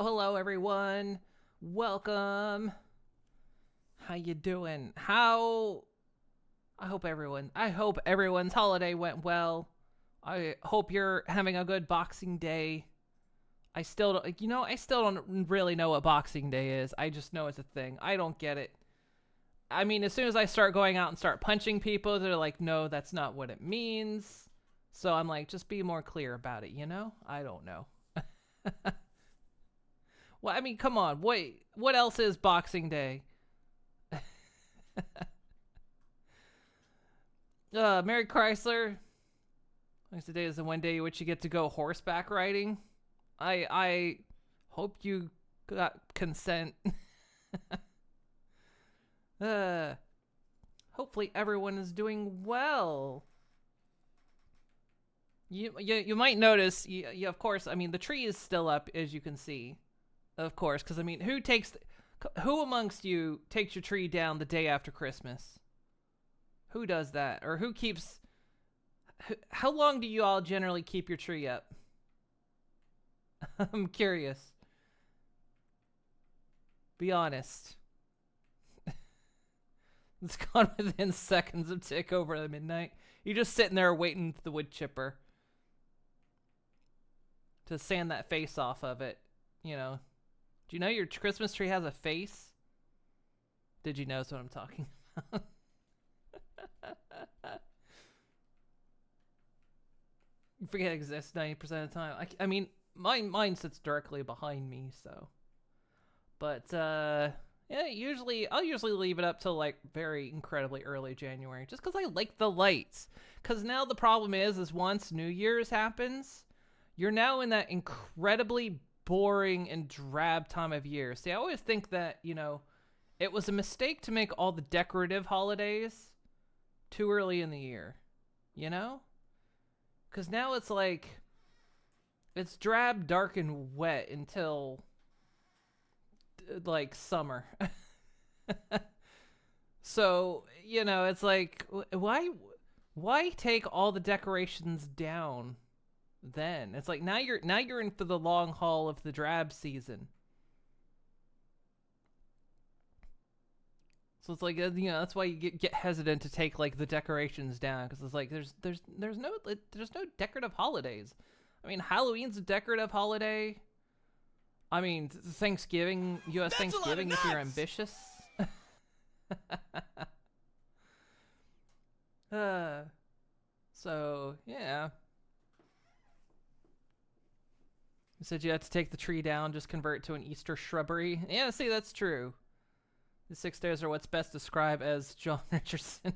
Hello, everyone. Welcome. How you doing? I hope everyone's holiday went well. I hope you're having a good Boxing Day. I still don't really know what Boxing Day is. I just know it's a thing. I don't get it. I mean, as soon as I start going out and start punching people, they're like, no, that's not what it means. So I'm like, just be more clear about it, you know? I don't know. Well, I mean, come on. Wait, what else is Boxing Day? Mary Chrysler. Like today is the one day in which you get to go horseback riding. I hope you got consent. Hopefully everyone is doing well. You might notice, you of course, I mean, the tree is still up, as you can see. Of course, because, I mean, who amongst you takes your tree down the day after Christmas? Who does that? Or how long do you all generally keep your tree up? I'm curious. Be honest. It's gone within seconds of tick over the midnight. You're just sitting there waiting for the wood chipper to sand that face off of it, you know. Do you know your Christmas tree has a face? Did you know what I'm talking about? You forget it exists 90% of the time. I mean, mine sits directly behind me, so. But, yeah, I'll usually leave it up till, like, very incredibly early January, just because I like the lights. Because now the problem is once New Year's happens, you're now in that incredibly boring and drab time of year. See, I always think that, you know, it was a mistake to make all the decorative holidays too early in the year, you know? Because now it's like, it's drab, dark, and wet until, like, summer. So, you know, it's like, why take all the decorations down then? It's like, now you're in for the long haul of the drab season. So it's like, you know, that's why you get hesitant to take, like, the decorations down, because it's like there's no decorative holidays. I mean, Halloween's a decorative holiday. I mean, Thanksgiving, U.S. Thanksgiving, if you're ambitious. So yeah. You said you had to take the tree down, just convert it to an Easter shrubbery. Yeah, see, that's true. The 6 days are what's best described as John Richardson.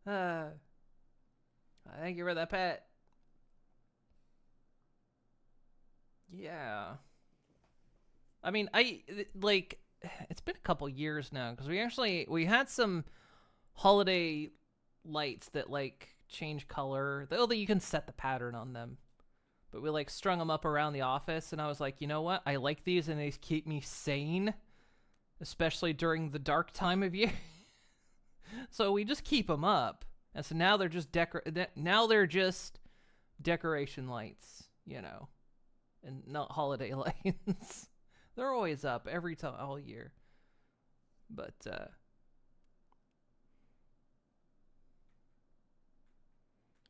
Thank you for that, Pat. Yeah. I mean, it's been a couple years now, because we had some holiday lights that, like, change color. Although you can set the pattern on them. But we, like, strung them up around the office, and I was like, you know what? I like these, and they keep me sane, especially during the dark time of year. So we just keep them up, and so now they're just decoration lights, you know, and not holiday lights. They're always up every time, all year. But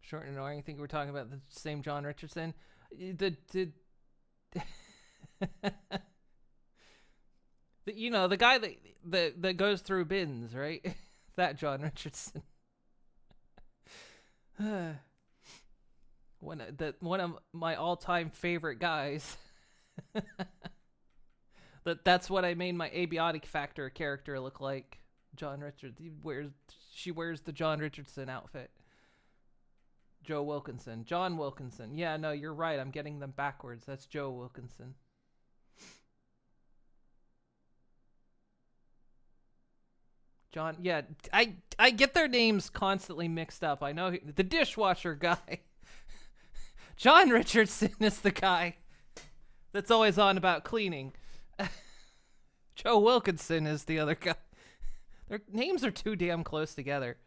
short and annoying. I think we're talking about the same John Richardson. You know, the guy that goes through bins, right? That John Richardson. One of my all-time favorite guys. That's what I made my Abiotic Factor character look like. John Richardson. She wears the John Richardson outfit. Joe Wilkinson. John Wilkinson. Yeah, no, you're right. I'm getting them backwards. That's Joe Wilkinson. John, yeah, I get their names constantly mixed up. I know the dishwasher guy. John Richardson is the guy that's always on about cleaning. Joe Wilkinson is the other guy. Their names are too damn close together.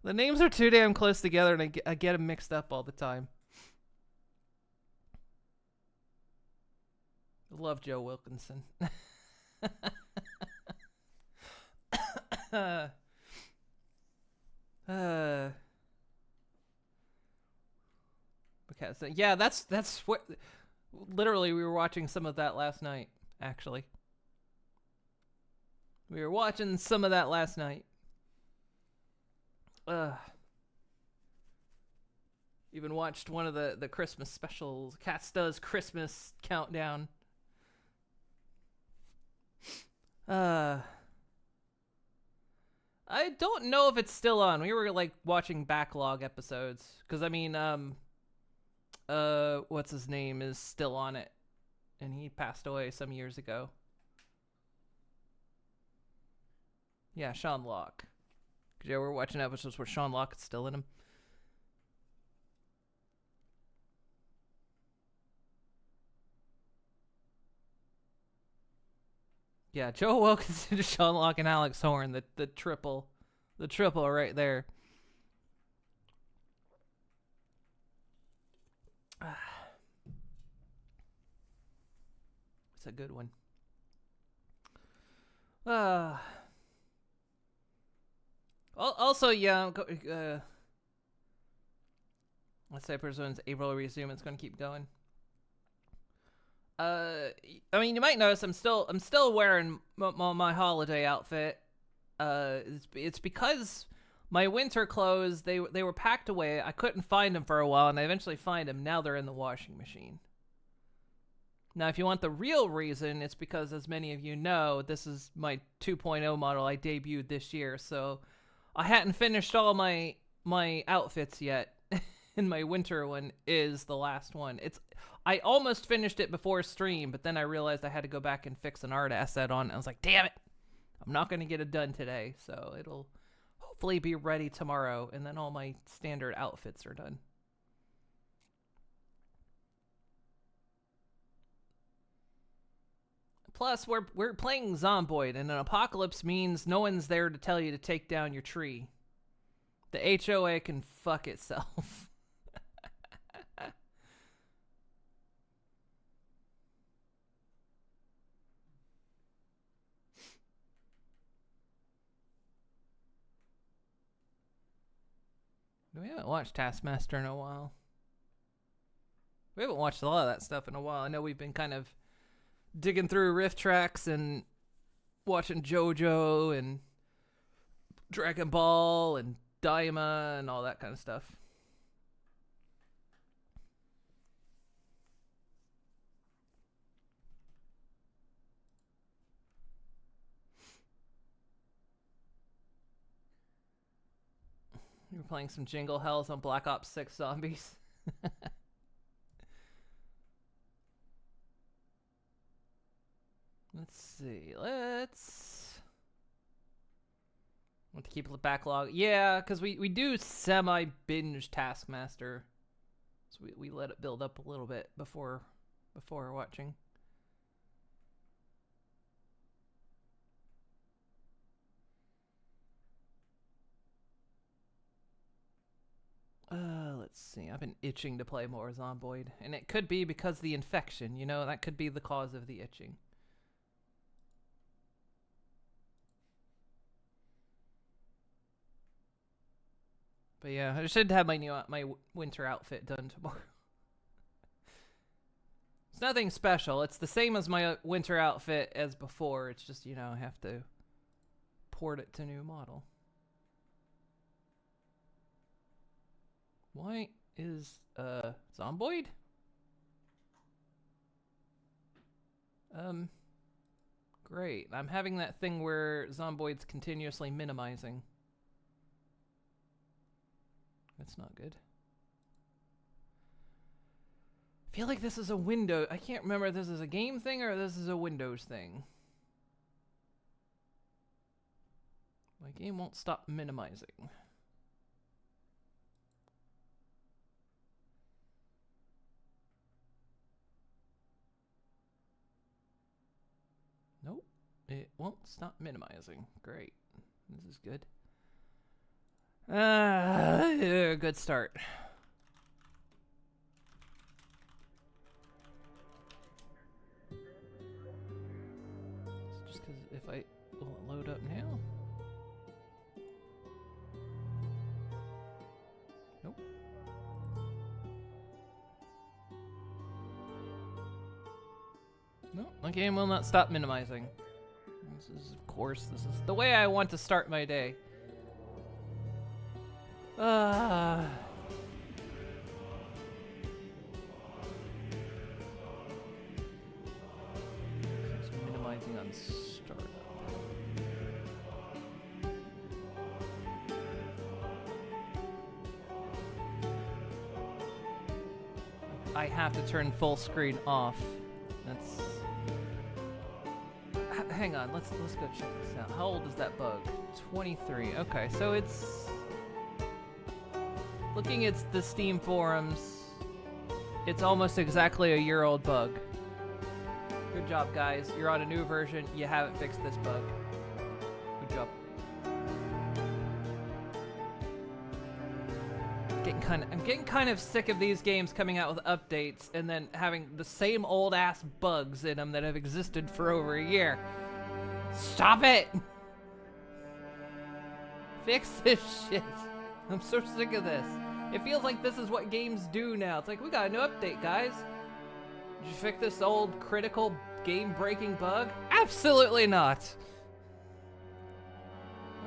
The names are too damn close together, and I get them mixed up all the time. Love Joe Wilkinson. Because yeah, that's what. Literally, we were watching some of that last night. Actually, we were watching some of that last night. Even watched one of the Christmas specials. Cats Does Christmas Countdown. I don't know if it's still on. We were like watching backlog episodes because I mean, what's his name is still on it, and he passed away some years ago. Yeah, Sean Locke. Yeah, we're watching episodes where Sean Locke is still in them. Yeah, Joe Wilkinson, Sean Locke, and Alex Horn, the triple right there. It's a good one. Also, yeah, let's say presumes April will resume. It's going to keep going. I mean, you might notice I'm still wearing my holiday outfit. It's because my winter clothes they were packed away. I couldn't find them for a while, and I eventually find them. Now they're in the washing machine. Now, if you want the real reason, it's because, as many of you know, this is my 2.0 model I debuted this year, so I hadn't finished all my outfits yet. And my winter one is the last one. I almost finished it before stream, but then I realized I had to go back and fix an art asset on it. I was like, damn it, I'm not going to get it done today, so it'll hopefully be ready tomorrow, and then all my standard outfits are done. Plus, we're playing Zomboid, and an apocalypse means no one's there to tell you to take down your tree. The HOA can fuck itself. We haven't watched Taskmaster in a while. We haven't watched a lot of that stuff in a while. I know we've been kind of digging through riff tracks and watching JoJo and Dragon Ball and Daima and all that kind of stuff. We were playing some Jingle Hells on Black Ops 6 Zombies. Let's see. Let's want to keep the backlog. Yeah, because we do semi-binge Taskmaster. So we let it build up a little bit before watching. Let's see. I've been itching to play more Zomboid. And it could be because the infection, you know? That could be the cause of the itching. But yeah, I should have my winter outfit done tomorrow. It's nothing special. It's the same as my winter outfit as before. It's just, you know, I have to port it to new model. Why is Zomboid? Great. I'm having that thing where Zomboid's continuously minimizing. That's not good. I feel like this is a window. I can't remember if this is a game thing or this is a Windows thing. My game won't stop minimizing. Nope. It won't stop minimizing. Great. This is good. Good start. Just because if I will it load up now? Nope. No, my game will not stop minimizing. This is, of course, this is the way I want to start my day. It's minimizing on startup. I have to turn full screen off. That's. Hang on, let's go check this out. How old is that bug? 23. Okay, so it's looking at the Steam forums. It's almost exactly a year-old bug. Good job, guys. You're on a new version. You haven't fixed this bug. Good job. I'm getting kind of sick of these games coming out with updates and then having the same old-ass bugs in them that have existed for over a year. Stop it! Fix this shit. I'm so sick of this. It feels like this is what games do now. It's like, we got a new update, guys. Did you fix this old critical game-breaking bug? Absolutely not.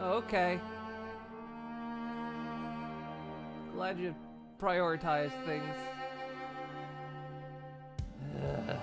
Oh, okay. Glad you prioritize things. Ugh.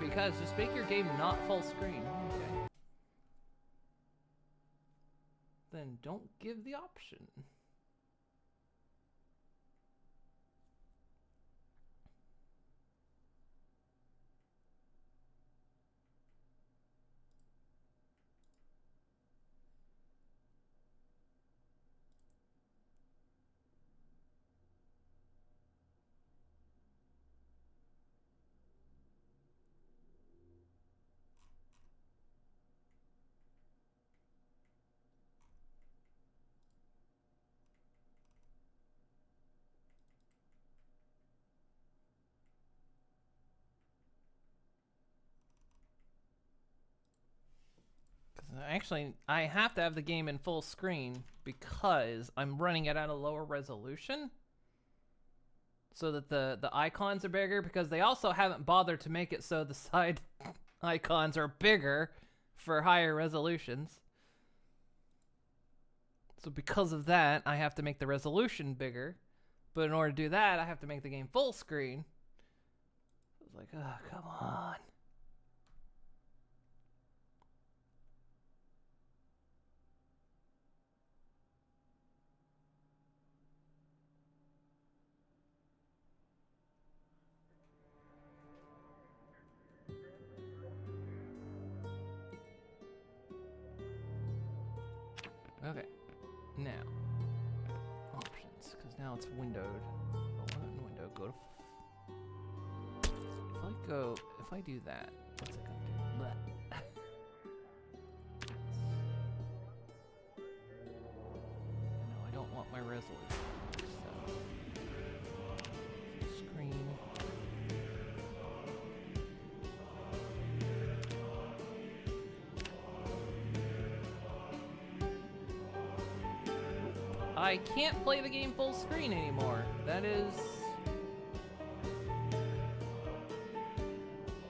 Because just make your game not full screen. Okay. Then don't give the option. Actually, I have to have the game in full screen because I'm running it at a lower resolution so that the icons are bigger, because they also haven't bothered to make it so the side icons are bigger for higher resolutions. So because of that, I have to make the resolution bigger, but in order to do that, I have to make the game full screen. It's like, oh, come on. Okay, now options, because now it's windowed. Oh, not in window. Go to. If I do that, what's it gonna do? Blech. No, I don't want my resolution. So, screen. I can't play the game full screen anymore. That is...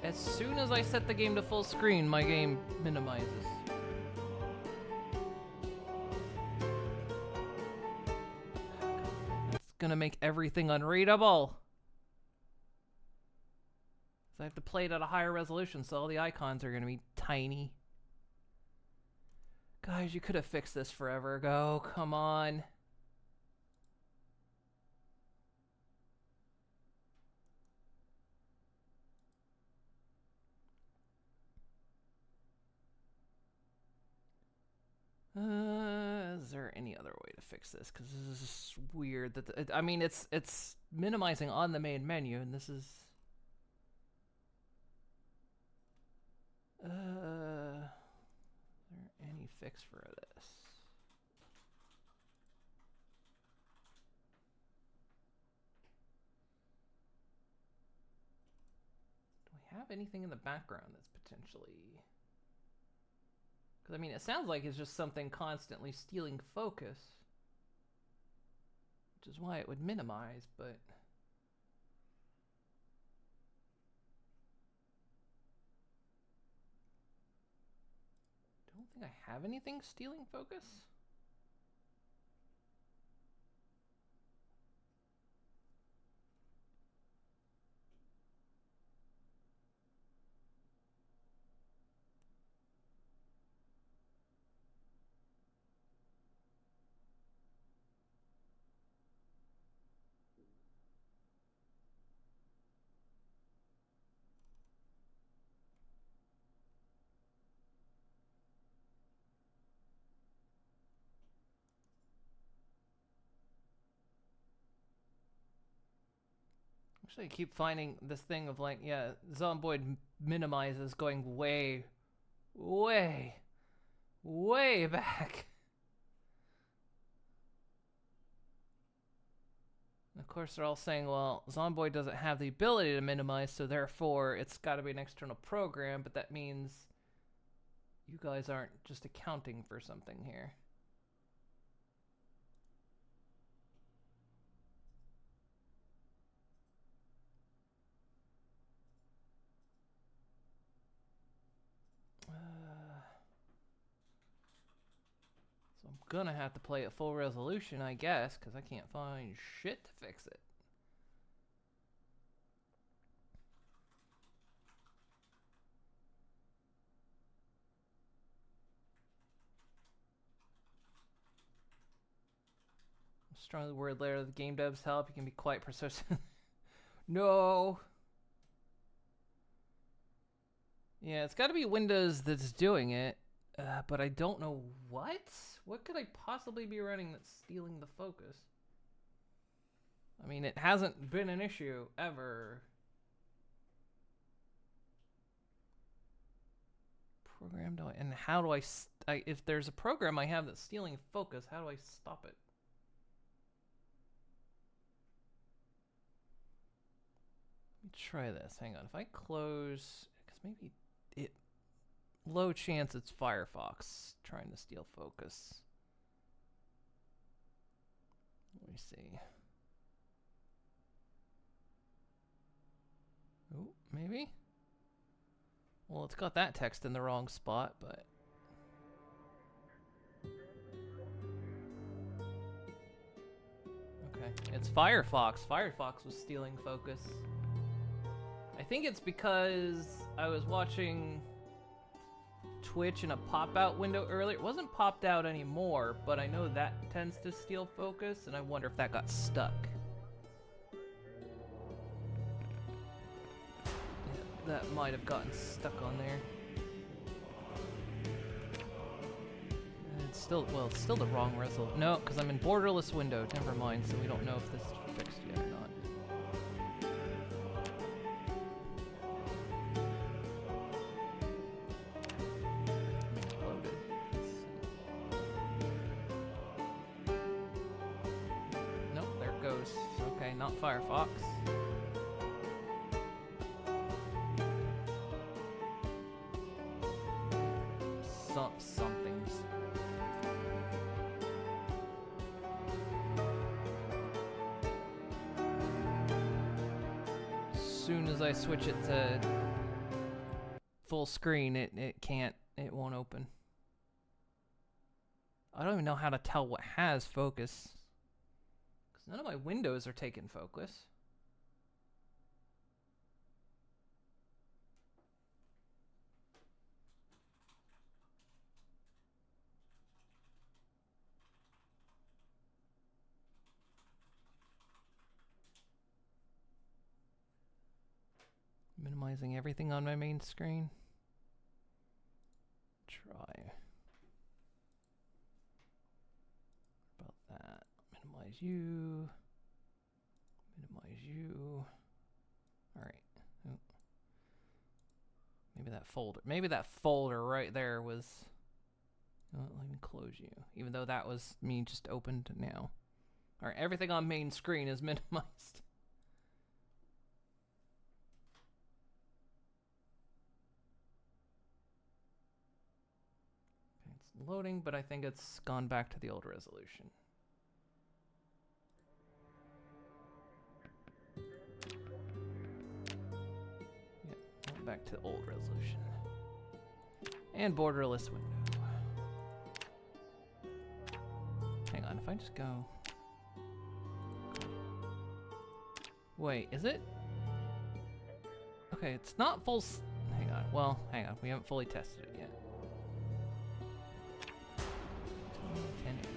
As soon as I set the game to full screen, my game minimizes. It's gonna make everything unreadable. So I have to play it at a higher resolution, so all the icons are gonna be tiny. Guys, you could have fixed this forever ago. Come on. Is there any other way to fix this? Because this is weird. That I mean, it's minimizing on the main menu, and this is. Is there any fix for this? Do we have anything in the background that's potentially? Because I mean, it sounds like it's just something constantly stealing focus, which is why it would minimize, but. I don't think I have anything stealing focus. Actually, I keep finding this thing of like, yeah, Zomboid minimizes going way, way, way back. And of course, they're all saying, well, Zomboid doesn't have the ability to minimize, so therefore it's got to be an external program, but that means you guys aren't just accounting for something here. So I'm gonna have to play at full resolution, I guess, because I can't find shit to fix it. I'm strongly worried later the game devs help. You can be quite persistent. No. Yeah, it's got to be Windows that's doing it, but I don't know what. What could I possibly be running that's stealing the focus? I mean, it hasn't been an issue ever. Program do I, and how do I if there's a program I have that's stealing focus, how do I stop it? Let me try this. Hang on. If I close, because maybe it, low chance it's Firefox trying to steal focus. Let me see. Oh, maybe? Well, it's got that text in the wrong spot, but... Okay, it's Firefox. Firefox was stealing focus. I think it's because I was watching Twitch in a pop-out window earlier. It wasn't popped out anymore, but I know that tends to steal focus, and I wonder if that got stuck. That might have gotten stuck on there. It's still, well, it's still the wrong resolution. No, because I'm in borderless window. Never mind, so we don't know if this is fixed yet or not. Loaded. Nope, there it goes. Okay, not Firefox. Something's. As soon as I switch it to full screen, it won't open. I don't even know how to tell what has focus, because none of my windows are taking focus. Minimizing everything on my main screen. Try. About that. Minimize you. Minimize you. Alright. Oh. Maybe that folder right there was... Oh, let me close you. Even though that was me just opened now. Alright, everything on main screen is minimized. It's loading, but I think it's gone back to the old resolution. Back to old resolution. And borderless window. Hang on, if I just go... Wait, is it? Okay, it's not full... Hang on, well, hang on. We haven't fully tested it yet. 1080.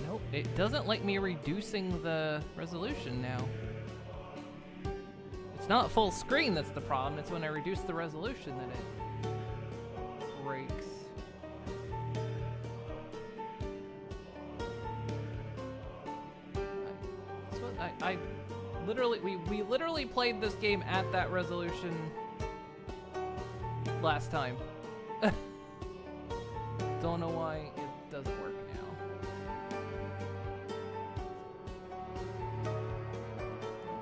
Nope, it doesn't like me reducing the resolution now. It's not full screen that's the problem, it's when I reduce the resolution that it breaks. I literally, we literally played this game at that resolution last time. Don't know why it doesn't work now.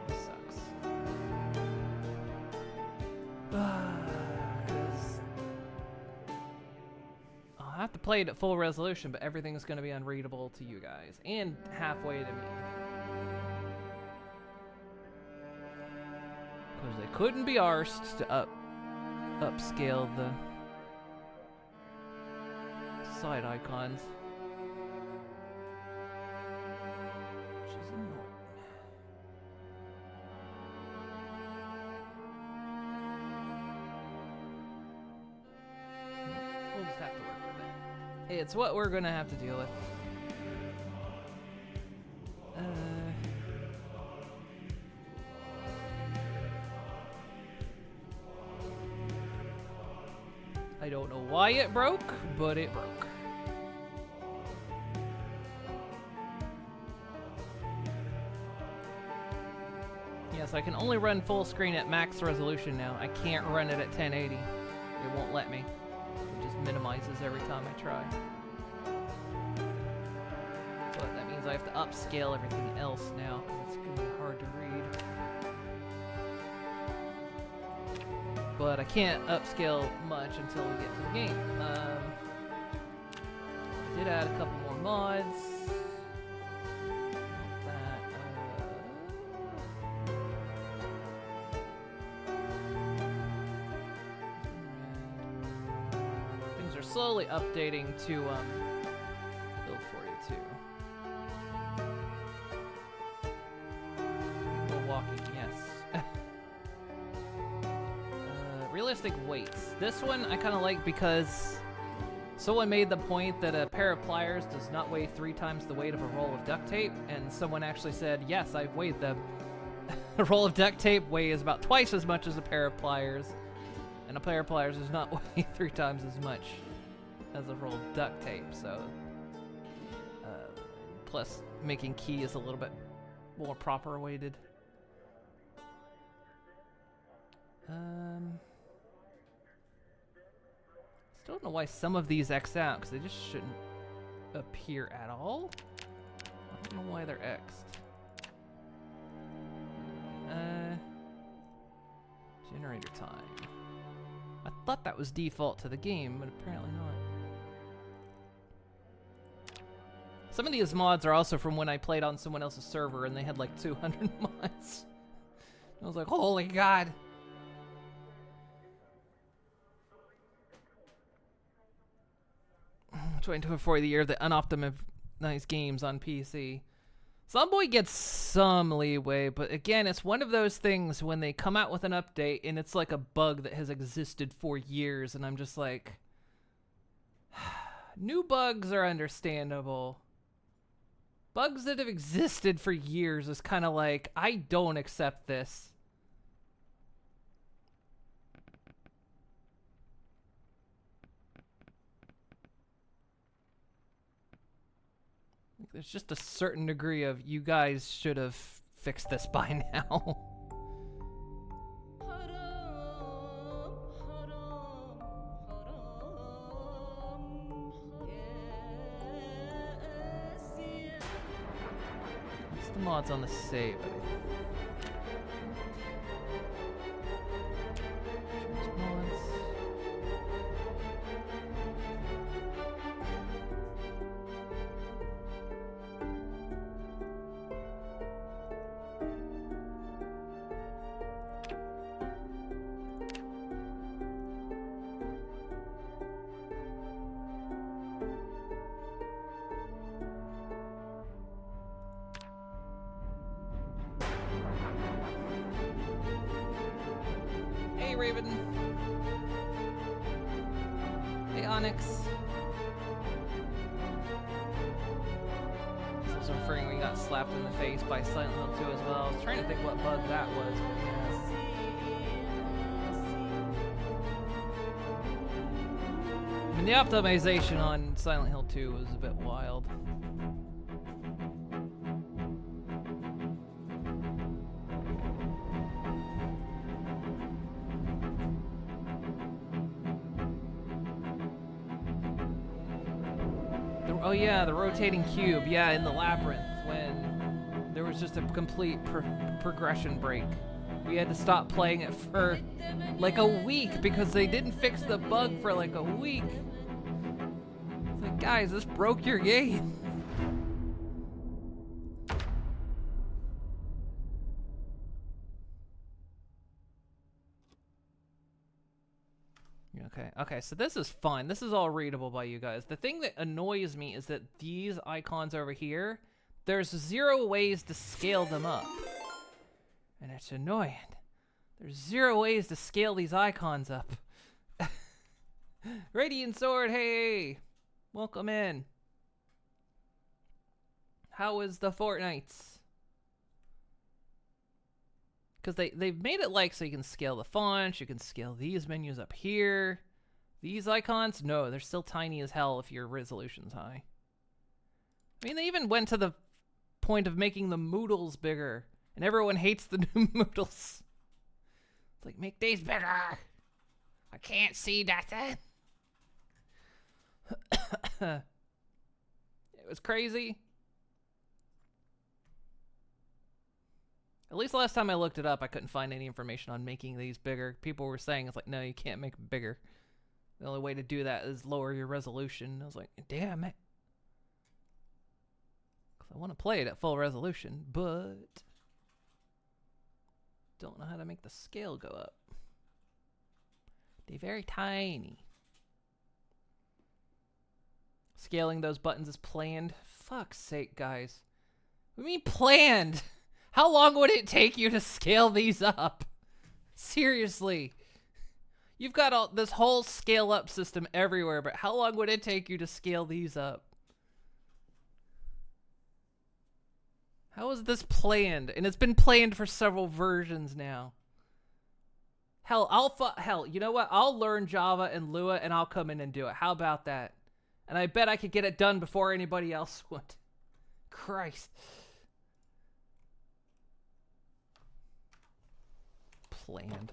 This sucks. I'll have to play it at full resolution, but everything's going to be unreadable to you guys and halfway to me. Because they couldn't be arsed to upscale the side icons. Which is annoying. We'll just have to work with it. It's what we're gonna have to deal with. I don't know why it broke, but it broke. Yes, I can only run full screen at max resolution now. I can't run it at 1080. It won't let me. It just minimizes every time I try. But that means I have to upscale everything else now, because it's going to be hard to read. But I can't upscale much until we get to the game. I did add a couple more mods. Things are slowly updating to build 42. Well, walking, yes. Realistic weights. This one I kind of like because someone made the point that a pair of pliers does not weigh 3 times the weight of a roll of duct tape, and someone actually said, yes, I've weighed them. A roll of duct tape weighs about twice as much as a pair of pliers, and a pair of pliers does not weigh 3 times as much as a roll of duct tape, so... plus, making key is a little bit more proper weighted. Still don't know why some of these X out, because they just shouldn't appear at all. I don't know why they're X'd. Generator time. I thought that was default to the game, but apparently not. Some of these mods are also from when I played on someone else's server and they had like 200 mods. I was like, holy god. Trying to avoid the year of the unoptimized games on PC. Zomboid gets some leeway, but again, it's one of those things when they come out with an update and it's like a bug that has existed for years, and I'm just like, new bugs are understandable. Bugs that have existed for years is kind of like, I don't accept this. There's just a certain degree of, you guys should have fixed this by now. What's the mods on the save? Choose mods. Hey, Raven. Hey, Onyx. This is referring when we got slapped in the face by Silent Hill 2 as well. I was trying to think what bug that was, but yeah. I mean, the optimization on Silent Hill 2 was a bit wild. Oh yeah, the rotating cube. Yeah, in the labyrinth when there was just a complete progression break. We had to stop playing it for like a week because they didn't fix the bug for like a week. It's like, guys, this broke your game. Okay, so this is fine. This is all readable by you guys. The thing that annoys me is that these icons over here, there's 0 ways to scale them up. And it's annoying. There's 0 ways to scale these icons up. Radiant Sword, hey! Welcome in. How is the Fortnites? Because they've made it like so you can scale the fonts, you can scale these menus up here. These icons, no, they're still tiny as hell if your resolution's high. I mean, they even went to the point of making the Moodles bigger, and everyone hates the new Moodles. It's like, make these bigger! I can't see nothing! It was crazy. At least last time I looked it up, I couldn't find any information on making these bigger. People were saying, it's like, no, you can't make them bigger. The only way to do that is lower your resolution. I was like, damn it. Because I want to play it at full resolution, but don't know how to make the scale go up. They're very tiny. Scaling those buttons is planned. Fuck's sake, guys. What do you mean planned? How long would it take you to scale these up? Seriously. You've got this whole scale up system everywhere, but how long would it take you to scale these up? How is this planned? And it's been planned for several versions now. Hell, hell, you know what? I'll learn Java and Lua and I'll come in and do it. How about that? And I bet I could get it done before anybody else would. Christ. Planned.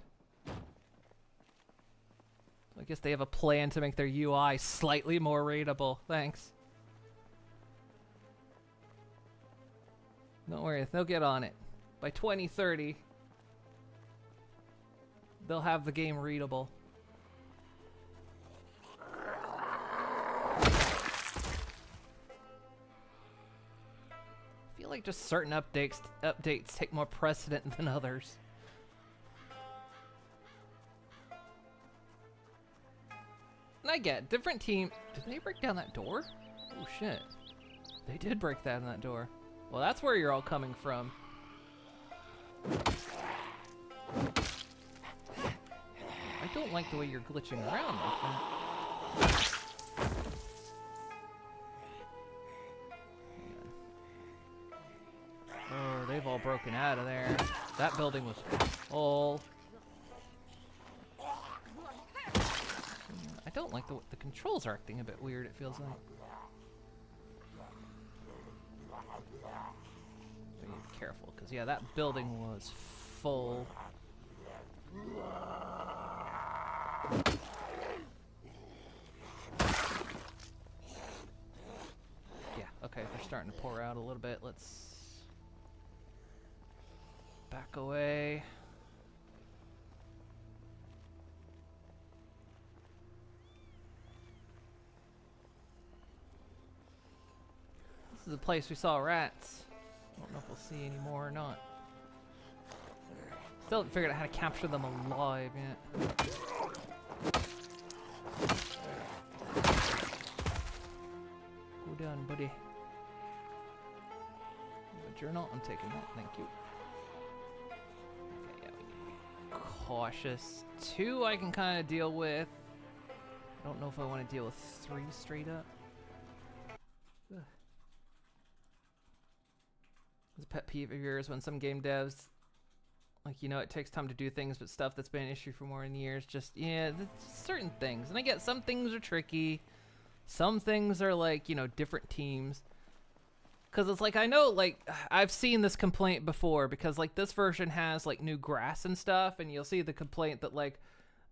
I guess they have a plan to make their UI slightly more readable. Thanks. Don't worry, they'll get on it. By 2030, they'll have the game readable. I feel like just certain updates take more precedent than others. And I get different team. Did they break down that door? Oh shit. They did break down that door. Well, that's where you're all coming from. I don't like the way you're glitching around like that. fucking out of there. That building was full. I don't like the controls are acting a bit weird, it feels like. So you need to be careful, because yeah, that building was full. Yeah, okay, they're starting to pour out a little bit. Let's back away. This is the place we saw rats. I don't know if we'll see any more or not. Still haven't figured out how to capture them alive yet. Go down, buddy. You have a journal? I'm taking that, thank you. Okay, yeah, we need to be cautious. 2 I can kind of deal with. I don't know if I want to deal with 3 straight up. Ugh. It's a pet peeve of yours when some game devs, like, you know, it takes time to do things, but stuff that's been an issue for more than years, just, yeah, certain things. And I get some things are tricky. Some things are like, you know, different teams. Because it's like, I know, like, I've seen this complaint before, because, like, this version has, like, new grass and stuff, and you'll see the complaint that, like,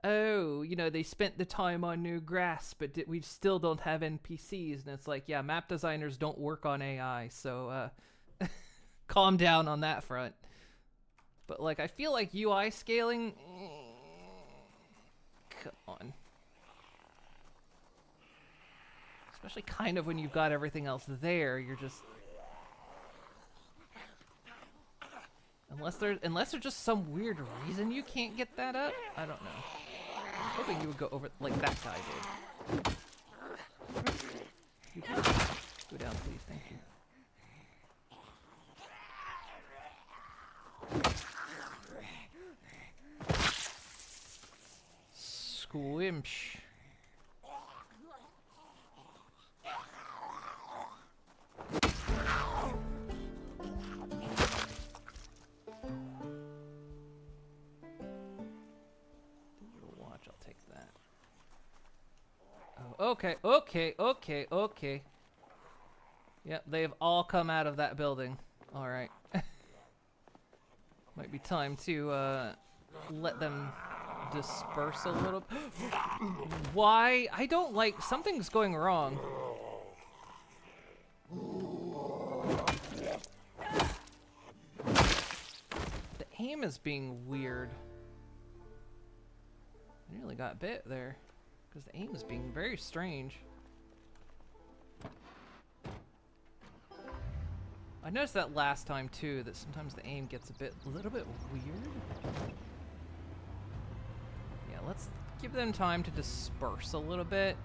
oh, you know, they spent the time on new grass, but we still don't have NPCs. And it's like, yeah, map designers don't work on AI, so, calm down on that front. But, like, I feel like UI scaling... come on. Especially kind of when you've got everything else there, you're just... Unless there's just some weird reason you can't get that up, I don't know. I was hoping you would go over like that guy did. Go down, please, thank you. Squimsh. Watch, I'll take that. Oh, okay. Yep, they've all come out of that building. All right. Might be time to let them disperse a little. Why? I don't like... Something's going wrong. The aim is being weird. I nearly got bit there. Because the aim is being very strange. I noticed that last time too, that sometimes the aim gets a little bit weird. Yeah, let's give them time to disperse a little bit.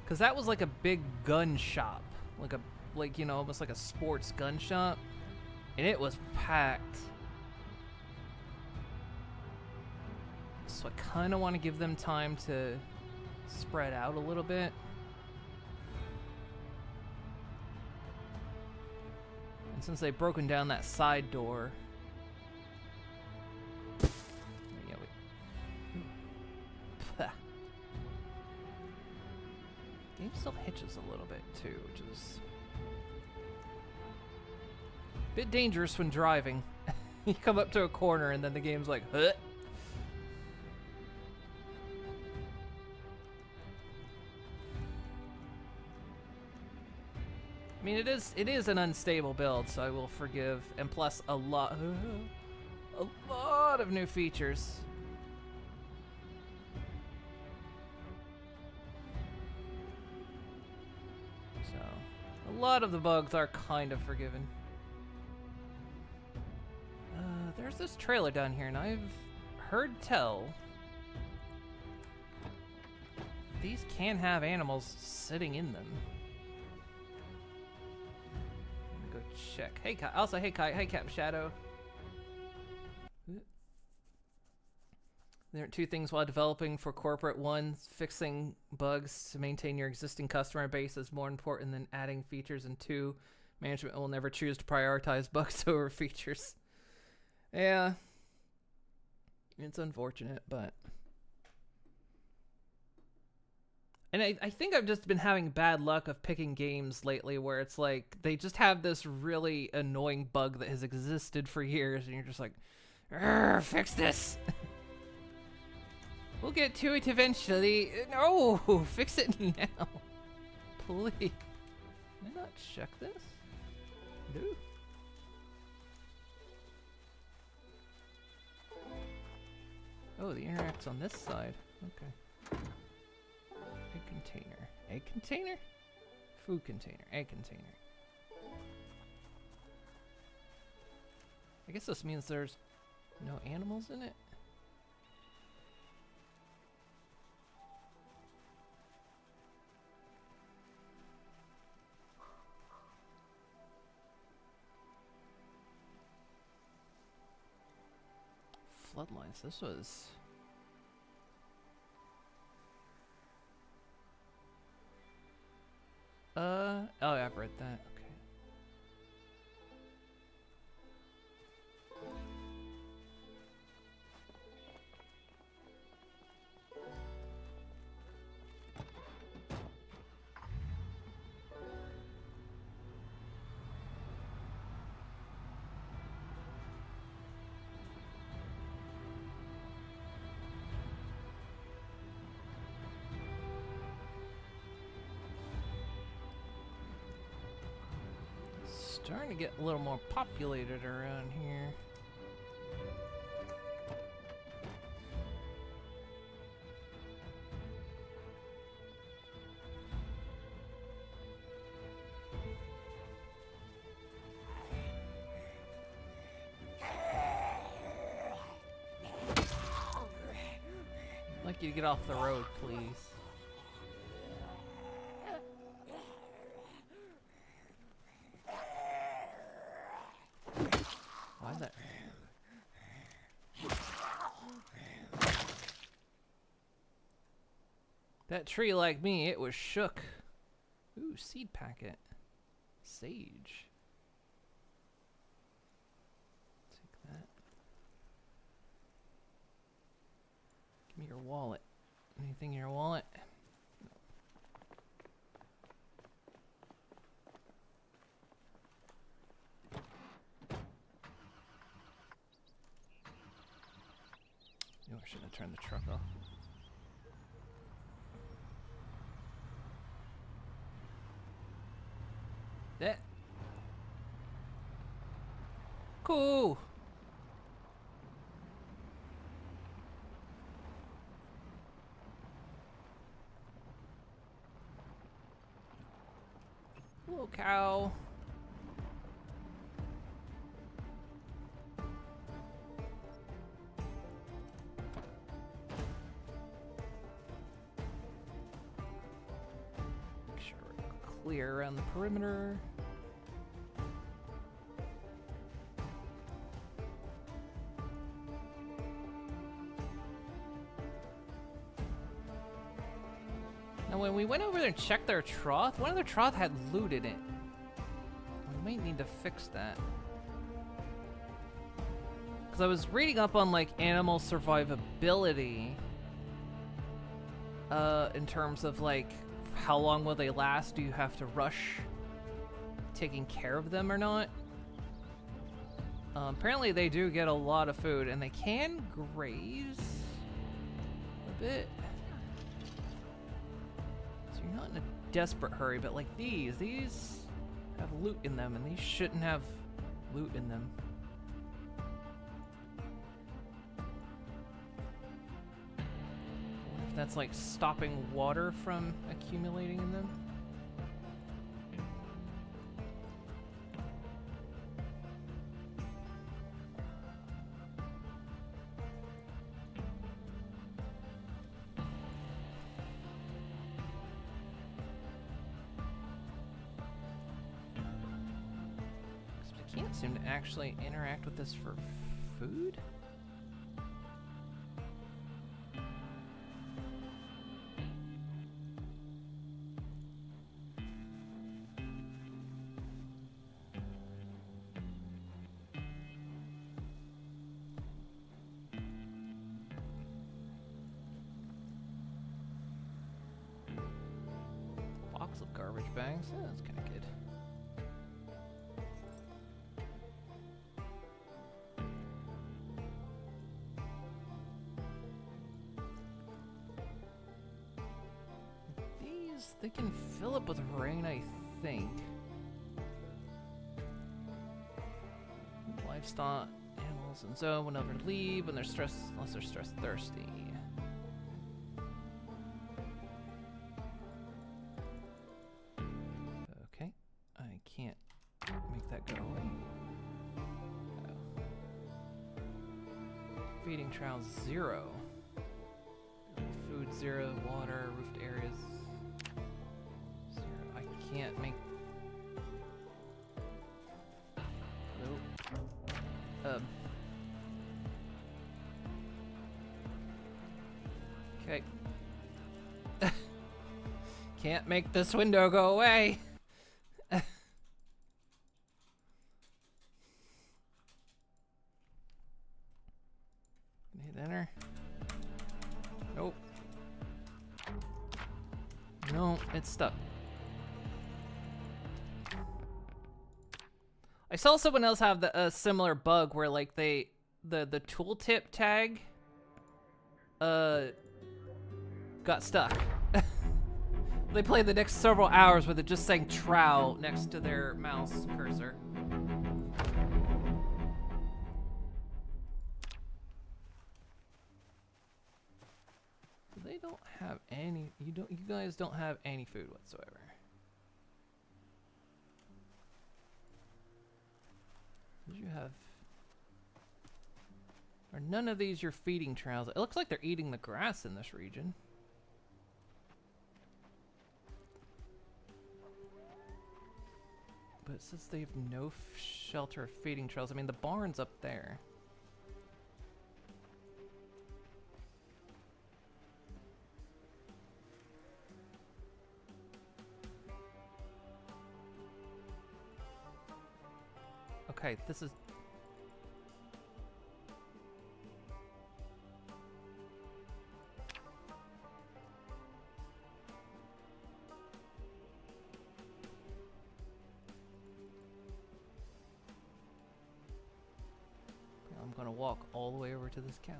Cause that was like a big gun shop. Like you know, almost like a sports gun shop. And it was packed. So I kinda wanna give them time to spread out a little bit. And since they've broken down that side door, yeah, game still hitches a little bit too, which is a bit dangerous when driving. You come up to a corner and then the game's like, huh? I mean, it is an unstable build, so I will forgive. And plus, a lot of new features. So, a lot of the bugs are kind of forgiven. There's this trailer down here, and I've heard tell these can have animals sitting in them. Check. Hey, Kai. Also, hey, Kai. Hey, Captain Shadow. There are 2 things while developing for corporate. 1, fixing bugs to maintain your existing customer base is more important than adding features. And 2, Management will never choose to prioritize bugs over features. Yeah. It's unfortunate, but... And I think I've just been having bad luck of picking games lately where it's like, they just have this really annoying bug that has existed for years, and you're just like, fix this! We'll get to it eventually. No! Fix it now! Please. Can I not check this? No. Oh, the interact's on this side. Okay. Egg container. Egg container? Food container. Egg container. I guess this means there's no animals in it. Floodlines. This was... Oh, I've read that. Okay. Starting to get a little more populated around here. I'd like you to get off the road, please. Why is that? That tree, like me, it was shook. Ooh, seed packet. Sage. Take that. Give me your wallet. Anything in your wallet? No. No, I shouldn't have turned the truck off. That. Cool. Hello, cow. Make sure we're clear around the perimeter. Now, when we went over there and checked their trough, one of their trough had loot in it. We might need to fix that. Because I was reading up on, like, animal survivability. In terms of, like, how long will they last? Do you have to rush taking care of them or not? Apparently they do get a lot of food, and they can graze a bit. So you're not in a desperate hurry, but like these have loot in them, and these shouldn't have loot in them. I wonder if that's like stopping water from accumulating in them. Can't seem to actually interact with this for food. bags. Oh, that's kind of good. These, they can fill up with rain, I think. Livestock, animals in zone will never leave when they're stressed, unless they're stress thirsty. Okay, I can't make that go away. Oh. Feeding trials 0. Food 0, water, roofed areas 0. I can't make. Nope. Okay. Can't make this window go away. Hit enter. Nope. No, it's stuck. I saw someone else have a similar bug where like the tooltip tag got stuck. They played the next several hours with it just saying trowel next to their mouse cursor. They don't have any. You guys don't have any food whatsoever. Did you have? Are none of these your feeding trials? It looks like they're eating the grass in this region. But it says they have no shelter or feeding trails. I mean, the barn's up there. Okay, this is... I'm gonna walk all the way over to this cow.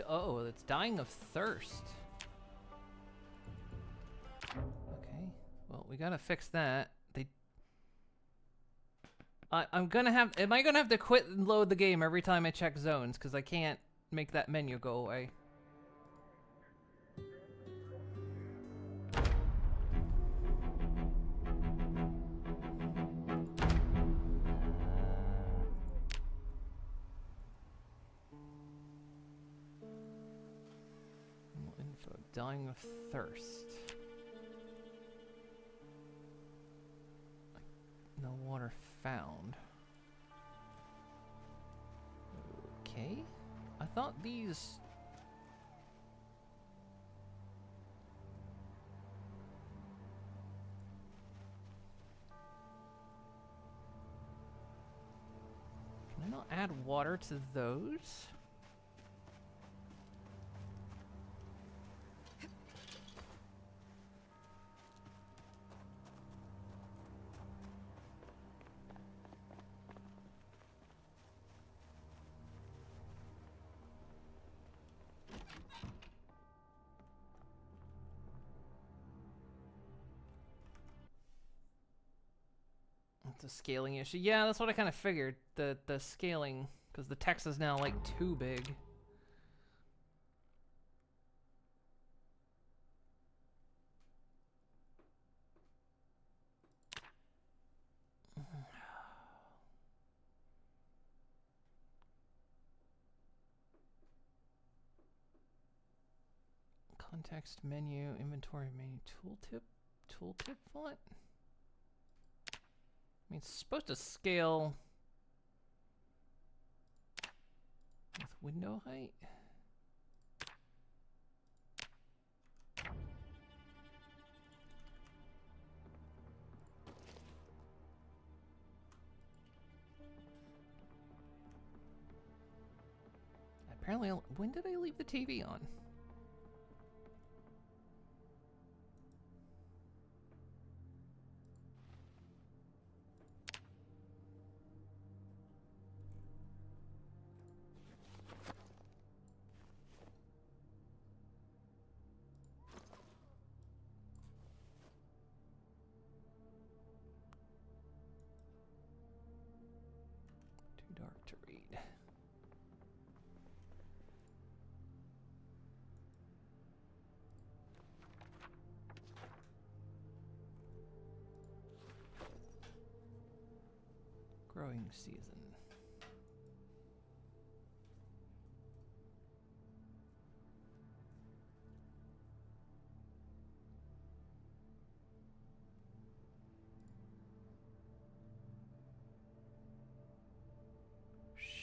Oh, it's dying of thirst. Okay, well, we gotta fix that. I'm gonna have... Am I gonna have to quit and load the game every time I check zones? Because I can't make that menu go away. Info. Dying of thirst. No water found. Okay. I thought these... Can I not add water to those? It's a scaling issue. Yeah, that's what I kind of figured. The scaling, because the text is now like too big. Context menu, inventory menu, tooltip font? I mean, it's supposed to scale with window height. Apparently, when did I leave the TV on? Too dark to read. Growing season.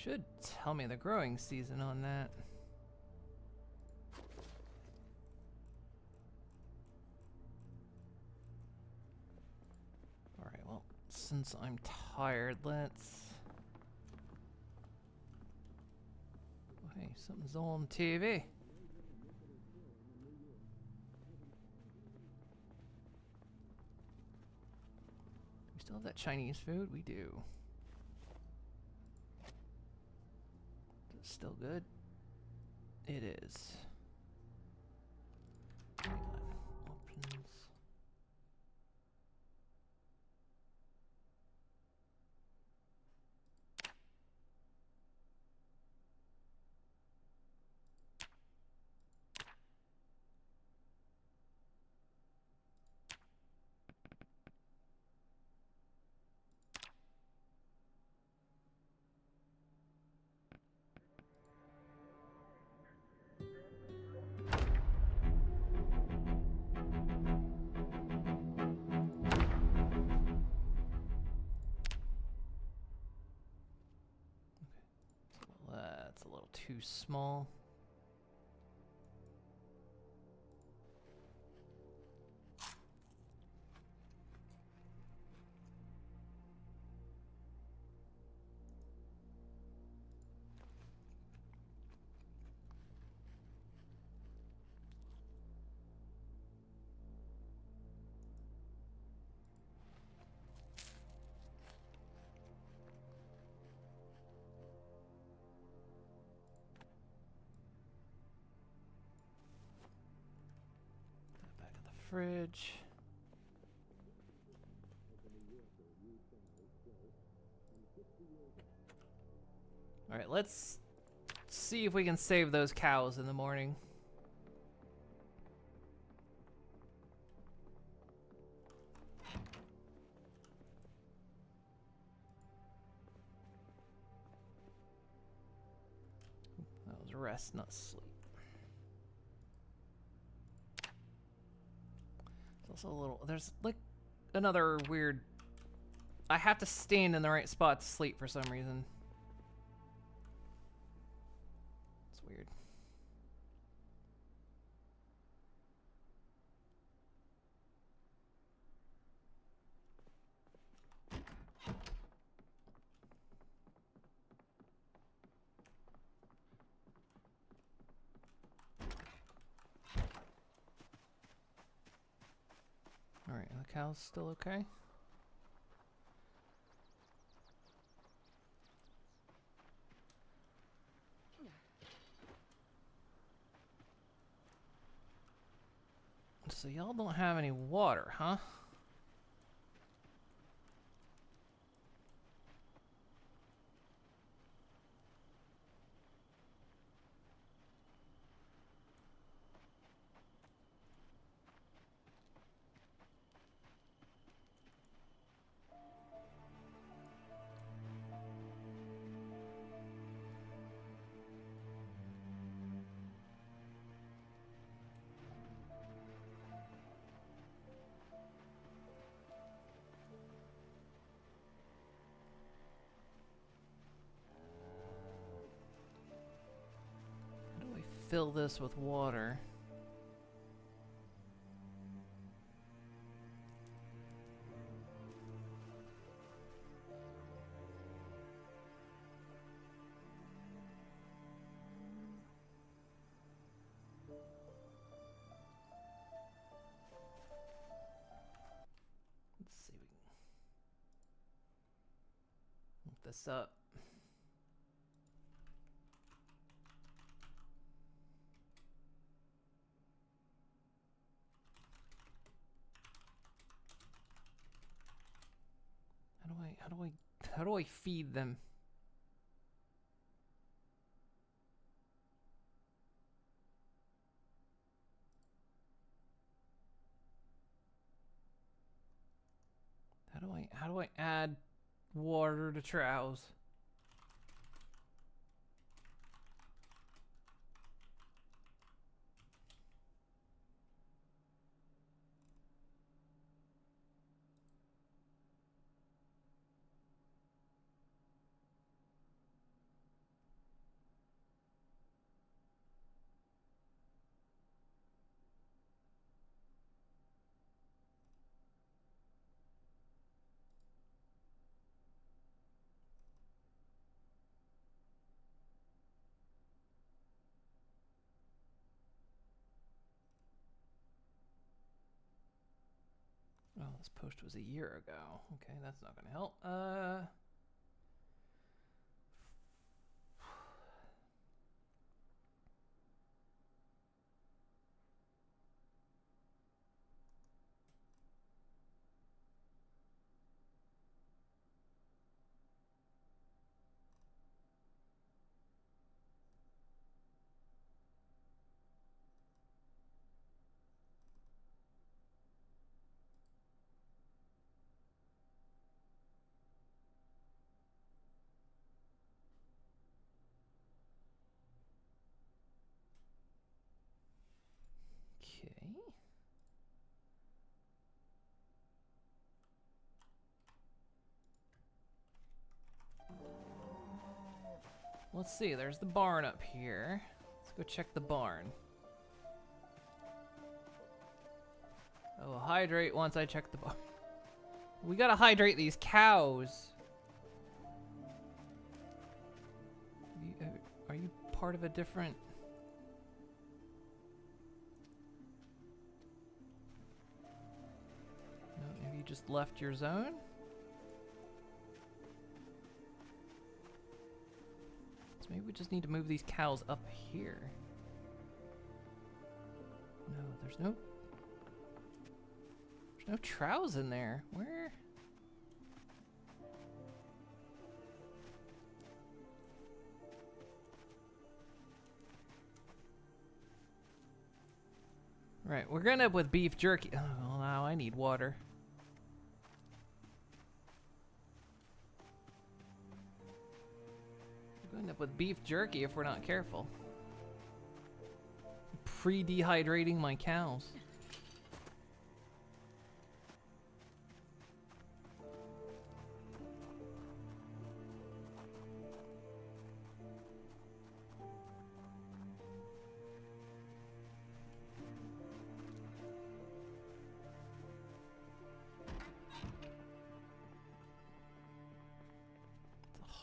Should tell me the growing season on that. Alright, well, since I'm tired, let's... Oh, hey, something's on TV. We still have that Chinese food? We do. Is it still good? It is. Hang on. Options. That's a little too small. Back of the fridge. Alright, let's see if we can save those cows in the morning. That was rest, not sleep. It's also a little... There's like another weird... I have to stand in the right spot to sleep for some reason. It's weird. Alright, the cow's still okay? So y'all don't have any water, huh? How do I fill this with water? this up. How do I feed them? How do I add water to troughs? Oh, this post was a year ago. Okay, that's not gonna help. Okay. Let's see, there's the barn up here. Let's go check the barn. Oh, hydrate once I check the barn. We gotta hydrate these cows. Are you part of a different... No, have you just left your zone? So maybe we just need to move these cows up here. No, there's no troughs in there. Where? Right, we're gonna end up with beef jerky. Oh, now I need water. We're gonna end up with beef jerky if we're not careful. Pre-dehydrating my cows.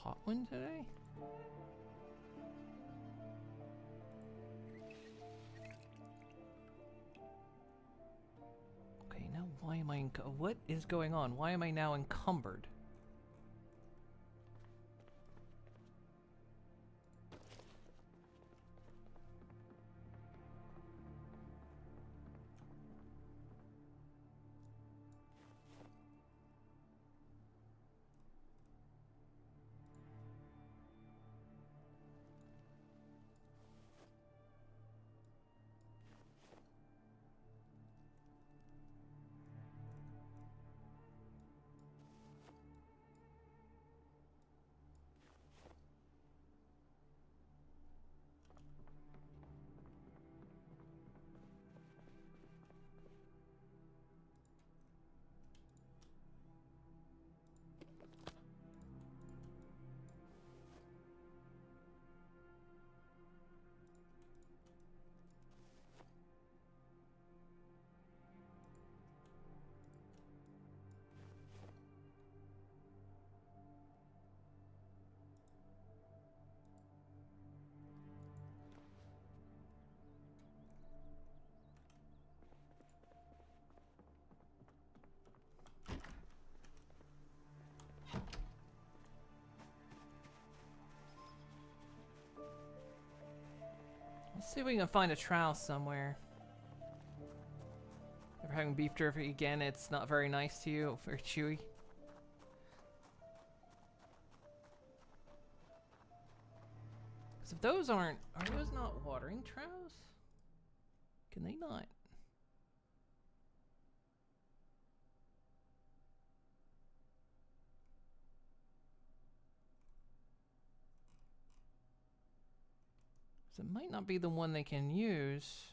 Hot one today? Okay, now why am I what is going on? Why am I now encumbered? Let's see if we can find a trowel somewhere. If we're having beef jerky again, it's not very nice to you, very chewy. Because if those aren't, are those not watering troughs? Can they not? So it might not be the one they can use.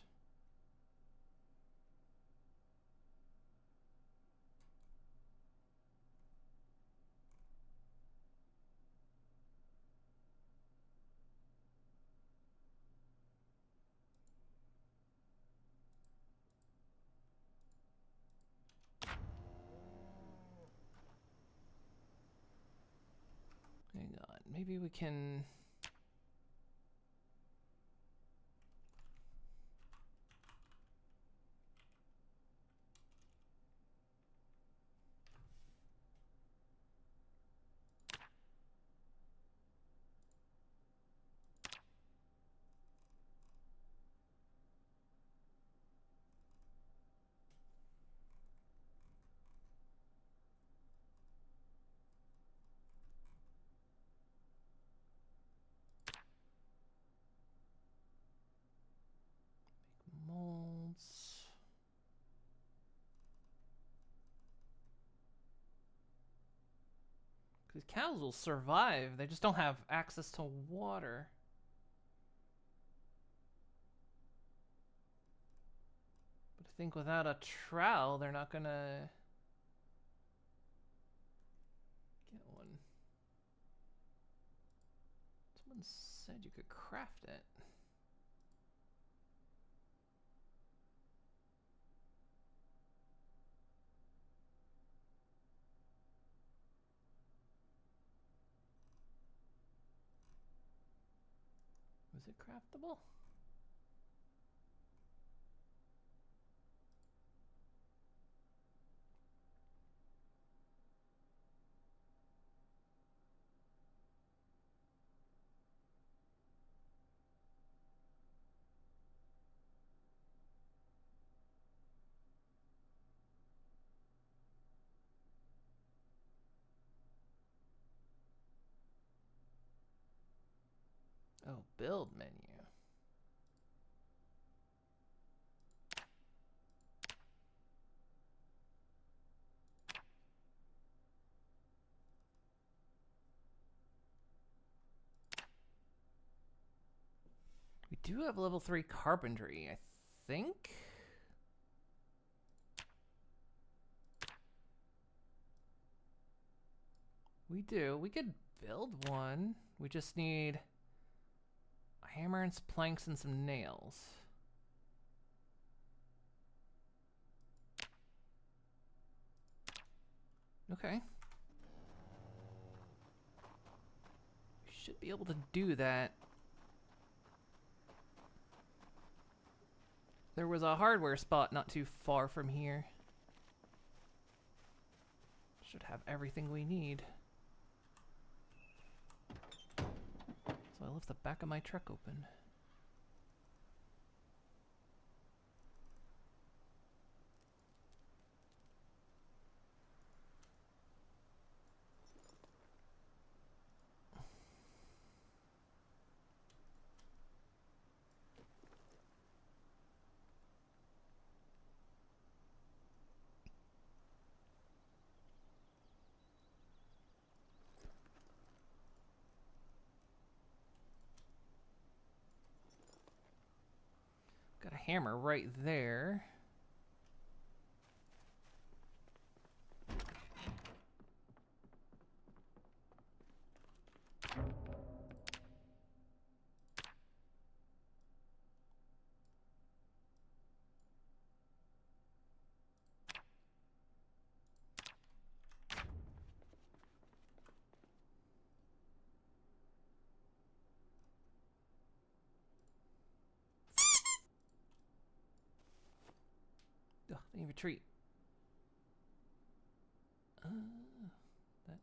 Hang on, maybe we can... molds. Because cows will survive, they just don't have access to water. But I think without a trowel, they're not gonna get one. Someone said you could craft it. Was it craftable? Oh, build menu. We do have level 3 carpentry, I think. We do. We could build one. We just need a hammer and some planks and some nails. Okay. We should be able to do that. There was a hardware spot not too far from here. Should have everything we need. So I left the back of my truck open. Got a hammer right there. Ugh, didn't even treat. That.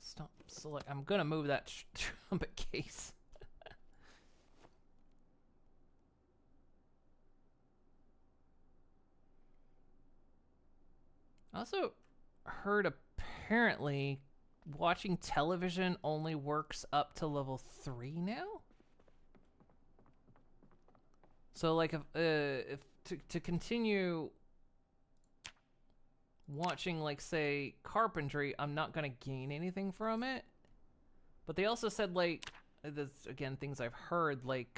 Stop. Select. I'm gonna move that trumpet case. I also heard apparently watching television only works up to level 3 now. So like if to continue watching, like, say, carpentry, I'm not gonna gain anything from it. But they also said, like, this, again, things I've heard, like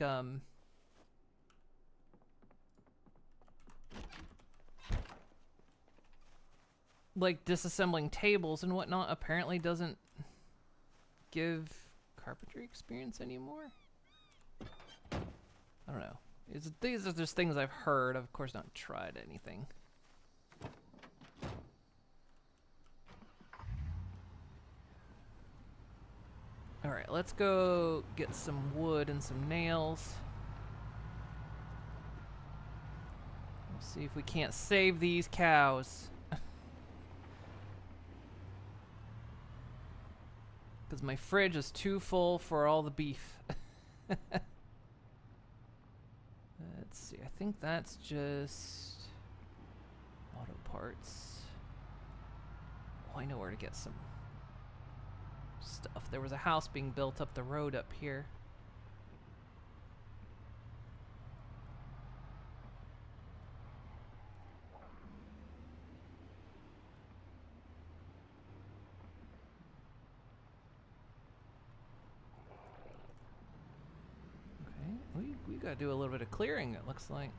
disassembling tables and whatnot apparently doesn't give carpentry experience anymore. I don't know. These are just things I've heard. I've, of course, not tried anything. Alright, let's go get some wood and some nails. We'll see if we can't save these cows. Because my fridge is too full for all the beef. Let's see, I think that's just auto parts. Oh, I know where to get some stuff. There was a house being built up the road up here. Okay, we gotta do a little bit of clearing, it looks like.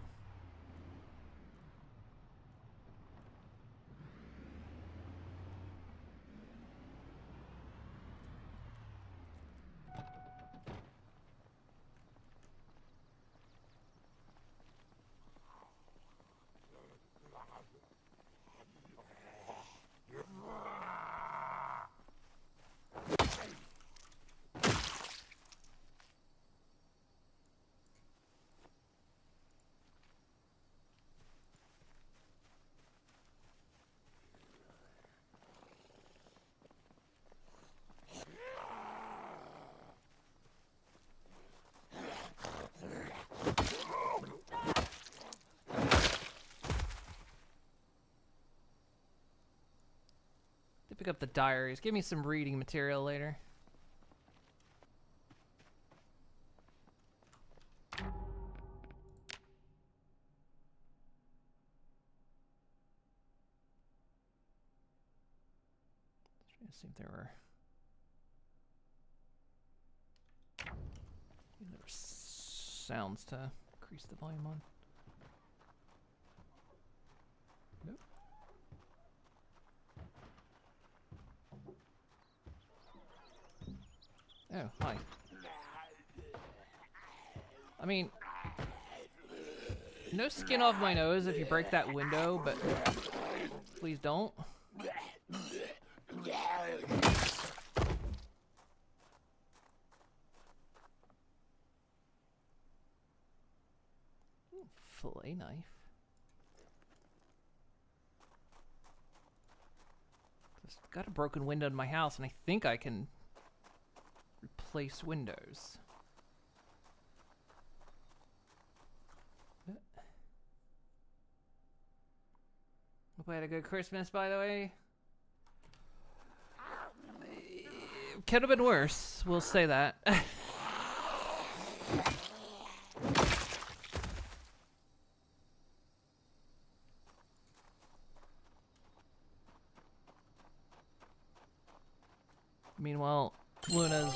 Pick up the diaries. Give me some reading material later. Trying to see if there were sounds to increase the volume on. Nope. Oh, hi. I mean, no skin off my nose if you break that window, but please don't. Fillet knife. Just got a broken window in my house, and I think I can replace windows. Hope I had a good Christmas, by the way. Could have been worse, we'll say that. Meanwhile, Luna's...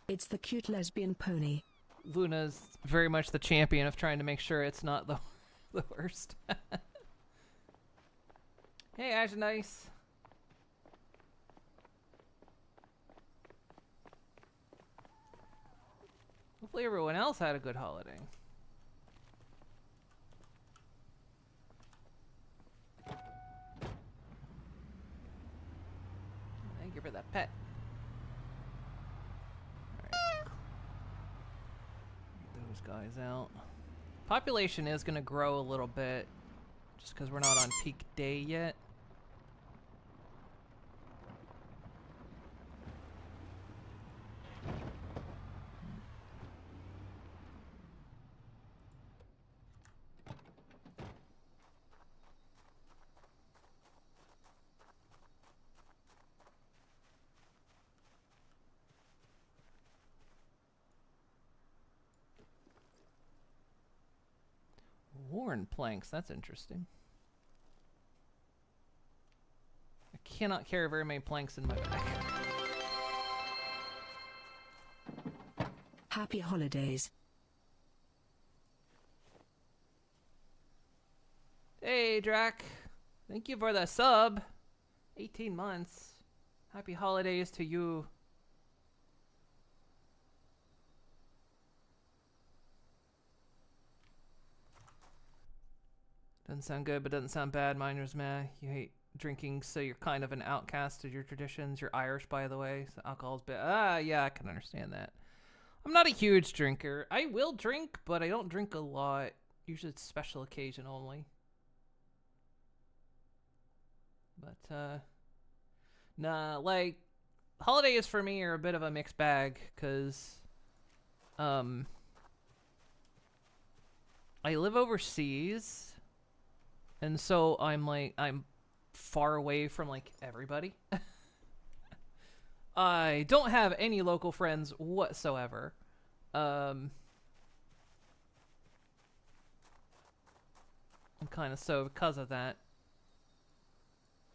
It's the cute lesbian pony. Luna's very much the champion of trying to make sure it's not the worst. Hey, Ash, nice. Hopefully everyone else had a good holiday. Thank you for that pet. Alright. Get those guys out. Population is going to grow a little bit, just because we're not on peak day yet. burn planks. That's interesting. I cannot carry very many planks in my bag. Happy holidays. Hey, Drac. Thank you for the sub. 18 months. Happy holidays to you. Doesn't sound good, but doesn't sound bad. Miner's meh. You hate drinking, so you're kind of an outcast of your traditions. You're Irish, by the way, so alcohol's bad. Yeah, I can understand that. I'm not a huge drinker. I will drink, but I don't drink a lot. Usually it's special occasion only. But, nah, like, holidays for me are a bit of a mixed bag, because, I live overseas, and so I'm far away from, like, everybody. I don't have any local friends whatsoever. I'm kind of so because of that.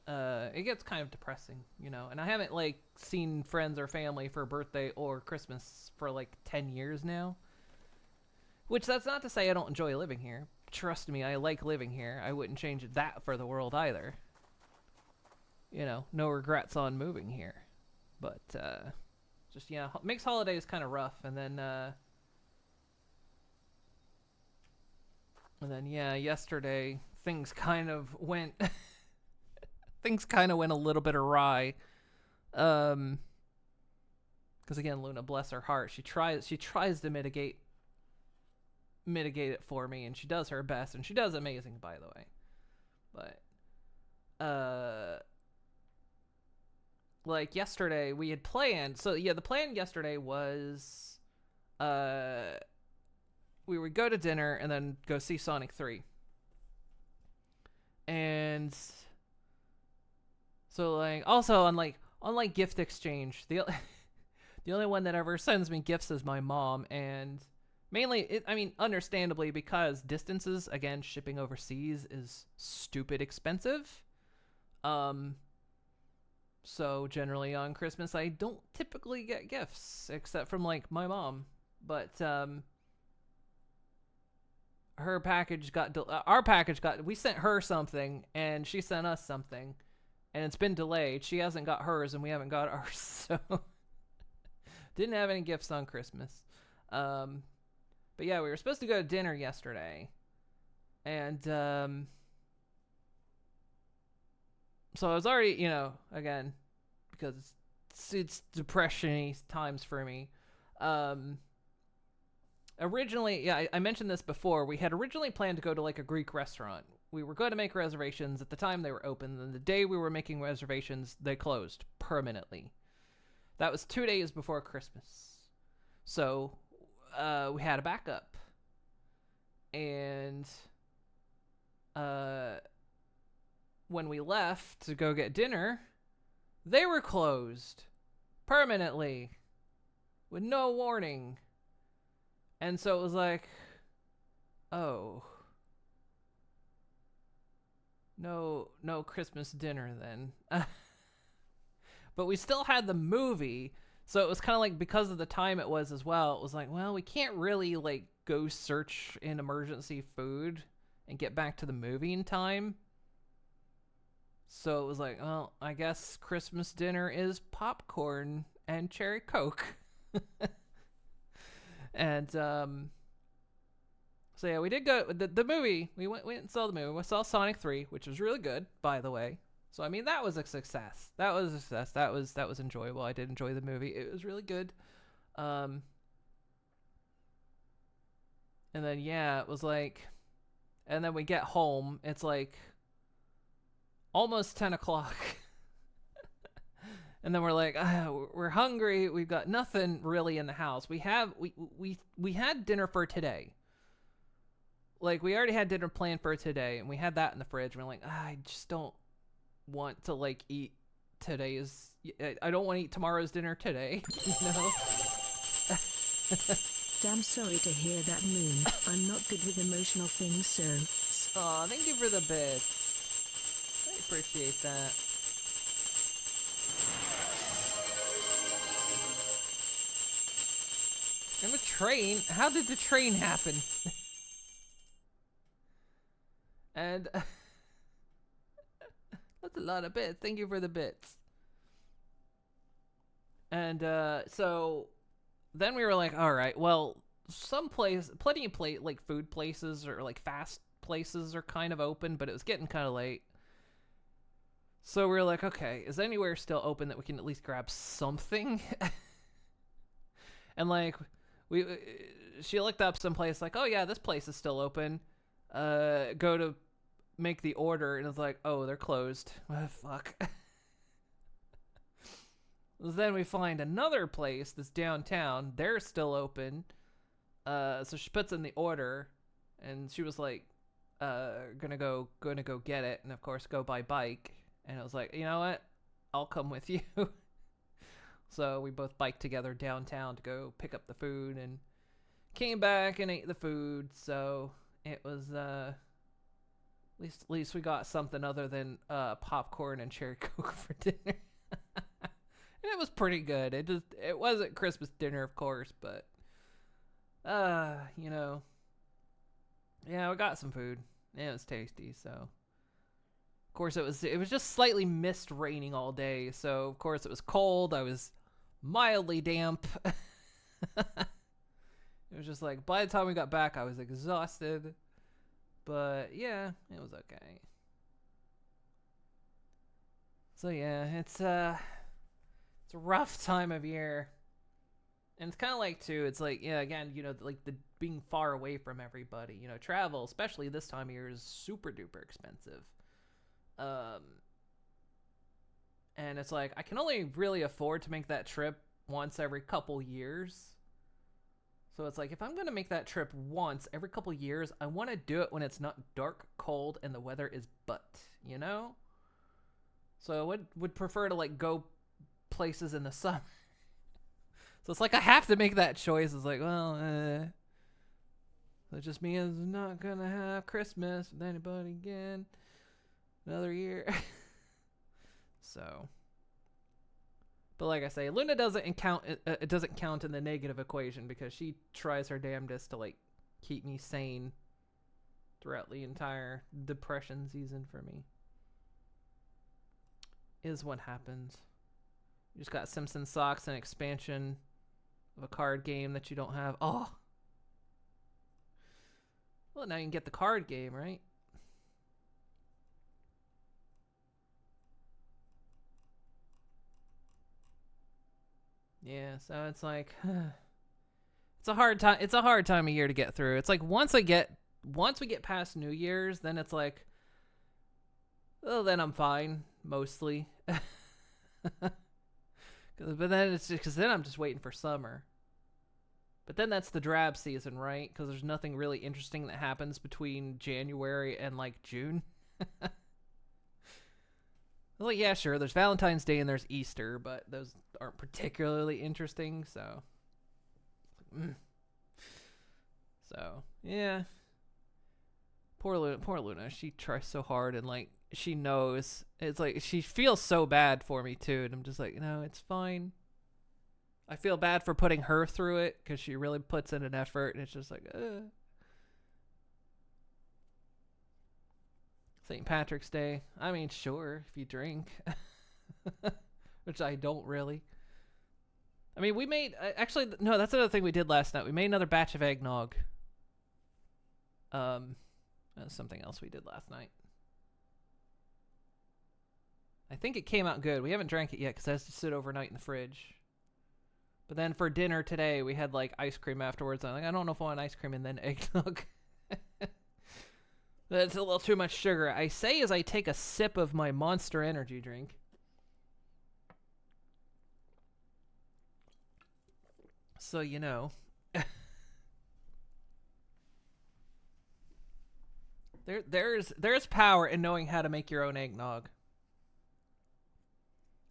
It gets kind of depressing, you know, and I haven't, like, seen friends or family for birthday or Christmas for, like, 10 years now. Which, that's not to say I don't enjoy living here. Trust me, I like living here. I wouldn't change that for the world either. You know, no regrets on moving here. But, just, yeah, makes holidays kind of rough, and then, yeah, yesterday, things kind of went... things kind of went a little bit awry. Because again, Luna, bless her heart, she tries to mitigate it for me, and she does her best, and she does amazing, by the way. But like yesterday we had planned, so yeah, the plan yesterday was we would go to dinner and then go see Sonic 3. And so, like, also unlike gift exchange, the only one that ever sends me gifts is my mom, and mainly, I mean, understandably, because distances, again, shipping overseas is stupid expensive. So generally on Christmas, I don't typically get gifts, except from, like, my mom. But, her package we sent her something, and she sent us something. And it's been delayed. She hasn't got hers, and we haven't got ours, so didn't have any gifts on Christmas. But yeah, we were supposed to go to dinner yesterday, and so I was already, you know, again, because it's depression-y times for me. Originally, yeah, I mentioned this before. We had originally planned to go to, like, a Greek restaurant. We were going to make reservations. At the time, they were open. And the day we were making reservations, they closed permanently. That was 2 days before Christmas. So, we had a backup. And, when we left to go get dinner, they were closed permanently with no warning. And so it was like, oh, no Christmas dinner then. But we still had the movie, so it was kind of like, because of the time it was as well, it was like, well, we can't really, like, go search in emergency food and get back to the movie in time. So it was like, well, I guess Christmas dinner is popcorn and cherry Coke. And, so yeah, we did go, the movie, we went and saw the movie. We saw Sonic 3, which was really good, by the way. So, I mean, that was a success. That was a success. That was enjoyable. I did enjoy the movie. It was really good. And then, yeah, it was like, and then we get home, it's like almost 10 o'clock. And then we're like, we're hungry. We've got nothing really in the house. We had dinner for today. Like, we already had dinner planned for today, and we had that in the fridge. We're like, I just don't want to, like, eat today's. I don't want to eat tomorrow's dinner today. You know? Damn sorry to hear that, Moon. I'm not good with emotional things, so Aw, thank you for the bits. I appreciate that. And the train? How did the train happen? And that's a lot of bits. Thank you for the bits. And so then we were like, all right, well, plenty of like food places or like fast places are kind of open, but it was getting kind of late. So we were like, okay, is anywhere still open that we can at least grab something? And like she looked up some place like, oh yeah, this place is still open. Go to make the order, and it's like, oh, they're closed. Oh, fuck. Then we find another place that's downtown. They're still open. So she puts in the order, and she was like, gonna go get it, and of course go by bike. And I was like, you know what? I'll come with you. So we both biked together downtown to go pick up the food, and came back and ate the food. So it was at least we got something other than popcorn and cherry coke for dinner. And it was pretty good. It wasn't Christmas dinner, of course, but you know, yeah, we got some food. Yeah, it was tasty. So of course it was just slightly mist raining all day. So of course it was cold. I was mildly damp. It was just like, by the time we got back, I was exhausted. But yeah, it was okay. So yeah, it's a rough time of year. And it's kind of like, too, it's like, yeah, again, you know, like the being far away from everybody. You know, travel, especially this time of year, is super duper expensive. And it's like, I can only really afford to make that trip once every couple years. So it's like, if I'm going to make that trip once every couple years, I want to do it when it's not dark, cold, and the weather is butt, you know? So I would prefer to, like, go places in the summer. So it's like I have to make that choice. It's like, well, that just means I'm not going to have Christmas with anybody again another year. So, but like I say, Luna doesn't count. It doesn't count in the negative equation because she tries her damnedest to like keep me sane throughout the entire depression season for me. Is what happens. You just got Simpson Socks, an expansion of a card game that you don't have. Oh, well, now you can get the card game, right? Yeah, so it's like it's a hard time. It's a hard time of year to get through. It's like once we get past New Year's, then it's like, well, then I'm fine mostly. But then it's just because then I'm just waiting for summer. But then that's the drab season, right? Because there's nothing really interesting that happens between January and like June. Well, yeah, sure. There's Valentine's Day and there's Easter, but those aren't particularly interesting. So, so yeah. Poor Luna. She tries so hard, and like she knows. It's like she feels so bad for me too, and I'm just like, no, it's fine. I feel bad for putting her through it because she really puts in an effort, and it's just like, St. Patrick's Day. I mean, sure, if you drink. Which I don't really. I mean, we made... Actually, no, that's another thing we did last night. We made another batch of eggnog. That's something else we did last night. I think it came out good. We haven't drank it yet because it has to sit overnight in the fridge. But then for dinner today, we had, like, ice cream afterwards. I'm like, I don't know if I want ice cream and then eggnog. That's a little too much sugar. I say as I take a sip of my Monster Energy drink. So, you know. There's power in knowing how to make your own eggnog.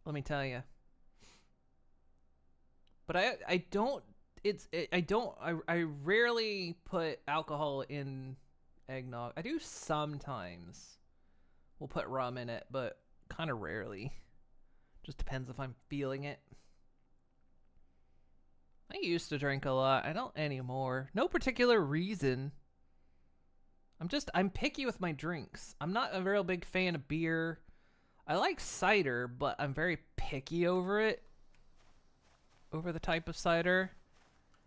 Let me tell you. But I rarely put alcohol in eggnog. I do sometimes. We'll put rum in it, but kind of rarely. Just depends if I'm feeling it. I used to drink a lot. I don't anymore. No particular reason. I'm picky with my drinks. I'm not a real big fan of beer. I like cider, but I'm very picky over it. Over the type of cider.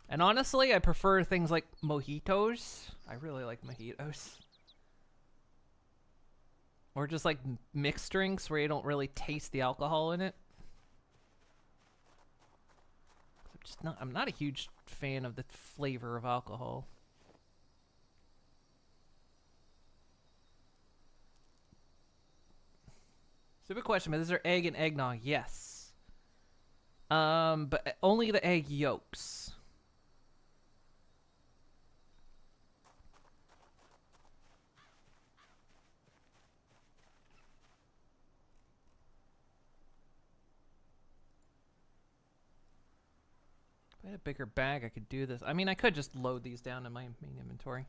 And honestly, I prefer things like mojitos. I really like mojitos. Or just like mixed drinks where you don't really taste the alcohol in it. I'm not a huge fan of the flavor of alcohol. Stupid question, but is there egg in eggnog? Yes. But only the egg yolks. If I had a bigger bag, I could do this. I mean, I could just load these down in my main inventory.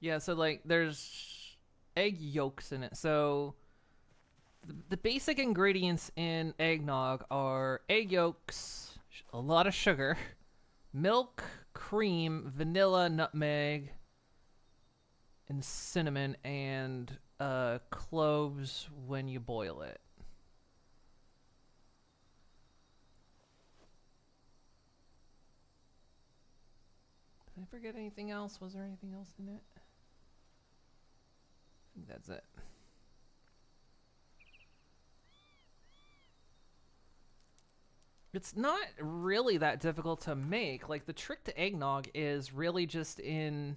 Yeah, so like there's egg yolks in it. So the basic ingredients in eggnog are egg yolks, a lot of sugar, milk, cream, vanilla, nutmeg, and cinnamon, and cloves when you boil it. Did I forget anything else? Was there anything else in it? I think that's it. It's not really that difficult to make. Like, the trick to eggnog is really just in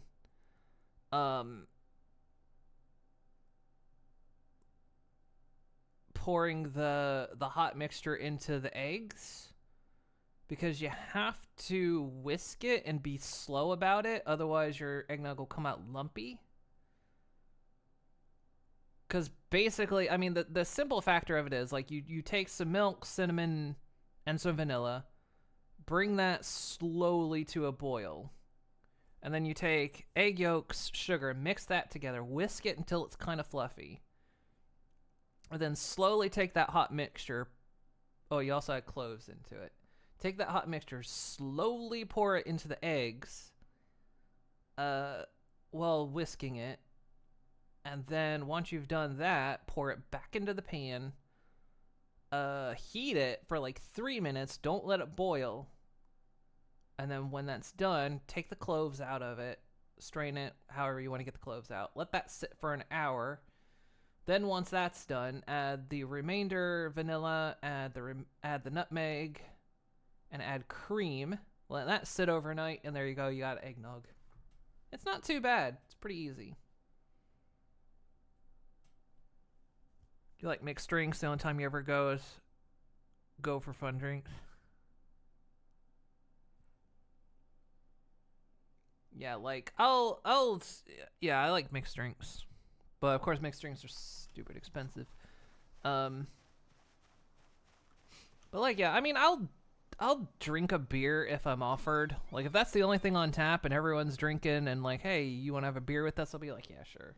pouring the hot mixture into the eggs, because you have to whisk it and be slow about it, otherwise your eggnog will come out lumpy. Because basically, I mean, the simple factor of it is, like, you take some milk, cinnamon, and some vanilla, bring that slowly to a boil, and then you take egg yolks, sugar, mix that together, whisk it until it's kind of fluffy, and then slowly take that hot mixture. Oh, you also add cloves into it. Take that hot mixture, slowly pour it into the eggs while whisking it. And then once you've done that, pour it back into the pan. Heat it for like 3 minutes. Don't let it boil. And then when that's done, take the cloves out of it. Strain it however you want to get the cloves out. Let that sit for an hour. Then once that's done, add the remainder vanilla, add the nutmeg, and add cream. Let that sit overnight, and there you go. You got eggnog. It's not too bad. It's pretty easy. You like mixed drinks? The only time you ever go for fun drinks? Yeah, like yeah, I like mixed drinks, but of course mixed drinks are stupid expensive. But like, yeah, I mean, I'll drink a beer if I'm offered. Like, if that's the only thing on tap and everyone's drinking and like, hey, you want to have a beer with us? I'll be like, yeah, sure.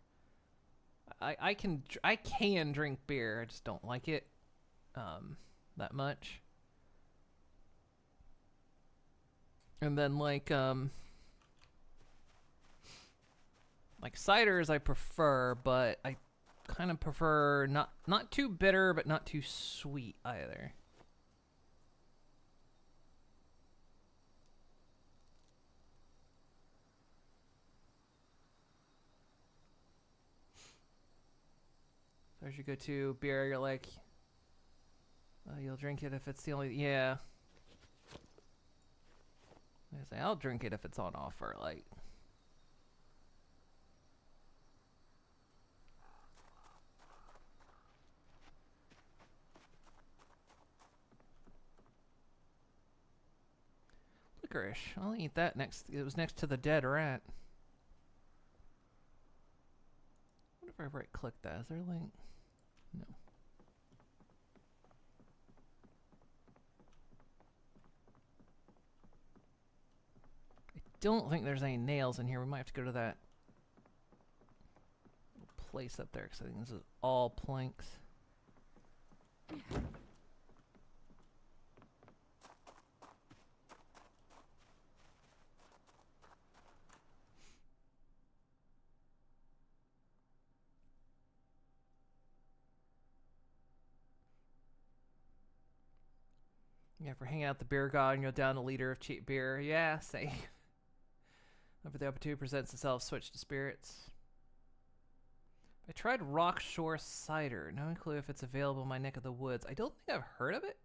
I can drink beer. I just don't like it that much. And then like ciders I prefer, but I kind of prefer not too bitter but not too sweet either. So as you go to beer, you're like, you'll drink it if it's the only, yeah. I say I'll drink it if it's on offer, like. Licorice. I'll eat that next. It was next to the dead rat. What if I right click that? Is there a link? No. I don't think there's any nails in here. We might have to go to that place up there because I think this is all planks. Yeah, if we're hanging out at the beer garden, you'll down a liter of cheap beer. Yeah, say. Number the upper 2 presents itself, switch to spirits. I tried Rock Shore Cider. No clue if it's available in my neck of the woods. I don't think I've heard of it.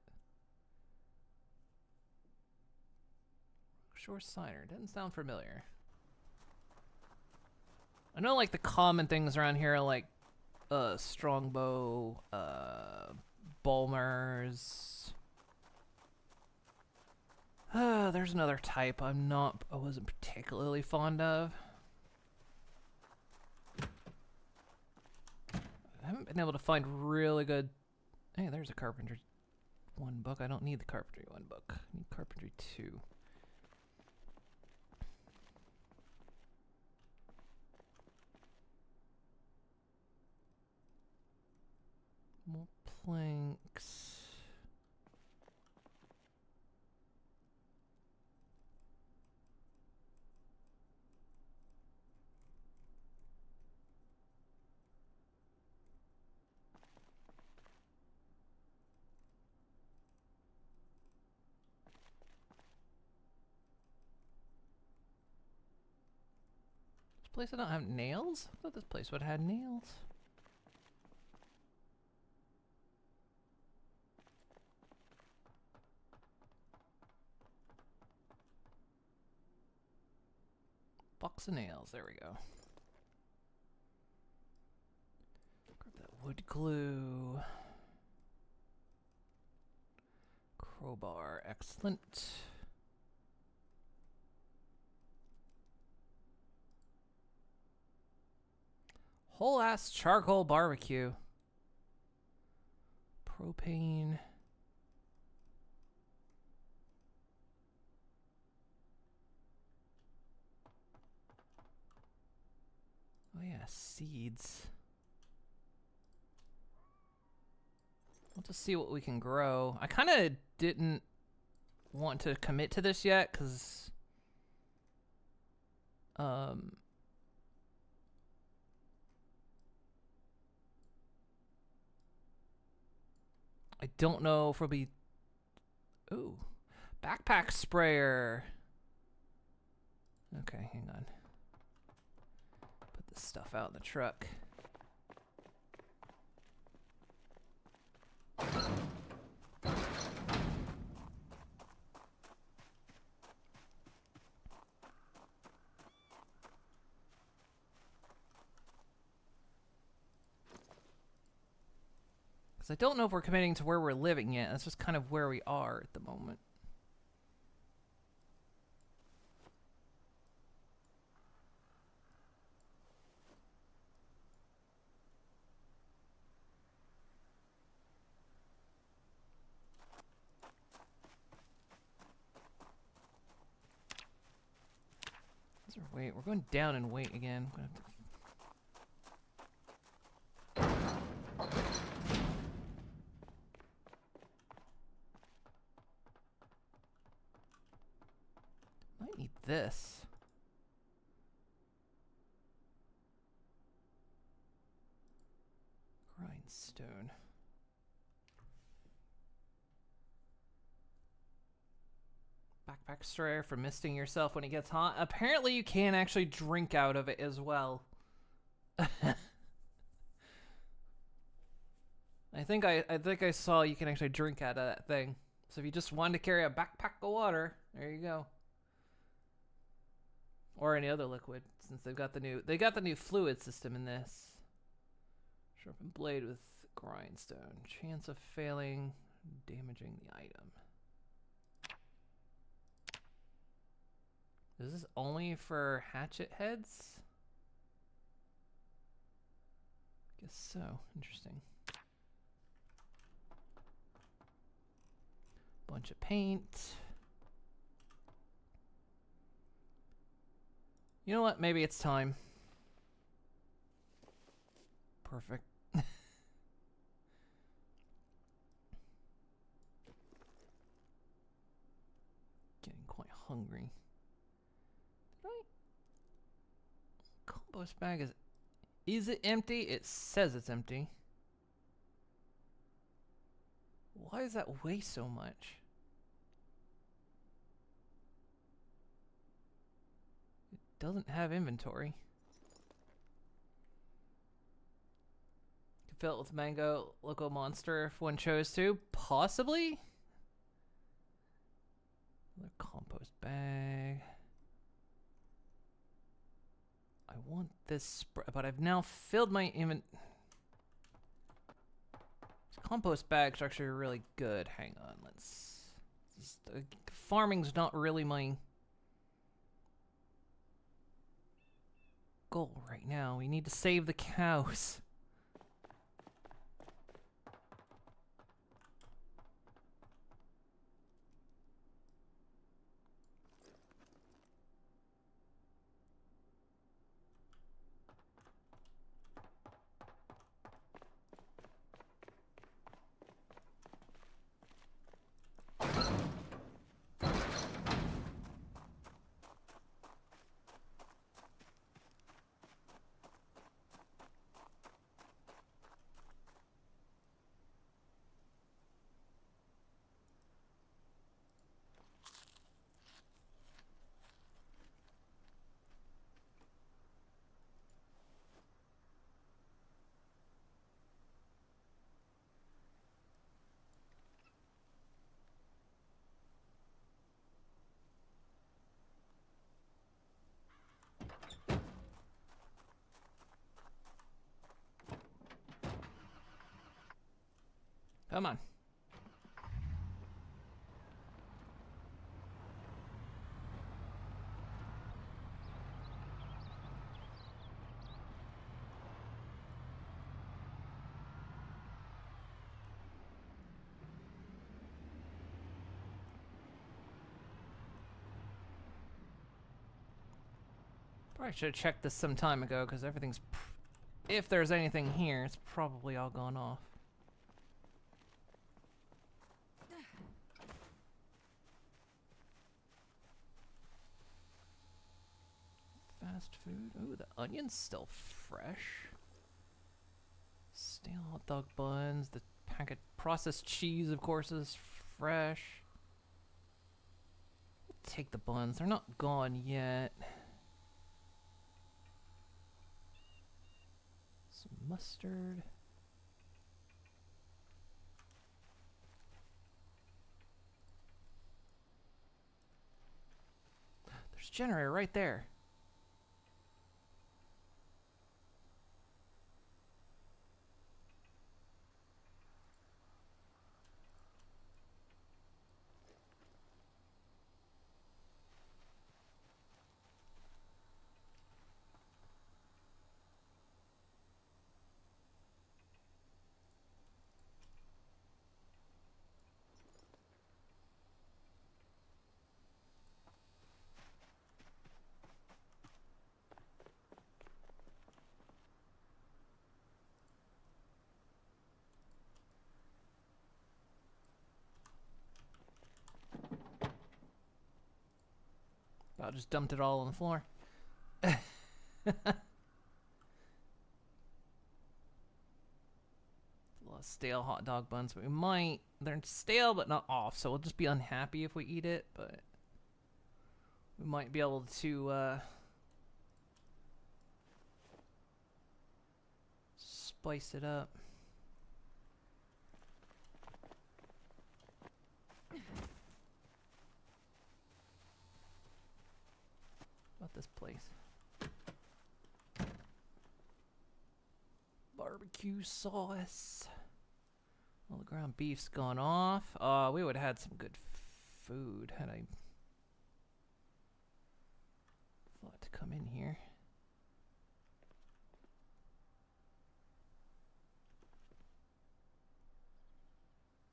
Rock Shore Cider. Doesn't sound familiar. I know like the common things around here are like Strongbow, Bulmers. There's another type I wasn't particularly fond of. I haven't been able to find really good. Hey, there's a Carpentry 1 book. I don't need the Carpentry 1 book. I need Carpentry 2. More planks. Place I don't have nails? I thought this place would have had nails. Box of nails, there we go. Grab that wood glue. Crowbar, excellent. Whole ass charcoal barbecue. Propane. Oh yeah, seeds. We'll just see what we can grow. I kind of didn't want to commit to this yet because I don't know if we'll be... Ooh. Backpack sprayer. Okay, hang on. Put this stuff out in the truck. Because I don't know if we're committing to where we're living yet. That's just kind of where we are at the moment. What's our weight? We're going down in weight again. I'm gonna have to... Might need this. Grindstone. Backpack sprayer for misting yourself when it gets hot. Apparently you can actually drink out of it as well. I think I saw you can actually drink out of that thing. So if you just wanted to carry a backpack of water, there you go. Or any other liquid, since they got the new fluid system in this. Sharpened blade with grindstone. Chance of failing, damaging the item. Is this only for hatchet heads? Guess so. Interesting. Bunch of paint. You know what? Maybe it's time. Perfect. Getting quite hungry. Did I? Compost bag is it empty? It says it's empty. Why does that weigh so much? It doesn't have inventory. Could fill it with mango local monster if one chose to. Possibly? Another compost bag. I want this, but I've now filled my compost bags are actually really good. Hang on, farming's not really my goal right now. We need to save the cows. Come on. Probably should have checked this some time ago because everything's. If there's anything here, it's probably all gone off. Fast food. Ooh, the onion's still fresh. Stale hot dog buns. The packet processed cheese, of course, is fresh. We'll take the buns. They're not gone yet. Some mustard. There's a generator right there. I just dumped it all on the floor. A lot of stale hot dog buns, but they're stale but not off, so we'll just be unhappy if we eat it, but we might be able to spice it up. About this place. Barbecue sauce. Well, the ground beef's gone off. We would have had some good food had I thought to come in here.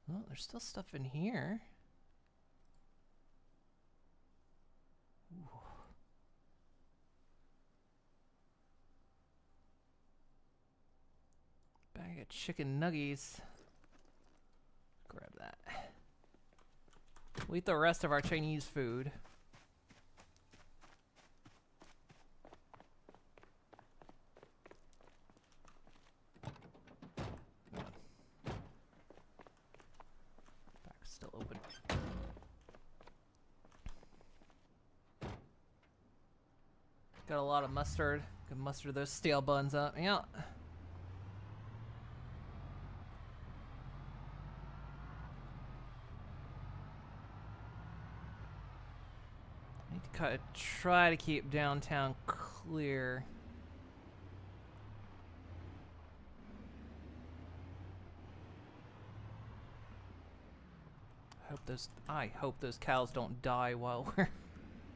Well, there's still stuff in here. Ooh. I got chicken nuggies. Grab that. We'll eat the rest of our Chinese food. Back's still open. Got a lot of mustard. Can muster those stale buns up. Yeah. I need to kind of try to keep downtown clear. I hope those cows don't die while we're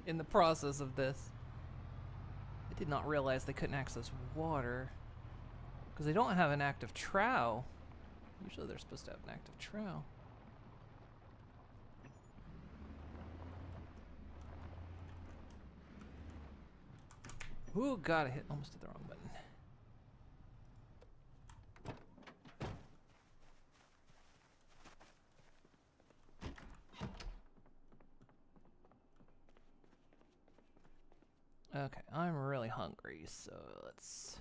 in the process of this. I did not realize they couldn't access water because they don't have an active trowel. Usually they're supposed to have an active trowel. Ooh, God, I almost hit the wrong button. Okay, I'm really hungry, so let's...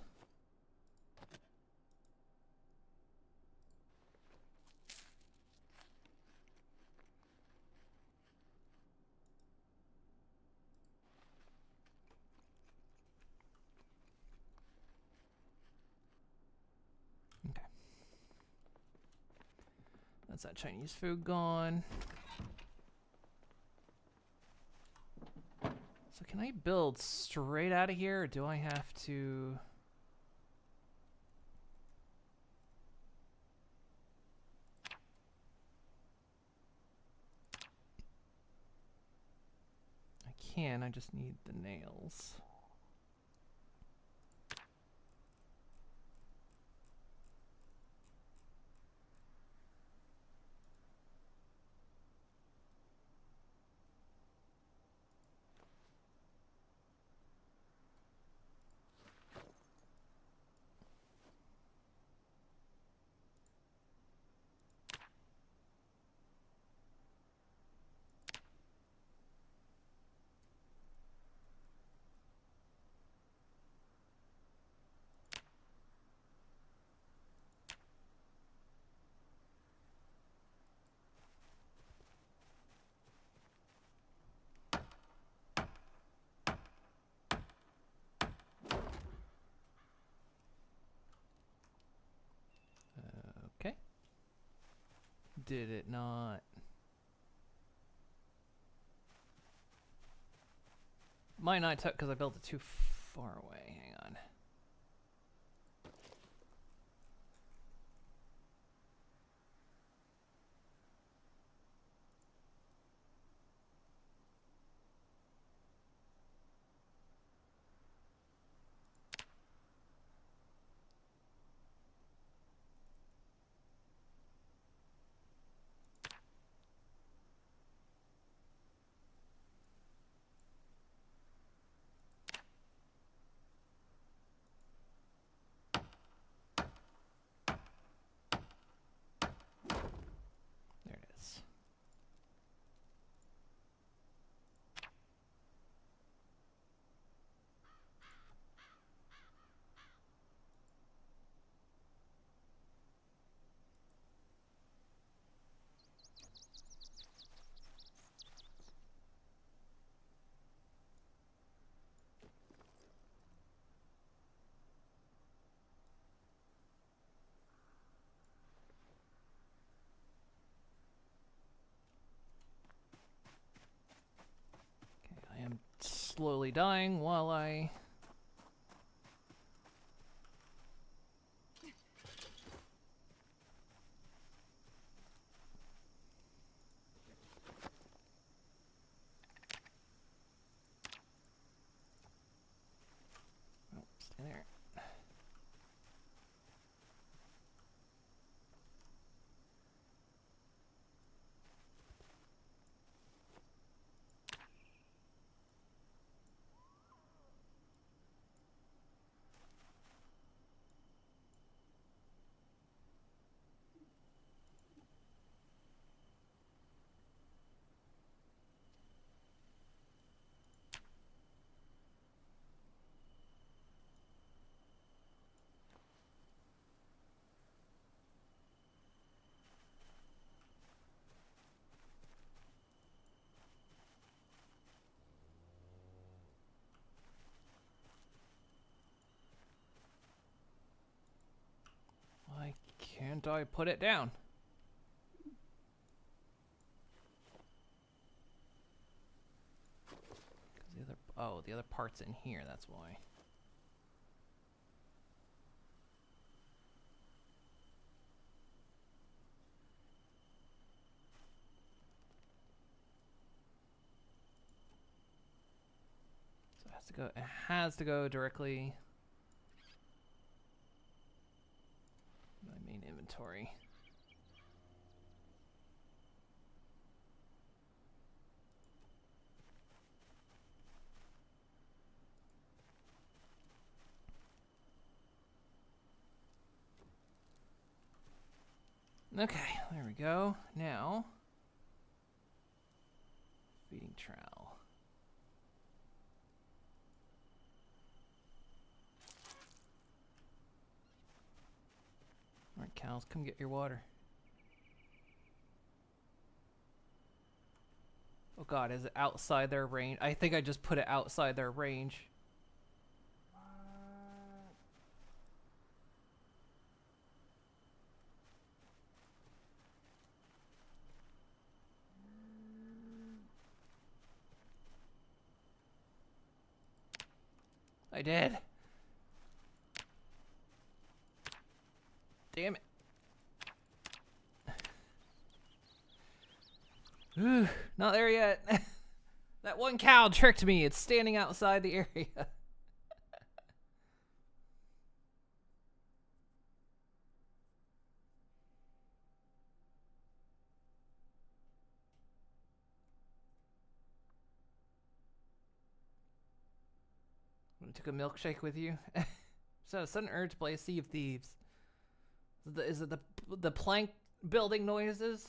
Okay. That's that Chinese food gone. So can I build straight out of here, or do I have to... I can, I just need the nails. Okay. Did it not? Might not took because I built it too far away. Hang on. There it is. Okay, I am slowly dying while I... Oh, stay there. And I put it down. The other part's in here, that's why. So it has to go directly my main inventory. Okay, there we go. Now, feeding trowel. Alright, cows, come get your water. Oh god, is it outside their range? I think I just put it outside their range. I did. Damn it. Ooh, not there yet. That one cow tricked me. It's standing outside the area. Took a milkshake with you. So a sudden urge to play Sea of Thieves. Is it the plank building noises?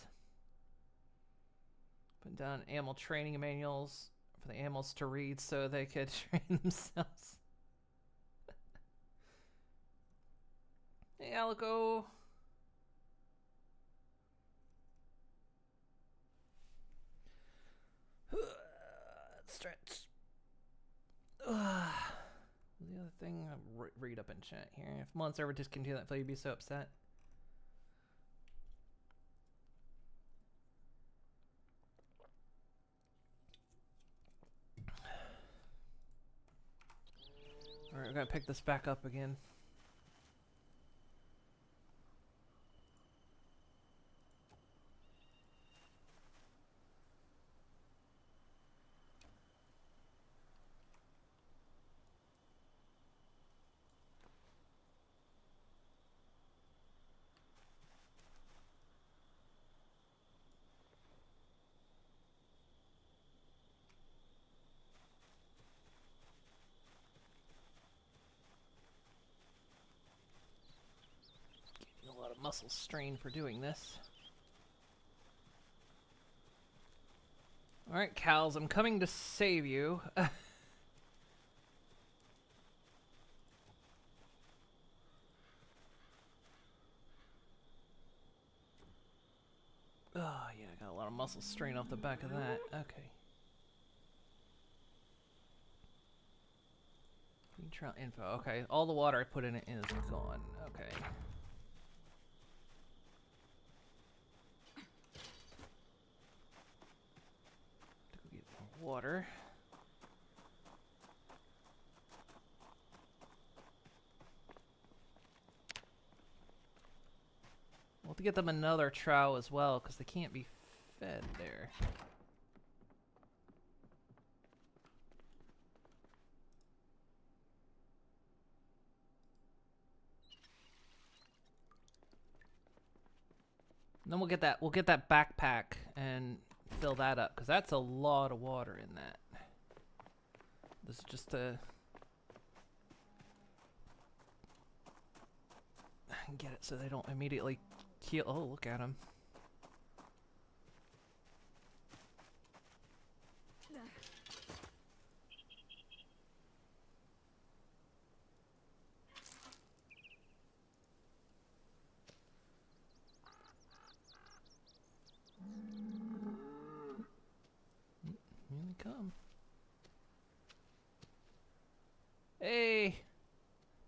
Put down animal training manuals for the animals to read so they could train themselves. Hey, Alico. Stretch. The other thing I'll read up in chat here. If months ever discontinue that play, you'd be so upset. Alright, we're gonna pick this back up again. Getting a lot of muscle strain for doing this. Alright, cows, I'm coming to save you. Oh, yeah, I got a lot of muscle strain off the back of that. Okay. Trial info. Okay, all the water I put in it is gone. Okay. To go get more water. We'll have to get them another trough as well, because they can't be fed there. And then we'll get that backpack and fill that up, because that's a lot of water in that. This is just to get it so they don't immediately kill. Oh, look at them. Here they come. Hey!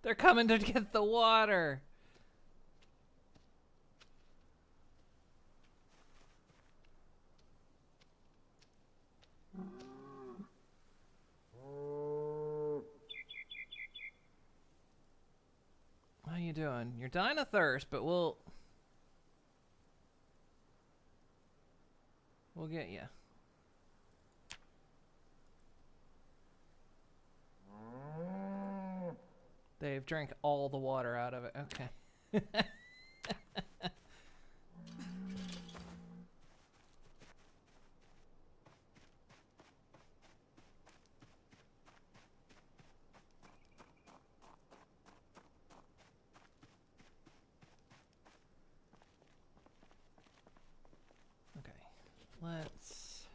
They're coming to get the water! doing? You're dying of thirst, but we'll get you. They've drank all the water out of it. Okay. Okay. Let's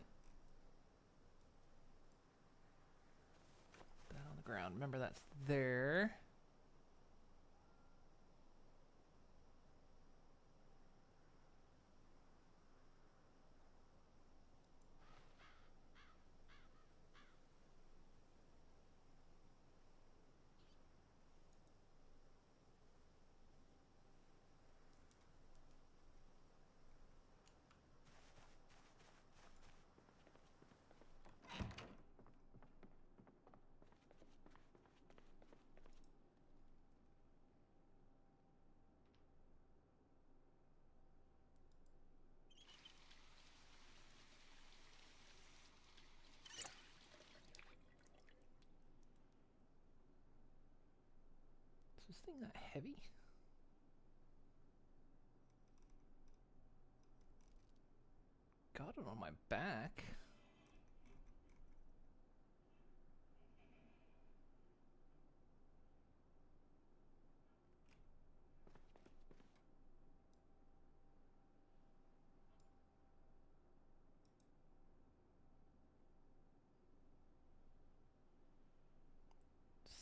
put that on the ground. Remember that's there. Is this thing that heavy? Got it on my back.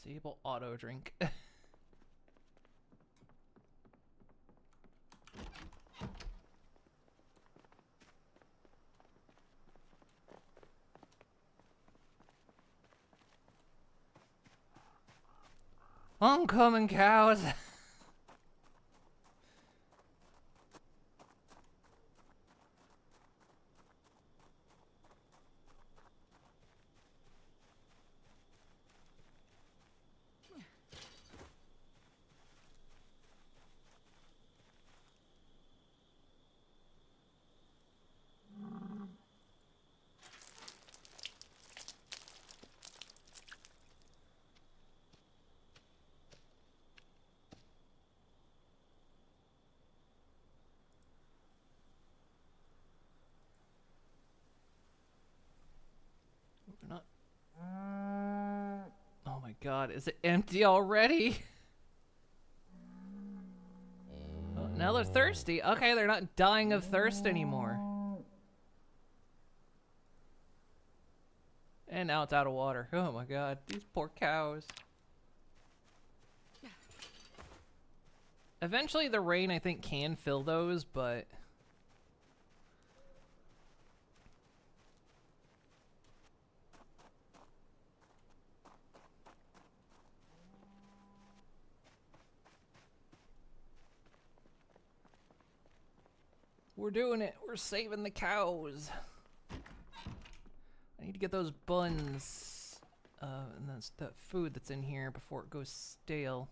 Disable auto drink. Oncoming cows. They're not. Oh my god, is it empty already? Oh, now they're thirsty. Okay, they're not dying of thirst anymore. And now it's out of water. Oh my god, these poor cows. Eventually the rain, I think, can fill those, but... we're doing it. We're saving the cows. I need to get those buns. And that's the food that's in here before it goes stale.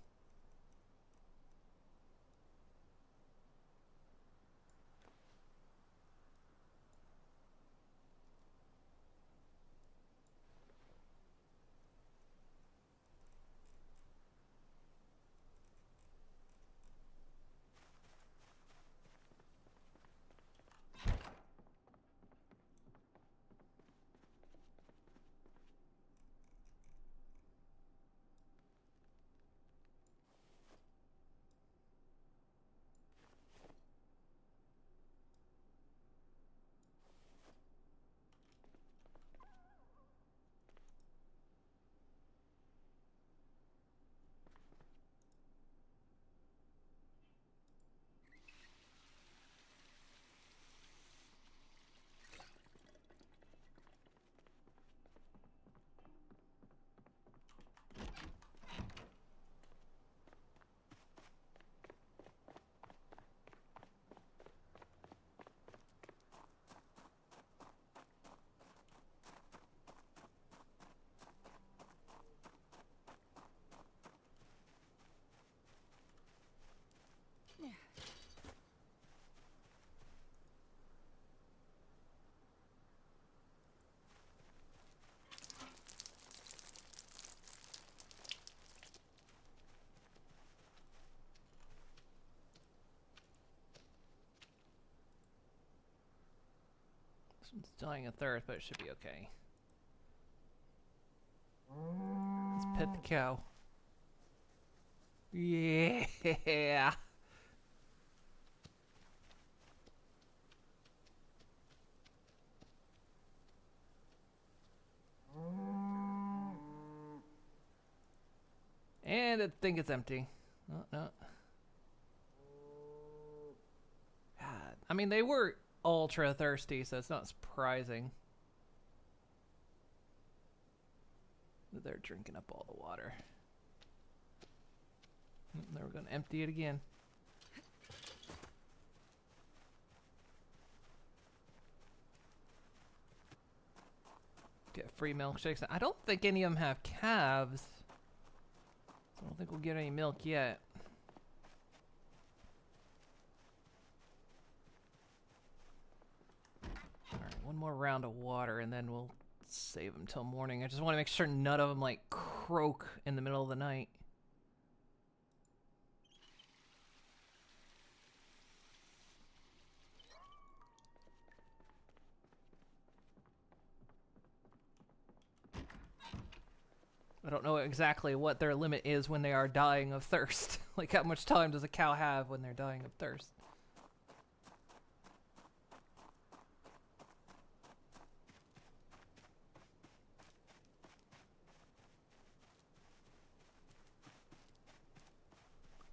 This one's dying of thirst, but it should be okay. Let's pet the cow. Yeah. And I think it's empty. Oh, no. God. I mean, they were ultra thirsty, so it's not surprising that they're drinking up all the water. They were going to empty it again. Get free milkshakes. I don't think any of them have calves. I don't think we'll get any milk yet. Alright, one more round of water and then we'll save them till morning. I just want to make sure none of them like croak in the middle of the night. I don't know exactly what their limit is when they are dying of thirst. Like, how much time does a cow have when they're dying of thirst?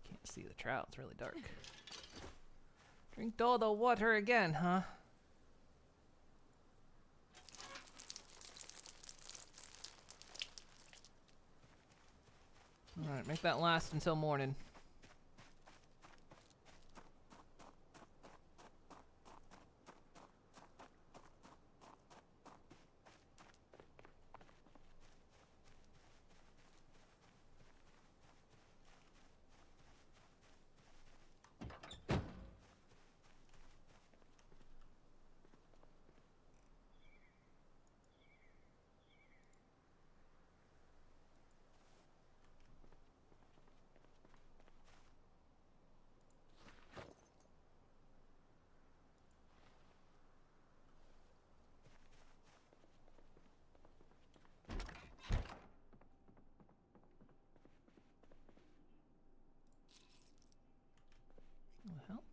Can't see the trout, it's really dark. Drink all the water again, huh? Alright, make that last until morning. What the hell?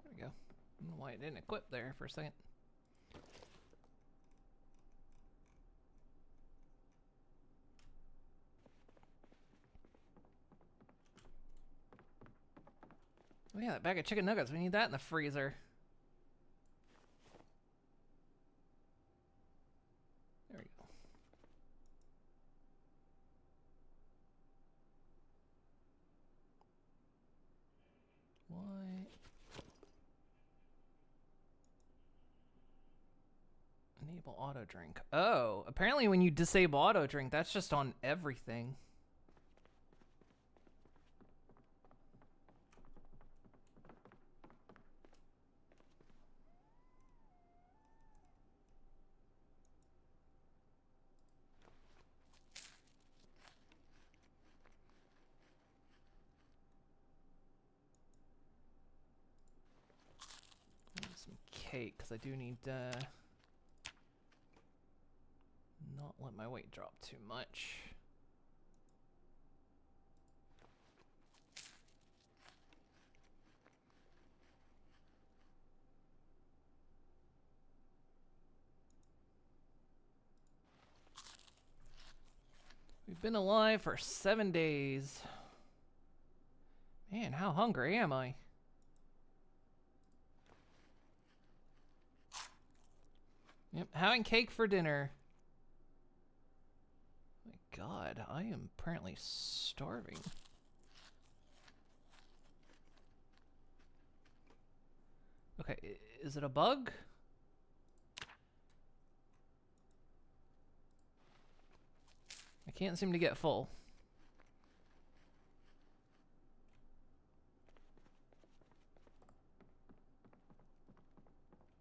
There we go. I don't know why it didn't equip there for a second. Oh yeah, that bag of chicken nuggets. We need that in the freezer. There we go. What? Enable auto drink. Oh, apparently when you disable auto drink, that's just on everything. Some cake, because I do need not let my weight drop too much. We've been alive for 7 days. Man, how hungry am I? Yep, having cake for dinner. My God, I am apparently starving. Okay, is it a bug? I can't seem to get full.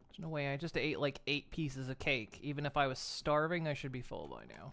There's no way. I just ate like 8 pieces of cake. Even if I was starving, I should be full by now.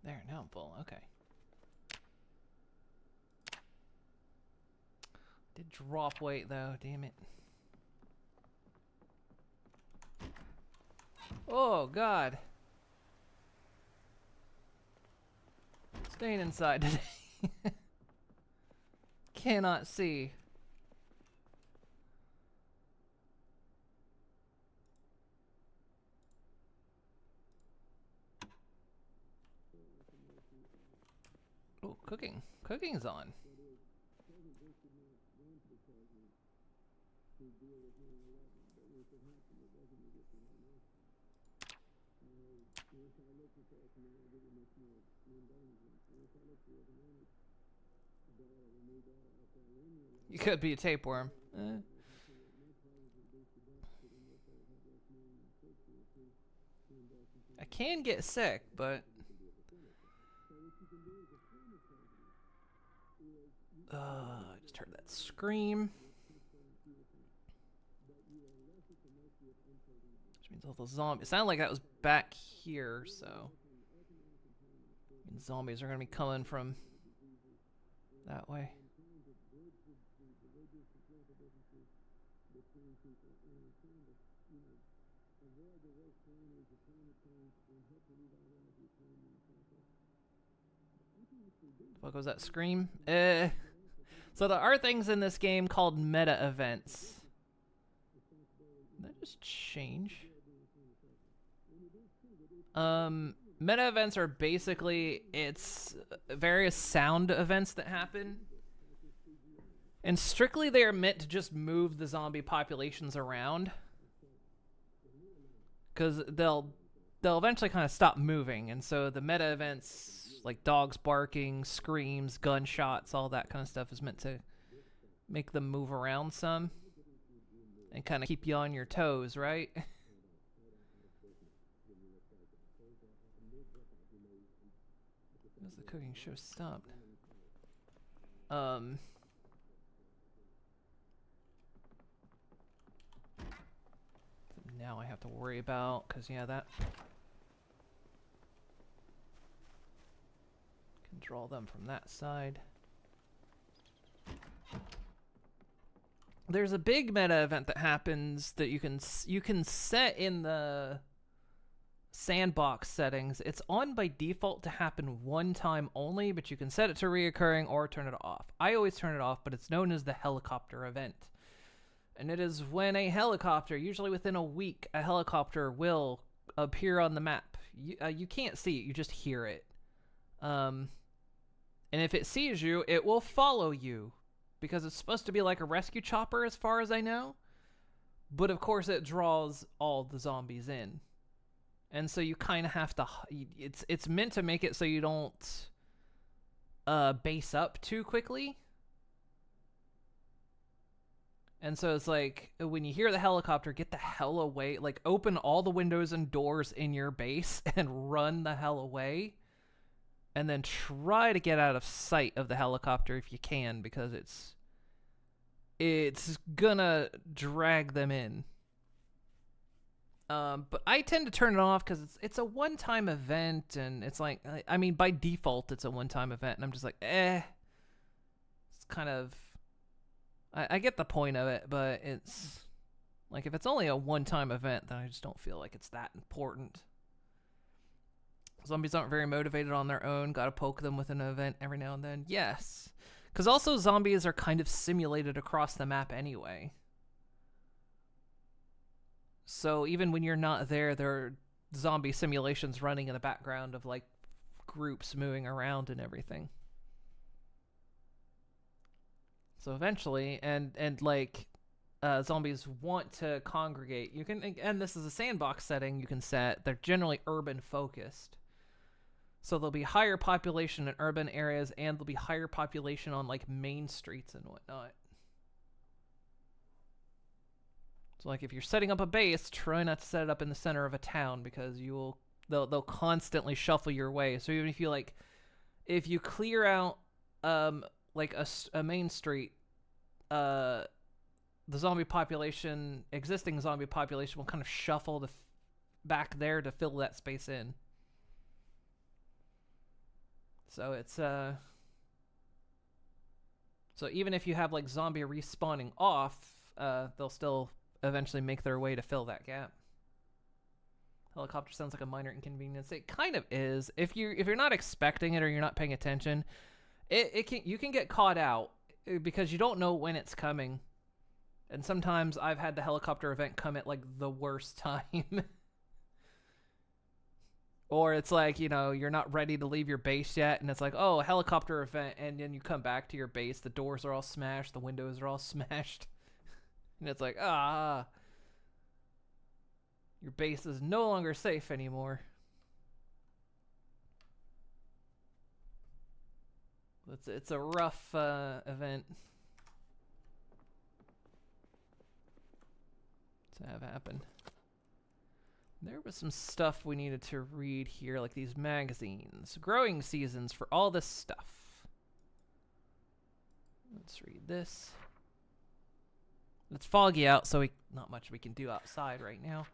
There, now I'm full. Okay. Did drop weight though, damn it. Oh god. Staying inside today. Cannot see. Oh, cooking. Cooking's on. You could be a tapeworm. I can get sick, but I just heard that scream. Which means all those zombies. It sounded like that was back here, so zombies are gonna be coming from that way. What was that scream? So there are things in this game called meta events. Did that just change? Meta events are basically, it's various sound events that happen. And strictly they are meant to just move the zombie populations around. Because they'll eventually kind of stop moving. And so the meta events, like dogs barking, screams, gunshots, all that kind of stuff is meant to make them move around some. And kind of keep you on your toes, right? As the cooking show stopped. Now I have to worry about, because yeah, that can draw them from that side. There's a big meta event that happens that you can set in the sandbox settings. It's on by default to happen one time only, but you can set it to reoccurring or turn it off. I always turn it off, but it's known as the helicopter event. And it is when a helicopter, usually within a week, a helicopter will appear on the map. You can't see it, you just hear it. And if it sees you, it will follow you. Because it's supposed to be like a rescue chopper as far as I know. But of course it draws all the zombies in. And so you kind of have to... It's meant to make it so you don't base up too quickly. And so it's like, when you hear the helicopter, get the hell away. Like, open all the windows and doors in your base and run the hell away. And then try to get out of sight of the helicopter if you can, because it's gonna drag them in. But I tend to turn it off because it's a one-time event, and it's like, I mean, by default, it's a one-time event, and I'm just like, It's kind of... I get the point of it, but it's... Like, if it's only a one-time event, then I just don't feel like it's that important. Zombies aren't very motivated on their own. Gotta poke them with an event every now and then. Yes. Because also zombies are kind of simulated across the map anyway. So even when you're not there, there are zombie simulations running in the background of, like, groups moving around and everything. So eventually, and like, zombies want to congregate. You can, and this is a sandbox setting you can set. They're generally urban focused. So there'll be higher population in urban areas, and there'll be higher population on, like, main streets and whatnot. So, like, if you're setting up a base, try not to set it up in the center of a town, because they'll constantly shuffle your way. So even if you, like, if you clear out, like, a main street, the zombie population, existing zombie population will kind of shuffle back there to fill that space in. So it's so even if you have like zombie respawning off, they'll still eventually make their way to fill that gap. Helicopter sounds like a minor inconvenience. It kind of is. If you're not expecting it or you're not paying attention, you can get caught out because you don't know when it's coming. And sometimes I've had the helicopter event come at like the worst time. Or it's like, you know, you're not ready to leave your base yet, and it's like, oh, helicopter event, and then you come back to your base, the doors are all smashed, the windows are all smashed. And it's like, your base is no longer safe anymore. It's a rough event to have happen. There was some stuff we needed to read here, like these magazines. Growing seasons for all this stuff. Let's read this. It's foggy out, so not much we can do outside right now.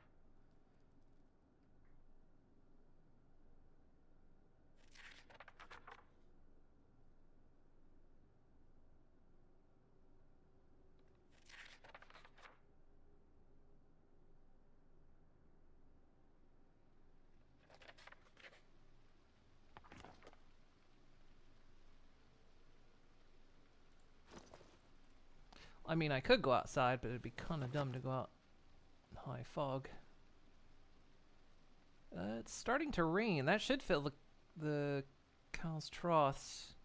I mean, I could go outside, but it'd be kind of dumb to go out in high fog. It's starting to rain. That should fill the cow's troughs.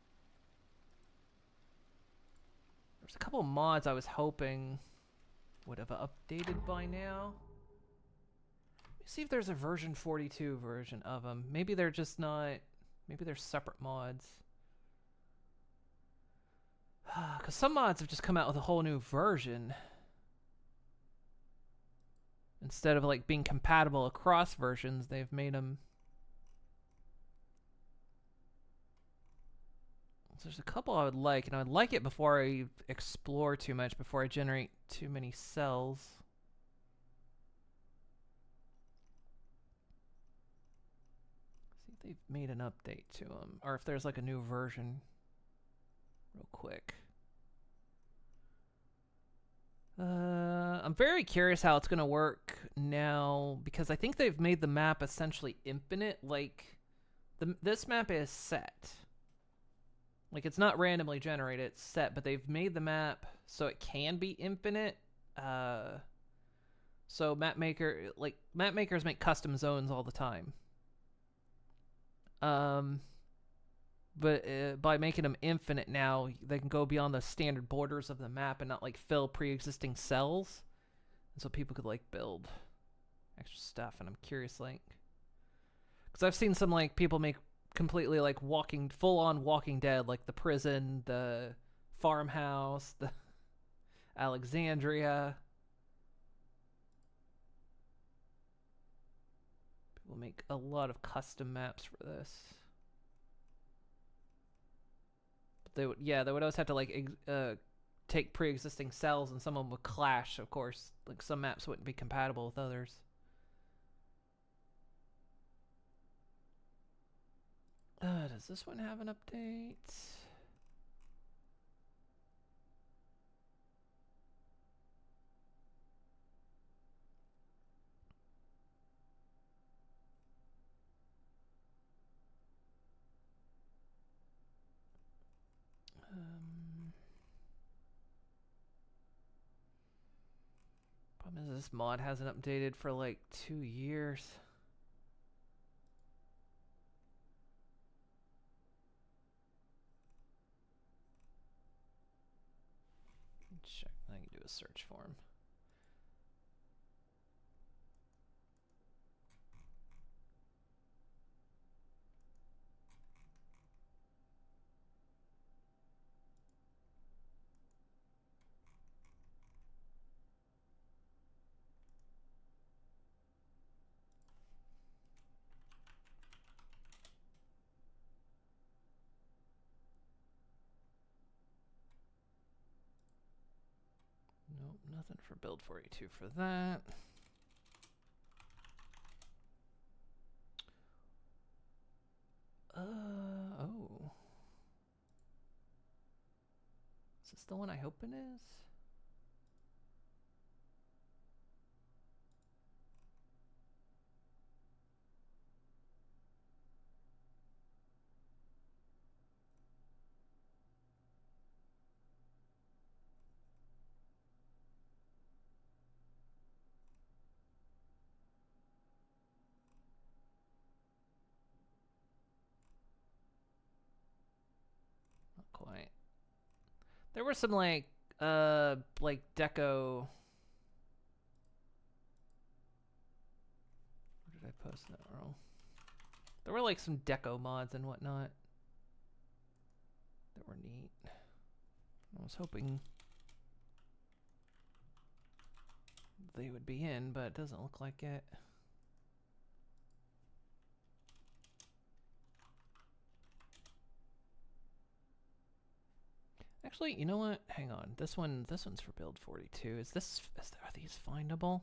There's a couple mods I was hoping would have updated by now. Let me see if there's a version 42 version of them. Maybe they're just not... Maybe they're separate mods. Because some mods have just come out with a whole new version. Instead of like being compatible across versions, they've made them... So there's a couple I would like, and I would like it before I explore too much, before I generate too many cells. See if they've made an update to them, or if there's like a new version. Real quick. I'm very curious how it's going to work now, because I think they've made the map essentially infinite. Like, this map is set. Like, it's not randomly generated, it's set, but they've made the map so it can be infinite. So map makers make custom zones all the time. But by making them infinite now, they can go beyond the standard borders of the map and not like fill pre-existing cells. And so people could like build extra stuff, and I'm curious, like, because I've seen some like people make completely like full-on Walking Dead, like the prison, the farmhouse, the Alexandria. People make a lot of custom maps for this. They would always have to like take pre-existing cells, and some of them would clash, of course. Like some maps wouldn't be compatible with others. Does this one have an update? Problem is, this mod hasn't updated for like 2 years. Check. I can do a search for him. Nope, nothing for build 42 for that. Oh. the one I hope it is? Not quite. There were some like deco. Where did I post that wrong? There were like some deco mods and whatnot that were neat. I was hoping they would be in, but it doesn't look like it. Actually, you know what? Hang on. This one's for build 42. Are these findable?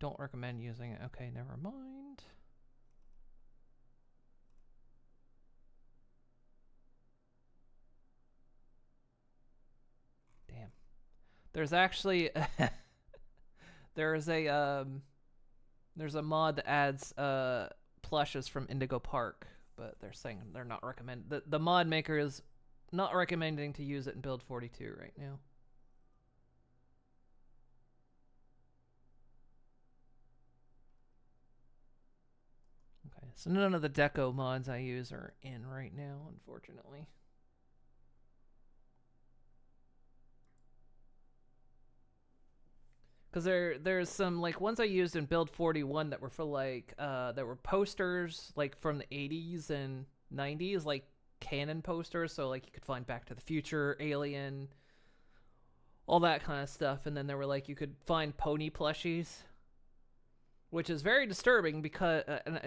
Don't recommend using it. Okay, never mind. Damn. There's actually there's a mod that adds plushes from Indigo Park, but they're saying they're not recommend the mod maker is not recommending to use it in build 42 right now. Okay, so none of the deco mods I use are in right now, unfortunately. Because there's some like ones I used in build 41 that were for like that were posters like from the 80s and 90s, like canon posters, so like you could find Back to the Future, Alien, all that kind of stuff. And then there were like you could find pony plushies, which is very disturbing because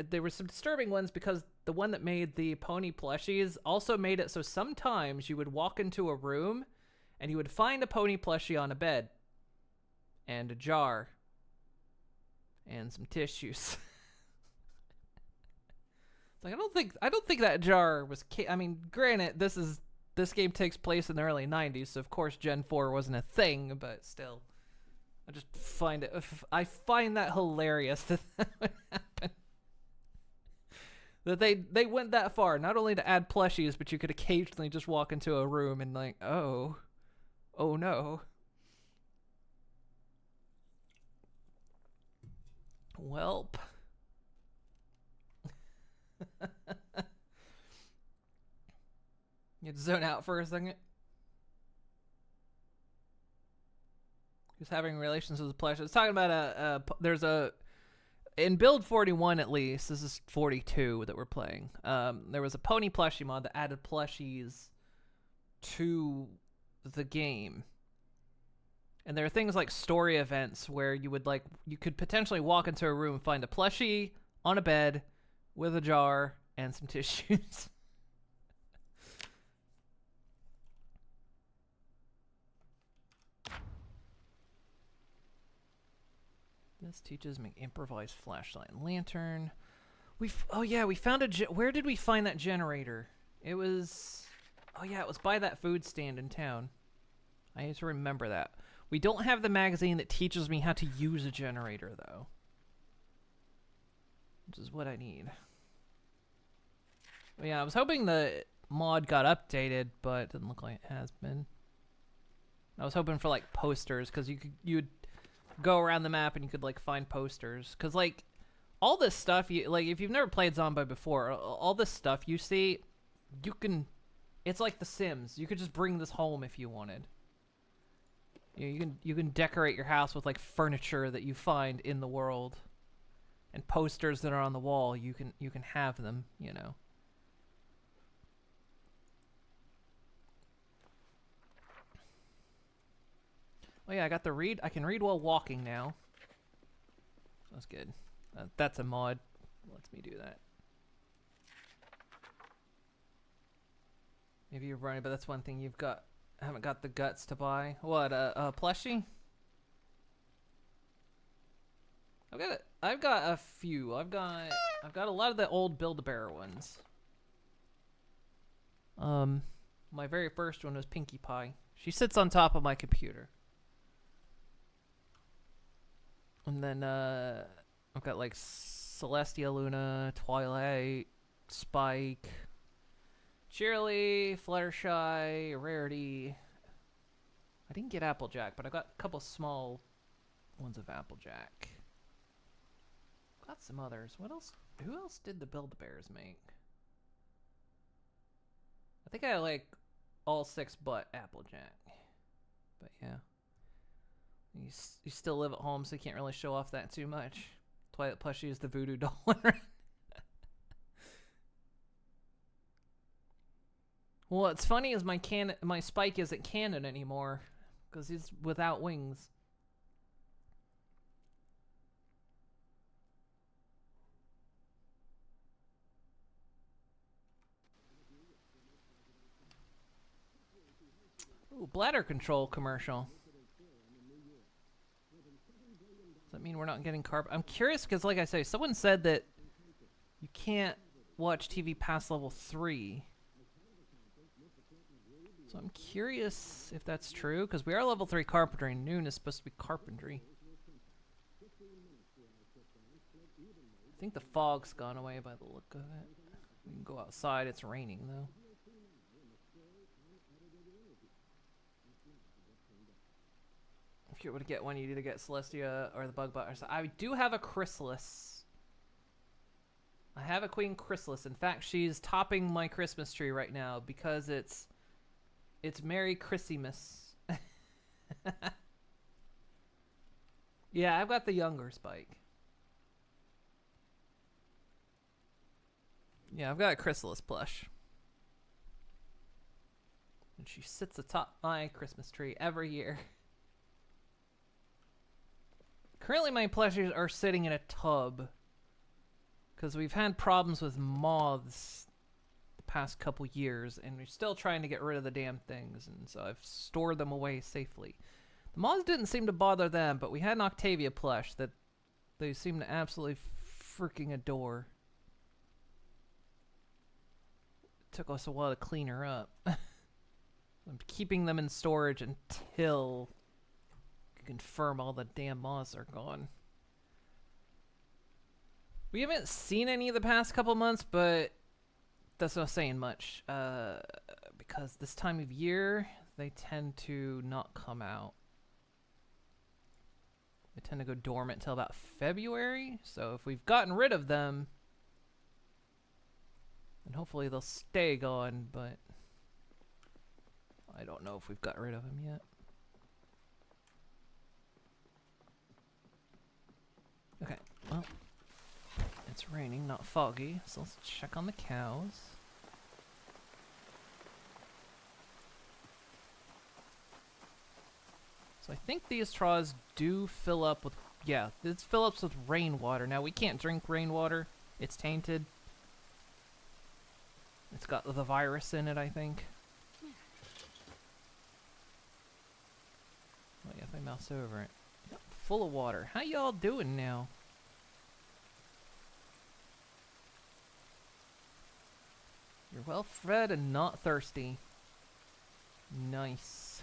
there were some disturbing ones because the one that made the pony plushies also made it so sometimes you would walk into a room and you would find a pony plushie on a bed and a jar and some tissues. It's like I don't think that jar was I mean, granted, this game takes place in the early 90s, so of course Gen 4 wasn't a thing, but still. I just find that hilarious that would happen. That they went that far, not only to add plushies, but you could occasionally just walk into a room and like, oh no. Welp. You zone out for a second. Who's having relations with the plush? It's talking about there's a in build 41 at least. This is 42 that we're playing. There was a pony plushie mod that added plushies to the game. And there are things like story events where you could potentially walk into a room and find a plushie on a bed with a jar and some tissues. This teaches me improvise flashlight and lantern. We found where did we find that generator? It was by that food stand in town. I need to remember that. We don't have the magazine that teaches me how to use a generator, though. Which is what I need. But yeah, I was hoping the mod got updated, but it doesn't look like it has been. I was hoping for, like, posters, because you'd go around the map and you could, like, find posters. Because, like, all this stuff, if you've never played Zomboid before, all this stuff you see, it's like The Sims. You could just bring this home if you wanted. You can decorate your house with like furniture that you find in the world, and posters that are on the wall. You can have them, you know. Oh yeah, I got the read. I can read while walking now. That's good. That's a mod. Lets me do that. Maybe you're running, but that's one thing you've got. I haven't got the guts to buy. What, a plushie? I've got a few. I've got a lot of the old Build-A-Bear ones. My very first one was Pinkie Pie. She sits on top of my computer. And then I've got like Celestia Luna, Twilight, Spike, Shirley, Fluttershy, Rarity. I didn't get Applejack, but I got a couple small ones of Applejack. Got some others. What else? Who else did the Build-A-Bears make? I think I like all 6 but Applejack. But yeah. You still live at home, so you can't really show off that too much. Twilight plushie is the voodoo doll. Well, what's funny is my Spike isn't canon anymore because he's without wings. Ooh, bladder control commercial. Does that mean we're not getting carb? I'm curious because, like I say, someone said that you can't watch TV past level 3. So I'm curious if that's true, because we are level 3 carpentry, and noon is supposed to be carpentry. I think the fog's gone away by the look of it. We can go outside, it's raining though. If you were to get one, you'd either get Celestia or the Bug Butter. So I do have a Chrysalis. I have a Queen Chrysalis. In fact, she's topping my Christmas tree right now because it's Merry Christmas. Yeah, I've got the younger Spike. Yeah, I've got a Chrysalis plush. And she sits atop my Christmas tree every year. Currently my plushies are sitting in a tub because we've had problems with moths the past couple years, and we're still trying to get rid of the damn things, and so I've stored them away safely. The moths didn't seem to bother them, but we had an Octavia plush that they seem to absolutely freaking adore. It took us a while to clean her up. I'm keeping them in storage until I can confirm all the damn moths are gone. We haven't seen any the past couple months, but that's not saying much. Because this time of year, they tend to not come out. They tend to go dormant until about February. So if we've gotten rid of them, then hopefully they'll stay gone, but I don't know if we've got rid of them yet. Okay, well, it's raining, not foggy, so let's check on the cows. So I think these straws do fill up with, yeah, this fills up with rainwater. Now we can't drink rainwater, it's tainted. It's got the virus in it, I think. Oh yeah, if I mouse over it. Yep, full of water. How y'all doing now? You're well fed and not thirsty. Nice.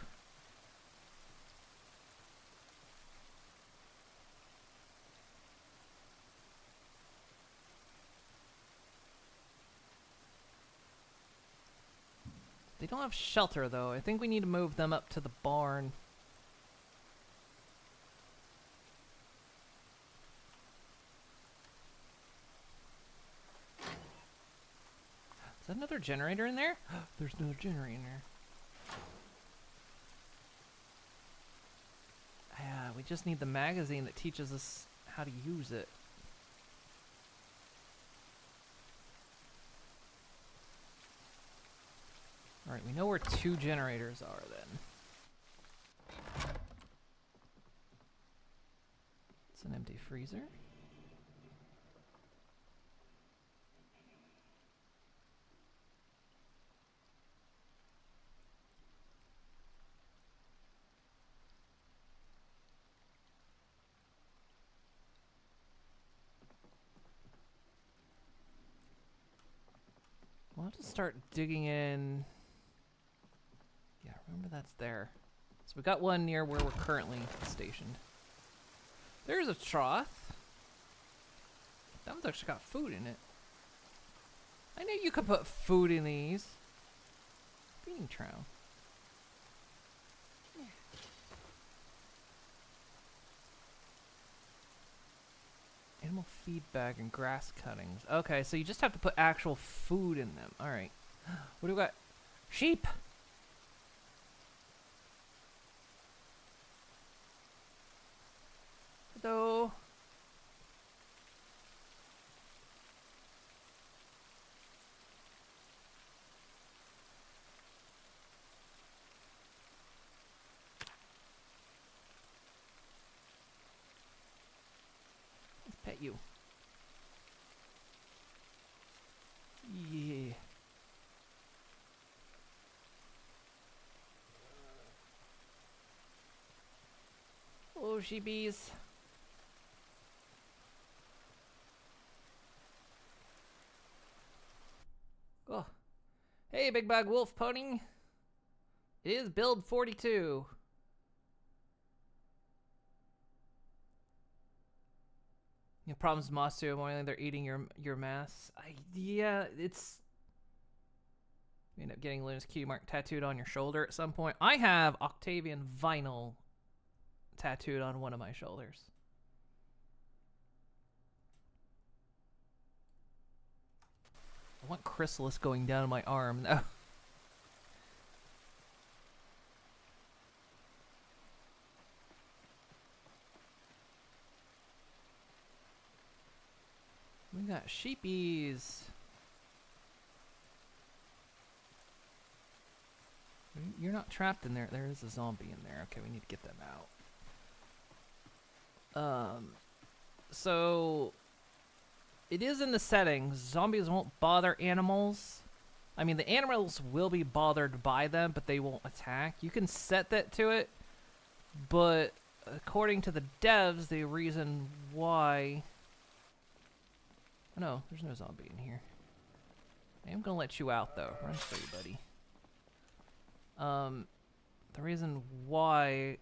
They don't have shelter though. I think we need to move them up to the barn. Is that another generator in there? There's another generator in there. Yeah, we just need the magazine that teaches us how to use it. Alright, we know where 2 generators are then. It's an empty freezer. I'll just start digging in. Yeah, remember that's there. So we got one near where we're currently stationed. There's a trough. That one's actually got food in it. I knew you could put food in these. Feeding trough. Animal feed bag and grass cuttings. Okay, so you just have to put actual food in them. Alright. What do we got? Sheep! Hello. Let's pet you. Yeah. Oh, sheepies. Oh. Hey, big bag wolf pony. It is build 42. You have problems with moss too, more they're eating your mass. Yeah, it's... You end up getting Luna's Q mark tattooed on your shoulder at some point. I have Octavian vinyl tattooed on one of my shoulders. I want chrysalis going down my arm. No. We got sheepies. You're not trapped in there. There is a zombie in there. Okay, we need to get them out. So it is in the settings. Zombies won't bother animals. I mean, the animals will be bothered by them, but they won't attack. You can set that to it, but according to the devs, the reason why... Oh, no, there's no zombie in here. I am gonna let you out, though. Run for you, buddy. The reason why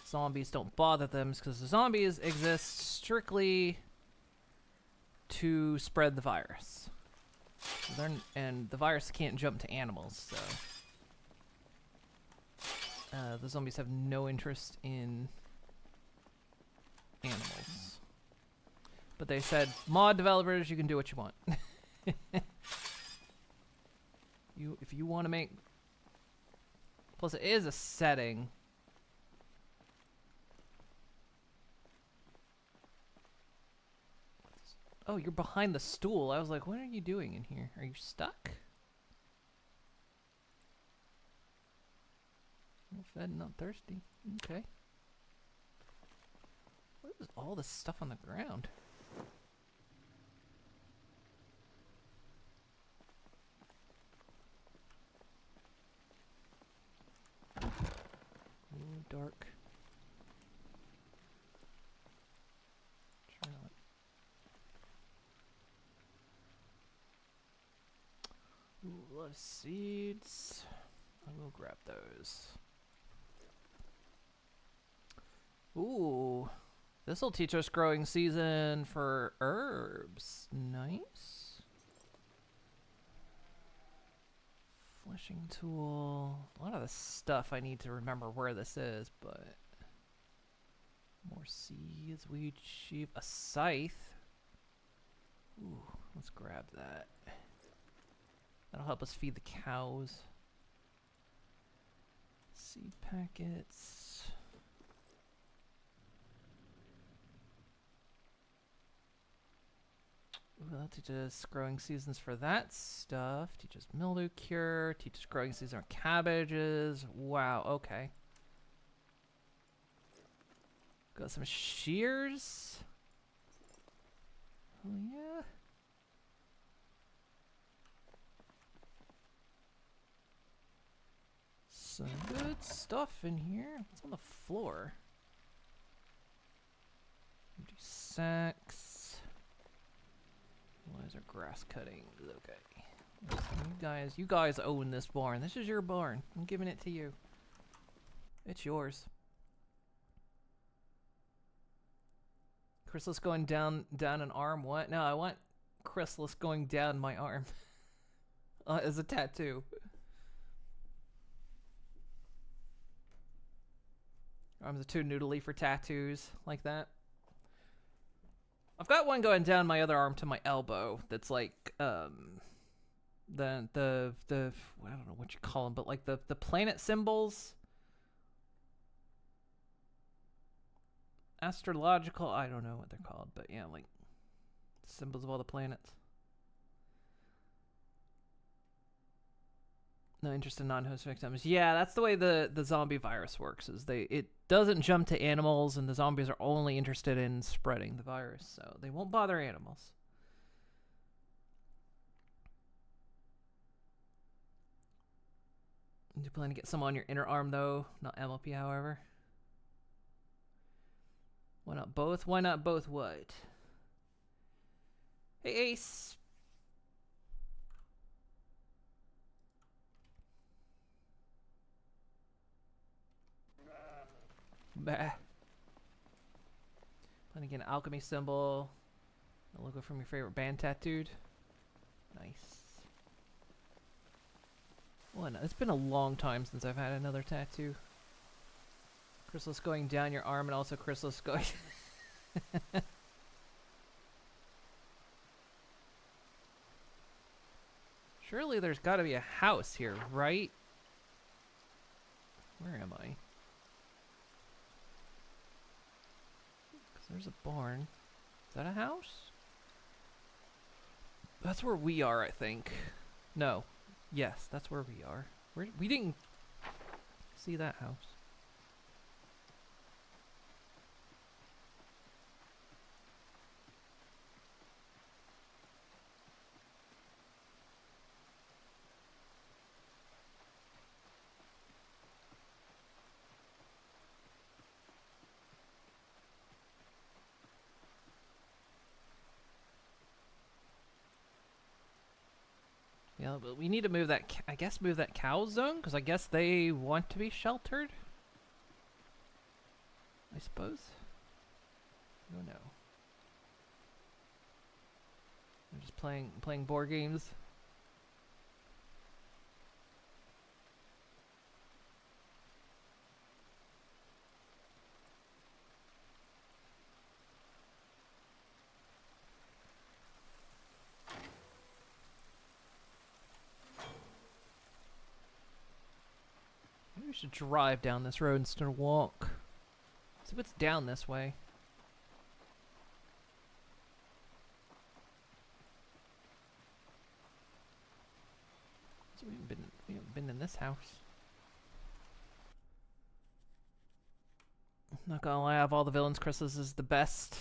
zombies don't bother them is because the zombies exist strictly to spread the virus. So and the virus can't jump to animals, so... the zombies have no interest in animals. But they said, mod developers, you can do what you want. If you want to make... Plus, it is a setting. Oh, you're behind the stool. I was like, what are you doing in here? Are you stuck? Well fed, not thirsty. Okay. What is all this stuff on the ground? Ooh, dark. Try not. Ooh, a lot of seeds. I will grab those. Ooh, this'll teach us growing season for herbs. Nice. Fleshing tool. A lot of the stuff I need to remember where this is, but more seeds, weed sheaf, a scythe. Ooh, let's grab that. That'll help us feed the cows. Seed packets. Ooh, that teaches growing seasons for that stuff. Teaches mildew cure. Teaches growing season on cabbages. Wow, okay. Got some shears. Oh, yeah. Some good stuff in here. What's on the floor? Empty sacks. Why is there grass cutting? Okay. You guys own this barn. This is your barn. I'm giving it to you. It's yours. Chrysalis going down an arm. What? No, I want Chrysalis going down my arm as a tattoo. Arms are too noodly for tattoos like that. I've got one going down my other arm to my elbow. That's like the I don't know what you call them, but like the planet symbols. Astrological, I don't know what they're called, but yeah, like symbols of all the planets. No interest in non-host victims. Yeah, that's the way the zombie virus works. Is it doesn't jump to animals, and the zombies are only interested in spreading the virus, so they won't bother animals. Do you plan to get some on your inner arm though? Not MLP, however. Why not both? Why not both what? Hey, Ace. Bah. Plan to get an alchemy symbol. A logo from your favorite band tattooed. Nice. Well, no, it's been a long time since I've had another tattoo. Chrysalis going down your arm and also Chrysalis going... Surely there's got to be a house here, right? Where am I? 'Cause there's a barn. Is that a house? That's where we are, I think. No. Yes, that's where we are. We didn't see that house. Yeah, but we need to move that, I guess move that cow zone, because I guess they want to be sheltered? I suppose? I don't know. I'm just playing board games. Maybe we should drive down this road instead of walk. See what's down this way. So we haven't been in this house. Not gonna lie, of all the villains, Chrysalis is the best.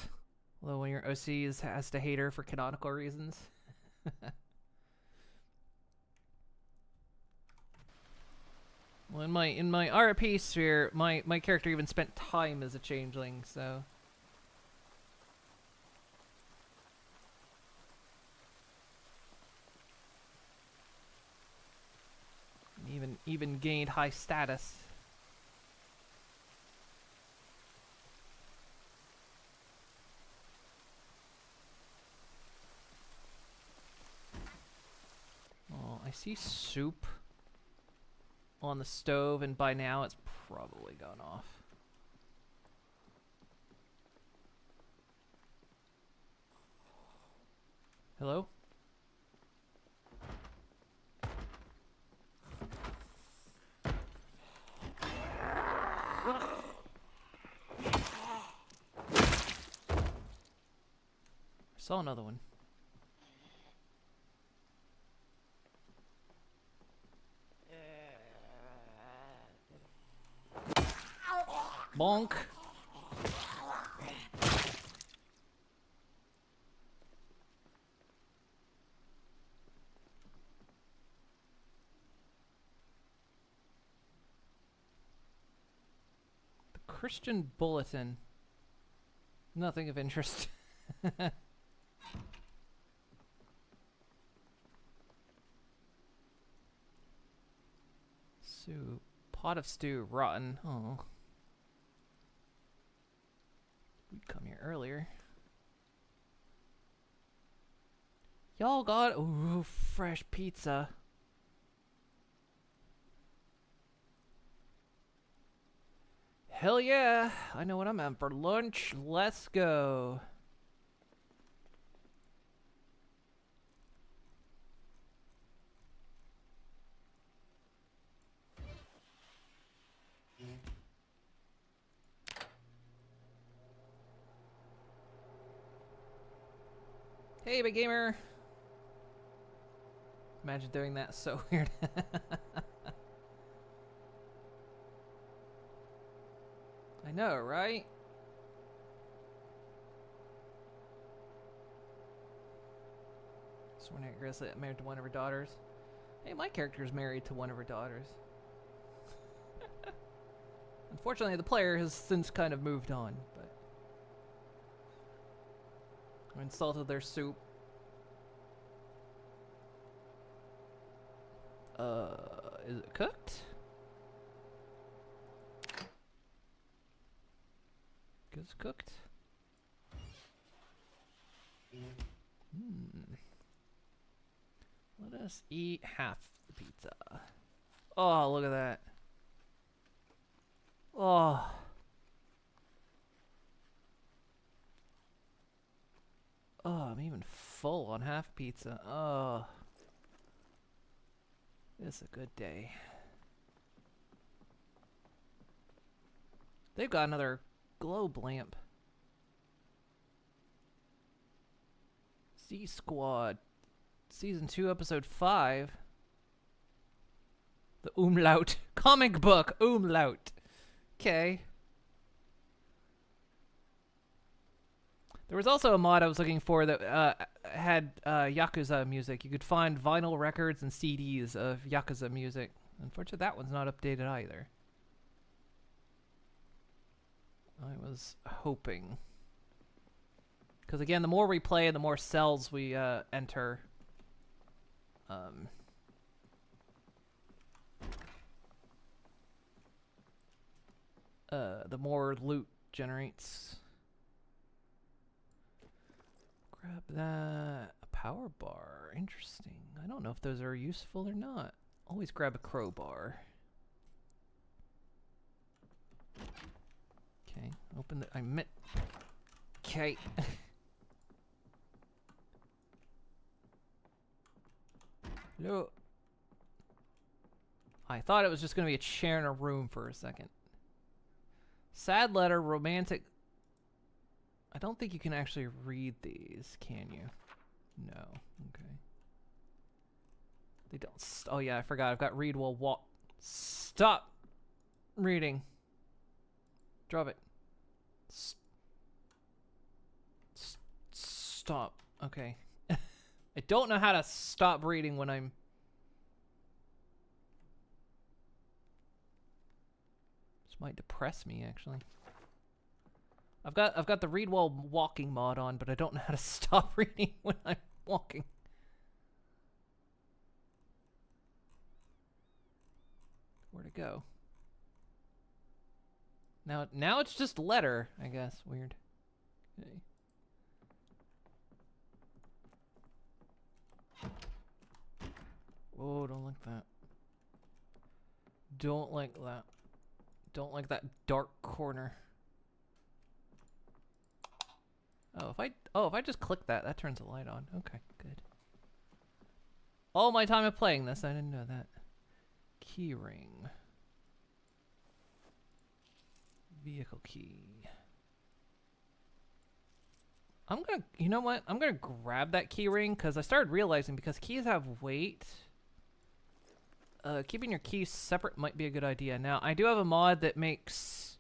Although when your OC has to hate her for canonical reasons. Well, in my RP sphere, my character even spent time as a changeling, so even gained high status. Oh, I see soup on the stove, and by now it's probably gone off. Hello? Saw another one. Bonk. The Christian Bulletin. Nothing of interest. Soup. Pot of stew. Rotten. Oh. We'd come here earlier. Y'all got ooh, fresh pizza. Hell yeah! I know what I'm having for lunch. Let's go. Hey, big gamer. Imagine doing that. So weird. I know, right? Sworn at Grizzly married to one of her daughters. Hey, my character is married to one of her daughters. Unfortunately, the player has since kind of moved on, but I insulted their soup. Is it cooked? It's cooked. Let us eat half the pizza. Oh, look at that. Oh. Oh, I'm even full on half pizza. Oh. It's a good day. They've got another globe lamp. C Squad. Season 2, Episode 5. The Umlaut. Comic book. Umlaut. Okay. There was also a mod I was looking for that had Yakuza music. You could find vinyl records and CDs of Yakuza music. Unfortunately, that one's not updated either. I was hoping. Because again, the more we play, the more cells we enter. The more loot generates. Grab that. A power bar. Interesting. I don't know if those are useful or not. Always grab a crowbar. Okay. Open the... I meant... Okay. No. I thought it was just going to be a chair in a room for a second. Sad letter, romantic... I don't think you can actually read these, can you? No. Okay. They don't... Oh yeah, I forgot. I've got read while walk... Stop reading. Drop it. Stop. Okay. I don't know how to stop reading when I'm... This might depress me, actually. I've got the read while walking mod on, but I don't know how to stop reading when I'm walking. Where'd it go? Now it's just letter, I guess. Weird. Okay. Oh, don't like that. Don't like that. Don't like that dark corner. Oh, if I just click that, that turns the light on. Okay, good. All my time of playing this, I didn't know that. Key ring. Vehicle key. I'm gonna, you know what? I'm gonna grab that key ring because I started realizing because keys have weight. Keeping your keys separate might be a good idea. Now, I do have a mod that makes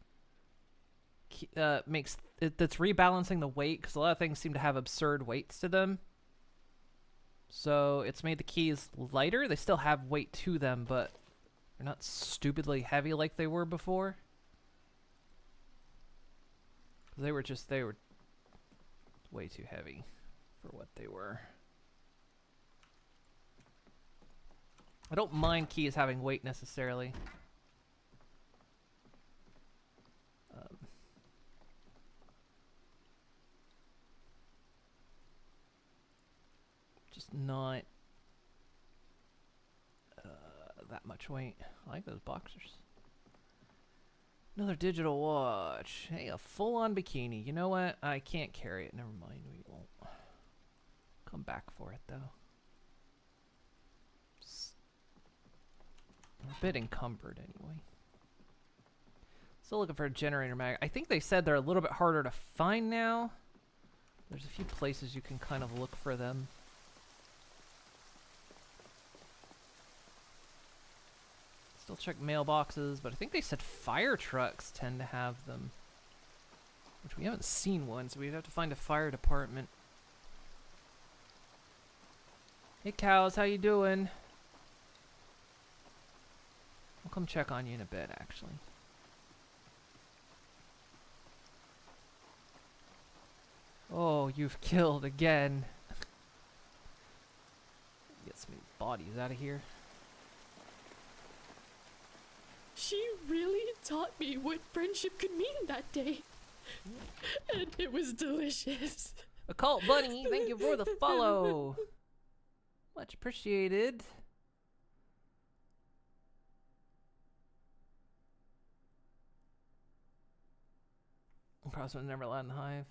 that's rebalancing the weight because a lot of things seem to have absurd weights to them. So it's made the keys lighter. They still have weight to them, but they're not stupidly heavy like they were before. They were way too heavy for what they were. I don't mind keys having weight necessarily. Just not that much weight. I like those boxers. Another digital watch. Hey, a full-on bikini. You know what? I can't carry it. Never mind. We won't. Come back for it, though. I'm a bit encumbered, anyway. Still looking for a generator mag. I think they said they're a little bit harder to find now. There's a few places you can kind of look for them. Still check mailboxes, but I think they said fire trucks tend to have them. Which we haven't seen one, so we'd have to find a fire department. Hey cows, how you doing? I'll come check on you in a bit, actually. Oh, you've killed again. Get some bodies out of here. She really taught me what friendship could mean that day. And it was delicious. Occult Bunny, thank you for the follow. Much appreciated. Crossman never allowed in the hive.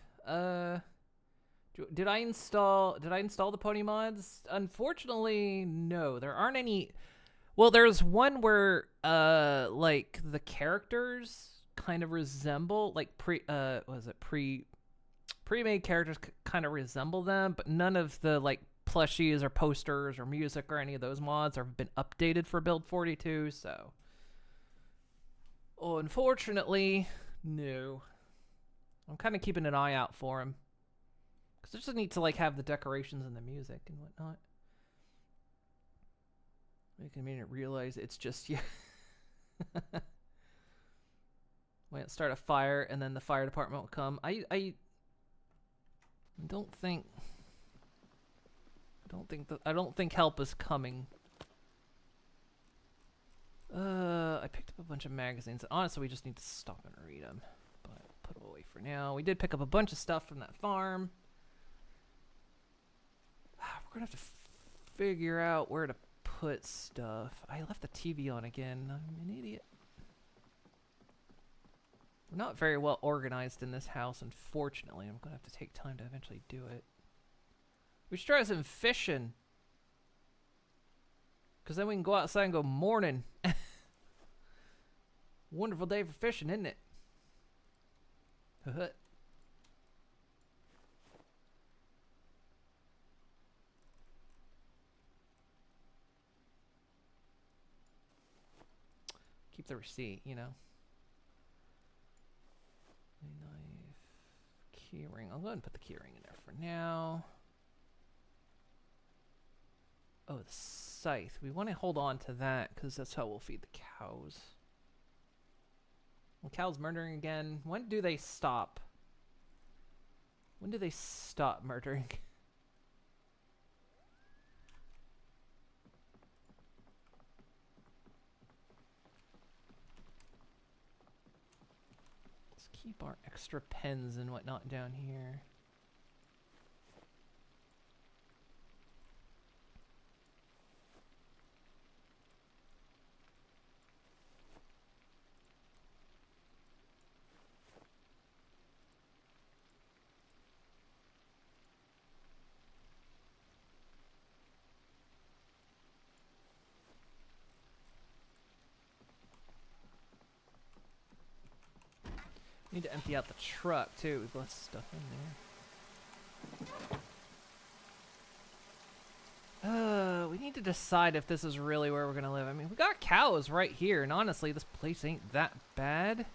Did I install the pony mods? Unfortunately, no. There aren't any. Well, there's one where like the characters kind of resemble like pre-made characters kind of resemble them, but none of the like plushies or posters or music or any of those mods have been updated for build 42, so unfortunately, no. I'm kind of keeping an eye out for them. Because I just need to like have the decorations and the music and whatnot. Making me realize it's just you. Might start a fire and then the fire department will come. I don't think help is coming. I picked up a bunch of magazines. Honestly, we just need to stop and read them. But put them away for now. We did pick up a bunch of stuff from that farm. We're gonna have to figure out where to put stuff. I left the TV on again. I'm an idiot. We're not very well organized in this house, unfortunately. I'm gonna have to take time to eventually do it. We should try some fishing. Because then we can go outside and go morning. Wonderful day for fishing, isn't it? Keep the receipt, you know. Knife, keyring. I'll go ahead and put the keyring in there for now. Oh, the scythe. We want to hold on to that because that's how we'll feed the cows. Well, cows murdering again. When do they stop? When do they stop murdering? Let's keep our extra pens and whatnot down here. Need to empty out the truck too. We've left stuff in there. We need to decide if this is really where we're gonna live. I mean, we got cows right here, and honestly, this place ain't that bad.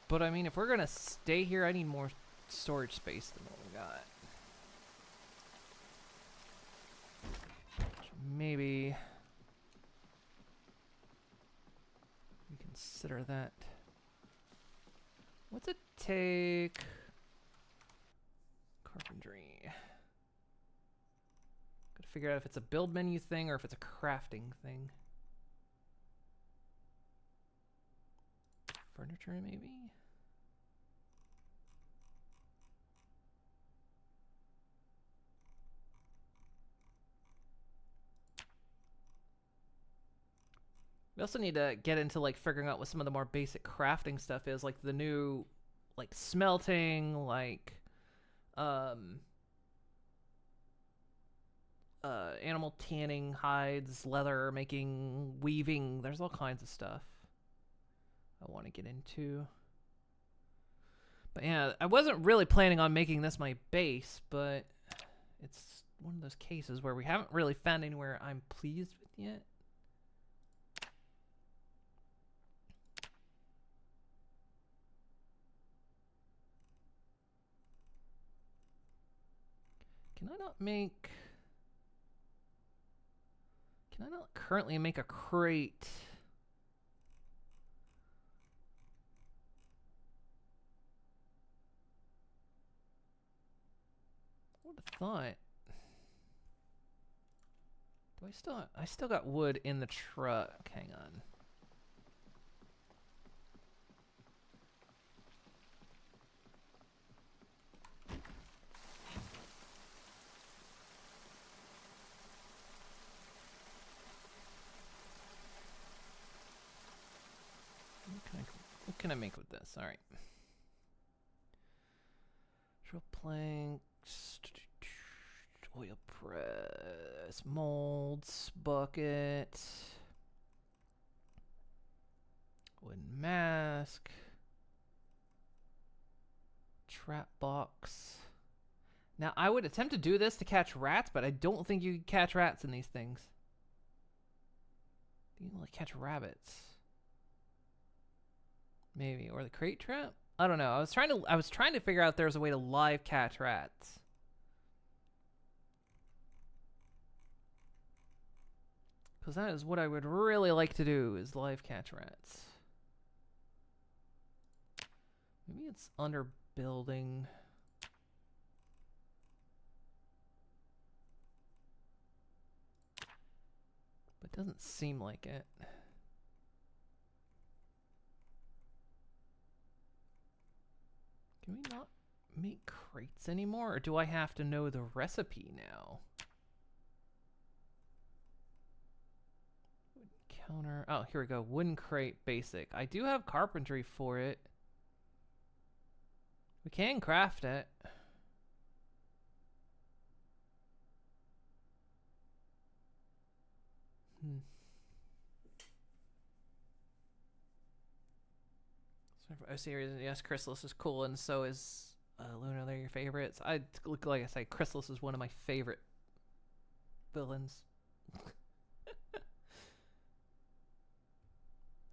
But I mean, if we're gonna stay here, I need more storage space than what we got. So maybe we consider that. What's it take? Carpentry. Gotta figure out if it's a build menu thing or if it's a crafting thing. Furniture, maybe? We also need to get into like figuring out what some of the more basic crafting stuff is, like the new like smelting, like animal tanning, hides, leather making, weaving. There's all kinds of stuff I want to get into. But yeah, I wasn't really planning on making this my base, but it's one of those cases where we haven't really found anywhere I'm pleased with yet. Can I not currently make a crate? I would have thought. I still got wood in the truck. Hang on. What can I make with this? All right. Drill planks, oil press, molds, bucket, wooden mask, trap box. Now, I would attempt to do this to catch rats, but I don't think you can catch rats in these things. You can like catch rabbits. Maybe, or the crate trap? I don't know. I was trying to figure out if there's a way to live catch rats. Because that is what I would really like to do, is live catch rats. Maybe it's under building. But it doesn't seem like it. Can we not make crates anymore, or do I have to know the recipe now? Wooden counter. Oh, here we go. Wooden crate basic. I do have carpentry for it. We can craft it. Oh, serious. Yes, Chrysalis is cool, and so is Luna. They're your favorites. Like I say, Chrysalis is one of my favorite villains.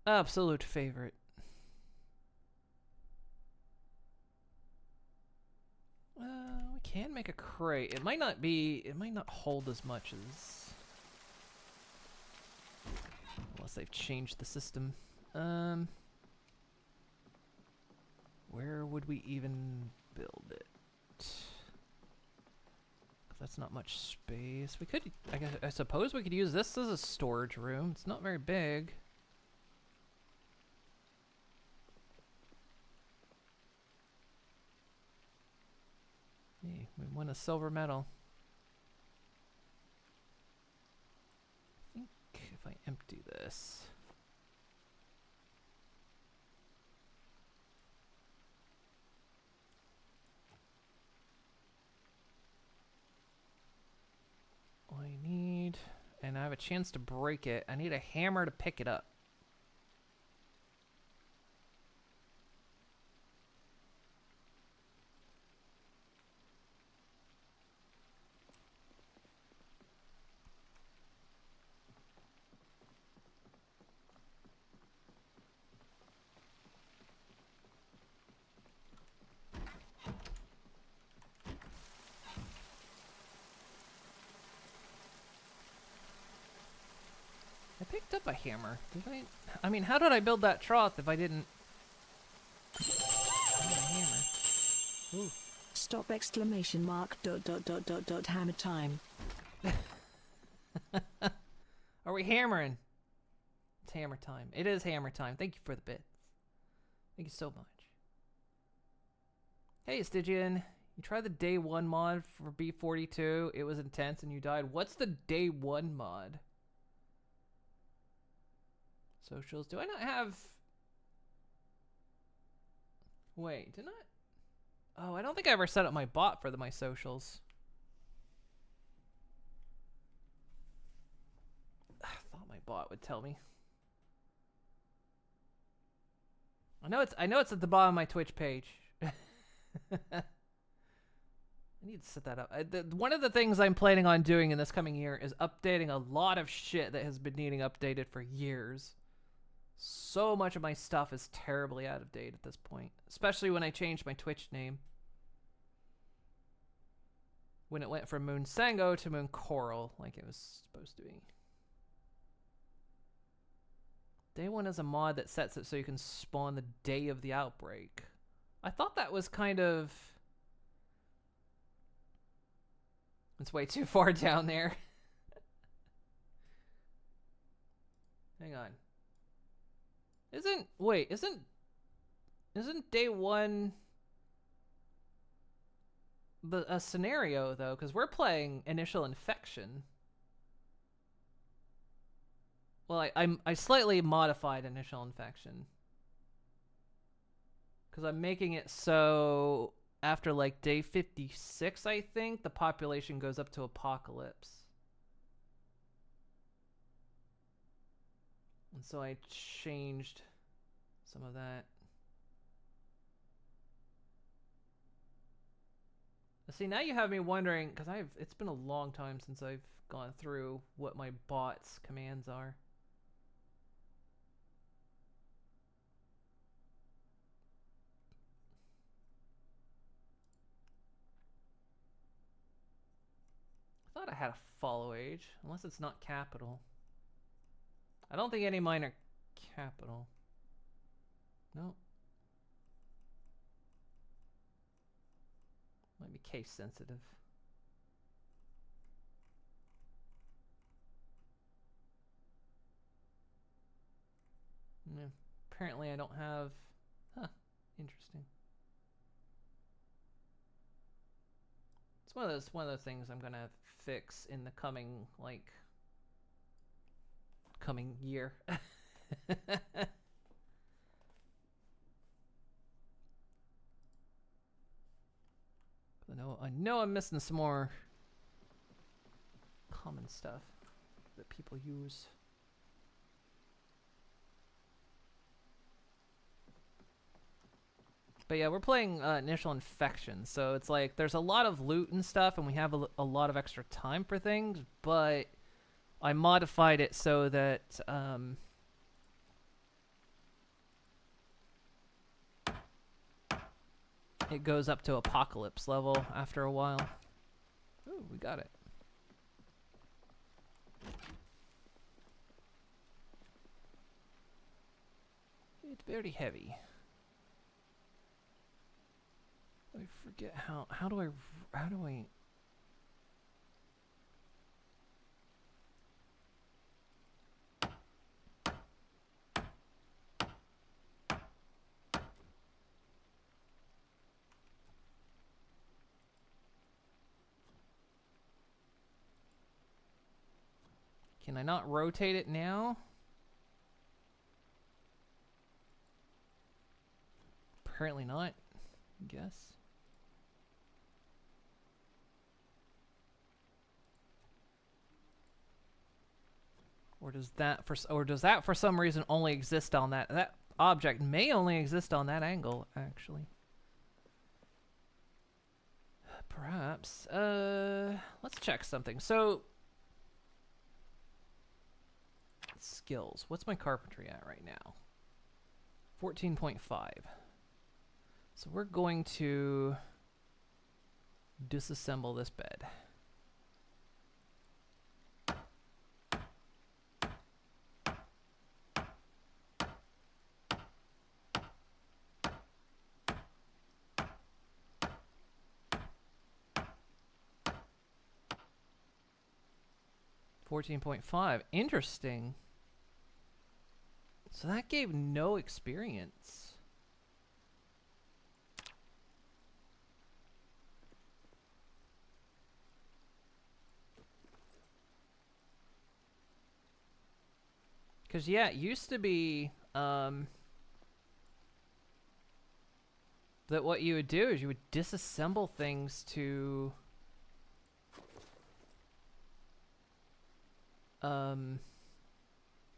Absolute favorite. We can make a crate. It might not hold as much as, unless they've changed the system. Where would we even build it? 'Cause that's not much space. We could, I suppose we could use this as a storage room. It's not very big. Hey, we won a silver medal. I think if I empty this. I need, and I have a chance to break it. I need a hammer to pick it up. I picked up a hammer. Did I mean, how did I build that trough if I didn't? I need a hammer. Ooh. Stop exclamation mark dot dot dot dot dot hammer time. Are we hammering? It's hammer time. It is hammer time. Thank you for the bits. Thank you so much. Hey, Stygian. You tried the day 1 mod for B42. It was intense and you died. What's the day 1 mod? Socials. Do I not have... Wait, did I... Oh, I don't think I ever set up my bot for my socials. I thought my bot would tell me. I know it's at the bottom of my Twitch page. I need to set that up. One of the things I'm planning on doing in this coming year is updating a lot of shit that has been needing updated for years. So much of my stuff is terribly out of date at this point, especially when I changed my Twitch name. When it went from Moon Sango to Moon Coral, like it was supposed to be. Day 1 is a mod that sets it so you can spawn the day of the outbreak. I thought that was kind of... It's way too far down there. Hang on. Isn't day 1 a scenario though? Because we're playing Initial Infection. Well, I slightly modified Initial Infection. Because I'm making it so after like day 56, I think, the population goes up to Apocalypse. And so I changed some of that. See, now you have me wondering, because it's been a long time since I've gone through what my bot's commands are. I thought I had a follow age, unless it's not capital. I don't think any of mine are capital. No. Might be case sensitive. Yeah, apparently I don't have... Huh, interesting. It's one of those things I'm gonna fix in the coming year. I know I'm missing some more common stuff that people use. But yeah, we're playing Initial Infection, so it's like there's a lot of loot and stuff, and we have a lot of extra time for things, but I modified it so that it goes up to Apocalypse level after a while. Ooh, we got it. It's very heavy. I forget how do I Can I not rotate it now? Apparently not, I guess. Or does that for some reason only exist on that object may only exist on that angle, actually. Perhaps. Let's check something. So skills. What's my carpentry at right now? 14.5. So we're going to disassemble this bed. 14.5. Interesting. So that gave no experience. Because, yeah, it used to be that what you would do is you would disassemble things to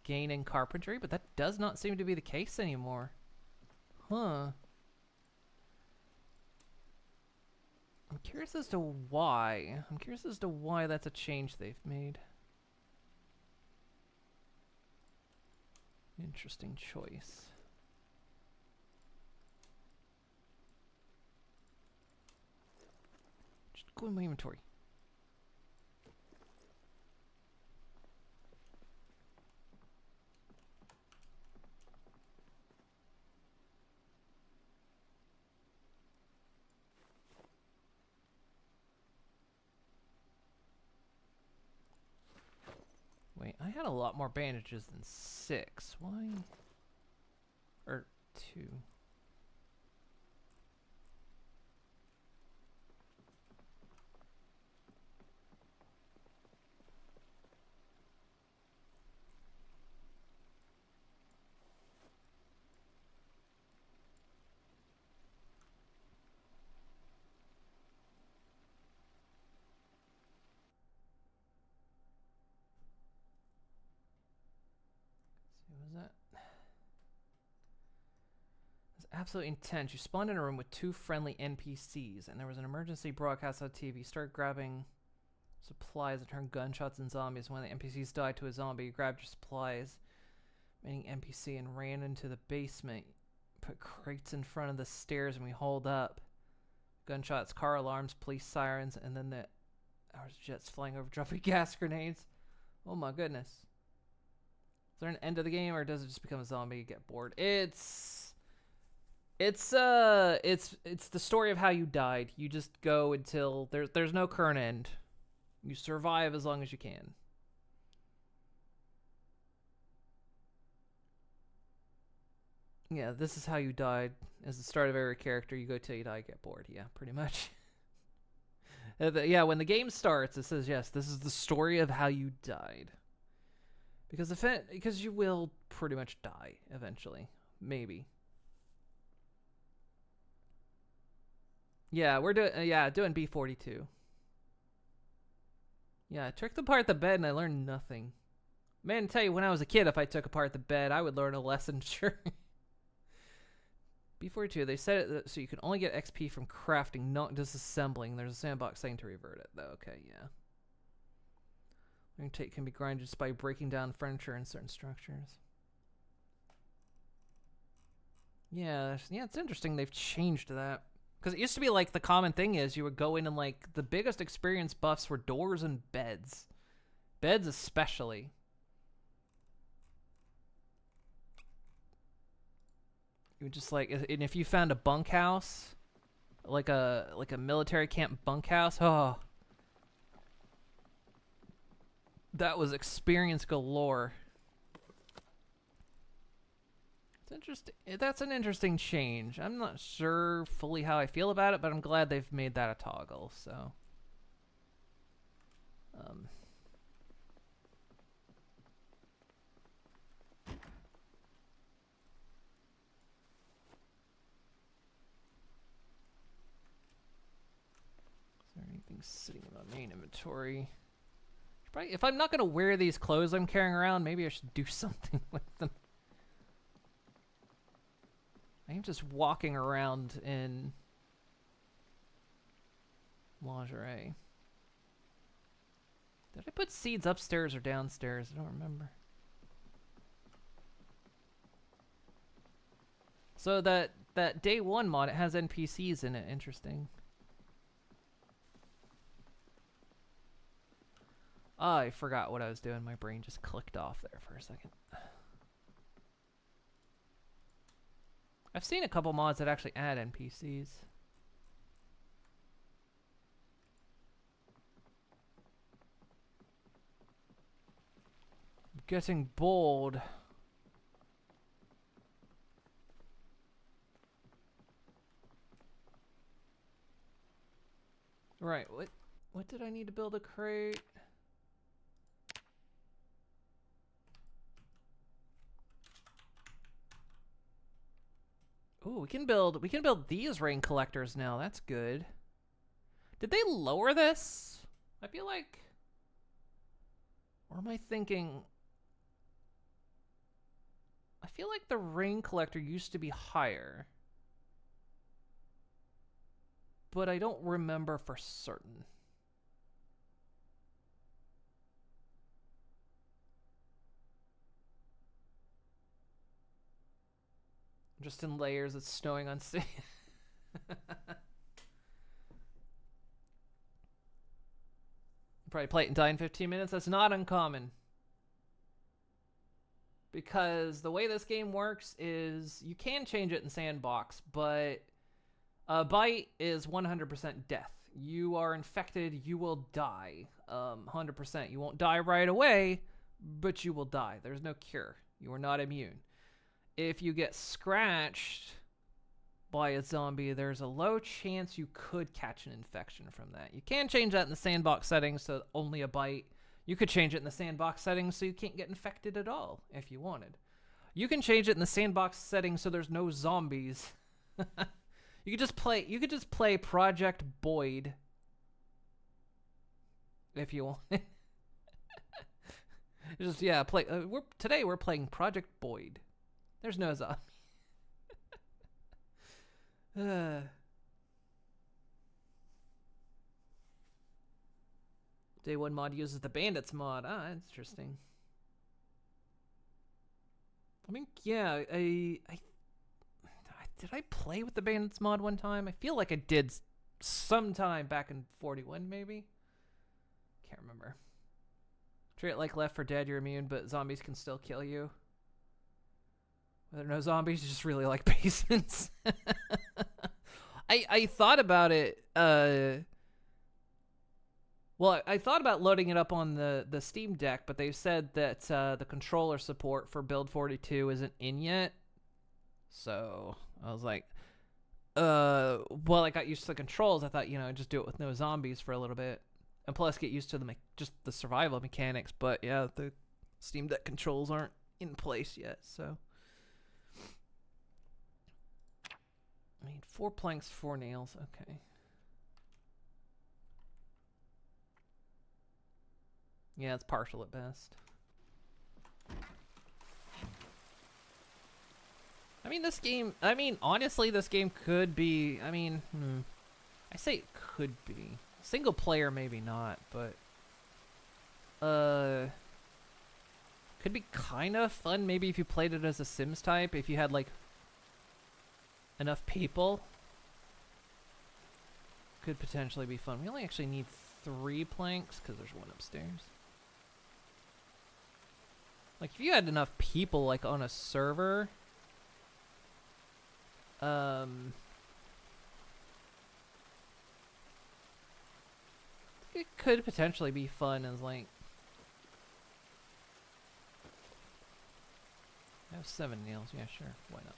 gain in carpentry, but that does not seem to be the case anymore. Huh. I'm curious as to why. I'm curious as to why that's a change they've made. Interesting choice. Just go in my inventory. Wait, I had a lot more bandages than 6. Why? Or 2. What was that? It's absolutely intense. You spawned in a room with 2 friendly NPCs, and there was an emergency broadcast on TV. You started grabbing supplies and turned gunshots and zombies. When the NPCs died to a zombie, you grabbed your supplies, meeting NPC, and ran into the basement. Put crates in front of the stairs, and we hauled up. Gunshots, car alarms, police sirens, and then the jets flying over, dropping gas grenades. Oh my goodness. Is there an end to the game, or does it just become a zombie? You get bored. It's the story of how you died. You just go until there's no current end. You survive as long as you can. Yeah, this is how you died. As the start of every character, you go till you die, get bored. Yeah, pretty much. Yeah, when the game starts, it says, yes, this is the story of how you died. Because you will pretty much die eventually. Maybe. Yeah, we're doing b42. Yeah, I took apart the bed and I learned nothing. Man, I tell you, when I was a kid, if I took apart the bed, I would learn a lesson, sure. b42, they said it so you can only get XP from crafting, not disassembling. There's a sandbox saying to revert it, though. Okay, yeah. Take can be grinded just by breaking down furniture in certain structures. Yeah, it's interesting they've changed that. Because it used to be like the common thing is you would go in and like the biggest experience buffs were doors and beds. Beds especially. You would just like, and if you found a bunkhouse, like a military camp bunkhouse, oh, that was experience galore. It's interesting. That's an interesting change. I'm not sure fully how I feel about it, but I'm glad they've made that a toggle. So, is there anything sitting in my main inventory? Probably, if I'm not gonna wear these clothes I'm carrying around, maybe I should do something with them. I am just walking around in lingerie. Did I put seeds upstairs or downstairs? I don't remember. So that day 1 mod, it has NPCs in it. Interesting. Oh, I forgot what I was doing. My brain just clicked off there for a second. I've seen a couple mods that actually add NPCs. getting bored. Right, what did I need to build a crate? Ooh, we can build these rain collectors now. That's good. Did they lower this? I feel like, or am I thinking? I feel like the rain collector used to be higher, but I don't remember for certain. Just in layers, it's snowing on stage. Probably play it and die in 15 minutes. That's not uncommon. Because the way this game works is you can change it in sandbox, but a bite is 100% death. You are infected, you will die. 100%. You won't die right away, but you will die. There's no cure. You are not immune. If you get scratched by a zombie, there's a low chance you could catch an infection from that. You can change that in the sandbox settings so only a bite. You could change it in the sandbox settings so you can't get infected at all if you wanted. You can change it in the sandbox settings so there's no zombies. You could just play Project Boyd if you want. Just play. Today we're playing Project Boyd. There's no zombie. Day 1 mod uses the bandits mod. Ah, interesting. I mean, yeah, I did I play with the bandits mod one time? I feel like I did sometime back in 41, maybe. Can't remember. Treat it like Left 4 Dead. You're immune, but zombies can still kill you. There are no zombies, you just really like basements. I thought about it. Well, I thought about loading it up on the Steam Deck, but they said that the controller support for b42 isn't in yet. So I was like, well, I got used to the controls. I thought, just do it with no zombies for a little bit, and plus get used to just the survival mechanics. But yeah, the Steam Deck controls aren't in place yet, so. I mean, 4 planks, 4 nails. Okay. Yeah, it's partial at best. I mean, honestly, this game could be, I say it could be. Single player, maybe not, but, could be kind of fun, maybe if you played it as a Sims type, if you had, enough people. Could potentially be fun. We only actually need 3 planks, because there's one upstairs. If you had enough people, on a server, it could potentially be fun as, I have 7 nails, yeah, sure, why not?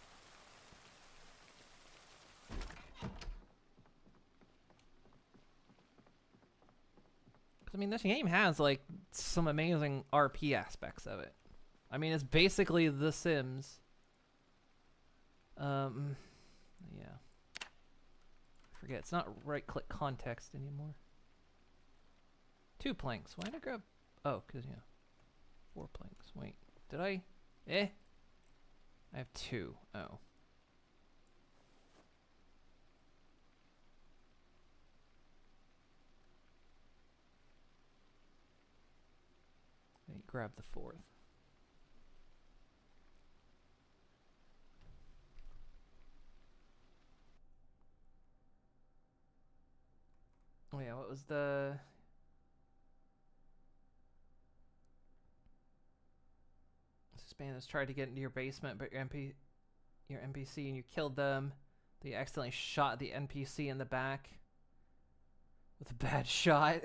I mean, this game has, some amazing RP aspects of it. I mean, it's basically The Sims. Yeah. Forget, it's not right-click context anymore. 2 planks. Why did I grab... Oh, because, 4 planks. Wait, did I... I have 2. Oh. Grab the 4th. Oh yeah, what was the... Hispanics tried to get into your basement, but your NPC and you killed them. They accidentally shot the NPC in the back with a bad shot.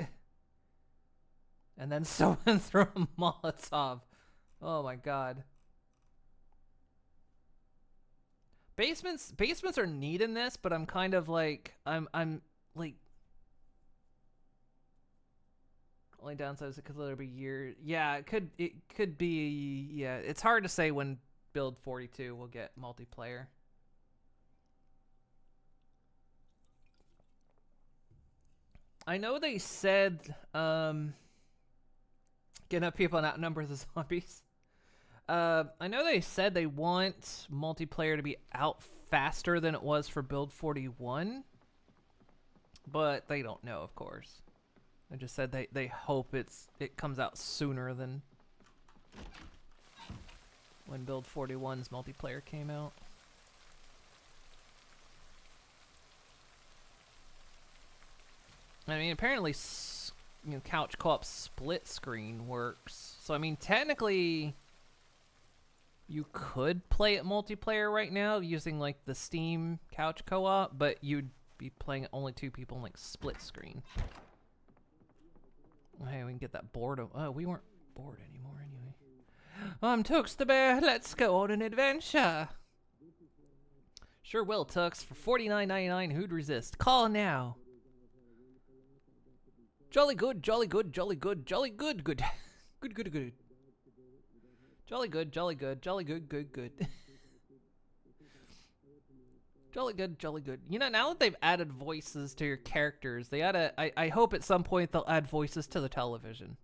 And then someone threw a Molotov Oh my god. Basements are neat in this, but I'm kind of like I'm like only downside is it could literally be years. Yeah, it could be. Yeah, it's hard to say when build 42 will get multiplayer. I know they said getting up people and outnumber the zombies. I know they said they want multiplayer to be out faster than it was for build 41, but they don't know, of course. They just said they hope it comes out sooner than when build 41's multiplayer came out. I mean, apparently, couch co-op split screen works. So I mean, technically, you could play it multiplayer right now using like the Steam couch co-op, but you'd be playing only 2 people in like split screen. Hey, we can get that boredom. Oh, we weren't bored anymore anyway. I'm Tux the Bear. Let's go on an adventure. Sure will, Tux. For $49.99, who'd resist? Call now. Jolly good, jolly good, jolly good, jolly good, good. Good, good, good. Jolly good, jolly good, jolly good, good, good. Jolly good, jolly good. You know, now that they've added voices to your characters, they oughta, I hope at some point they'll add voices to the television.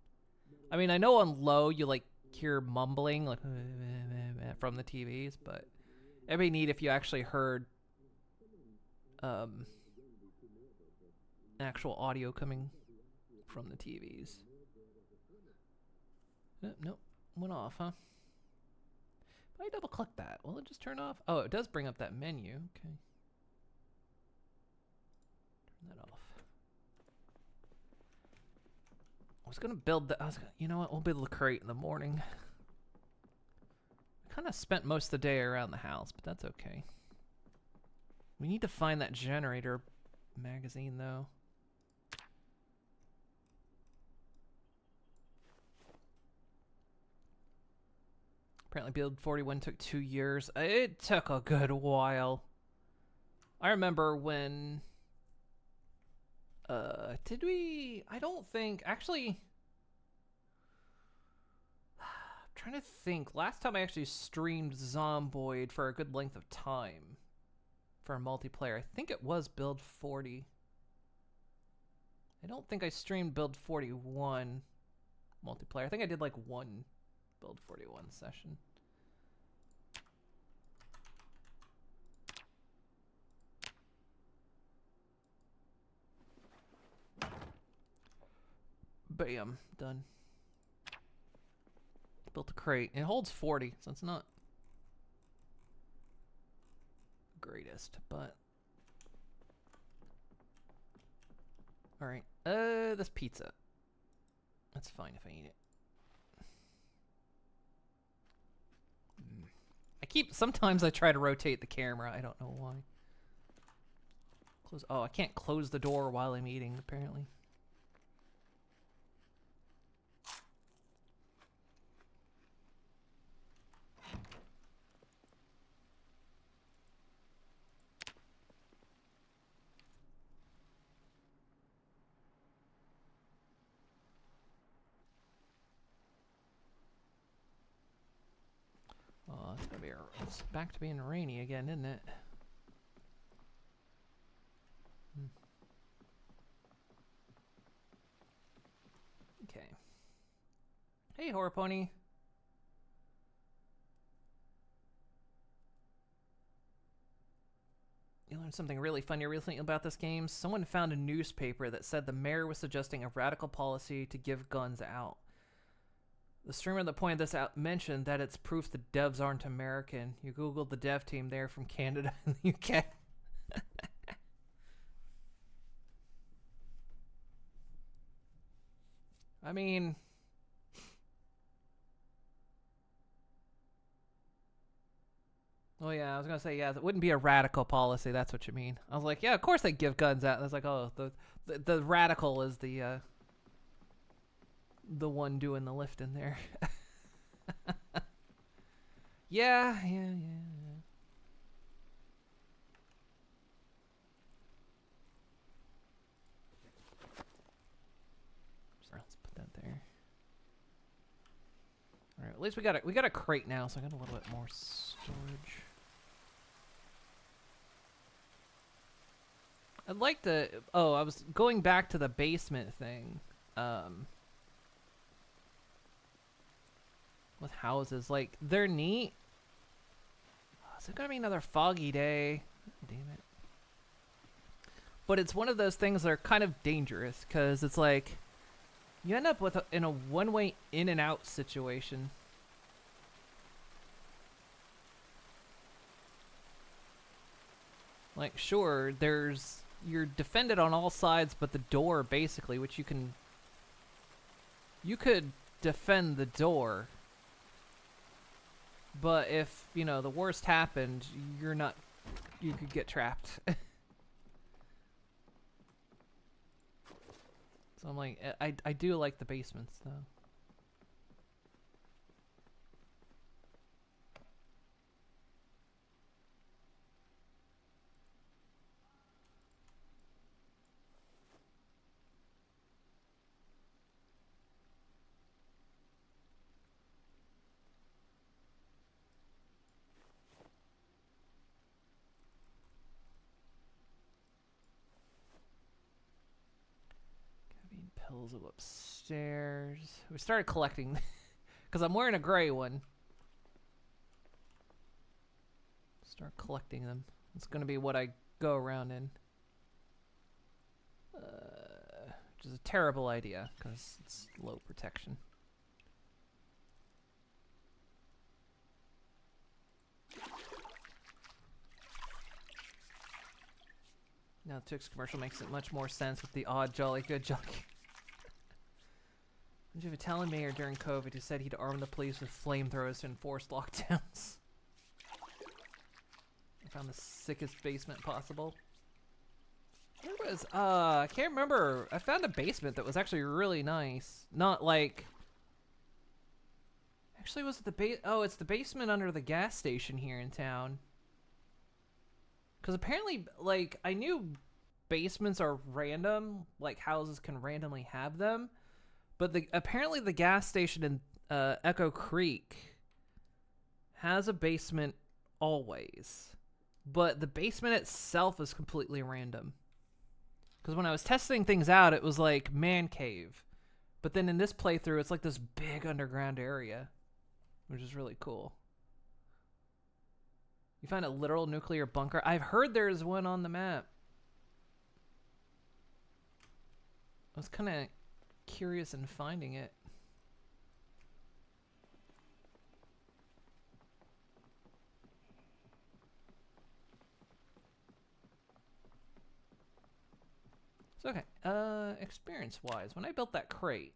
I mean, I know on low you like hear mumbling like from the TVs, but it'd be neat if you actually heard actual audio coming from the TVs. Nope, went off, huh? If I double click that, will it just turn off? Oh, it does bring up that menu. Okay. Turn that off. I was gonna build that. You know what? We'll build the crate in the morning. I kind of spent most of the day around the house, but that's okay. We need to find that generator magazine, though. Apparently build 41 took 2 years. It took a good while. I remember when... did we... I don't think... Actually... I'm trying to think. Last time I actually streamed Zomboid for a good length of time. For a multiplayer. I think it was build 40. I don't think I streamed build 41 multiplayer. I think I did like one build 41 session. Bam, done. Built a crate. It holds 40, so it's not greatest, but all right. This pizza. That's fine if I eat it. Sometimes I try to rotate the camera. I don't know why. Close. Oh, I can't close the door while I'm eating, apparently. Oh, it's back to being rainy again, isn't it? Okay. Hey, Horror Pony. You learned something really funny recently about this game. Someone found a newspaper that said the mayor was suggesting a radical policy to give guns out. The streamer that pointed this out mentioned that it's proof the devs aren't American. You Googled the dev team there from Canada and the UK. I mean... Oh yeah, I was gonna say, yeah, it wouldn't be a radical policy, that's what you mean. I was like, yeah, of course they give guns out. And I was like, oh, the radical is the one doing the lifting there. Yeah. Sorry, let's put that there. All right, at least we got a crate now, so I got a little bit more storage. I'd like to. Oh, I was going back to the basement thing. With houses, like they're neat. Oh, is it gonna be another foggy day? Damn it. But it's one of those things that are kind of dangerous because it's like you end up with in a one-way in and out situation. Like, sure, you're defended on all sides, but the door basically, which you could defend the door, but if the worst happened, you could get trapped. So I'm like, I do like the basements though. Caffeine pills are upstairs. We started collecting because I'm wearing a gray one. Start collecting them. It's gonna be what I go around in. Which is a terrible idea because it's low protection. Now the Tux commercial makes it much more sense with the odd jolly good jockey. Did you have a Italian mayor during COVID who said he'd arm the police with flamethrowers to enforce lockdowns? I found the sickest basement possible. Where was, I can't remember. I found a basement that was actually really nice. Not like... Actually, was it the oh, it's the basement under the gas station here in town. Because apparently, like, I knew basements are random. Like, houses can randomly have them. But apparently the gas station in Echo Creek has a basement always. But the basement itself is completely random. Because when I was testing things out, it was like man cave. But then in this playthrough, it's like this big underground area. Which is really cool. You find a literal nuclear bunker? I've heard there's one on the map. I was kind of curious in finding it. So, okay, experience-wise, when I built that crate,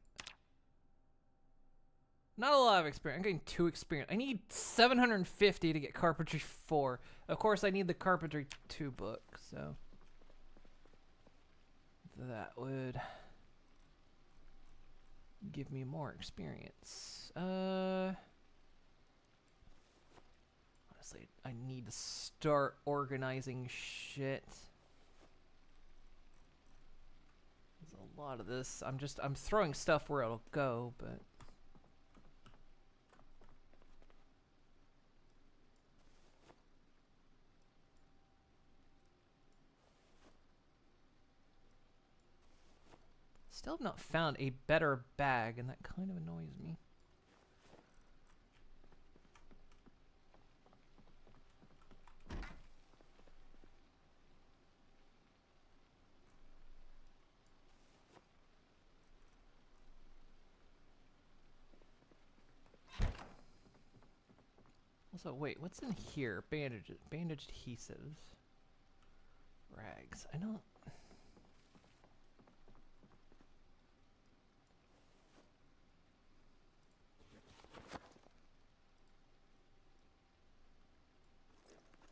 not a lot of experience. I'm getting 2 experience. I need 750 to get Carpentry 4. Of course, I need the Carpentry 2 book, so that would give me more experience. Honestly, I need to start organizing shit. There's a lot of this. I'm throwing stuff where it'll go, but still have not found a better bag, and that kind of annoys me. Also, wait, what's in here? Bandage adhesives. Rags. I don't...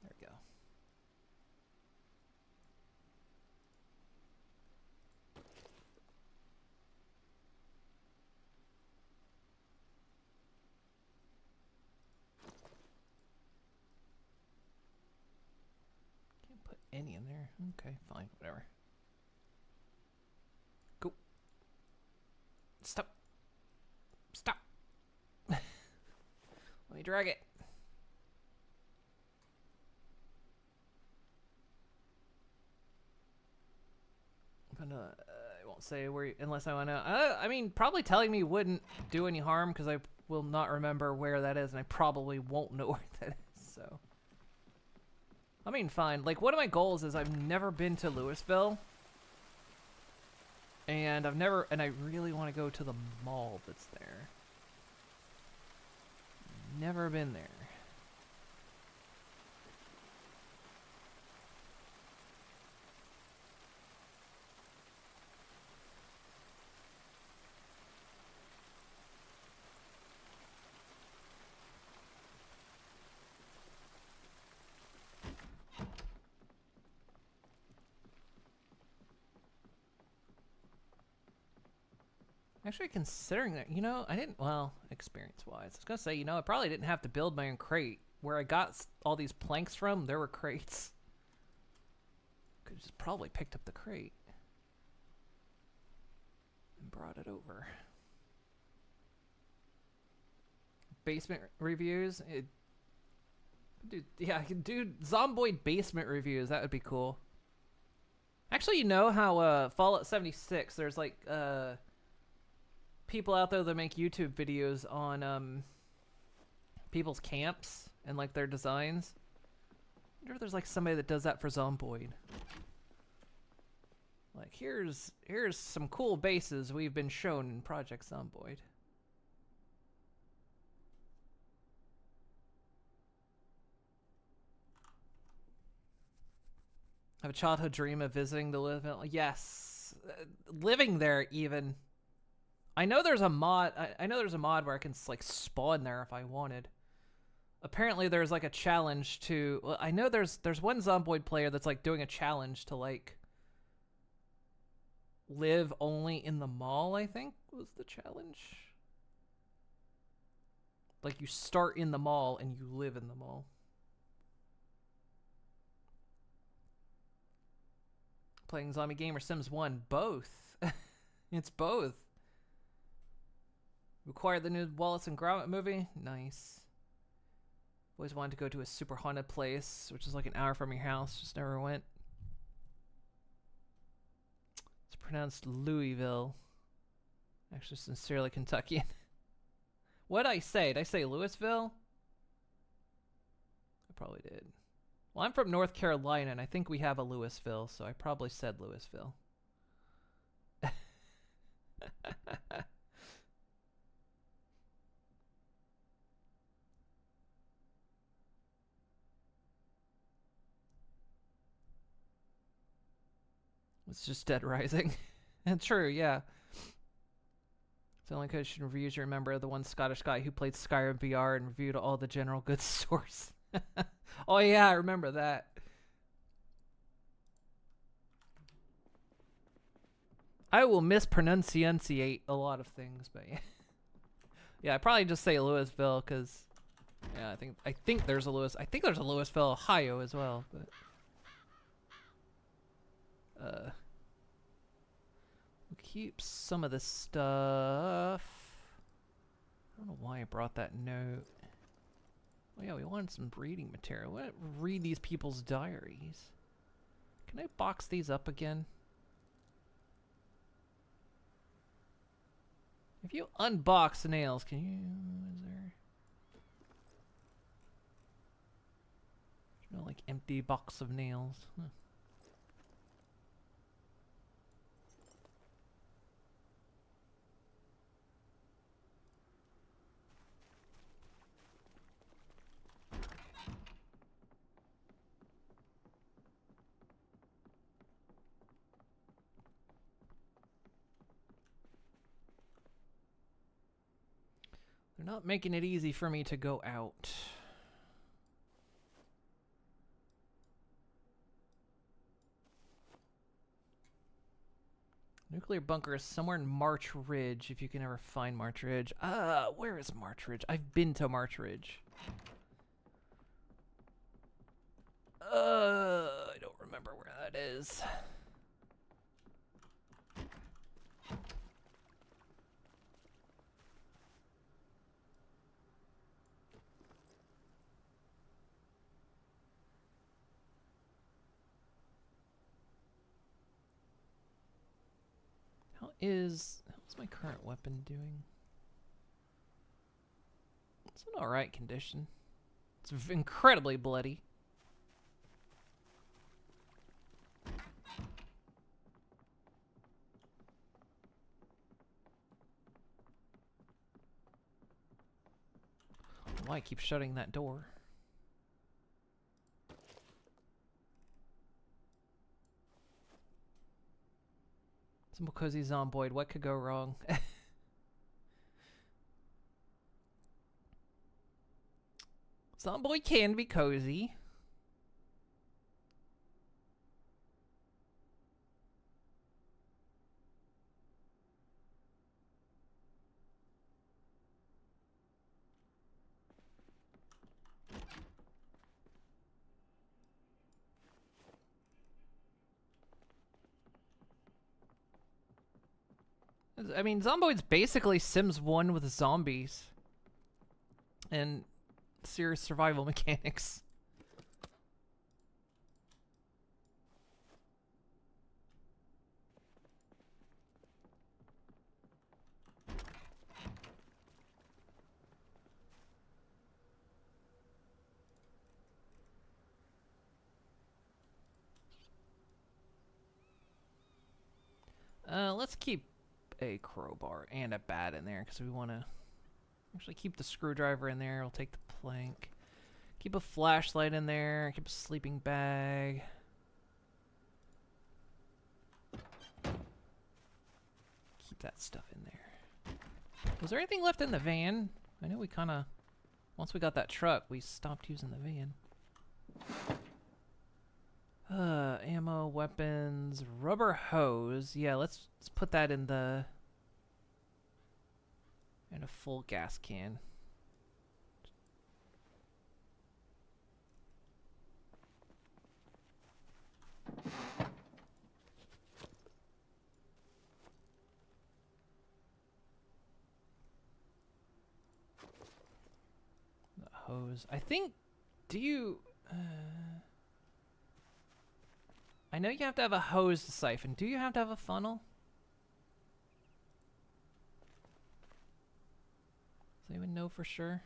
There we go. Okay, fine, whatever. Go. Stop. Stop. Let me drag it. I'm gonna, I won't say where, unless I want to. I mean, probably telling me wouldn't do any harm because I will not remember where that is, and I probably won't know where that is. So, I mean, fine. Like, one of my goals is I've never been to Louisville, and I really want to go to the mall that's there. Never been there. Actually, considering that, you know, I didn't, well, experience-wise, I was gonna say, you know, I probably didn't have to build my own crate. Where I got all these planks from, there were crates. Could've just probably picked up the crate and brought it over. Basement reviews? Dude, yeah, I can do Zomboid basement reviews. That would be cool. Actually, you know how Fallout 76, there's like people out there that make YouTube videos on people's camps and like their designs. I wonder if there's like somebody that does that for Zomboid. Like, here's some cool bases we've been shown in Project Zomboid. I have a childhood dream of visiting the Louisville. Yes, living there even. I know there's a mod. I know there's a mod where I can like spawn there if I wanted. Apparently, there's like a challenge to. Well, I know there's one Zomboid player that's like doing a challenge to like live only in the mall. I think was the challenge. Like you start in the mall and you live in the mall. Playing Zombie Game or Sims 1? Both. It's both. Required the new Wallace and Gromit movie? Nice. Always wanted to go to a super haunted place, which is like an hour from your house. Just never went. It's pronounced Louisville. Actually, sincerely Kentuckian. What'd I say? Did I say Louisville? I probably did. Well, I'm from North Carolina, and I think we have a Louisville, so I probably said Louisville. It's just Dead Rising. True, yeah. It's the only question reviews you remember, the one Scottish guy who played Skyrim VR and reviewed all the general goods stores. Oh yeah, I remember that. I will mispronunciate a lot of things, but yeah. Yeah, I probably just say Louisville because yeah, I think there's a Louisville, Ohio as well, but we'll keep some of this stuff. I don't know why I brought that note. Oh yeah, we wanted some reading material. We want to read these people's diaries. Can I box these up again? If you unbox nails, can you... Is there... There's no, like, empty box of nails. Huh. They're not making it easy for me to go out. Nuclear bunker is somewhere in March Ridge, if you can ever find March Ridge. Where is March Ridge? I've been to March Ridge. I don't remember where that is. How's my current weapon doing? It's in alright condition. It's incredibly bloody. Why I keep shutting that door? Simple cozy Zomboid, what could go wrong? Zomboid can be cozy. I mean, Zomboid's basically Sims 1 with zombies. And serious survival mechanics. Let's keep a crowbar and a bat in there because we want to actually keep the screwdriver in there. We'll take the plank. Keep a flashlight in there. Keep a sleeping bag. Keep that stuff in there. Was there anything left in the van? I know we kind of, once we got that truck, we stopped using the van. Ammo, weapons, rubber hose. Yeah, let's put that in a full gas can. The hose. I think, do you... I know you have to have a hose to siphon. Do you have to have a funnel? Does anyone know for sure?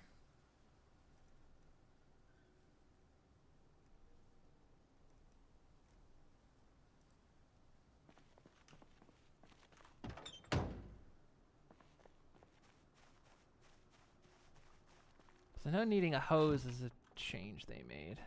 So I know needing a hose is a change they made.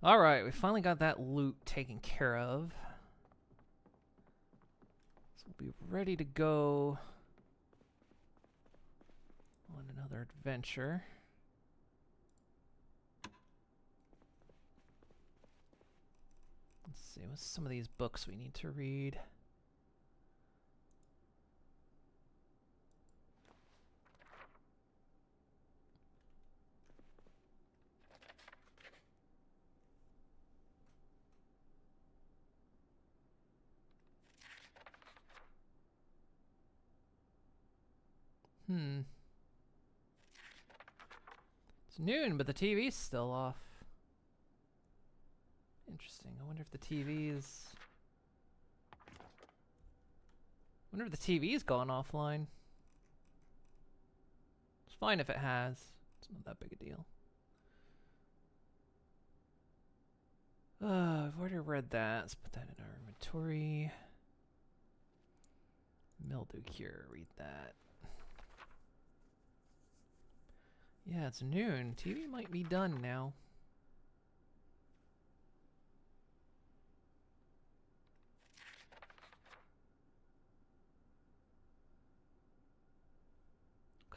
Alright, we finally got that loot taken care of. So we'll be ready to go on another adventure. Let's see, what's some of these books we need to read? It's noon, but the TV's still off. Interesting. I wonder if the TV's gone offline. It's fine if it has. It's not that big a deal. I've already read that. Let's put that in our inventory. Mildew cure. Read that. Yeah, it's noon. TV might be done now.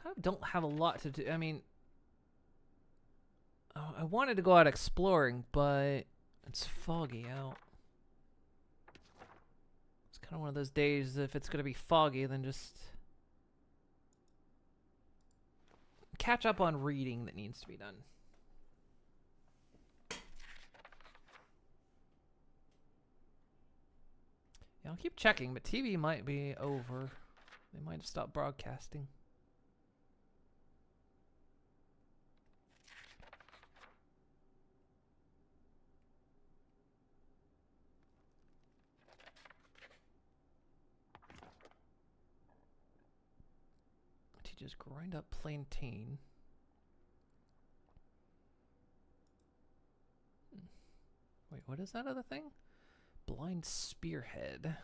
Kind of don't have a lot to do. I mean, Oh, I wanted to go out exploring, but it's foggy out. It's kind of one of those days, if it's going to be foggy, then just catch up on reading that needs to be done. Yeah, I'll keep checking, but TV might be over. They might have stopped broadcasting. To just grind up plantain. Wait, what is that other thing? Blind spearhead.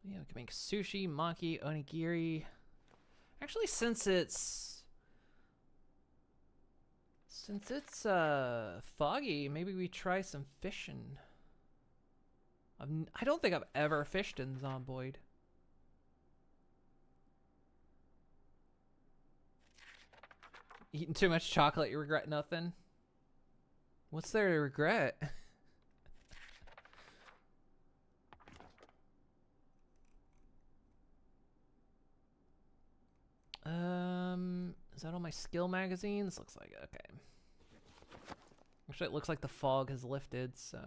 Yeah, we can make sushi, maki, onigiri. Actually, since it's foggy, maybe we try some fishing. I don't think I've ever fished in Zomboid. Eating too much chocolate, you regret nothing? What's there to regret? Is that all my skill magazines? Looks like it. Okay. Actually, it looks like the fog has lifted, so.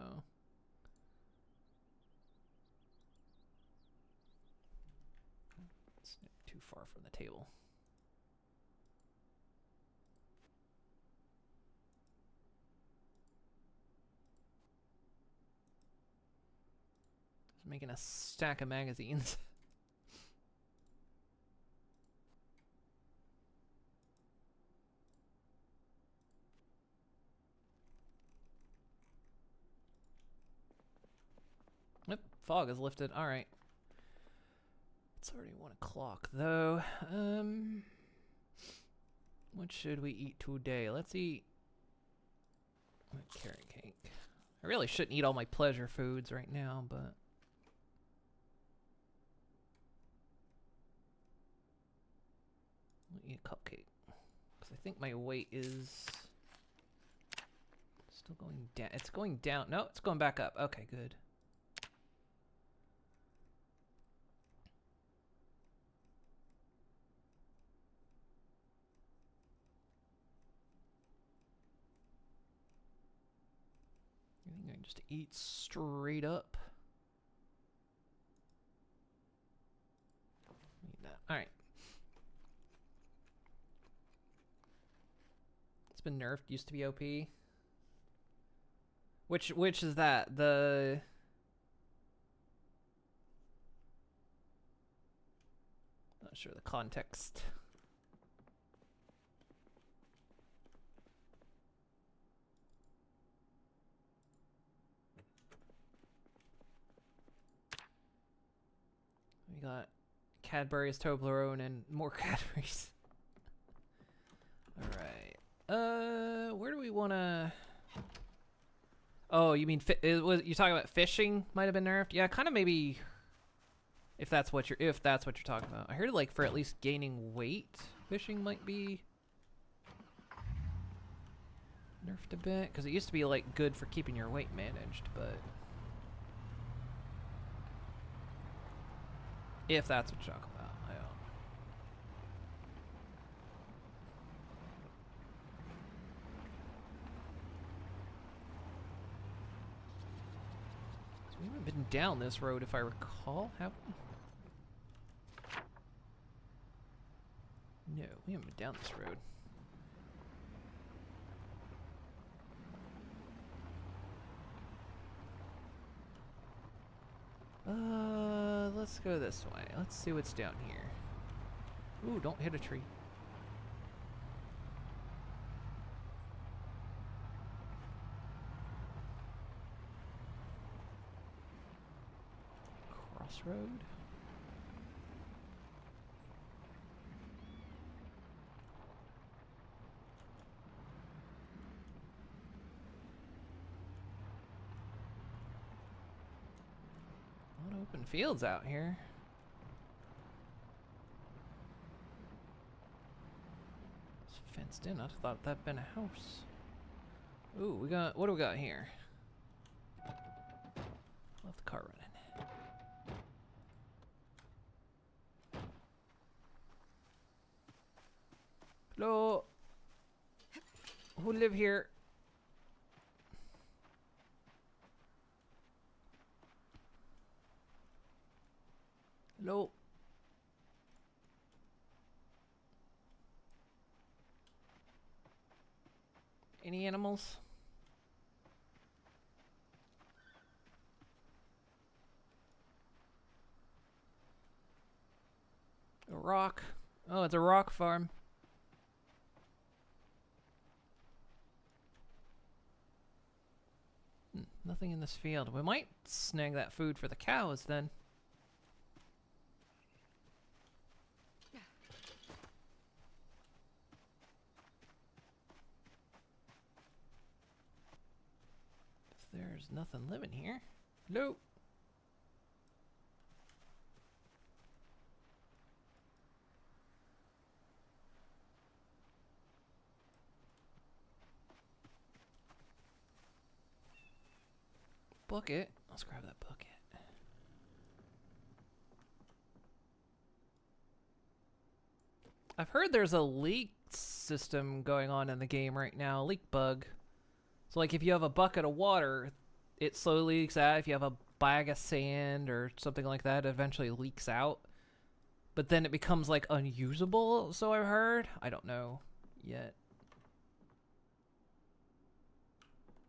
It's too far from the table. Just making a stack of magazines. Yep, fog is lifted. All right. It's already 1 o'clock though. What should we eat today? Let's eat carrot cake. I really shouldn't eat all my pleasure foods right now, but I'll eat a cupcake because I think my weight is still going down. It's going down. No, it's going back up. Okay, good. I think I can just eat straight up. Need that. All right. It's been nerfed. Used to be OP. Which is that? The not sure the context. We got Cadbury's, Toblerone, and more Cadbury's. All right. Where do we want to? Oh, you mean you talking about fishing? Might have been nerfed. Yeah, kind of maybe. If that's what you're talking about. I heard like for at least gaining weight, fishing might be nerfed a bit because it used to be like good for keeping your weight managed, but. If that's what you're talking about, I don't. So we haven't been down this road, if I recall, have we? No, we haven't been down this road. Let's go this way. Let's see what's down here. Ooh, don't hit a tree. road. A lot of open fields out here. It's fenced in. I thought that'd been a house. Ooh, what do we got here? Left the car running. Hello? Who live here? Hello? Any animals? A rock. Oh, it's a rock farm. Nothing in this field. We might snag that food for the cows then. If there's nothing living here. Hello? Bucket. Let's grab that bucket. I've heard there's a leak system going on in the game right now, leak bug. So like if you have a bucket of water, it slowly leaks out. If you have a bag of sand or something like that, it eventually leaks out. But then it becomes like unusable, so I've heard. I don't know yet.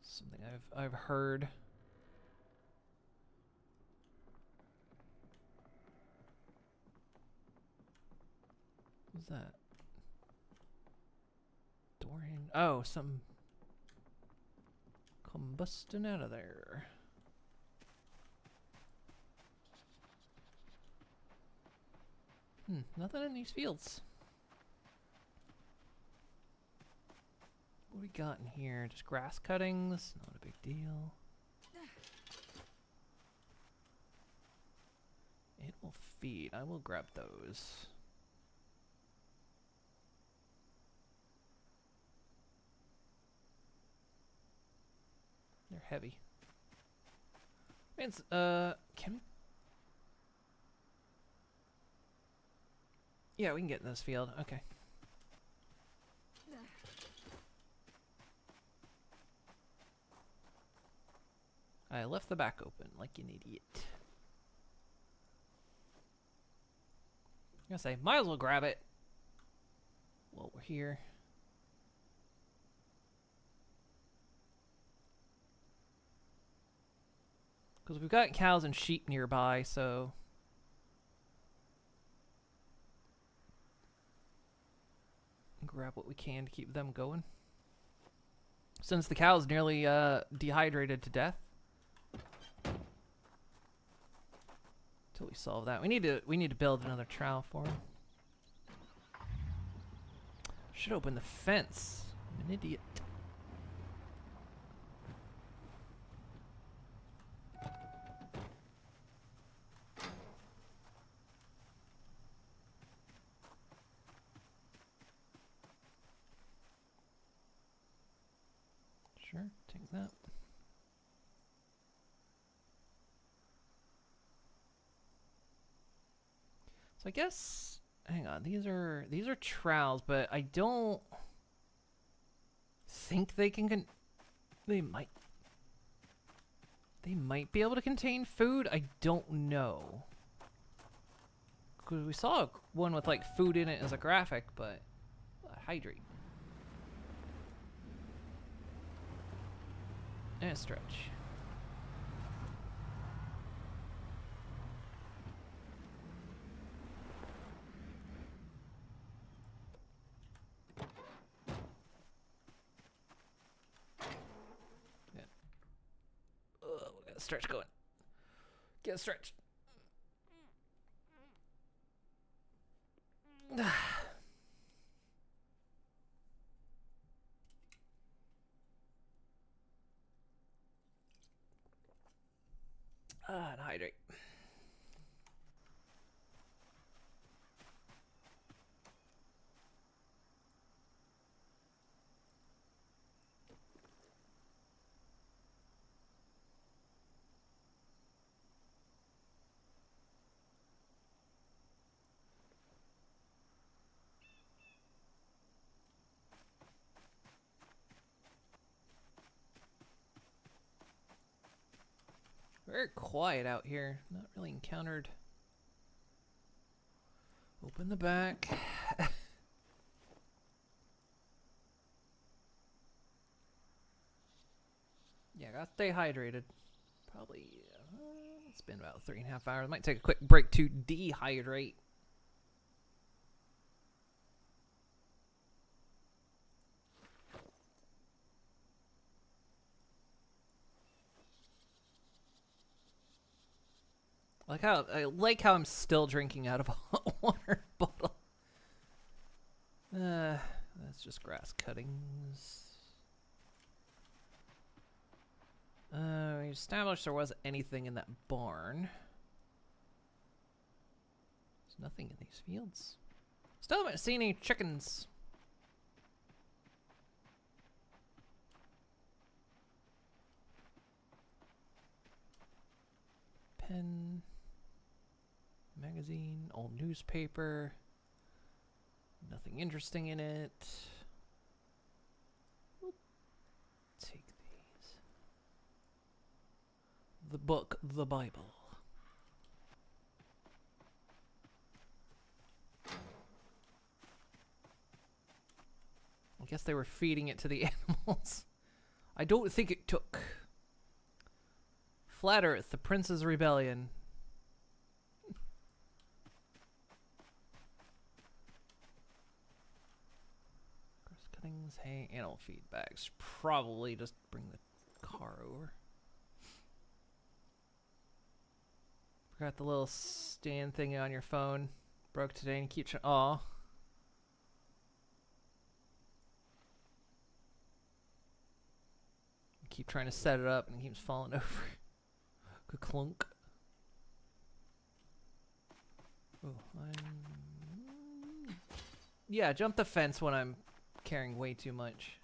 Something I've heard. What's that? Door in. Oh, some combusting out of there. Nothing in these fields. What do we got in here? Just grass cuttings. Not a big deal. It will feed. I will grab those. They're heavy. It's, can we? Yeah, we can get in this field. Okay. I left the back open like an idiot. I'm gonna say, might as well grab it while we're here. Because we've got cows and sheep nearby, so... grab what we can to keep them going. Since the cow's nearly dehydrated to death. Until we solve that. We need to build another trowel for him. Should open the fence. I'm an idiot. Sure, take that. So I guess, hang on, these are trowels, but I don't think they can they might be able to contain food. I don't know. Because we saw one with like food in it as a graphic, but hydrate. And stretch. Yeah. We got a stretch going. Get a stretch. And hydrate. Very quiet out here. Not really encountered. Open the back. Yeah, gotta stay hydrated. Probably, it's been about 3.5 hours. Might take a quick break to dehydrate. I like how I'm still drinking out of a hot water bottle. That's just grass cuttings. We established there wasn't anything in that barn. There's nothing in these fields. Still haven't seen any chickens. Pen. Magazine. Old newspaper. Nothing interesting in it. We'll take these. The book, the Bible. I guess they were feeding it to the animals. I don't think it took. Flat Earth, the Prince's Rebellion. Grass cuttings, hay, animal feed bags. Probably just bring the car over. Forgot the little stand thing on your phone. Broke today and you keep trying. Aw. Keep trying to set it up and it keeps falling over. Clunk. Oh, yeah, jump the fence when I'm carrying way too much.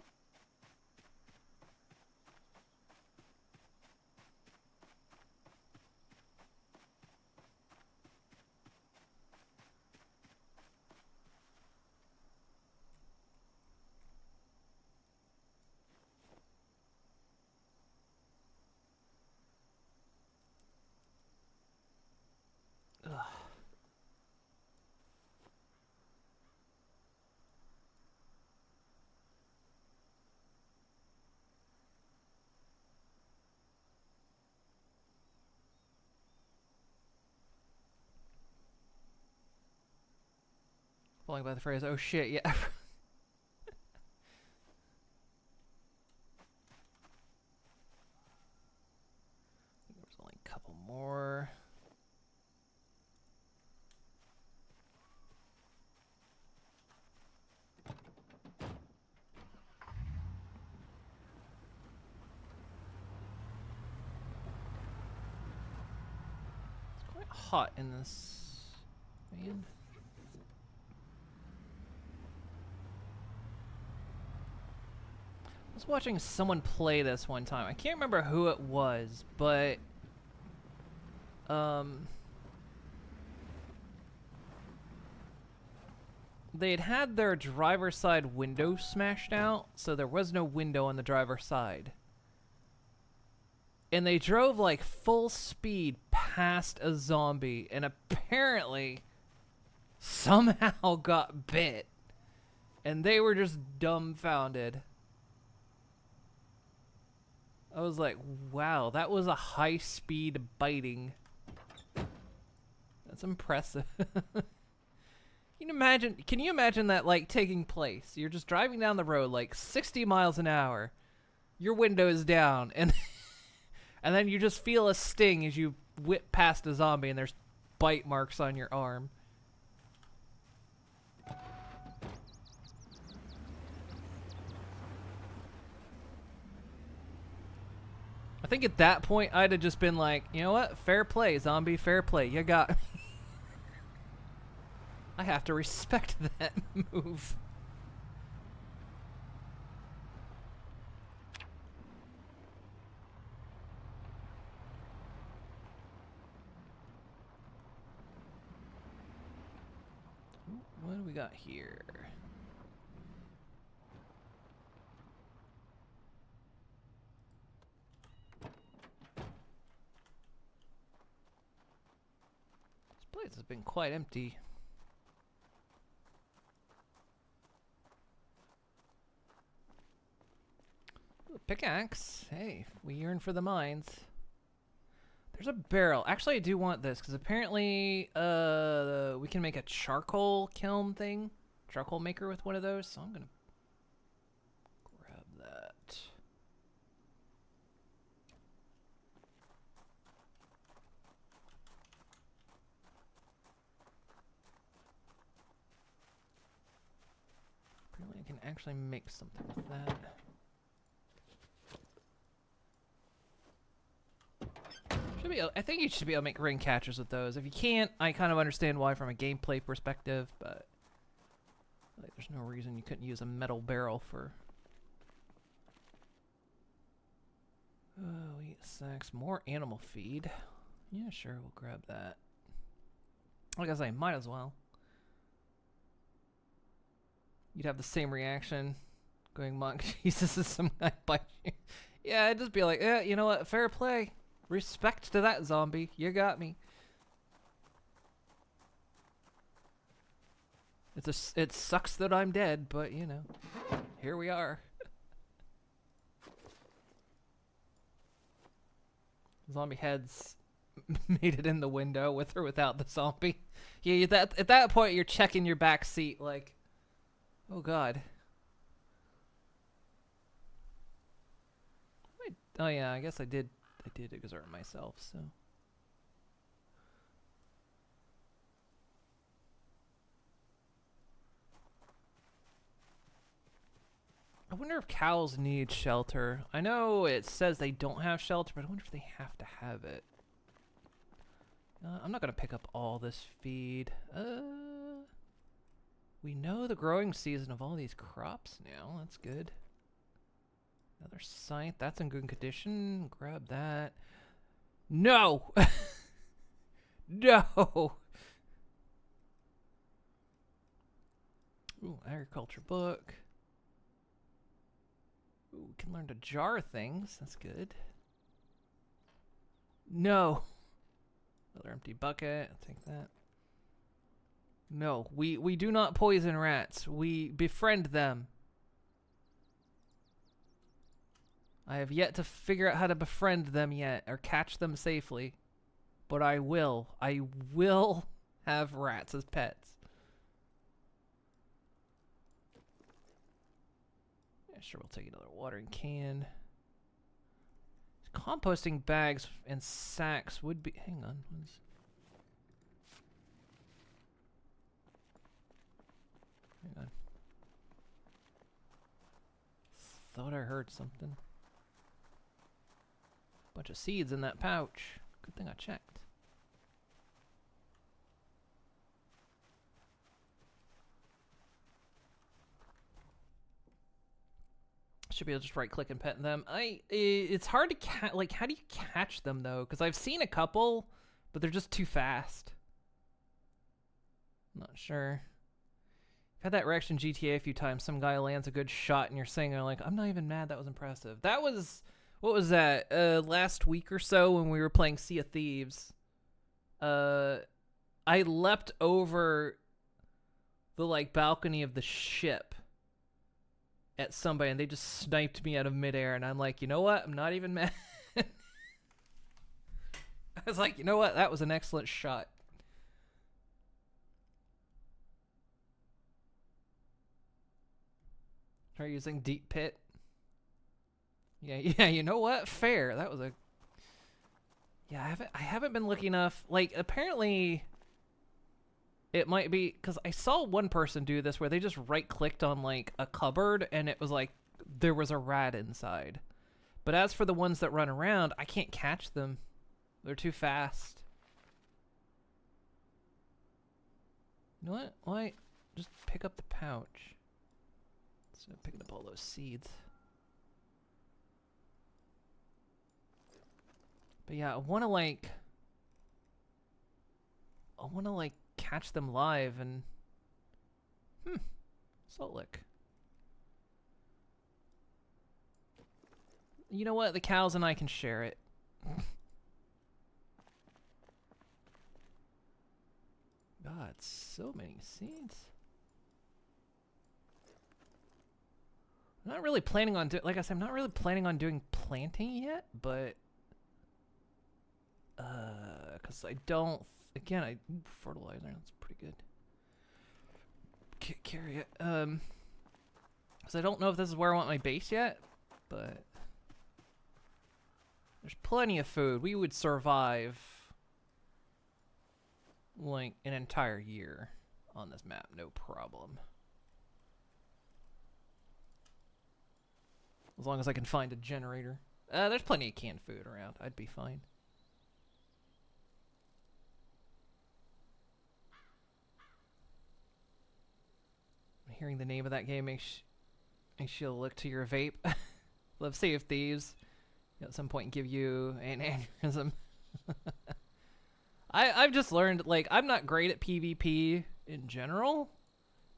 Ugh. Falling by the phrase, oh shit, yeah. There's only a couple more. Hot in this man. I was watching someone play this one time. I can't remember who it was, but they had their driver's side window smashed out, so there was no window on the driver's side. And they drove like full speed past a zombie and apparently somehow got bit. And they were just dumbfounded. I was like, wow, that was a high speed biting. That's impressive. Can you imagine that like taking place? You're just driving down the road like 60 miles an hour. Your window is down and and then you just feel a sting as you whip past a zombie and there's bite marks on your arm. think at that point I'd have just been like, you know what? Fair play, zombie, fair play. You got me. I have to respect that move. What do we got here? This place has been quite empty. Ooh, pickaxe. Hey, we yearn for the mines. There's a barrel. Actually, I do want this because apparently we can make a charcoal kiln thing. Charcoal maker with one of those. So I'm going to grab that. Apparently I can actually make something with that. I think you should be able to make ring catchers with those. If you can't, I kind of understand why from a gameplay perspective, but like, there's no reason you couldn't use a metal barrel for... Oh, wheat sacks. More animal feed. Yeah, sure, we'll grab that. Like I say, might as well. You'd have the same reaction. Going, monk, Jesus, is some guy bite you. Yeah, I'd just be like, yeah, you know what, fair play. Respect to that zombie. You got me. It sucks that I'm dead, but you know, here we are. Zombie heads made it in the window with or without the zombie. Yeah, at that point you're checking your back seat like, oh god. Wait, oh yeah, I guess I did exert myself, so. I wonder if cows need shelter. I know it says they don't have shelter, but I wonder if they have to have it. I'm not going to pick up all this feed. We know the growing season of all these crops now. That's good. Another scythe. That's in good condition. Grab that. No! No! Ooh, agriculture book. Ooh, we can learn to jar things. That's good. No! Another empty bucket. I'll take that. No, we do not poison rats. We befriend them. I have yet to figure out how to befriend them yet, or catch them safely. But I will. I will have rats as pets. Yeah, sure, we'll take another watering can. Composting bags and sacks would be... Hang on. Hang on. Thought I heard something. Bunch of seeds in that pouch. Good thing I checked. Should be able to just right click and pet them. It's hard to catch. Like, how do you catch them though? Because I've seen a couple, but they're just too fast. Not sure. I've had that reaction GTA a few times. Some guy lands a good shot and you're saying, they're like, I'm not even mad. That was impressive. That was, what was that? Last week or so when we were playing Sea of Thieves. I leapt over the like balcony of the ship at somebody and they just sniped me out of midair and I'm like, you know what? I'm not even mad. I was like, you know what? That was an excellent shot. Try using deep pit. Yeah, you know what? Fair. That was a... Yeah, I haven't been looking enough. Like, apparently it might be because I saw one person do this where they just right-clicked on like a cupboard and it was like there was a rat inside. But as for the ones that run around, I can't catch them. They're too fast. You know what? Why? Just pick up the pouch. Instead of picking up all those seeds. But yeah, I want to like catch them live and salt lick. You know what? The cows and I can share it. God, so many seeds. I'm not really planning on like I said, I'm not really planning on doing planting yet, but because I don't. Again, fertilizer. That's pretty good. Carry it. Because I don't know if this is where I want my base yet, but there's plenty of food. We would survive like an entire year on this map, no problem. As long as I can find a generator. There's plenty of canned food around. I'd be fine. Hearing the name of that game makes you look to your vape. Love Sea of Thieves. At some point give you an aneurysm. I've just learned, like, I'm not great at PvP in general,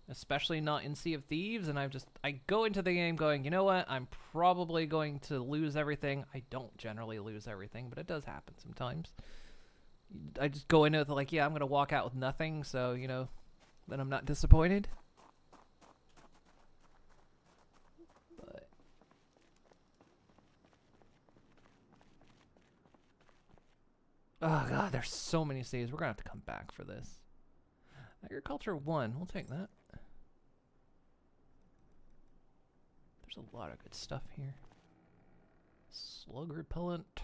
especially not in Sea of Thieves, and I go into the game going, you know what, I'm probably going to lose everything. I don't generally lose everything, but it does happen sometimes. I just go into it like, yeah, I'm going to walk out with nothing, so, you know, then I'm not disappointed. Oh god, there's so many seeds. We're gonna have to come back for this. Agriculture 1, we'll take that. There's a lot of good stuff here. Slug repellent.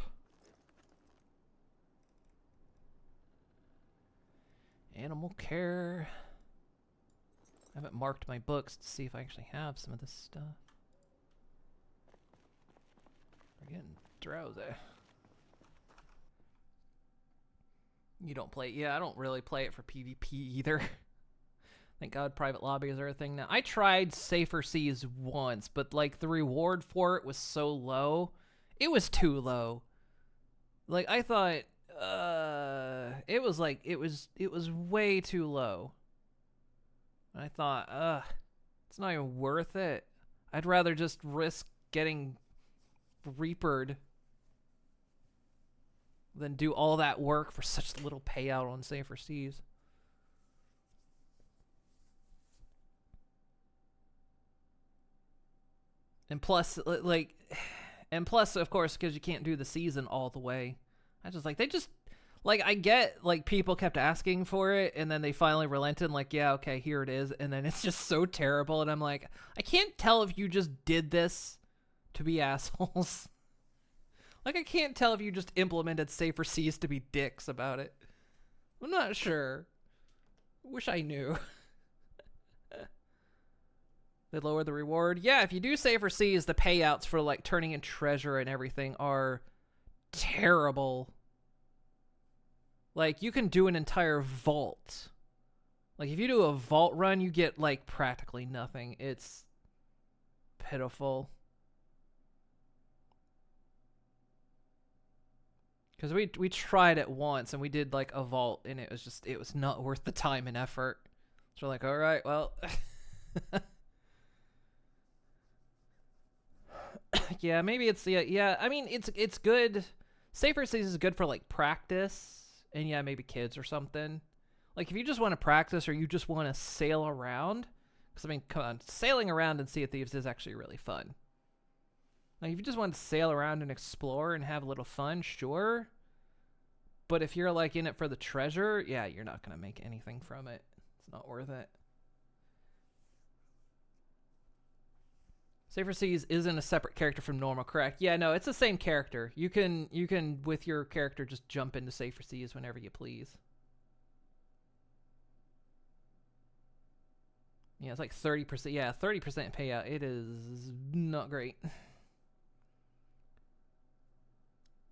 Animal care. I haven't marked my books to see if I actually have some of this stuff. We're getting drowsy. You don't play it? Yeah, I don't really play it for PvP either. Thank God private lobbies are a thing now. I tried Safer Seas once, but like the reward for it was so low. It was too low. Like I thought it was like it was way too low. And I thought, it's not even worth it. I'd rather just risk getting reapered than do all that work for such little payout on Safer Seas. And plus, of course, because you can't do the season all the way. I get, like, people kept asking for it, and then they finally relented, and like, yeah, okay, here it is, and then it's just so terrible, and I'm like, I can't tell if you just did this to be assholes. Like, I can't tell if you just implemented Safer Seas to be dicks about it. I'm not sure. Wish I knew. They lower the reward. Yeah, if you do Safer Seas, the payouts for, like, turning in treasure and everything are terrible. Like, you can do an entire vault. Like, if you do a vault run, you get, like, practically nothing. It's pitiful. Because we tried it once, and we did, like, a vault, and it was not worth the time and effort. So we're like, all right, well. Yeah, maybe it's, yeah, I mean, it's good. Safer Seas is good for, like, practice, and yeah, maybe kids or something. Like, if you just want to practice or you just want to sail around, because, I mean, come on, sailing around in Sea of Thieves is actually really fun. Like, if you just want to sail around and explore and have a little fun, sure. But if you're, like, in it for the treasure, yeah, you're not going to make anything from it. It's not worth it. Safer Seas isn't a separate character from normal, correct? Yeah, no, it's the same character. You can, with your character, just jump into Safer Seas whenever you please. Yeah, it's like 30%. Yeah, 30% payout. It is not great.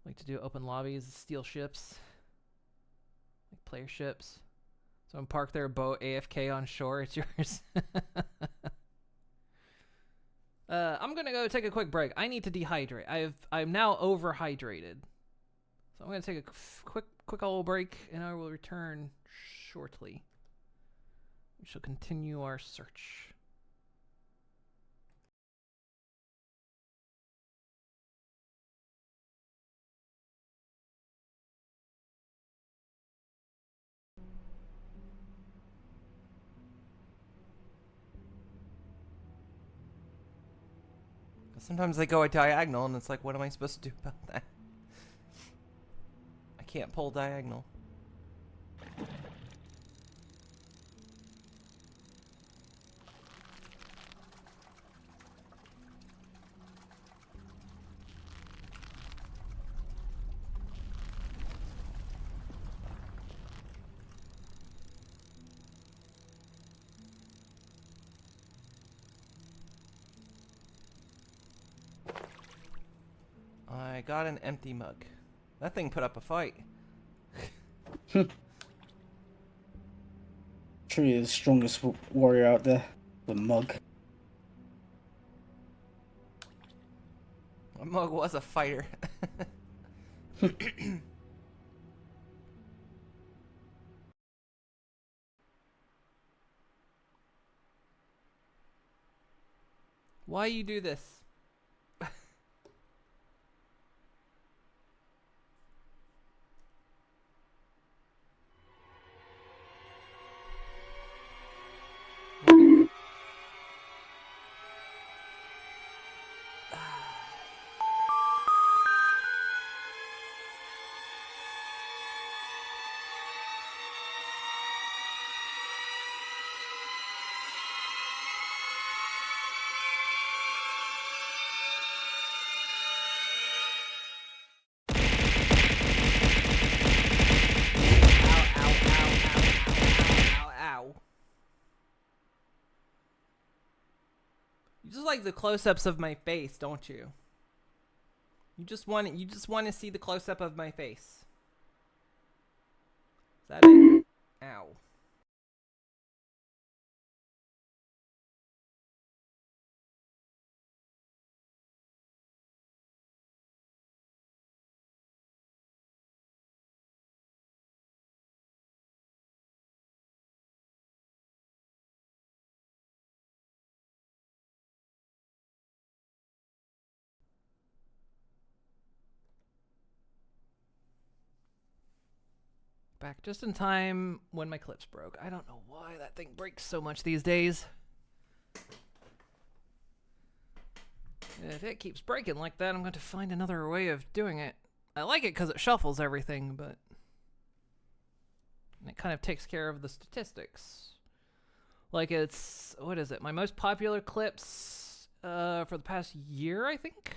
Like to do open lobbies, steal ships, like player ships. So I'm parked their boat AFK on shore. It's yours. I'm gonna go take a quick break. I need to dehydrate. I'm now overhydrated. So I'm gonna take a quick old break, and I will return shortly. We shall continue our search. Sometimes they go a diagonal, and it's like, what am I supposed to do about that? I can't pull diagonal. I got an empty mug. That thing put up a fight. Truly the strongest warrior out there. The mug. A mug was a fighter. Why you do this? You just like the close-ups of my face, don't you? You just want to see the close-up of my face. Is that it? Ow. Back just in time when my clips broke. I don't know why that thing breaks so much these days. If it keeps breaking like that, I'm going to find another way of doing it. I like it because it shuffles everything, but it kind of takes care of the statistics. Like it's, what is it? My most popular clips for the past year, I think?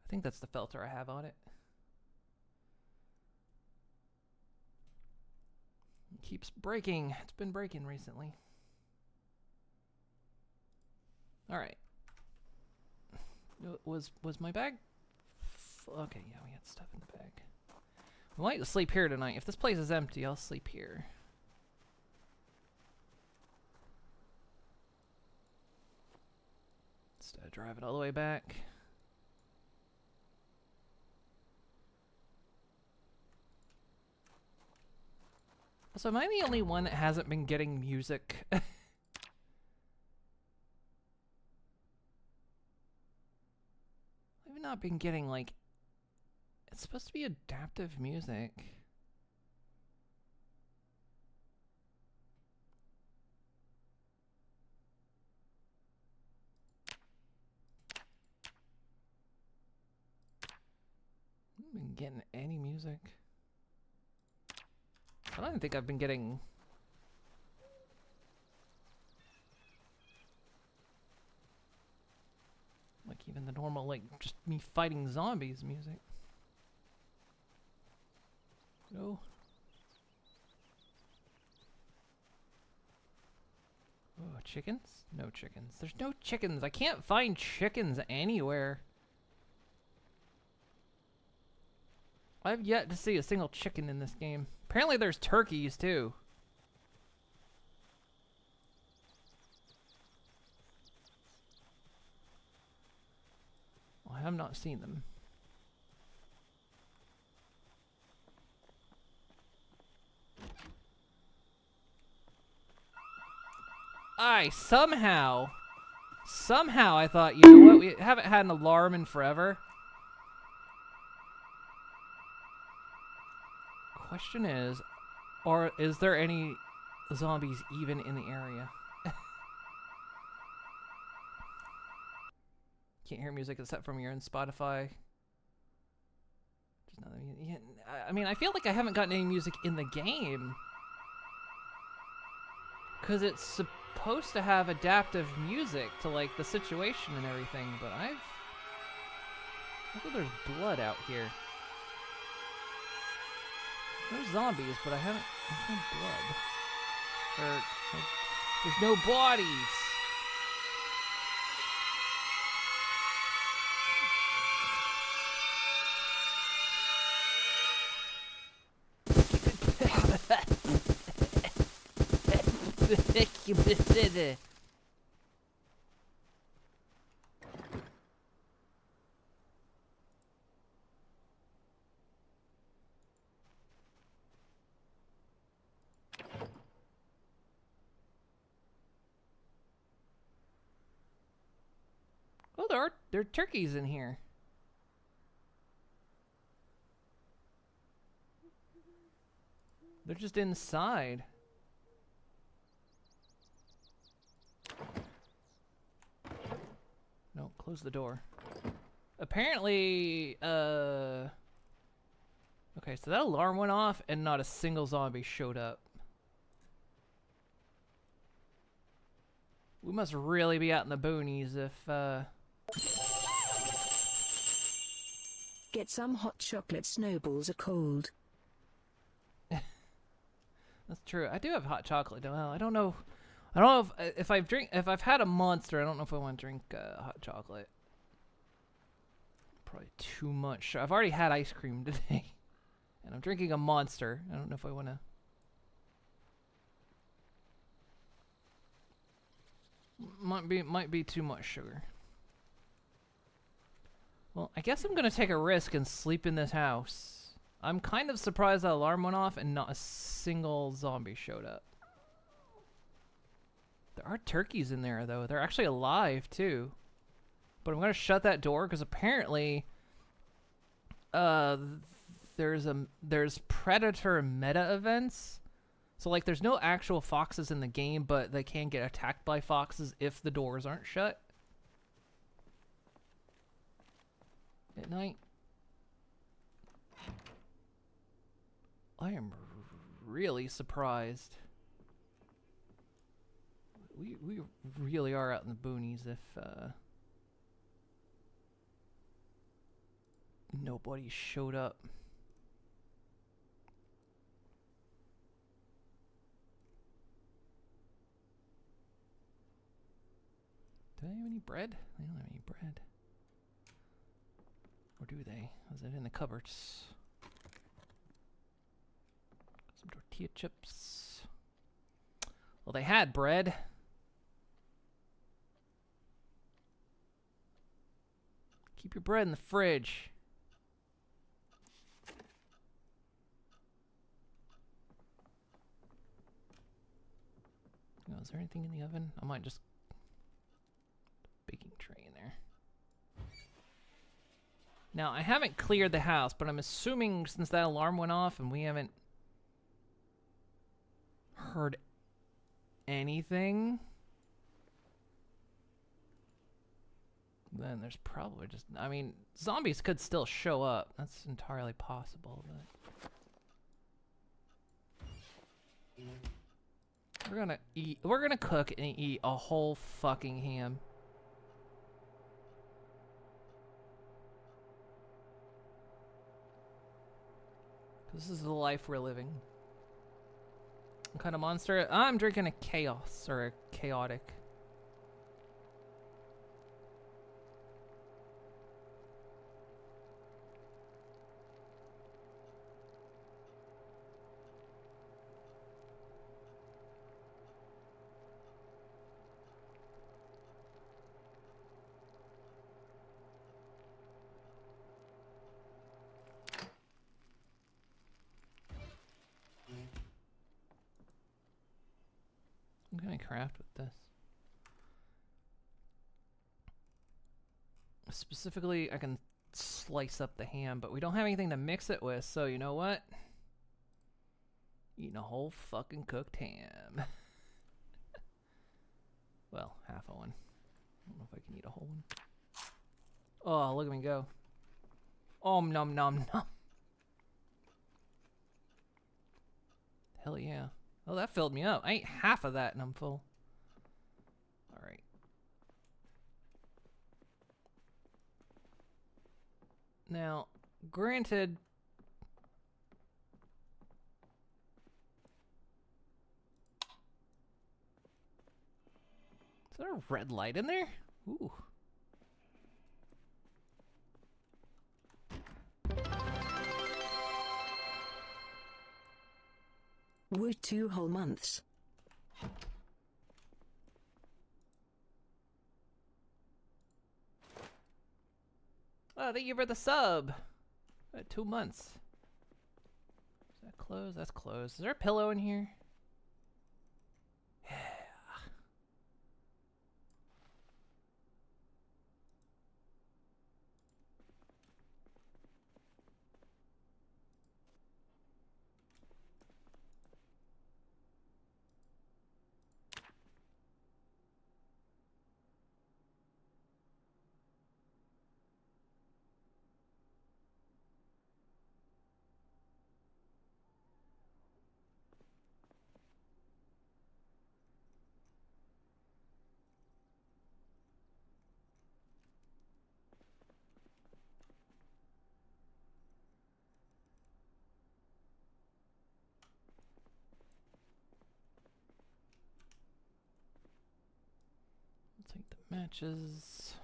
I think that's the filter I have on it. It keeps breaking. It's been breaking recently. All right. Was my bag? Okay, yeah, we had stuff in the bag. I might sleep here tonight. If this place is empty, I'll sleep here. Instead of driving all the way back. So am I the only one that hasn't been getting music? I've not been getting, like... It's supposed to be adaptive music. I haven't been getting any music. I don't even think I've been getting... like even the normal, like, just me fighting zombies music. No. Oh, chickens? No chickens. There's no chickens. I can't find chickens anywhere. I've yet to see a single chicken in this game. Apparently there's turkeys too. Well, I have not seen them. Somehow I thought, you know what, we haven't had an alarm in forever. Question is there any zombies even in the area? Can't hear music except from your own Spotify. I mean, I feel like I haven't gotten any music in the game. Because it's supposed to have adaptive music to, like, the situation and everything, but I thought there's blood out here. No zombies, but there's no blood. There's no bodies! Oh, there are turkeys in here. They're just inside. No, close the door. Apparently, okay, so that alarm went off and not a single zombie showed up. We must really be out in the boonies if, Get some hot chocolate, snowballs are cold. That's true. I do have hot chocolate. Well, I don't know if I've had a Monster. I don't know if I want to drink hot chocolate. Probably too much. I've already had ice cream today, and I'm drinking a Monster. I don't know if I want to. Might be too much sugar. Well, I guess I'm gonna take a risk and sleep in this house. I'm kind of surprised that alarm went off and not a single zombie showed up. There are turkeys in there, though. They're actually alive, too. But I'm going to shut that door because apparently there's predator meta events. So, like, there's no actual foxes in the game, but they can get attacked by foxes if the doors aren't shut at night. I am really surprised. We really are out in the boonies if nobody showed up. Do they have any bread? They don't have any bread. Or do they? Is it in the cupboards? Some tortilla chips. Well, they had bread. Keep your bread in the fridge. Is there anything in the oven? I might just baking tray in there. Now, I haven't cleared the house, but I'm assuming since that alarm went off and we haven't heard anything, then there's probably just, I mean, zombies could still show up. That's entirely possible, but we're gonna cook and eat a whole fucking ham. This is the life we're living. What kind of monster? I'm drinking a chaos, or a chaotic. What can I craft with this? Specifically, I can slice up the ham, but we don't have anything to mix it with, so you know what? Eating a whole fucking cooked ham. Well, half a one. I don't know if I can eat a whole one. Oh, look at me go. Om nom nom nom. Hell yeah. Oh, that filled me up. I ate half of that and I'm full. Alright. Now, granted, is there a red light in there? Ooh. Wood 2 whole months. Oh, thank you for the sub. 2 months. Is that closed? That's closed. Is there a pillow in here? Yeah. Take the matches.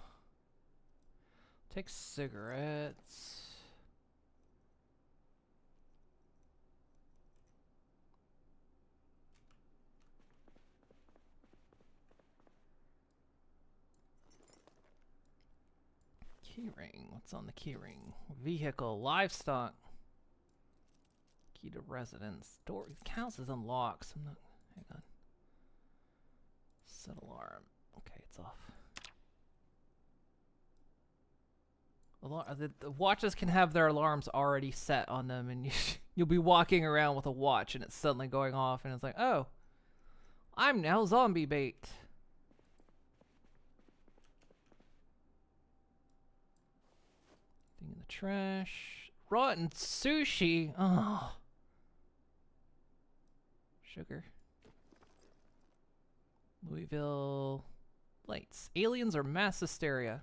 Take cigarettes. Keyring. What's on the keyring? Vehicle, livestock. Key to residence. Door. The house is unlocked. So I'm not. Hang on. Set alarm. Okay, it's off. The watches can have their alarms already set on them, and you'll be walking around with a watch, and it's suddenly going off, and it's like, oh, I'm now zombie bait. Thing in the trash. Rotten sushi. Oh. Sugar. Louisville lights. Aliens or mass hysteria?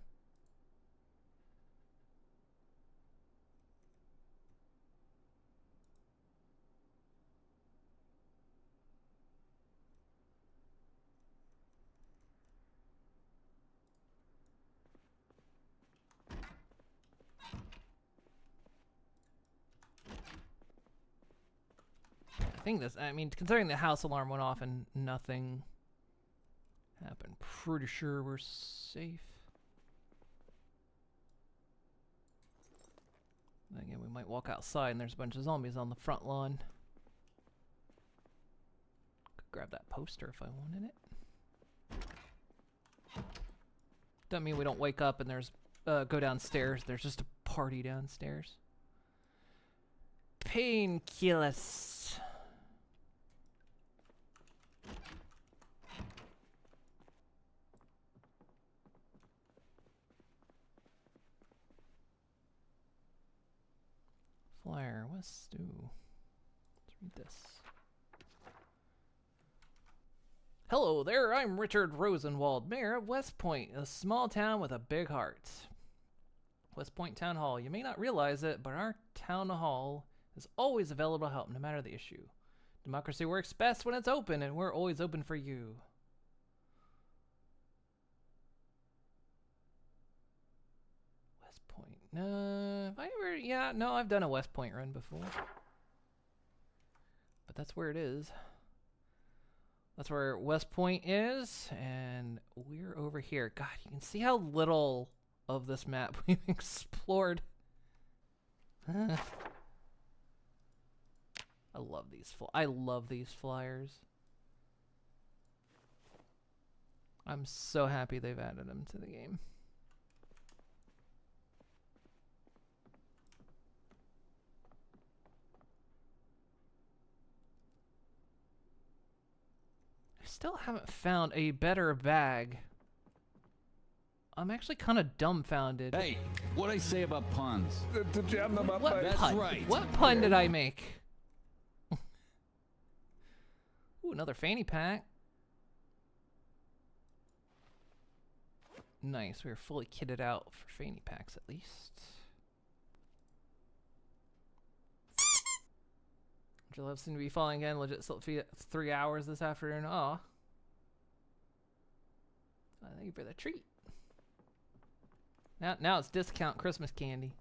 I mean, considering the house alarm went off and nothing happened, pretty sure we're safe. Then again, we might walk outside and there's a bunch of zombies on the front lawn. Could grab that poster if I wanted it. Doesn't mean we don't wake up and there's, go downstairs. There's just a party downstairs. Painkillers. Flyer, West Stew. Let's read this. Hello there, I'm Richard Rosenwald, Mayor of West Point, a small town with a big heart. West Point Town Hall. You may not realize it, but our town hall is always available to help, no matter the issue. Democracy works best when it's open, and we're always open for you. West Point. Have I ever? Yeah, no, I've done a West Point run before. But that's where it is. That's where West Point is, and we're over here. God, you can see how little of this map we've explored. I love these. I love these flyers. I'm so happy they've added him to the game. I still haven't found a better bag. I'm actually kind of dumbfounded. Hey, what'd I say about puns? To jam them up. What That's pun? right. What pun did I make? Ooh, another fanny pack. Nice, we are fully kitted out for fanny packs at least. Your love seem to be falling again. Legit slept 3 hours this afternoon. Aw. Thank you for the treat. Now it's discount Christmas candy.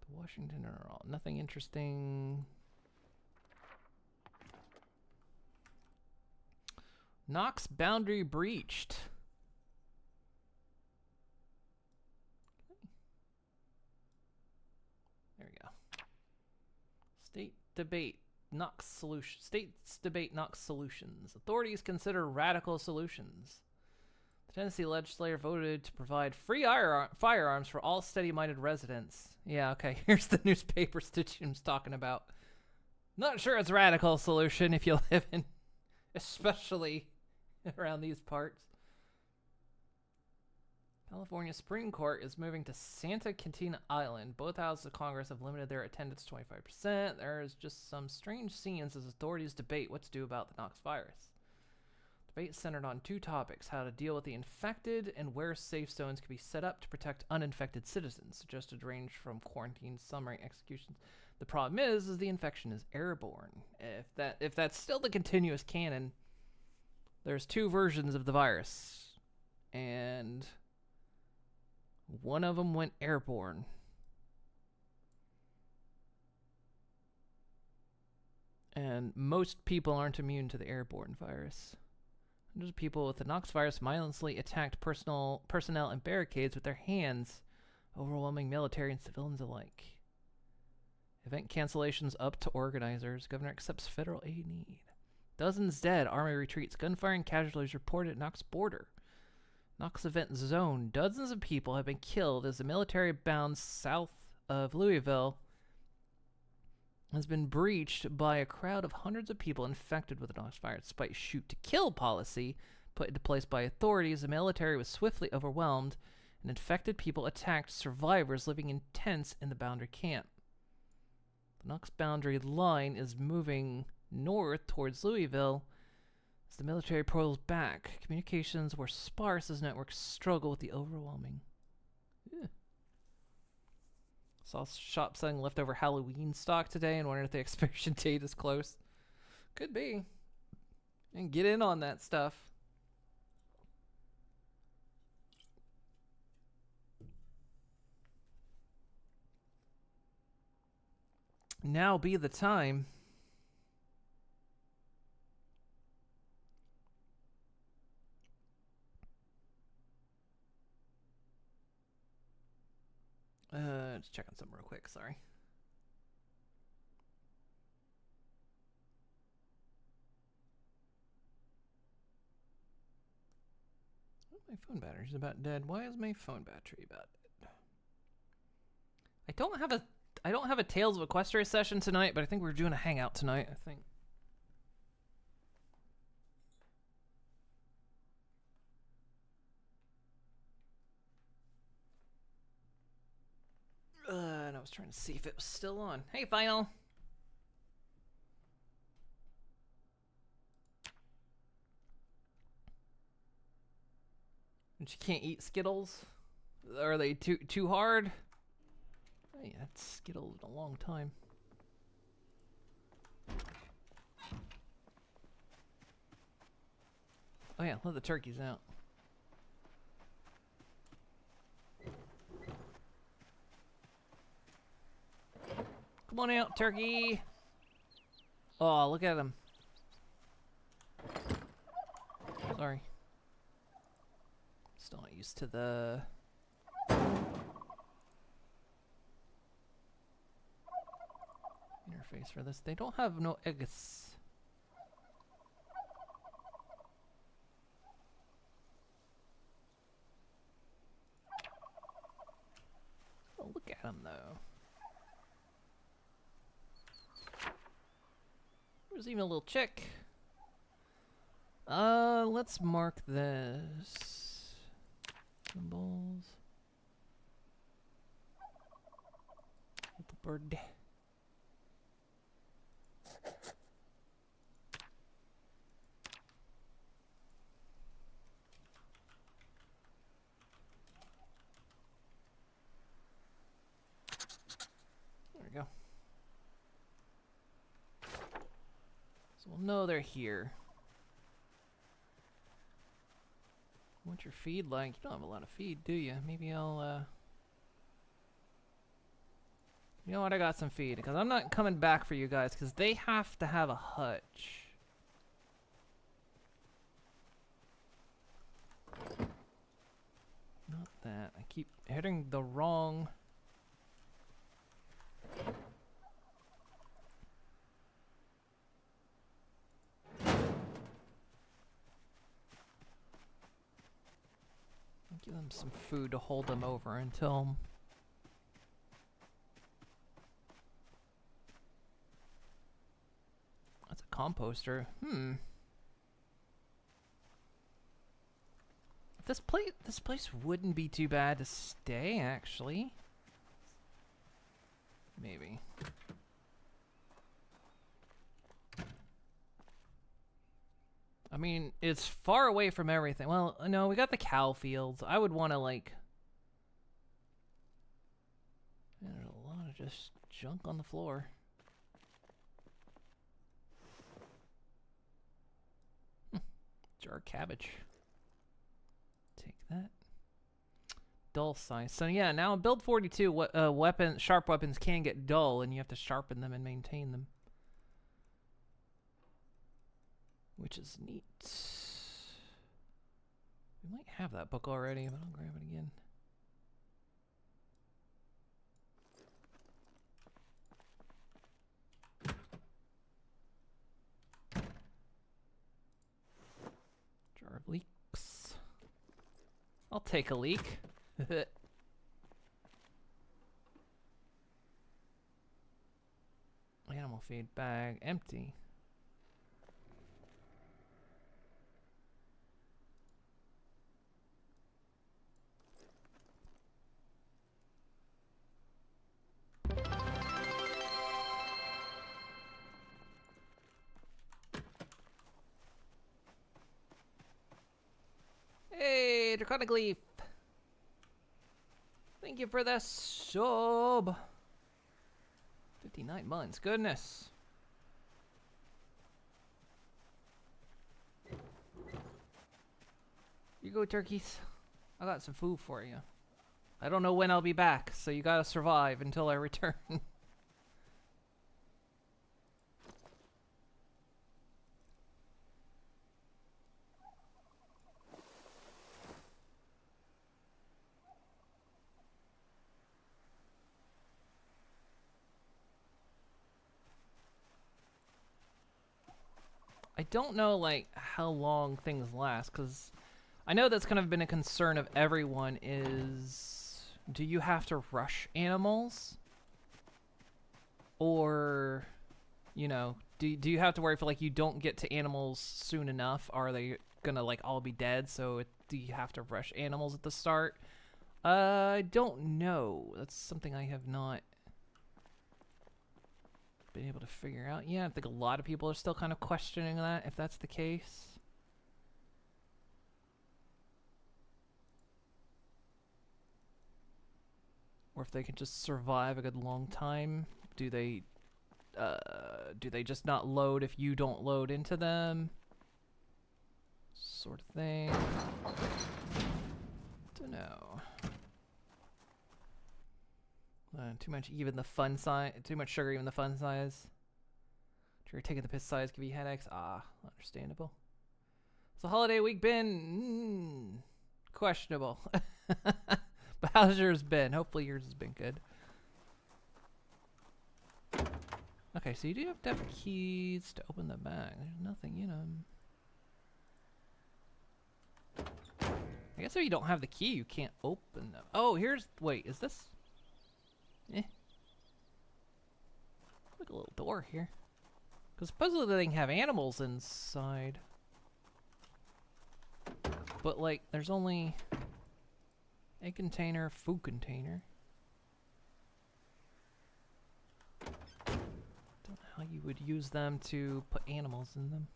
The Washington are all nothing interesting. Knox boundary breached. There we go. State debate Knox solution. States debate Knox solutions. Authorities consider radical solutions. The Tennessee legislature voted to provide free firearms for all steady-minded residents. Yeah, okay. Here's the newspaper Stitchum's talking about. Not sure it's a radical solution if you live in, especially around these parts. California Supreme Court is moving to Santa Catalina Island. Both houses of Congress have limited their attendance to 25%. There is just some strange scenes as authorities debate what to do about the Knox virus. Debate centered on two topics: how to deal with the infected and where safe zones can be set up to protect uninfected citizens. Suggested range from quarantine, summary, executions. The problem is the infection is airborne. If that's still the continuous canon, there's two versions of the virus, and one of them went airborne. And most people aren't immune to the airborne virus. Hundreds of people with the Knox virus mindlessly attacked personnel and barricades with their hands, overwhelming military and civilians alike. Event cancellations up to organizers. Governor accepts federal aid need. Dozens dead. Army retreats. Gunfire and casualties reported at Knox border. Knox event zone. Dozens of people have been killed as the military bound south of Louisville has been breached by a crowd of hundreds of people infected with the Knox virus. Despite shoot-to-kill policy put into place by authorities, the military was swiftly overwhelmed, and infected people attacked survivors living in tents in the boundary camp. The Knox boundary line is moving north towards Louisville as the military pulls back. Communications were sparse as networks struggle with the overwhelming. Ew. Saw shops selling leftover Halloween stock today and wondering if the expiration date is close. Could be. And get in on that stuff. Now be the time. Just check on something real quick, sorry. My phone battery's about dead. Why is my phone battery about dead? I don't have a Tales of Equestria session tonight, but I think we're doing a hangout tonight, I think. And I was trying to see if it was still on. Hey, Final. But you can't eat Skittles? Are they too hard? Oh, yeah, it's Skittles in a long time. Oh yeah, let the turkeys out. Come on out, turkey. Oh, look at him. Sorry. Still not used to the... interface for this. They don't have no eggs. Oh, look at them though. There's even a little chick. Let's mark this. Symbols. Little bird. There we go. So we'll know they're here. What's your feed like? You don't have a lot of feed, do you? Maybe I'll, you know what? I got some feed, because I'm not coming back for you guys, because they have to have a hutch. Not that. I keep hitting the wrong... Give them some food to hold them over until... That's a composter. This place wouldn't be too bad to stay, actually. Maybe. I mean, it's far away from everything. Well, no, we got the cow fields. I would want to, like... Man, there's a lot of just junk on the floor. Jar of cabbage. Take that. Dull size. So yeah, now in build 42, sharp weapons can get dull, and you have to sharpen them and maintain them. Which is neat. We might have that book already, but I'll grab it again. Jar of leeks. I'll take a leak. Animal feed bag empty. Hey, Draconic Leaf! Thank you for the sub! 59 months, goodness! You go, turkeys. I got some food for you. I don't know when I'll be back, so you gotta survive until I return. I don't know, like, how long things last, because I know that's kind of been a concern of everyone is, do you have to rush animals? Or, you know, do you have to worry for, like, you don't get to animals soon enough? Are they gonna, like, all be dead? So do you have to rush animals at the start? I don't know. That's something I have not been able to figure out. Yeah, I think a lot of people are still kind of questioning that, if that's the case. Or if they can just survive a good long time. Do they just not load if you don't load into them? Sort of thing. Don't know. Too much too much sugar, even the fun size. You're taking the piss size, give you headaches. Ah, understandable. Has the holiday week been questionable? But how's yours been? Hopefully yours has been good. Okay, so you do have to have keys to open the bag. There's nothing in them. I guess if you don't have the key, you can't open them. Oh, here's... Wait, is this... Eh. Like a little door here. Because supposedly they can have animals inside. But, like, there's only... egg container, food container. Don't know how you would use them to put animals in them.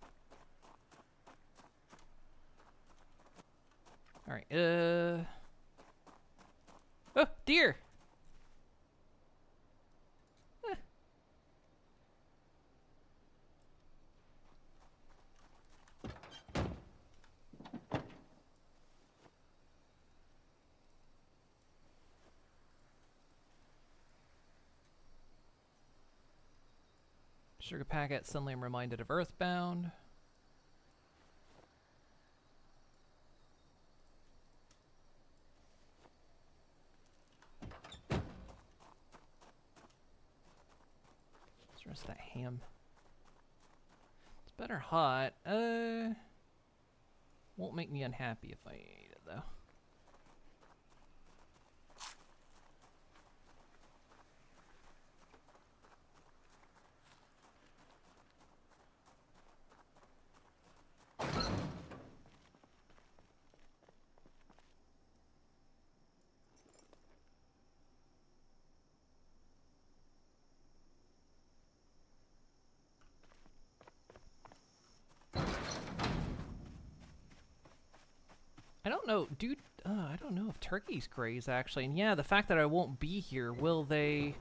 Alright, oh, deer! Eh. Sugar packet, suddenly I'm reminded of Earthbound. What's the rest of that ham? It's better hot. Won't make me unhappy if I ate it though. I don't know, dude. I don't know if turkeys graze actually. And yeah, the fact that I won't be here, will they?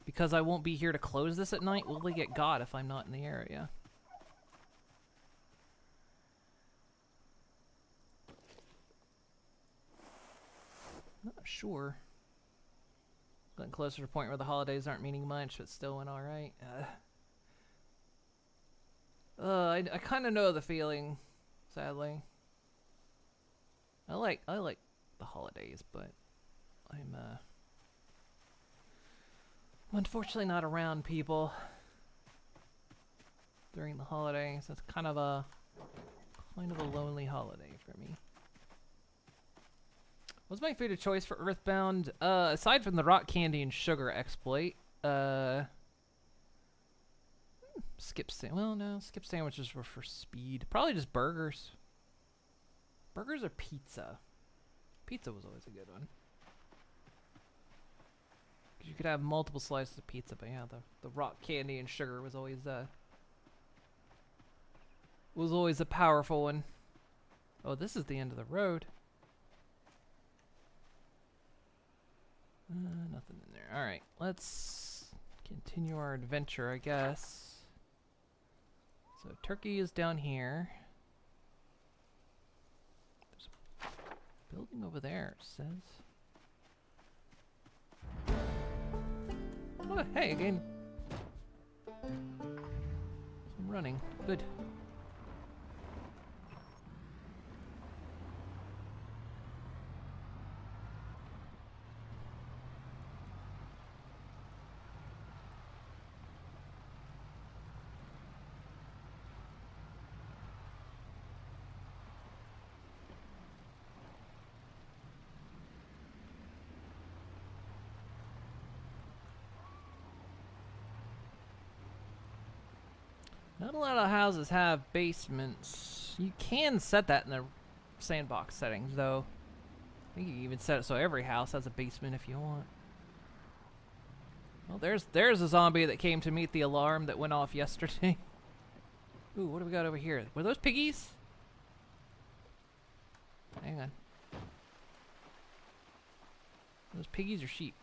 Because I won't be here to close this at night, will they get got if I'm not in the area? Not sure. Getting closer to the point where the holidays aren't meaning much, but still went alright. I kind of know the feeling, sadly. I like the holidays, but I'm unfortunately not around people during the holidays. It's kind of a lonely holiday for me. What's my food of choice for Earthbound? Aside from the rock candy and sugar exploit, skip sandwiches were for speed. Probably just burgers. Burgers or pizza? Pizza was always a good one. 'Cause you could have multiple slices of pizza, but yeah, the rock candy and sugar was always a powerful one. Oh, this is the end of the road. Nothing in there. Alright, let's continue our adventure, I guess. So turkey is down here. There's a building over there, it says. Oh, hey, again. I'm running. Good. Not a lot of houses have basements. You can set that in the sandbox settings, though. I think you can even set it so every house has a basement if you want. Well, there's a zombie that came to meet the alarm that went off yesterday. Ooh, what do we got over here? Were those piggies? Hang on. Are those piggies or sheep?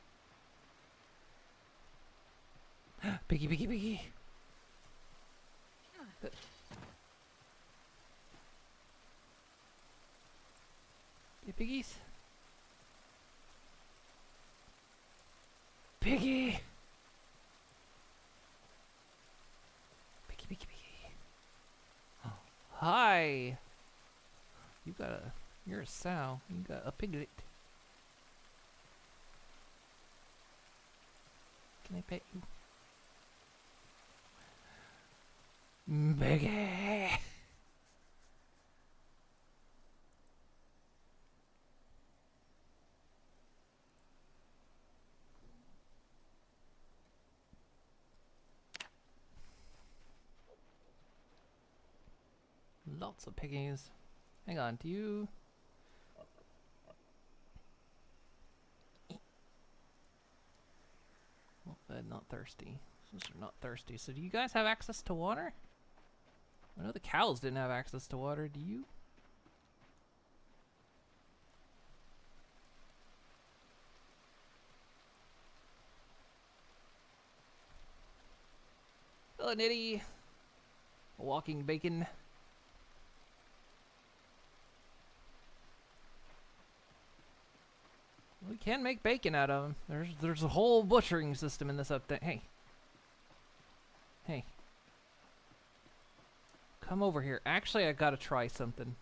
Piggy, piggy, piggy. Hey, piggies. Piggy. Piggy, piggy, piggy. Oh, hi. You're a sow. You got a piglet. Can I pet you? Biggie. Lots of piggies. Hang on, do you... Well fed, not thirsty. Since they're not thirsty. So do you guys have access to water? I know the cows didn't have access to water. Do you? Hello, Nitty. Walking bacon. We can make bacon out of them. There's a whole butchering system in this update. Hey. Hey. Come over here. Actually, I gotta try something.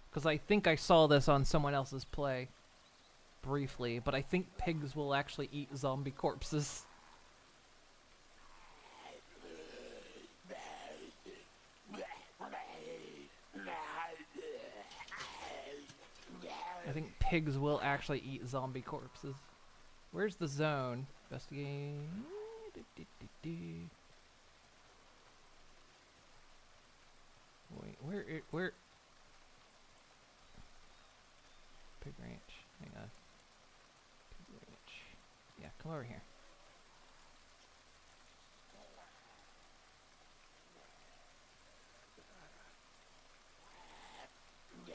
Because I think I saw this on someone else's play. Briefly. But I think pigs will actually eat zombie corpses. I think pigs will actually eat zombie corpses. Where's the zone? Investigate. Wait, where? Pig ranch. Hang on. Pig ranch. Yeah, come over here.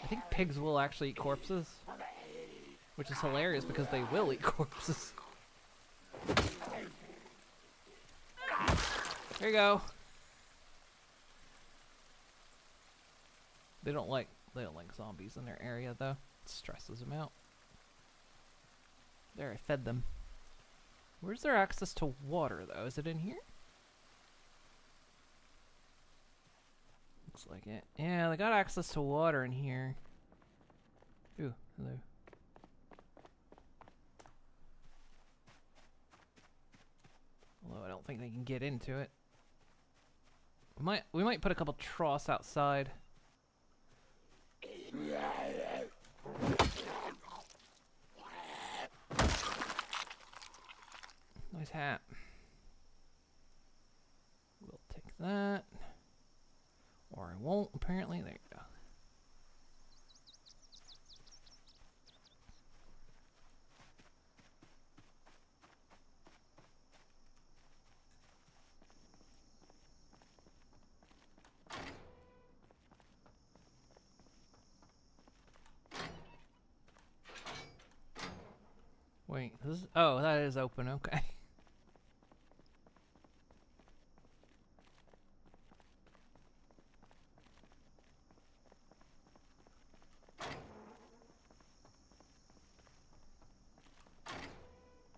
I think pigs will actually eat corpses. Which is hilarious because they will eat corpses. There you go. They don't like zombies in their area though. It stresses them out. There, I fed them. Where's their access to water though? Is it in here? Looks like it. Yeah, they got access to water in here. Ooh, hello. Although I don't think they can get into it. We might put a couple troughs outside. Nice hat. We'll take that. Or I won't, apparently. There you go. Wait, this is, oh, that is open, okay.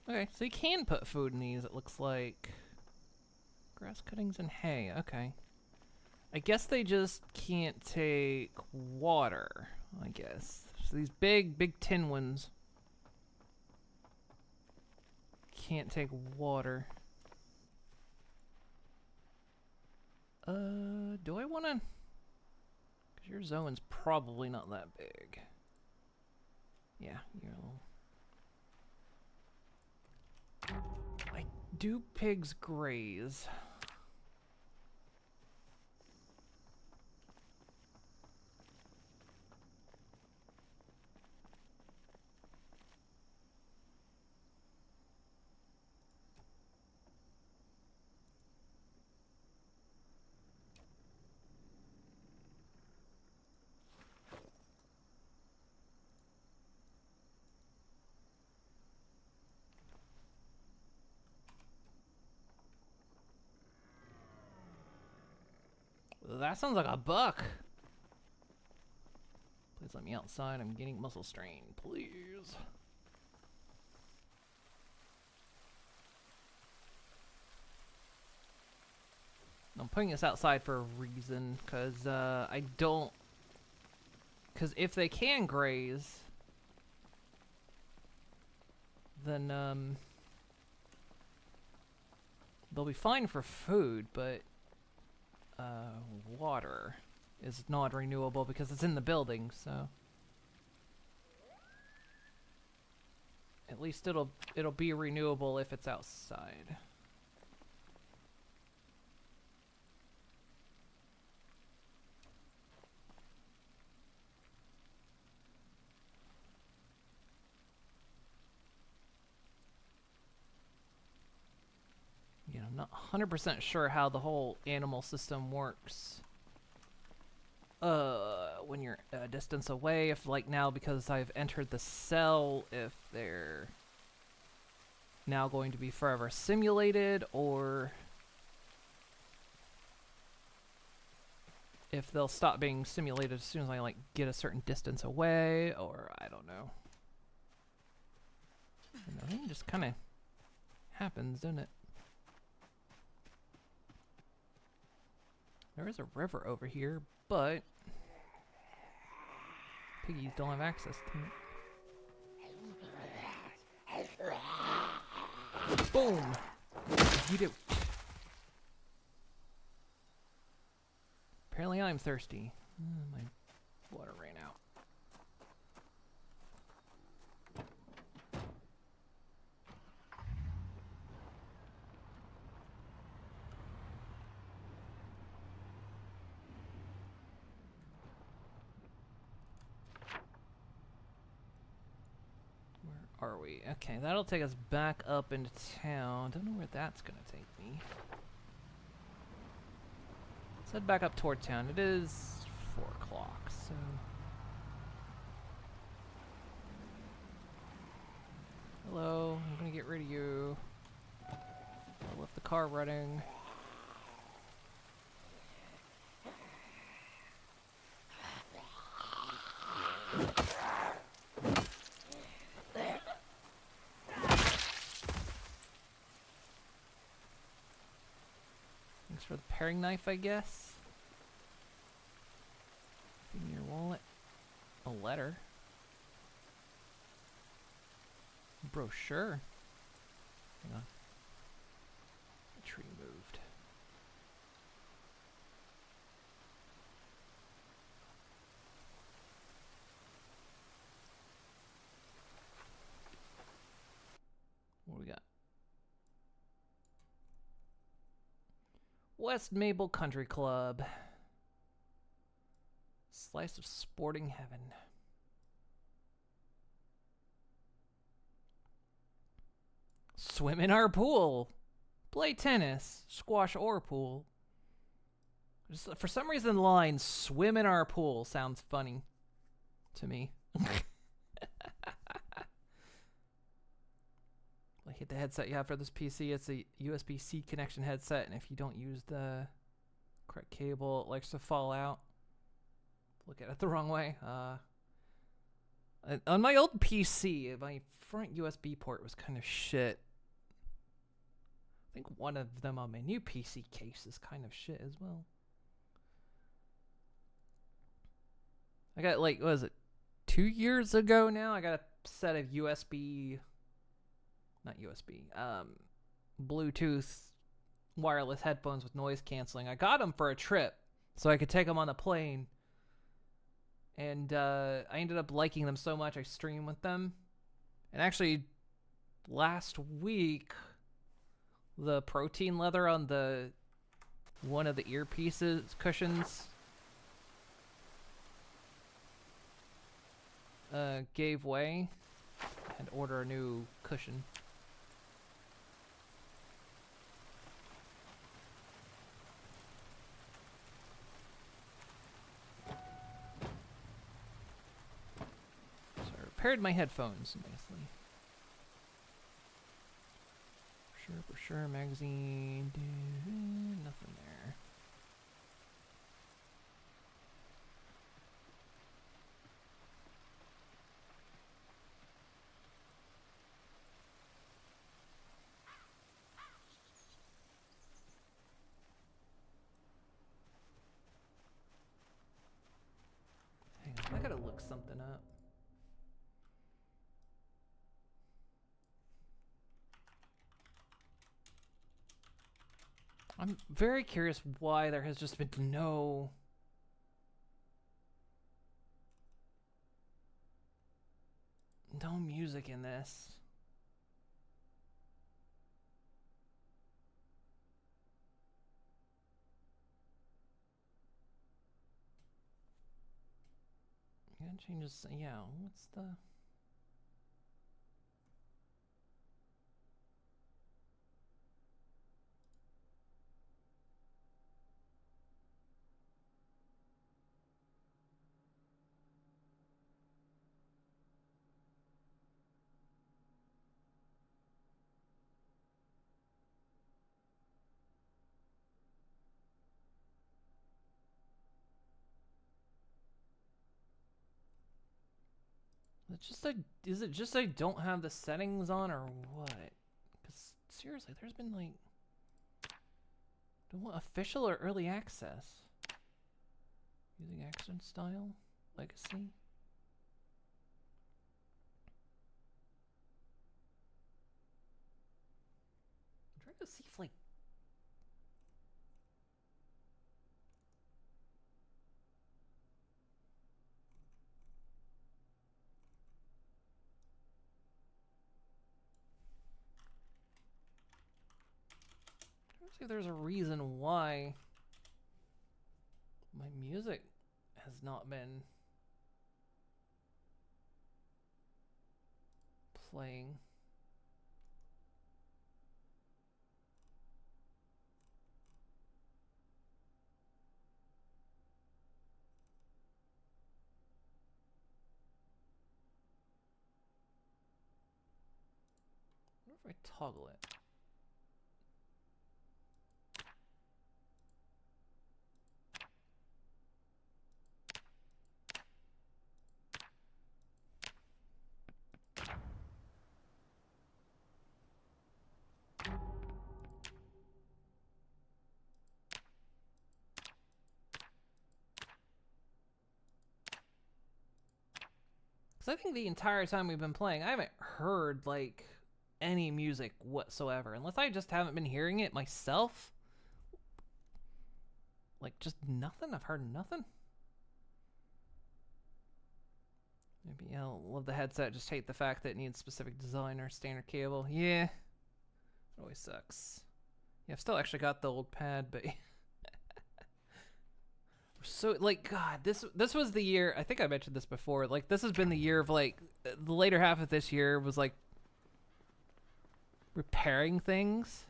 Okay, so you can put food in these, it looks like. Grass cuttings and hay, okay. I guess they just can't take water, I guess. So these big tin ones can't take water. Do I wanna? Cause your zone's probably not that big. Yeah, you're a little... Do pigs graze? That sounds like a buck. Please let me outside. I'm getting muscle strain. Please. I'm putting this outside for a reason, because I don't... Because if they can graze, then they'll be fine for food, but water is non-renewable because it's in the building, so at least it'll be renewable if it's outside. You know, I'm not 100% sure how the whole animal system works. When you're a distance away, if like now because I've entered the cell, if they're now going to be forever simulated, or if they'll stop being simulated as soon as I like get a certain distance away, or I don't know. And the thing just kind of happens, doesn't it? There is a river over here, but piggies don't have access to it. Boom! You do. Apparently I'm thirsty. My water ran out. Are we? Okay, that'll take us back up into town. Don't know where that's gonna take me. Let's head back up toward town. It is 4 o'clock, so... Hello, I'm gonna get rid of you. I left the car running. Thanks for the paring knife, I guess. In your wallet. A letter. Brochure. Hang on. The tree moved. What do we got? West Mabel Country Club. Slice of sporting heaven. Swim in our pool. Play tennis, squash, or pool. Just, for some reason, the line "swim in our pool" sounds funny to me. Like, hit the headset you have for this PC. It's a USB-C connection headset, and if you don't use the correct cable, it likes to fall out. Look at it the wrong way. On my old PC, my front USB port was kind of shit. I think one of them on my new PC case is kind of shit as well. I got, like, what was it, 2 years ago now? I got a set of Bluetooth wireless headphones with noise canceling. I got them for a trip so I could take them on the plane. And I ended up liking them so much I stream with them. And actually, last week, the protein leather on the one of the earpieces cushions gave way. I had to order a new cushion. Repaired my headphones nicely. For sure, magazine. Nothing there. Hang on, I gotta look something up. I'm very curious why there has just been no music in this. Yeah, changes. Yeah, what's the? It's just is it just I don't have the settings on or what? Because seriously, there's been like, do you want official or early access? Using accent style, legacy. I'm trying to see if like. Let's see if there's a reason why my music has not been playing. I wonder if I toggle it. Because I think the entire time we've been playing, I haven't heard, like, any music whatsoever. Unless I just haven't been hearing it myself. Like, just nothing? I've heard nothing? Maybe I'll love the headset, just hate the fact that it needs specific design or standard cable. Yeah. It always sucks. Yeah, I've still actually got the old pad, but... So, like, God, this was the year, I think I mentioned this before, like, this has been the year of, like, the later half of this year was, like, repairing things.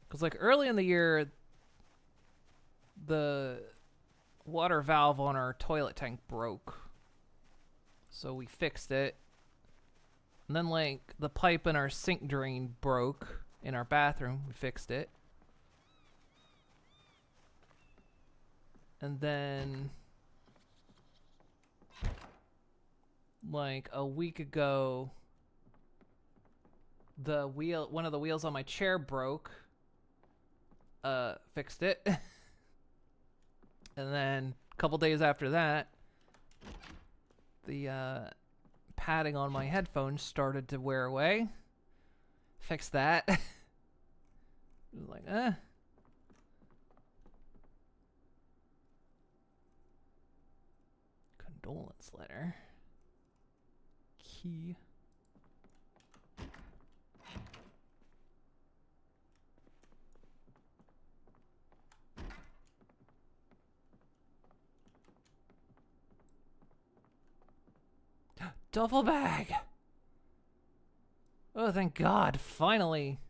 Because, like, early in the year, the water valve on our toilet tank broke. So we fixed it. And then, like, the pipe in our sink drain broke in our bathroom. We fixed it. And then, like a week ago, one of the wheels on my chair broke. Fixed it. And then a couple days after that, the padding on my headphones started to wear away. Fixed that. It was like, Condolence letter. Key. Duffel bag! Oh, thank God, finally!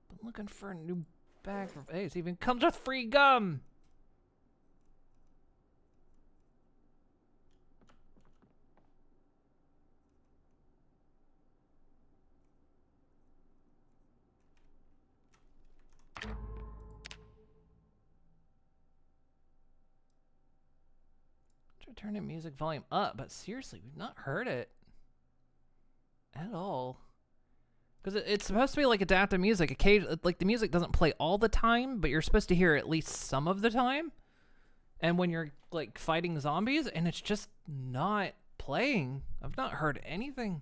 Been looking for a new bag for... Hey, it even comes with free gum! Turning music volume up, but seriously, we've not heard it at all. Because it's supposed to be like adaptive music. Occasionally, like the music doesn't play all the time, but you're supposed to hear it at least some of the time. And when you're like fighting zombies, and it's just not playing. I've not heard anything.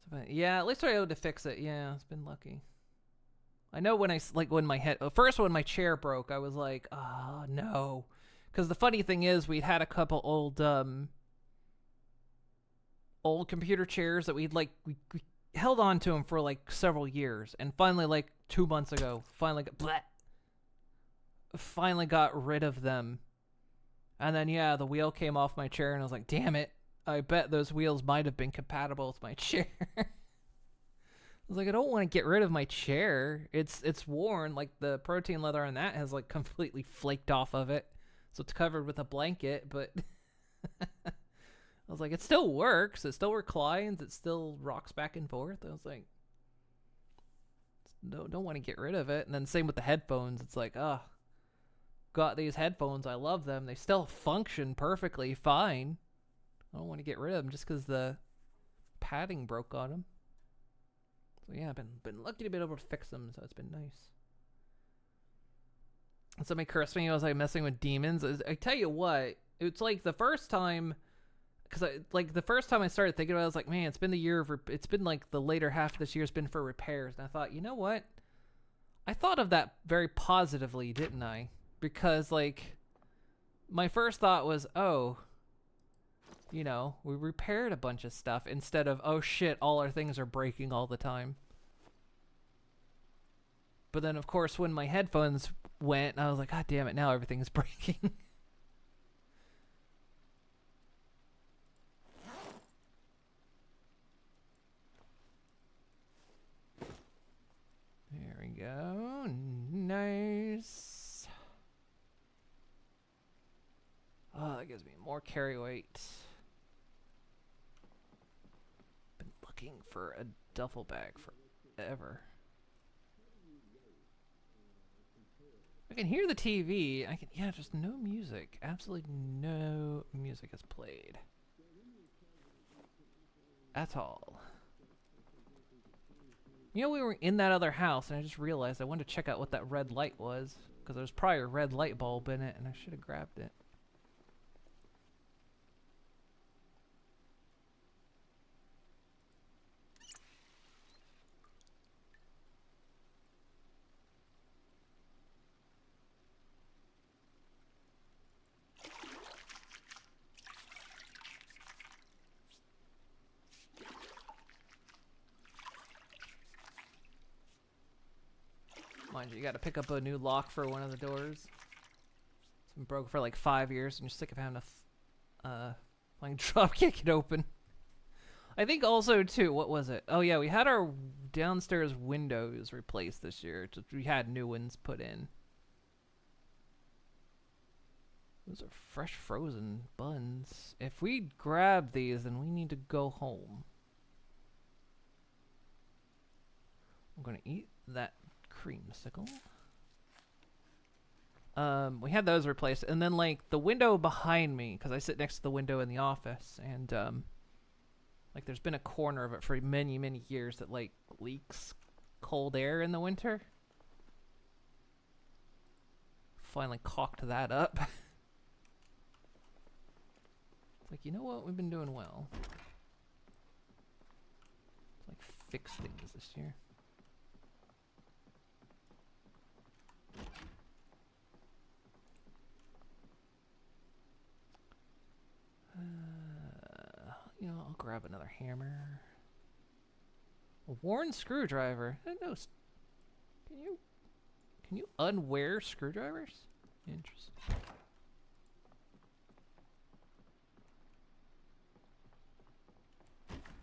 But yeah, at least I was able to fix it. Yeah, it's been lucky. I know when when my head first when my chair broke, I was like, oh no, because the funny thing is we'd had a couple old computer chairs that we held on to them for like several years, and finally like 2 months ago, finally got rid of them. And then yeah, the wheel came off my chair, and I was like, damn it, I bet those wheels might have been compatible with my chair. I was like, I don't want to get rid of my chair. It's worn. Like the protein leather on that has like completely flaked off of it, so it's covered with a blanket. But I was like, it still works. It still reclines. It still rocks back and forth. I was like, no, don't want to get rid of it. And then same with the headphones. It's like, oh, got these headphones. I love them. They still function perfectly fine. I don't want to get rid of them just because the padding broke on them. So yeah, I've been lucky to be able to fix them, so it's been nice. And somebody cursed me. I was like messing with demons. I tell you what, it's like the first time, because the first time I started thinking about it, I was like, man, it's been the year of, it's been like the later half of this year has been for repairs. And I thought, you know what? I thought of that very positively, didn't I? Because like, my first thought was, oh, you know, we repaired a bunch of stuff instead of, oh shit, all our things are breaking all the time. But then, of course, when my headphones went, I was like, God damn it, now everything's breaking. There we go. Nice. Oh, that gives me more carry weight. Been looking for a duffel bag forever. I can hear the TV. Yeah, just no music. Absolutely no music is played. At all. You know, we were in that other house, and I just realized I wanted to check out what that red light was, because there was probably a red light bulb in it, and I should have grabbed it. Mind you, you gotta pick up a new lock for one of the doors. It's been broken for like 5 years, and you're sick of having to like drop kick it open. I think also too, what was it? Oh yeah, we had our downstairs windows replaced this year. We had new ones put in. Those are fresh frozen buns. If we grab these, then we need to go home. I'm gonna eat that creamsicle. We had those replaced, and then like the window behind me, because I sit next to the window in the office, and like there's been a corner of it for many years that like leaks cold air in the winter. Finally caulked that up. It's like, you know what, we've been doing well. It's like fix things this year. You know, I'll grab another hammer. A worn screwdriver. No, can you unwear screwdrivers? Interesting.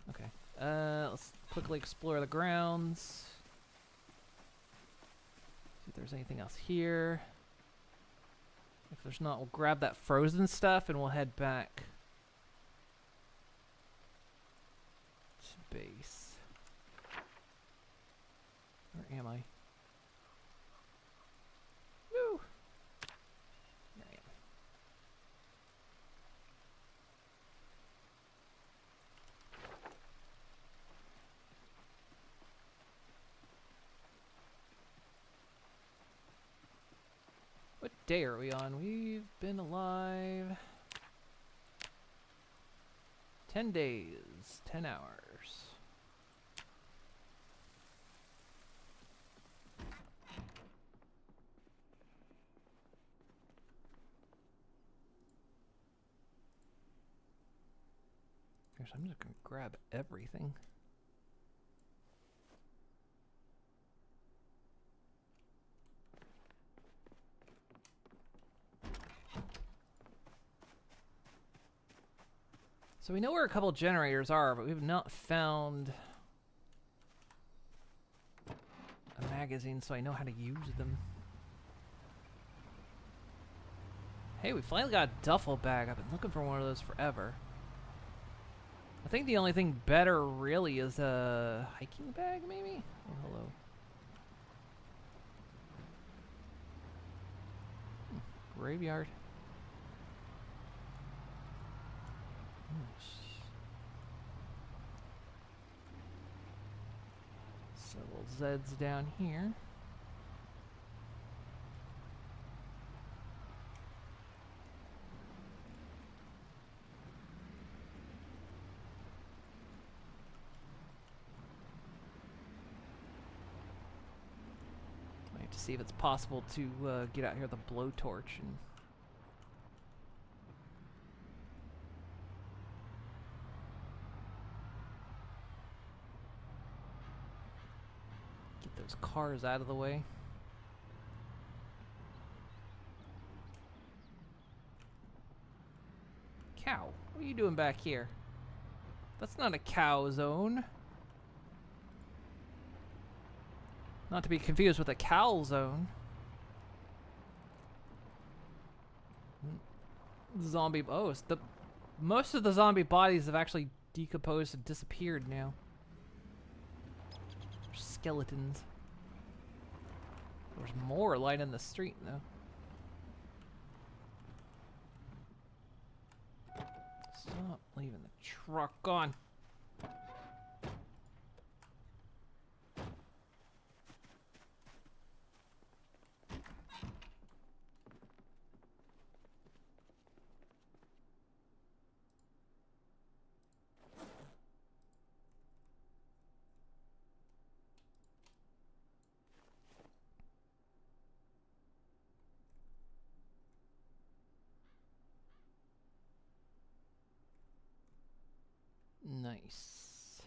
Okay. Let's quickly explore the grounds. See if there's anything else here. If there's not, we'll grab that frozen stuff and we'll head back to base. Where am I? Woo! There I am. What day are we on? We've been alive 10 days, 10 hours. Gosh, I'm just gonna grab everything. So we know where a couple generators are, but we've not found a magazine, so I know how to use them. Hey, we finally got a duffel bag. I've been looking for one of those forever. I think the only thing better really is a hiking bag, maybe? Oh, hello. Graveyard. Several Zeds down here. I have to see if it's possible to get out here with a blowtorch and get those cars out of the way. Cow, what are you doing back here? That's not a cow zone. Not to be confused with a cow zone. Zombie. Oh, it's most of the zombie bodies have actually decomposed and disappeared now. Skeletons. There's more light in the street though. Stop leaving the truck on. Nice.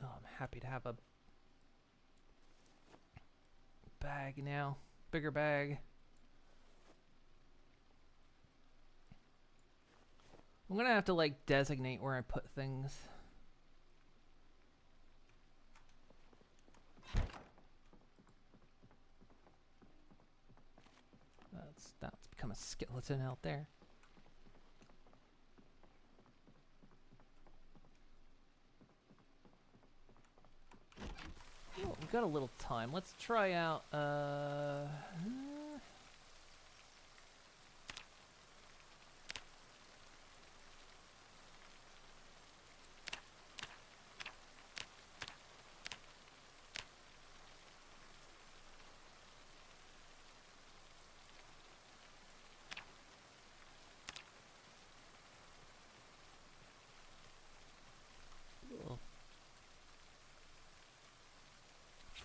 Oh, I'm happy to have a bag now. Bigger bag. I'm gonna have to like designate where I put things. That's become a skeleton out there. Oh, we've got a little time. Let's try out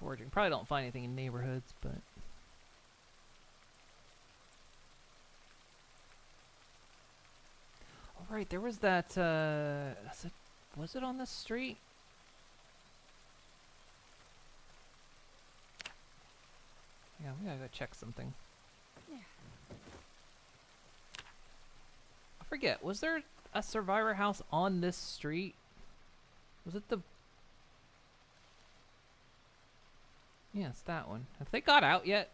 foraging. Probably don't find anything in neighborhoods, but all right, there was that. Was it on this street? Yeah, we gotta go check something. I forget. Was there a survivor house on this street? Was it the? Yeah, it's that one. Have they got out yet?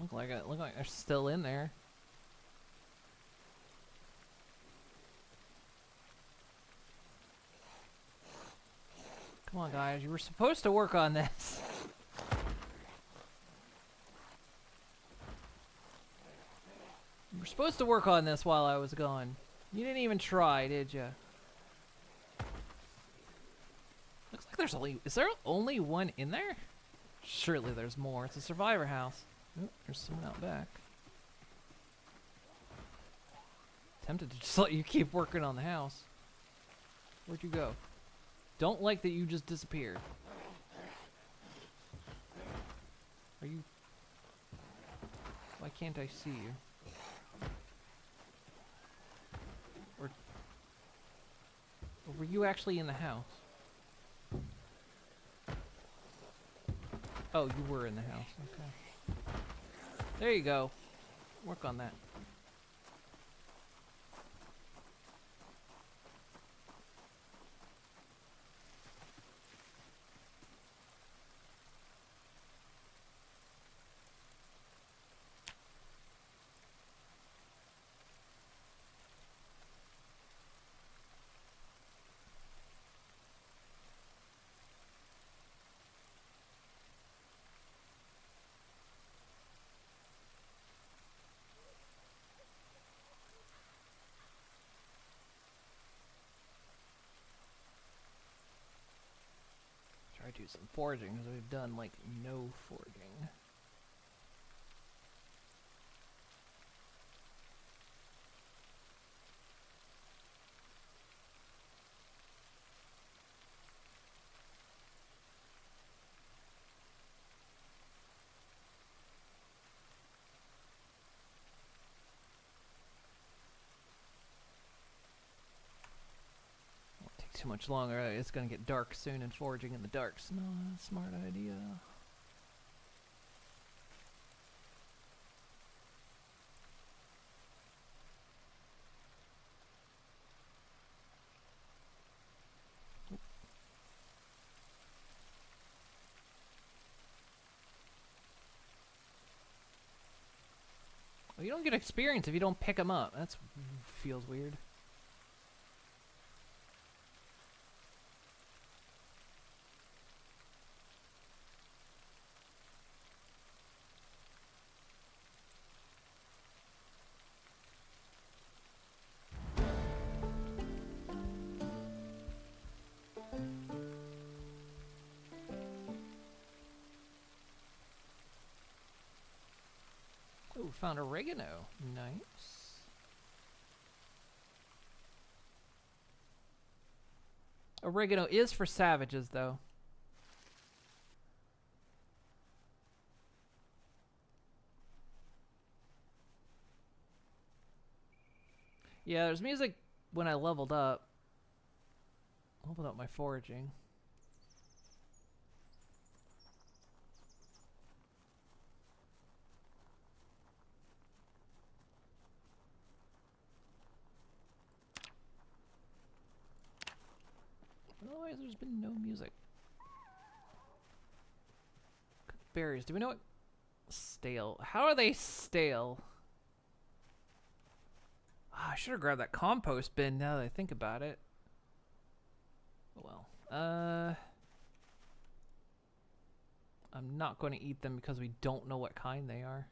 Look like it. Look like they're still in there. Come on, guys. You were supposed to work on this. You were supposed to work on this while I was gone. You didn't even try, did you? Looks like there's only... Is there only one in there? Surely there's more. It's a survivor house. Oh, there's someone out back. Tempted to just let you keep working on the house. Where'd you go? Don't like that you just disappeared. Are you... Why can't I see you? Or were you actually in the house? Oh, you were in the house. Okay. There you go. Work on that. Try to do some foraging because we've done like no foraging. Won't take too much longer. It's gonna get dark soon, and foraging in the dark's not a smart idea. Well, you don't get experience if you don't pick them up. That's feels weird. Ooh, found oregano. Nice. Oregano is for savages, though. Yeah, there's music when I leveled up. Leveled up my foraging. Otherwise, there's been no music. Berries. Do we know what? Stale. How are they stale? Ah, I should have grabbed that compost bin now that I think about it. Oh well. I'm not going to eat them because we don't know what kind they are.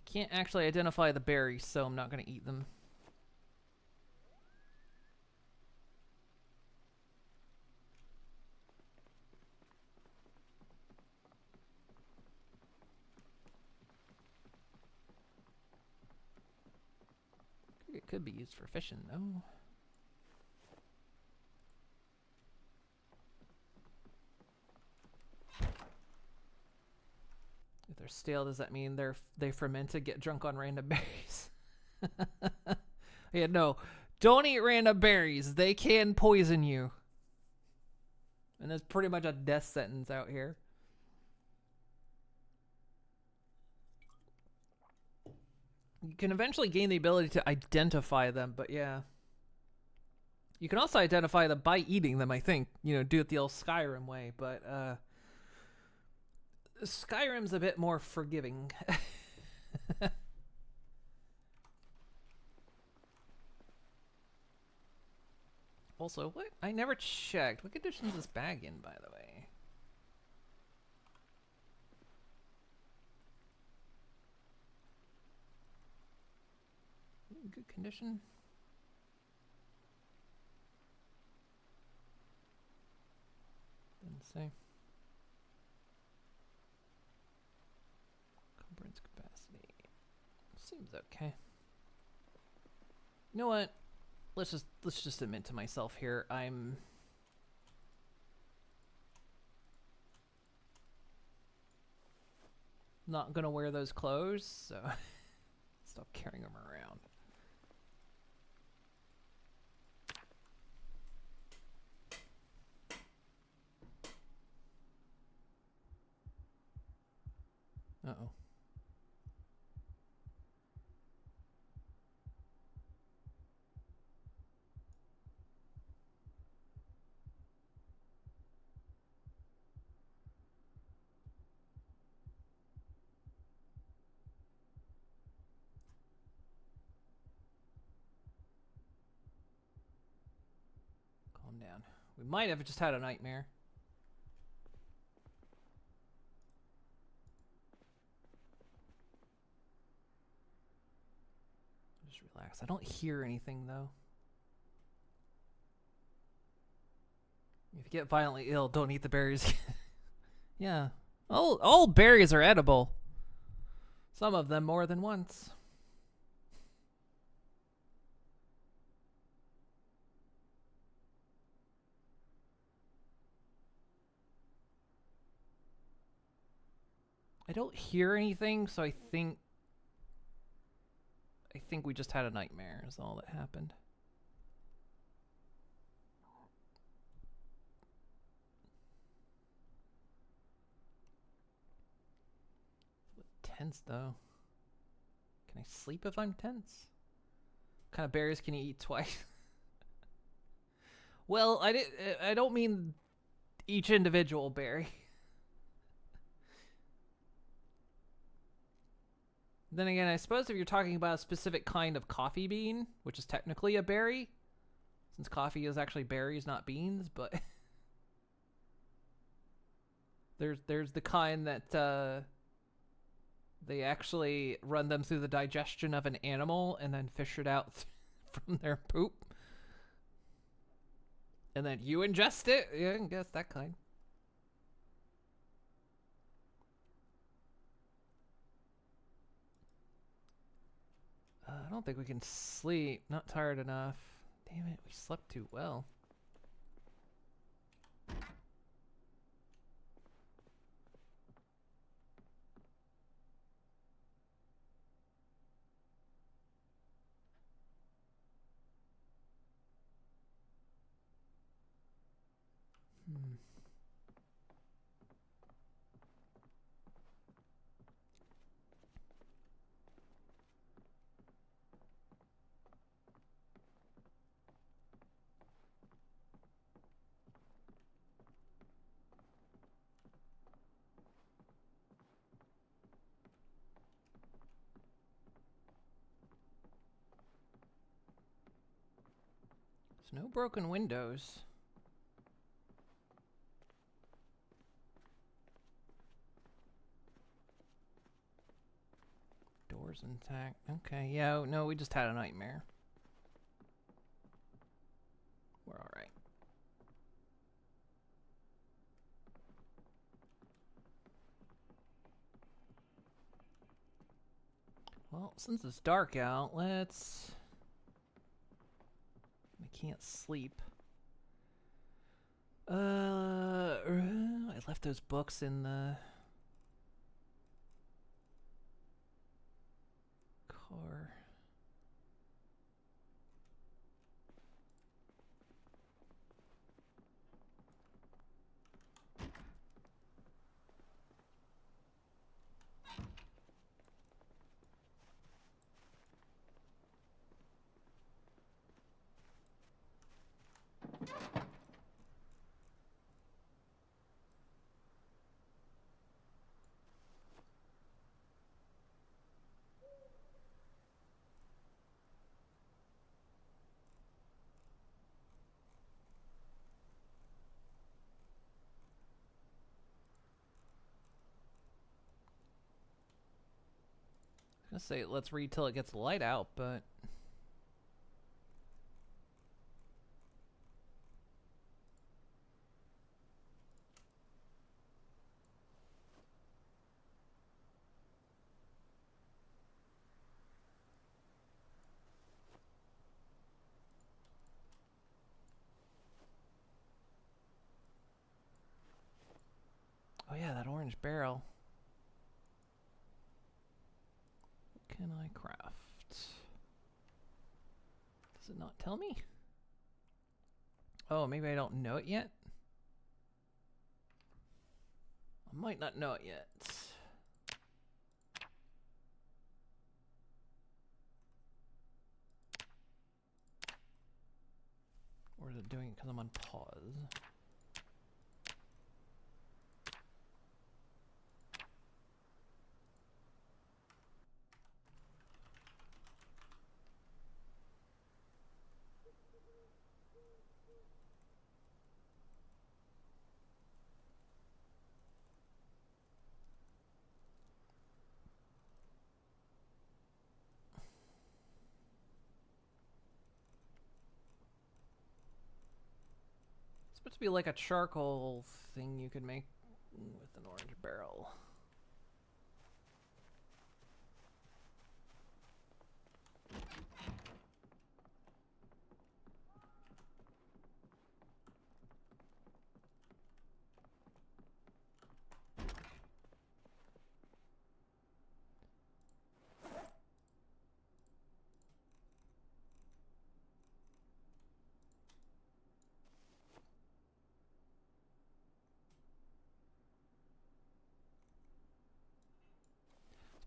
Can't actually identify the berries, so I'm not going to eat them. It could be used for fishing, though. If they're stale, does that mean they fermented, get drunk on random berries? Yeah, no. Don't eat random berries. They can poison you. And that's pretty much a death sentence out here. You can eventually gain the ability to identify them, but yeah. You can also identify them by eating them, I think. You know, do it the old Skyrim way, but Skyrim's a bit more forgiving. Also, what? I never checked. What condition is this bag in, by the way? Good condition. Didn't say. Encumbrance capacity. Seems okay. You know what? Let's just admit to myself here. I'm not gonna wear those clothes, so stop carrying them around. Uh-oh. Calm down. We might have just had a nightmare. Just relax. I don't hear anything, though. If you get violently ill, don't eat the berries. Yeah. All berries are edible. Some of them more than once. I don't hear anything, so I think we just had a nightmare is all that happened. Tense though. Can I sleep if I'm tense? What kind of berries can you eat twice? Well, I don't mean each individual berry. Then again, I suppose if you're talking about a specific kind of coffee bean, which is technically a berry, since coffee is actually berries, not beans, but there's the kind that they actually run them through the digestion of an animal and then fish it out from their poop. And then you ingest it. Yeah, I guess that kind. I don't think we can sleep. Not tired enough. Damn it, we slept too well. There's no broken windows. Doors intact. Okay, yeah, no, we just had a nightmare. We're alright. Well, since it's dark out, let's... I can't sleep. I left those books in the car. gonna say let's read till it gets light out, but oh yeah, that orange barrel. What can I craft? Does it not tell me? Oh, maybe I don't know it yet? I might not know it yet. Or is it doing it because I'm on pause? It's supposed to be like a charcoal thing you could make with an orange barrel.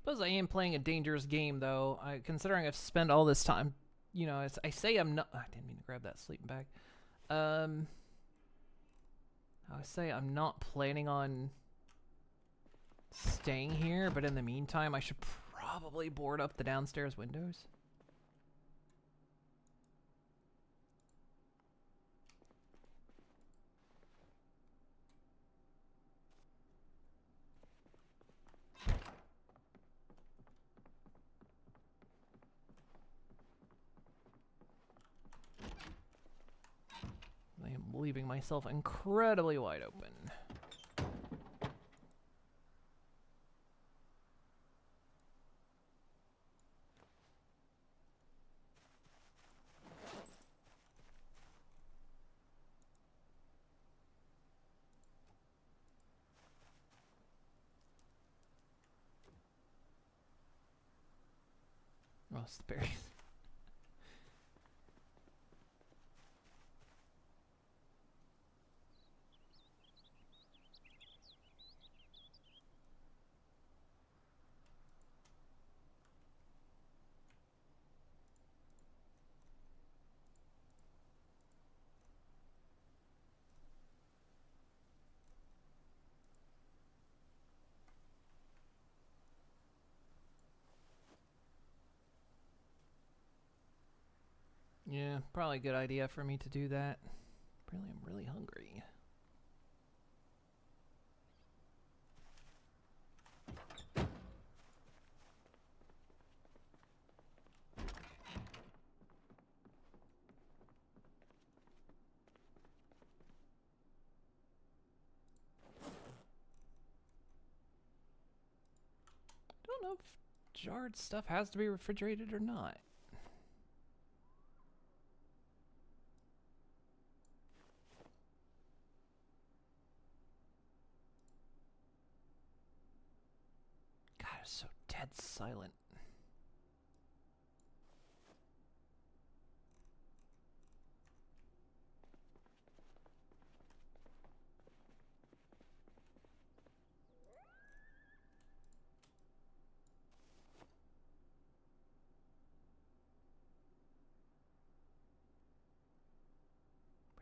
Suppose I am playing a dangerous game, though. Considering I've spent all this time, you know, I say I'm not. I didn't mean to grab that sleeping bag. I say I'm not planning on staying here, but in the meantime, I should probably board up the downstairs windows. I am leaving myself incredibly wide open. Oh, it's the berries. Yeah, probably a good idea for me to do that. Apparently I'm really hungry. Don't know if jarred stuff has to be refrigerated or not. God, it's so dead silent.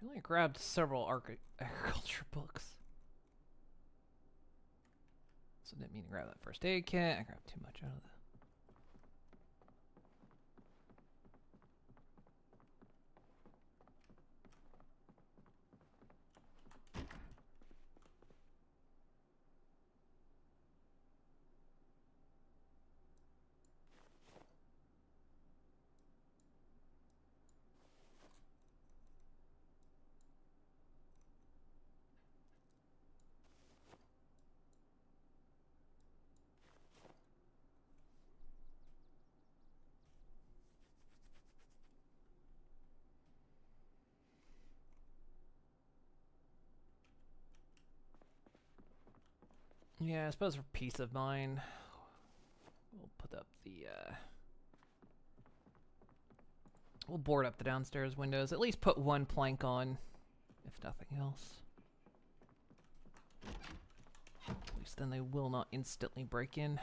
Really grabbed several agriculture books. So didn't mean to grab that first aid kit. I grabbed too much out of that. Yeah, I suppose for peace of mind, we'll put up the, we'll board up the downstairs windows. At least put one plank on, if nothing else. At least then they will not instantly break in.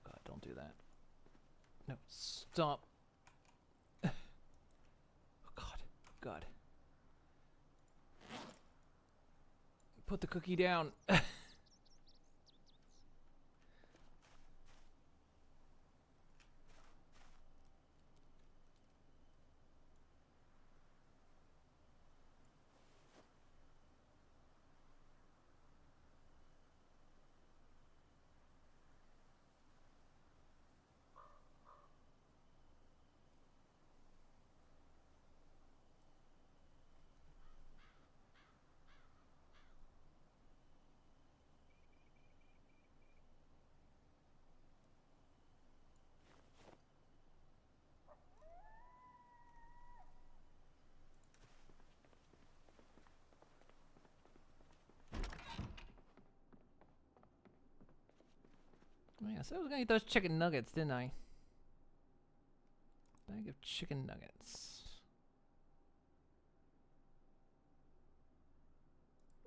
God, don't do that. No, stop. Oh God, God. Put the cookie down. Oh, yeah, so I was gonna eat those chicken nuggets, didn't I? Bag of chicken nuggets.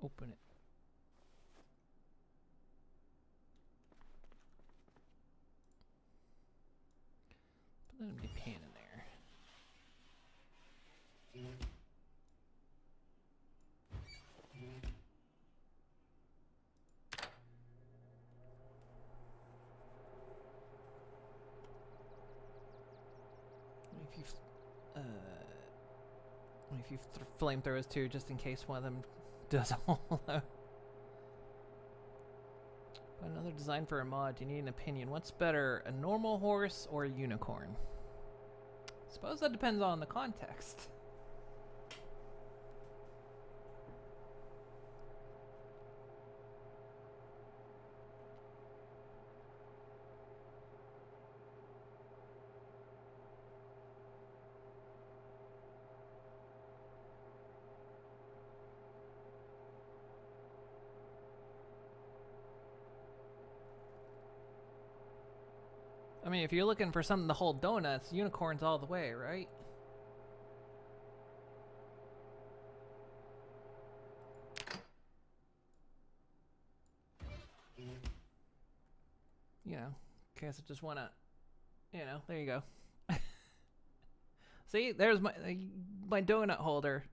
Open it. Put that empty pan in there. If you, if you flamethrowers too, just in case one of them does a hollow. But another design for a mod, you need an opinion. What's better, a normal horse or a unicorn? Suppose that depends on the context. I mean, if you're looking for something to hold donuts, unicorns all the way, right? You know, in case I just wanna, you know, there you go. See, there's my donut holder.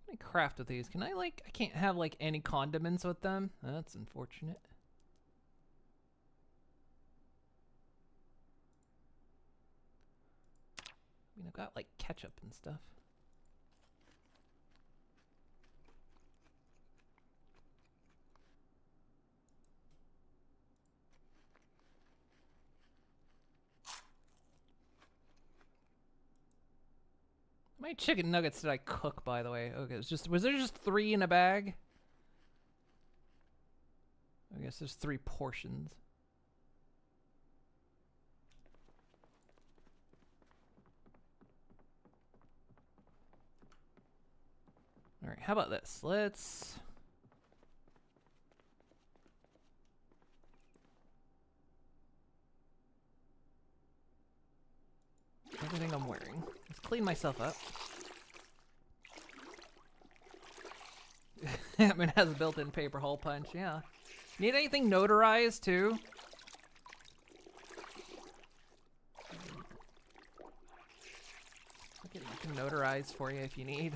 Let me craft with these. Can I I can't have any condiments with them? That's unfortunate. I mean, I've got ketchup and stuff. How many chicken nuggets did I cook, by the way? Okay, was there just 3 in a bag? I guess there's 3 portions. Alright, how about this? Let's... everything I'm wearing. Let's clean myself up. I mean, it has a built-in paper hole punch, yeah. Need anything notarized, too? I can notarize for you if you need.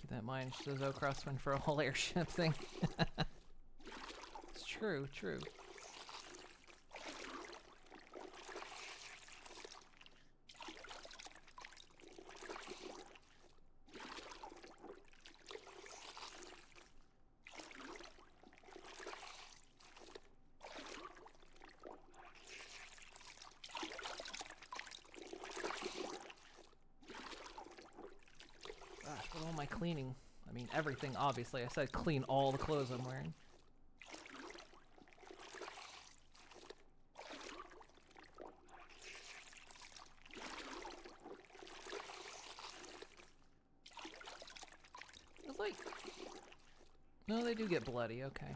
Keep that in mind, Shizo Crosswind for a whole airship thing. It's true, true. Gosh, what all my cleaning? I mean, everything, obviously. I said clean all the clothes I'm wearing. It's like... No, they do get bloody, okay.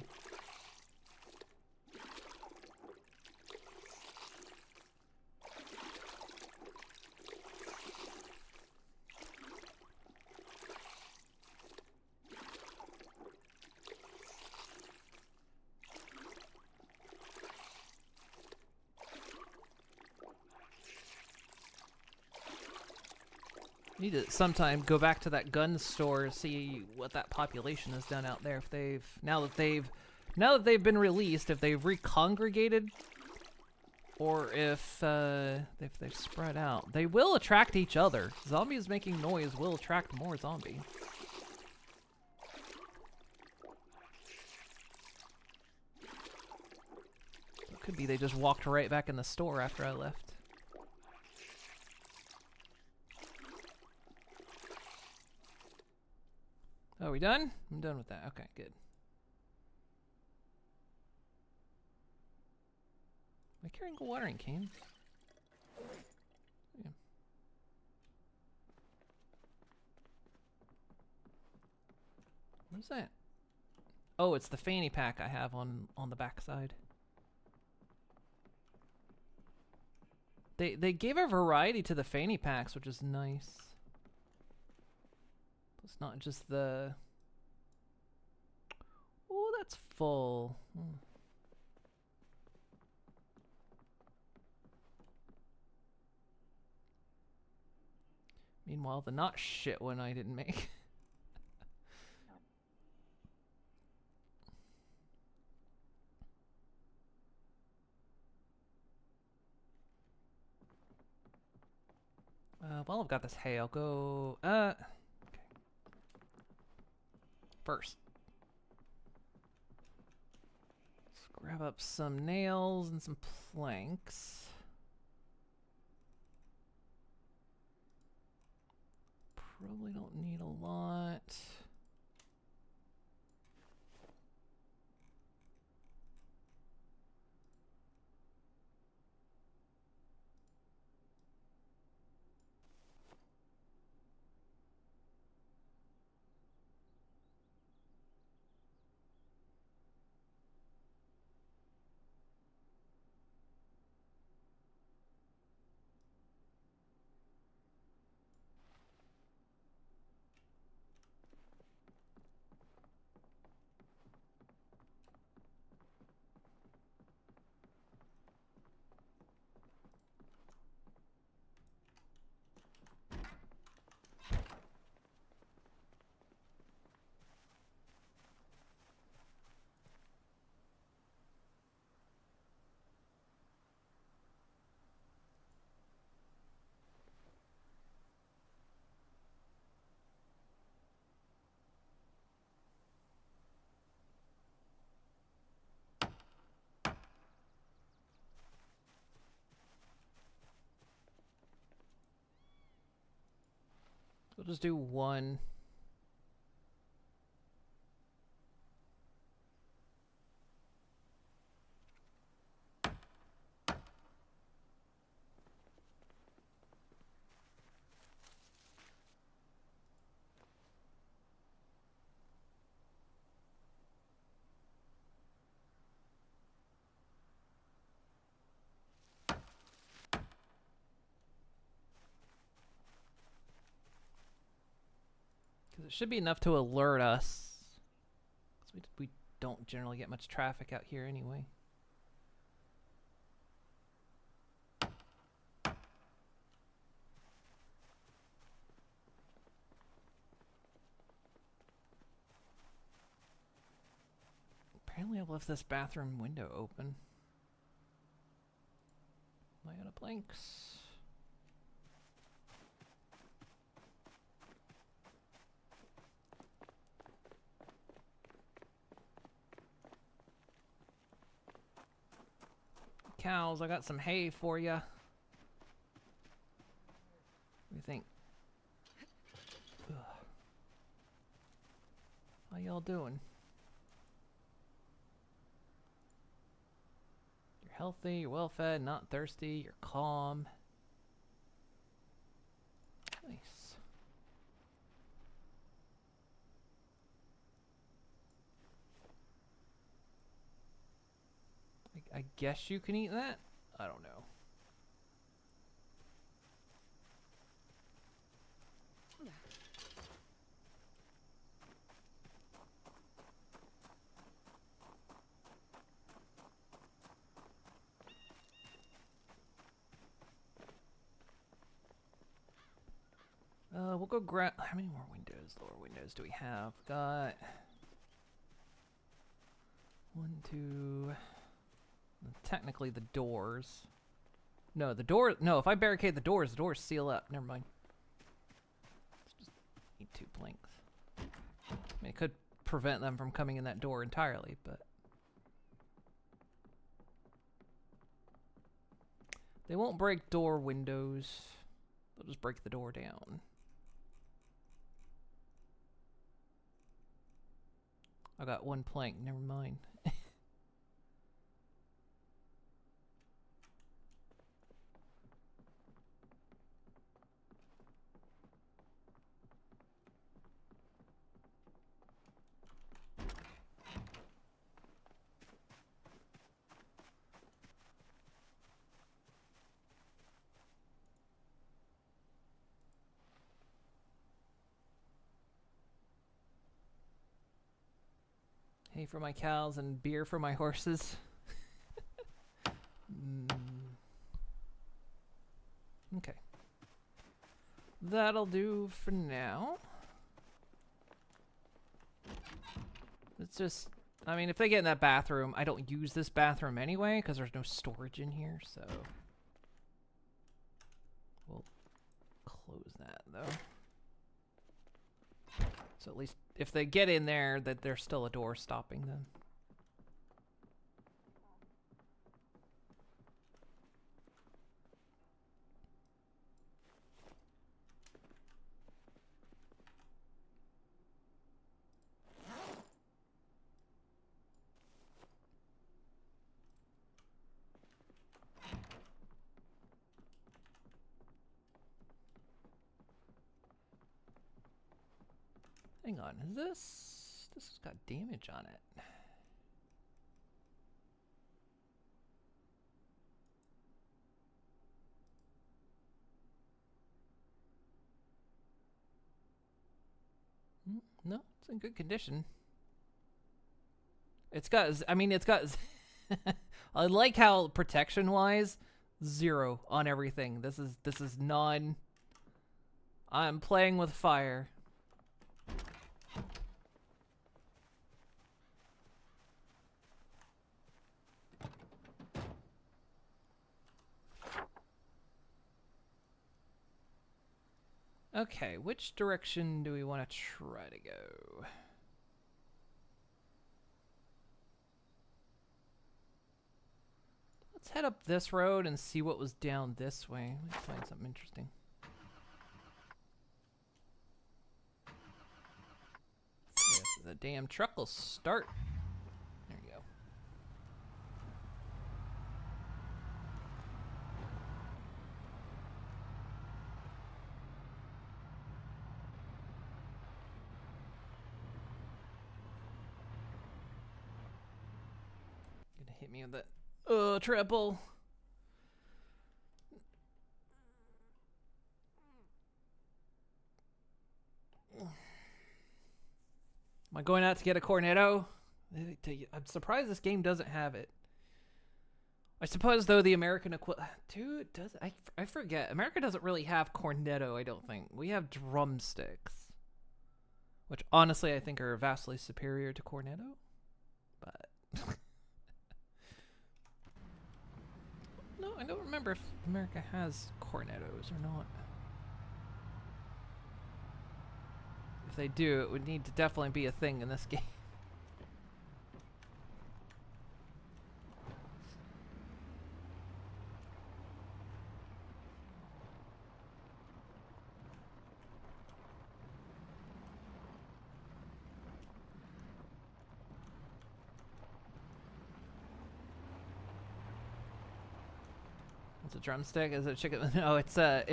Need to sometime go back to that gun store, see what that population has done out there. If they've now that they've been released, if they've recongregated, or if they've spread out. They will attract each other. Zombies making noise will attract more zombies. It could be they just walked right back in the store after I left. Oh, we done? I'm done with that. Okay, good. Am I carrying a watering can? Yeah. What is that? Oh, it's the fanny pack I have on the back side. They gave a variety to the fanny packs, which is nice. It's not just the... Oh, that's full. Meanwhile, the not shit one I didn't make. Well, I've got this hay. I'll go... Okay. First. Let's grab up some nails and some planks. Probably don't need a lot. We'll just do one. It should be enough to alert us. 'Cause we don't generally get much traffic out here anyway. Apparently I've left this bathroom window open. Am I out of blanks? Cows, I got some hay for ya. What do you think? Ugh. How y'all doing? You're healthy, you're well fed, not thirsty, you're calm. Nice. I guess you can eat that? I don't know. We'll go grab. How many more windows, lower windows do we have? Got 1, 2. Technically, the doors. No, the door. No, if I barricade the doors seal up. Never mind. Let's just need 2 planks. I mean, it could prevent them from coming in that door entirely, but they won't break door windows. They'll just break the door down. I got 1 plank. Never mind. Hay for my cows and beer for my horses. Okay. That'll do for now. It's just, I mean, if they get in that bathroom, I don't use this bathroom anyway because there's no storage in here, so we'll close that though. So at least if they get in there, that there's still a door stopping them. Hang on, is this has got damage on it? No, it's in good condition. It's got, I mean, it's got, I like how protection-wise, 0 on everything. This is none. I'm playing with fire. Okay, which direction do we want to try to go? Let's head up this road and see what was down this way. Let's find something interesting. Yes, the damn truck will start. There you go. Gonna hit me with that. Oh, triple. Am I going out to get a cornetto? I'm surprised this game doesn't have it. I suppose, though, the American dude, does I forget. America doesn't really have cornetto, I don't think. We have drumsticks. Which, honestly, I think are vastly superior to cornetto. But... no, I don't remember if America has cornettos or not. If they do, it would need to definitely be a thing in this game. It's a drumstick? Is it a chicken? No, it's a,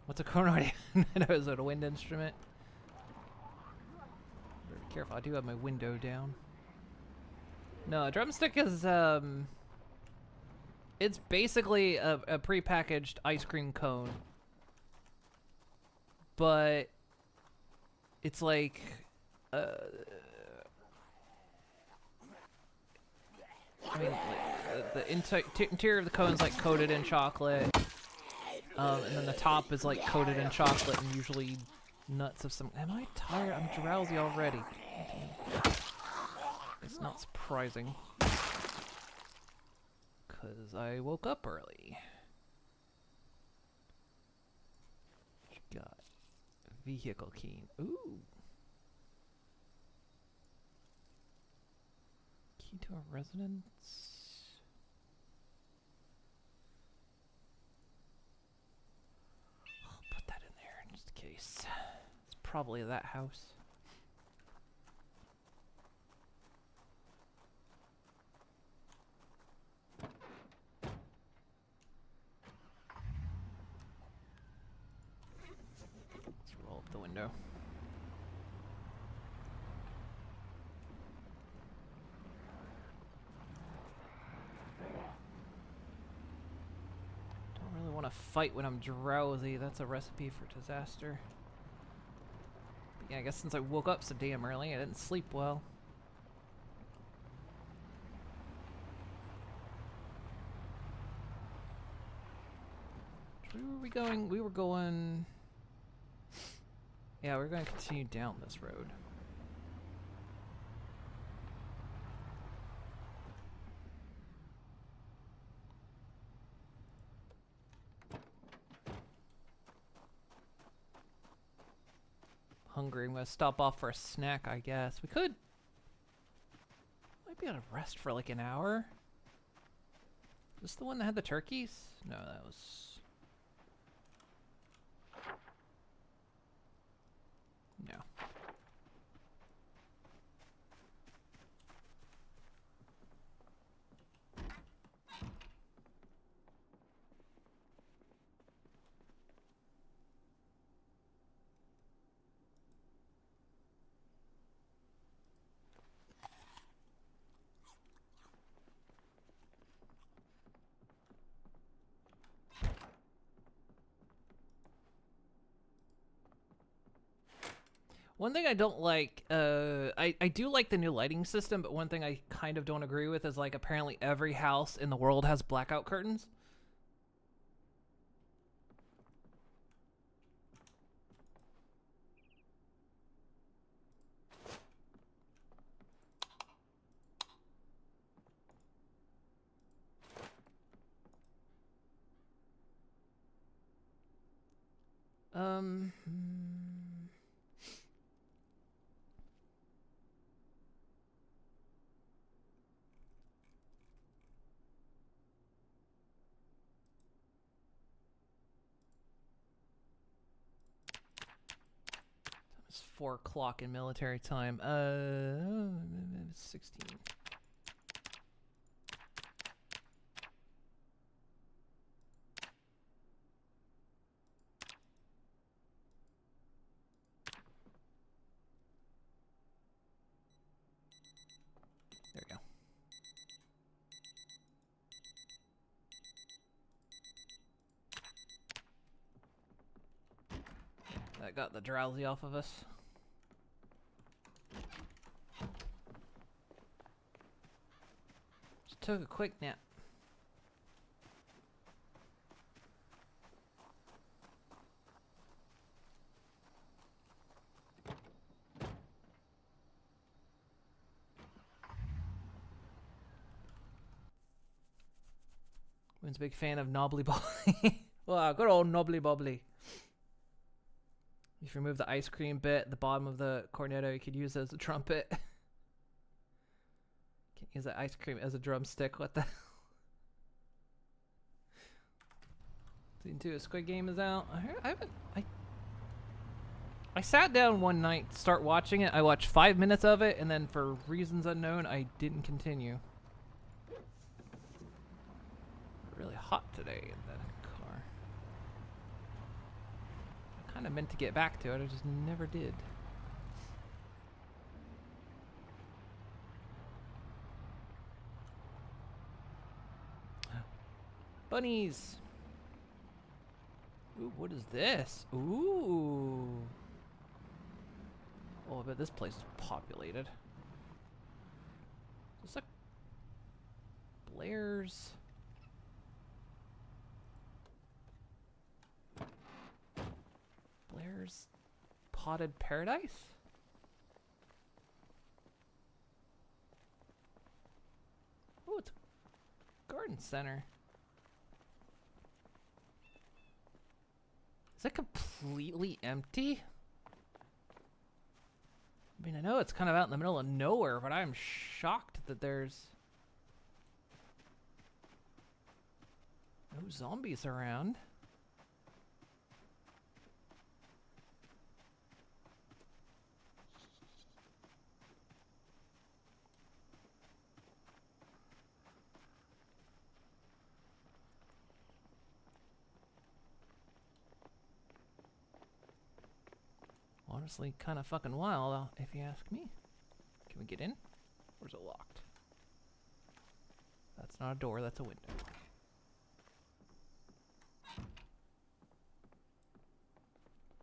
what's a cornet? No, is it a wind instrument? Very careful, I do have my window down. No, a drumstick is, it's basically a prepackaged ice cream cone. But, it's like, I mean, like, the interior of the cone is like coated in chocolate, and then the top is like coated in chocolate and usually nuts of some. Am I tired? I'm drowsy already. It's not surprising, cause I woke up early. What you got? Vehicle key. Ooh. Key to a residence. I'll put that in there just in case. It's probably that house. Let's roll up the window. Fight when I'm drowsy. That's a recipe for disaster. But yeah, I guess since I woke up so damn early, I didn't sleep well. Where were we going? We were going... Yeah, we're going to continue down this road. Hungry. I'm gonna stop off for a snack, I guess. We could... Might be able to rest for like an hour. Is this the one that had the turkeys? No, that was... No. One thing I don't like, I do like the new lighting system, but one thing I kind of don't agree with is, like, apparently every house in the world has blackout curtains. It's 4 o'clock in military time. 16. There we go. That got the drowsy off of us. Just took a quick nap. Wynn's a big fan of Knobbly Bobbly. Wow, good old Knobbly Bobbly. If you remove the ice cream bit at the bottom of the cornetto, you could use it as a trumpet. Can't use that ice cream as a drumstick. What the hell? Season 2 of Squid Game is out. I sat down one night to start watching it. I watched 5 minutes of it, and then for reasons unknown, I didn't continue. Really hot today in the car. I kind of meant to get back to it, I just never did. Bunnies! Ooh, what is this? Ooh! Oh, I bet this place is populated. Is this like Blair's? Blair's Potted Paradise? Oh, it's a garden center. Is it completely empty? I mean, I know it's kind of out in the middle of nowhere, but I'm shocked that there's no zombies around. Honestly, kind of fucking wild, if you ask me. Can we get in? Or is it locked? That's not a door, that's a window.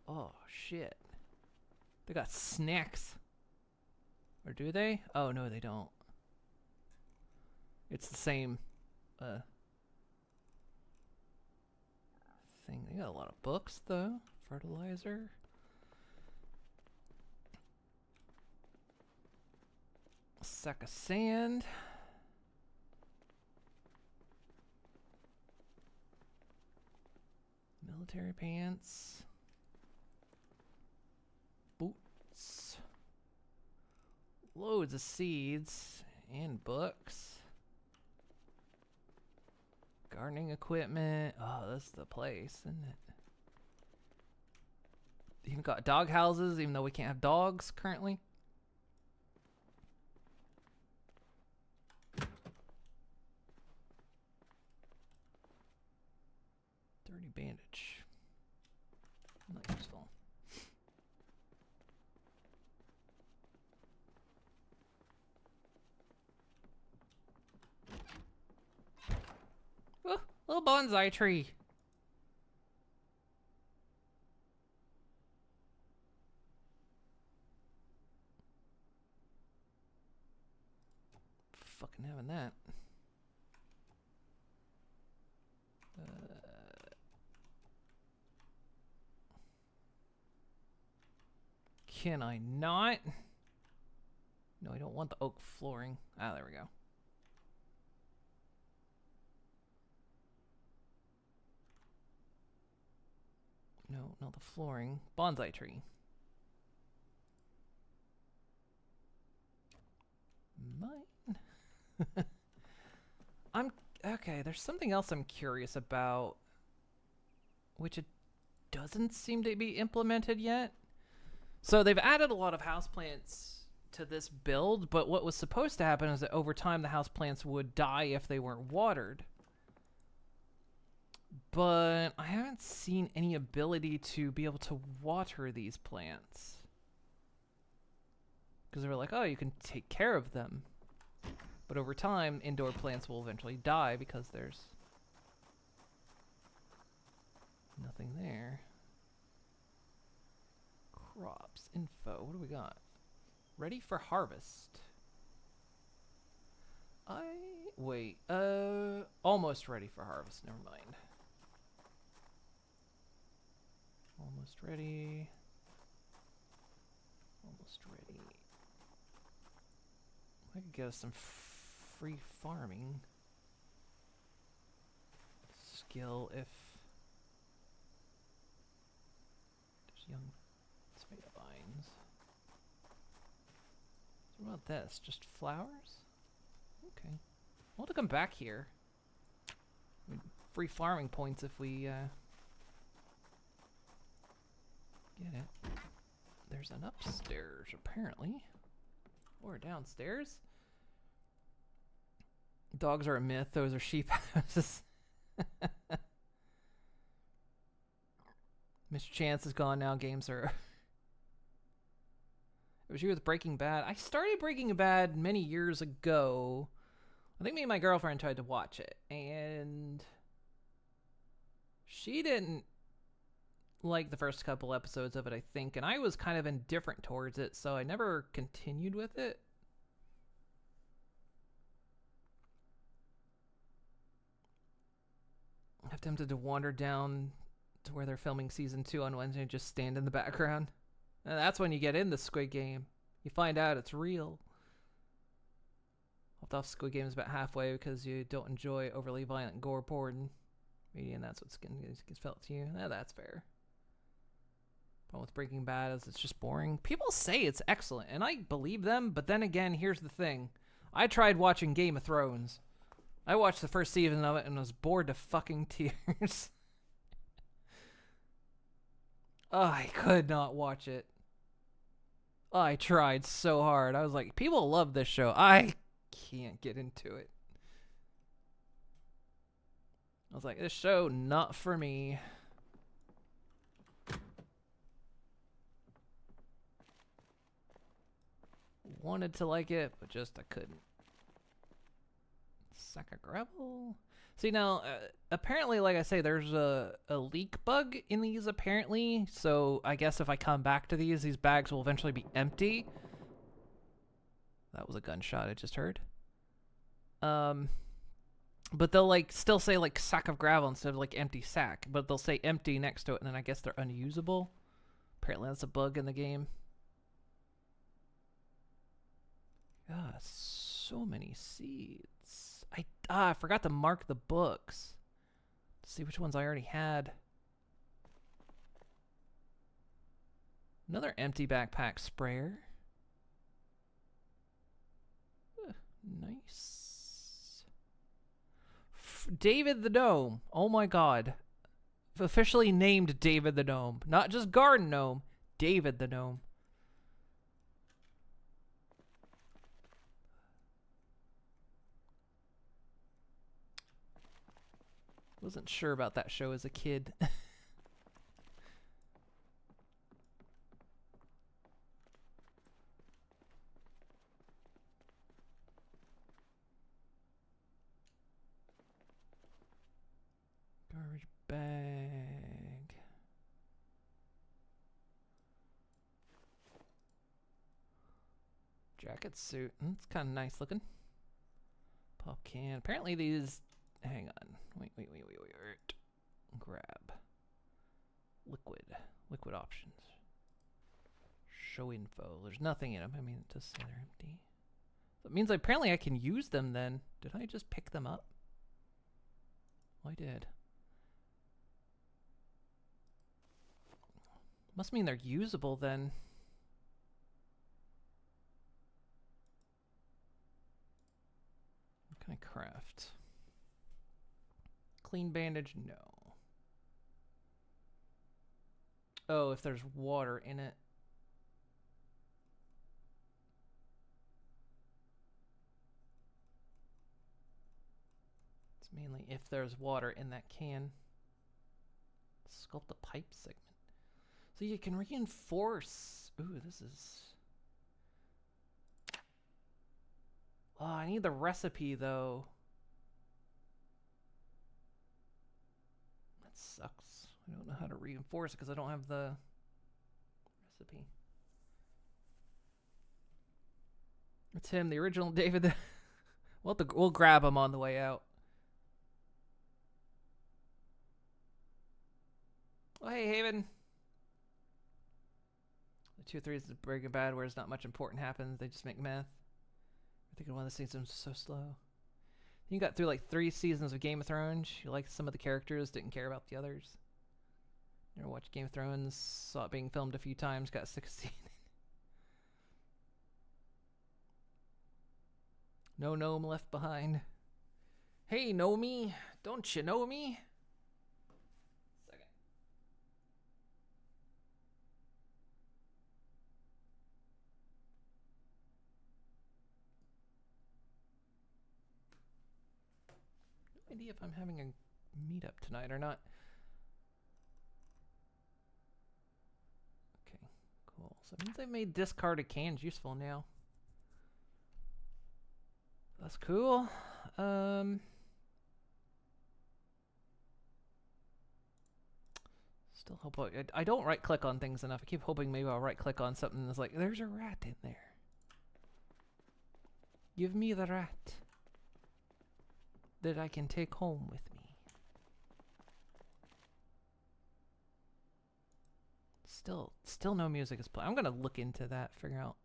Oh, shit. They got snacks. Or do they? Oh, no, they don't. It's the same, thing. They got a lot of books, though. Fertilizer. Sack of sand. Military pants. Boots. Loads of seeds and books. Gardening equipment. Oh, this is the place, isn't it? Even got dog houses, even though we can't have dogs currently. Dirty bandage. Not useful. Oh, little bonsai tree. Fucking having that. Can I not? No, I don't want the oak flooring. Ah, there we go. No, not the flooring. Bonsai tree. Mine. Okay, there's something else I'm curious about, which it doesn't seem to be implemented yet. So they've added a lot of houseplants to this build, but what was supposed to happen is that over time the houseplants would die if they weren't watered. But I haven't seen any ability to be able to water these plants. Because they were like, oh, you can take care of them. But over time, indoor plants will eventually die because there's nothing there. Crops. Info. What do we got? Ready for harvest. Wait. Almost ready for harvest. Never mind. Almost ready. Almost ready. I could get us some free farming skill if there's young tomato vines. So what about this? Just flowers? Okay. We'll have to come back here. Free farming points if we get it. There's an upstairs, apparently. Or downstairs. Dogs are a myth. Those are sheep houses. Mr. Chance is gone now. Games are... It was you with Breaking Bad. I started Breaking Bad many years ago. I think me and my girlfriend tried to watch it. And... she didn't like the first couple episodes of it, I think, and I was kind of indifferent towards it, so I never continued with it. I'm tempted to wander down to where they're filming season 2 on Wednesday and just stand in the background. And that's when you get in the Squid Game. You find out it's real. Hopped off Squid Games about halfway because you don't enjoy overly violent gore porn. And that's what gets felt to you. That's fair. Problem with Breaking Bad is it's just boring. People say it's excellent, and I believe them, but then again, here's the thing. I tried watching Game of Thrones. I watched the first season of it and was bored to fucking tears. I could not watch it. I tried so hard. I was like, people love this show. I can't get into it. I was like, this show, not for me. Wanted to like it, but just I couldn't. Sack of gravel? See, now, apparently, like I say, there's a leak bug in these, apparently. So I guess if I come back to these bags will eventually be empty. That was a gunshot I just heard. But they'll, like, still say, like, sack of gravel instead of, like, empty sack. But they'll say empty next to it, and then I guess they're unusable. Apparently that's a bug in the game. God, so many seeds. I forgot to mark the books. To see which ones I already had. Another empty backpack sprayer. Nice. David the Gnome. Oh my god. Officially named David the Gnome. Not just Garden Gnome. David the Gnome. Wasn't sure about that show as a kid. Garbage bag. Jacket suit. It's kind of nice looking. Pop can. Apparently these... Hang on. Wait. Grab. Liquid options. Show info. There's nothing in them. I mean, it does say they're empty. That means apparently I can use them then. Did I just pick them up? Well, I did. Must mean they're usable then. What can I craft? Clean bandage? No. Oh, if there's water in it. It's mainly if there's water in that can. Sculpt the pipe segment. So you can reinforce. Ooh, this is... Oh, I need the recipe though. That sucks. I don't know how to reinforce it because I don't have the recipe. It's him, the original David. We'll grab him on the way out. Oh, hey, Haven. The 2-3 is Breaking Bad, where not much important happens. They just make meth. I think one of the seasons was so slow. You got through like 3 seasons of Game of Thrones. You liked some of the characters, didn't care about the others. Never watched Game of Thrones, saw it being filmed a few times, got 16. No gnome left behind. Hey, Nomi, don't you know me? Second. No idea if I'm having a meetup tonight or not. Okay, cool. So it means they made discarded cans useful now. That's cool. Still hope I don't right click on things enough. I keep hoping maybe I'll right click on something that's like, there's a rat in there. Give me the rat that I can take home with me. Still no music is playing. I'm gonna look into that, figure out.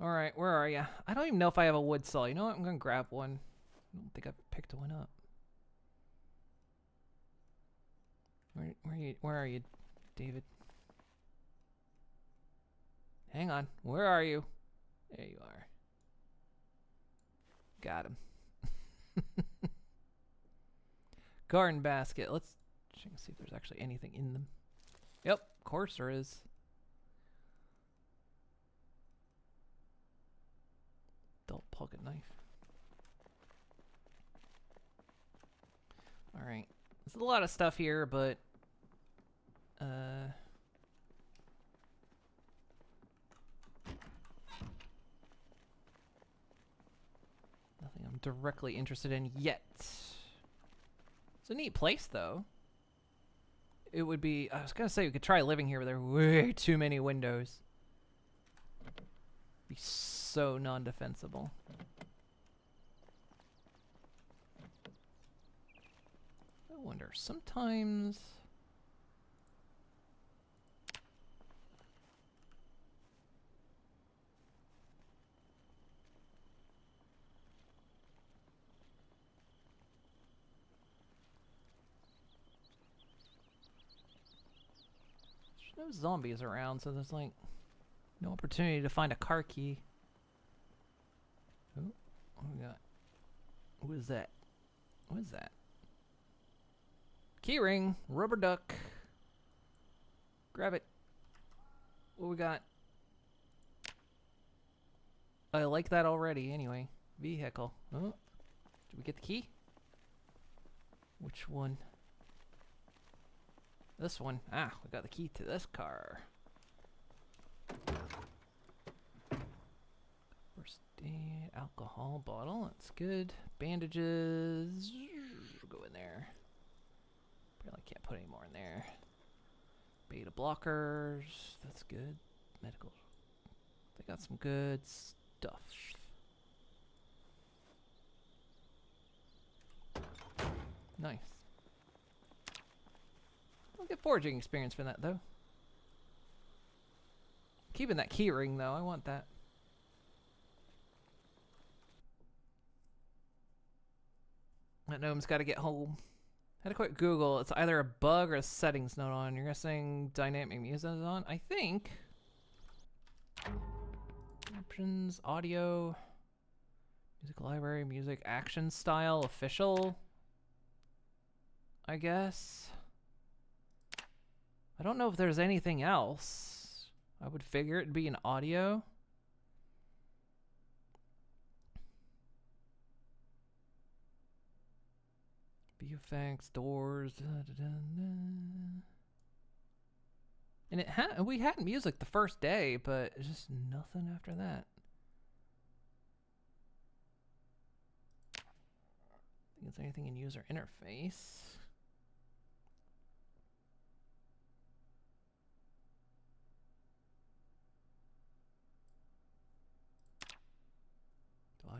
Alright, where are ya? I don't even know if I have a wood saw. You know what? I'm gonna grab one. I don't think I've picked one up. Where are you, David? Hang on. Where are you? There you are. Got him. Garden basket. Let's check and see if there's actually anything in them. Yep, of course there is. Adult pocket knife. Alright. There's a lot of stuff here, but nothing I'm directly interested in yet. It's a neat place, though. It would be... I was gonna say we could try living here, but there are way too many windows. Be so non-defensible. I wonder, sometimes... There's no zombies around, so there's like no opportunity to find a car key. Oh, what do we got? What is that? What is that? Key ring, rubber duck. Grab it. What we got? I like that already. Anyway, vehicle. Oh, did we get the key? Which one? This one. Ah, we got the key to this car. First aid, alcohol bottle. That's good. Bandages. Go in there. Apparently can't put any more in there. Beta blockers. That's good. Medical. They got some good stuff. Nice. I'll get foraging experience for that, though. Keeping that key ring, though. I want that. That gnome's got to get home. Had a quick Google. It's either a bug or a settings not on. You're guessing dynamic music is on? I think. Options, audio, music library, music action style, official. I guess. I don't know if there's anything else. I would figure it'd be an audio. Effects, doors, and we had music the first day, but it's just nothing after that. Think it's anything in user interface.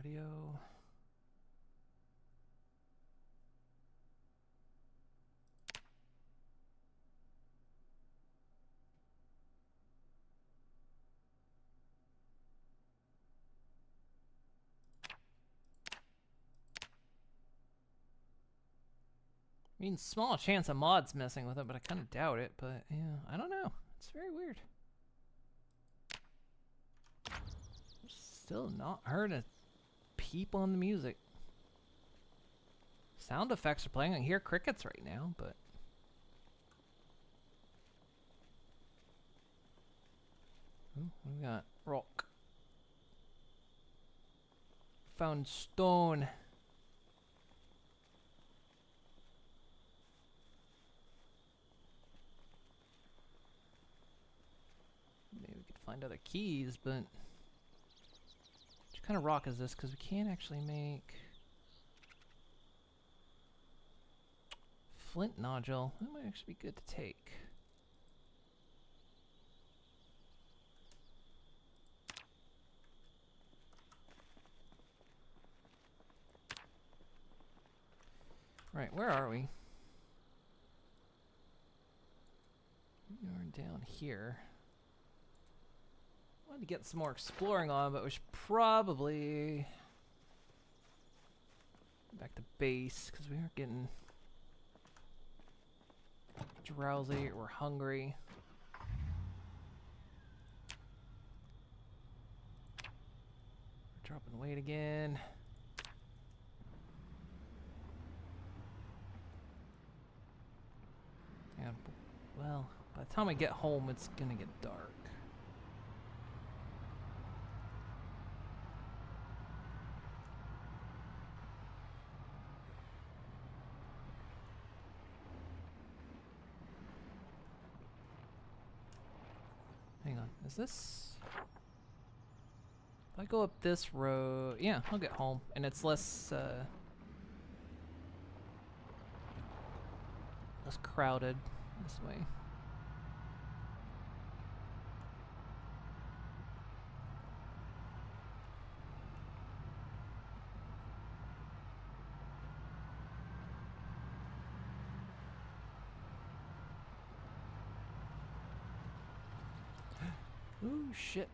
audio. I mean, small chance of mods messing with it, but I kind of doubt it. But yeah, I don't know. It's very weird. Still not heard a peep on the music. Sound effects are playing. I hear crickets right now, but ooh, what we got? Rock. Found stone. Maybe we could find other keys, but which kind of rock is this? Because we can't actually make flint nodule. That might actually be good to take. Right, where are we? We are down here. Wanted to get some more exploring on, but we should probably back to base because we are getting drowsy or hungry. We're dropping weight again. Yeah, well, by the time I get home, it's gonna get dark. Hang on, is this... If I go up this road... Yeah, I'll get home, and it's less, less crowded this way. Ooh, shit.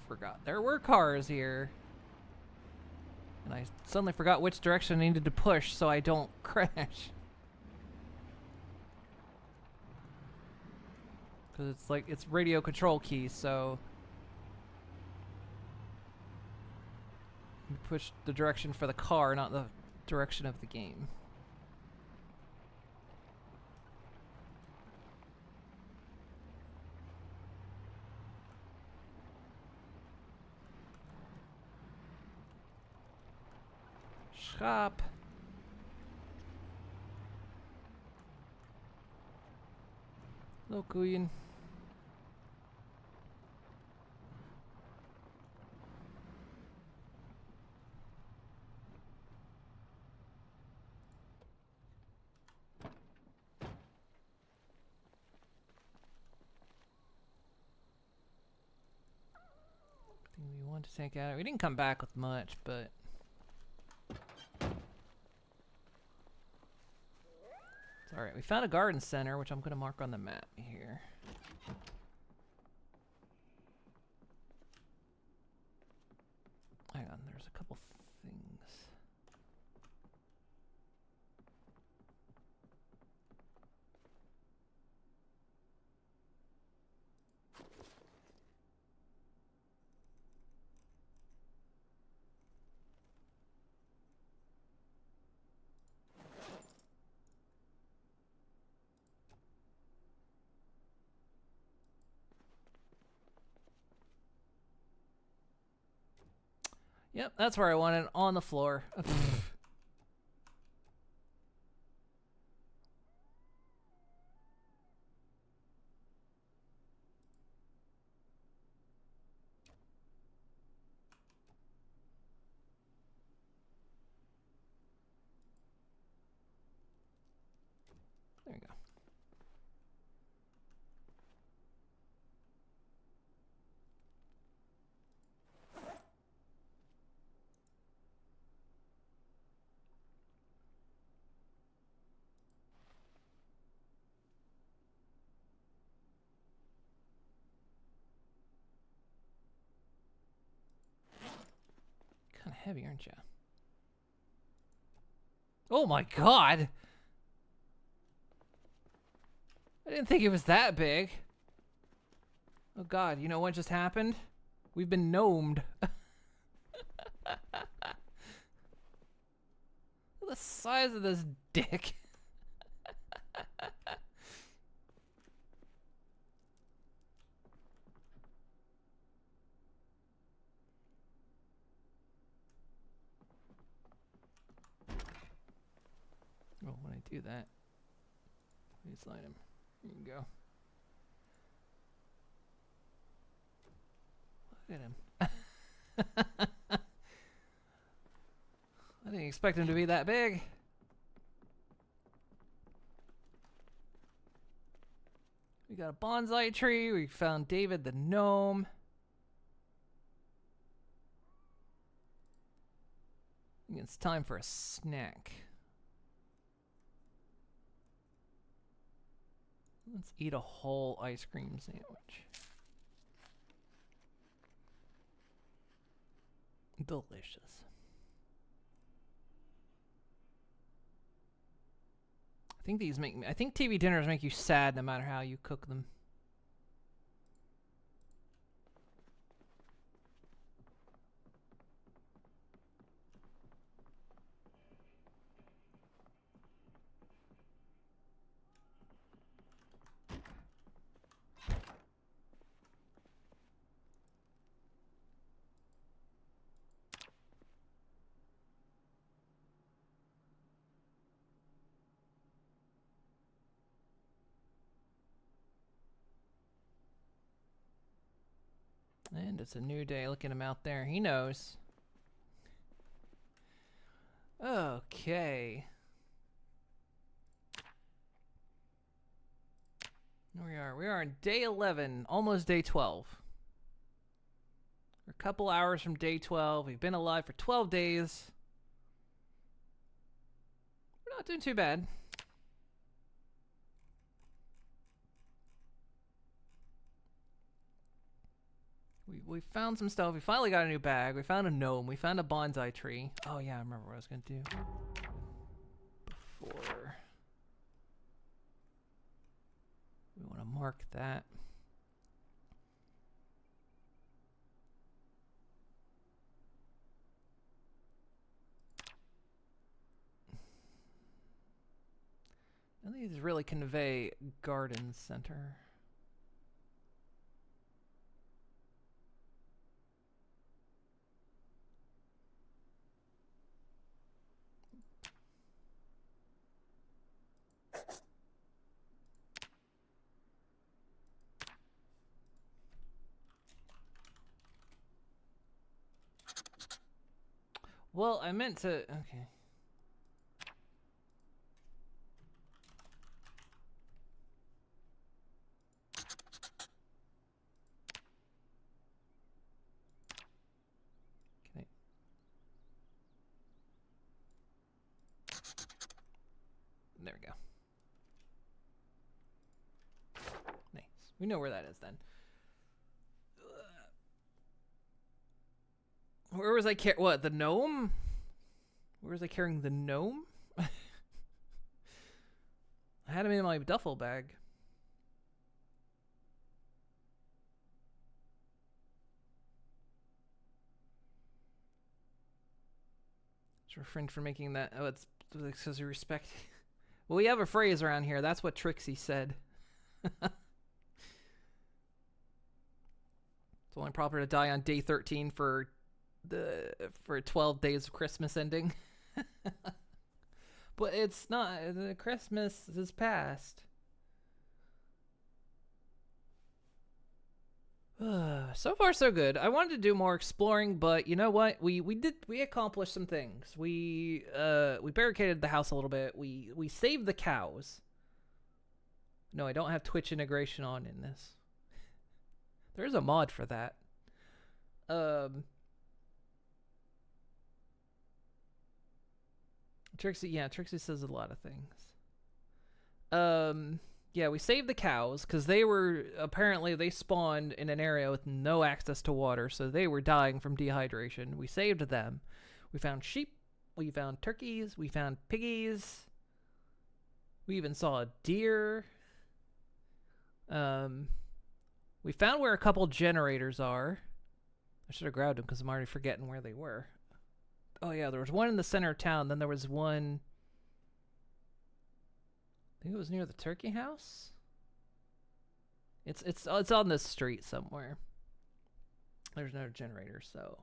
Forgot there were cars here. And I suddenly forgot which direction I needed to push so I don't crash. Because it's like, it's radio control keys, so... You push the direction for the car, not the direction of the game. Shop. Hello, Queen. We want to take out. We didn't come back with much, but it's alright. We found a garden center, which I'm going to mark on the map here. Hang on, there's a couple things. Yep, that's where I want it, on the floor. There you go. heavy, aren't you? Oh my god! I didn't think it was that big. Oh god, you know what just happened? We've been gnomed. The size of this dick. Oh, when I do that, please slide him. There you go. Look at him. I didn't expect him to be that big. We got a bonsai tree. We found David the gnome. I think it's time for a snack. Let's eat a whole ice cream sandwich. Delicious. I think TV dinners make you sad no matter how you cook them. And it's a new day. Look at him out there. He knows. Okay. Here we are on day 11, almost day 12. We're a couple hours from day 12. We've been alive for 12 days. We're not doing too bad. We found some stuff. We finally got a new bag. We found a gnome. We found a bonsai tree. Oh yeah, I remember what I was gonna do before. We want to mark that. None of these really convey garden center. Well, I meant to... Okay. Okay. There we go. Nice. We know where that is then. Where was I what, the gnome? Where was I carrying the gnome? I had him in my duffel bag. Let's refrain from making that. Oh, it's because of respect. Well, we have a phrase around here. That's what Trixie said. It's only proper to die on day 13 for 12 days of Christmas ending. But it's not. The Christmas is past. So far so good. I wanted to do more exploring, but you know what? We accomplished some things. We barricaded the house a little bit. We saved the cows. No, I don't have Twitch integration on in this. There's a mod for that. Trixie says a lot of things. Yeah, we saved the cows because they spawned in an area with no access to water, so they were dying from dehydration. We saved them. We found sheep. We found turkeys. We found piggies. We even saw a deer. We found where a couple generators are. I should have grabbed them because I'm already forgetting where they were. Oh yeah, there was one in the center of town. Then there was one. I think it was near the turkey house. It's on this street somewhere. There's no generator, so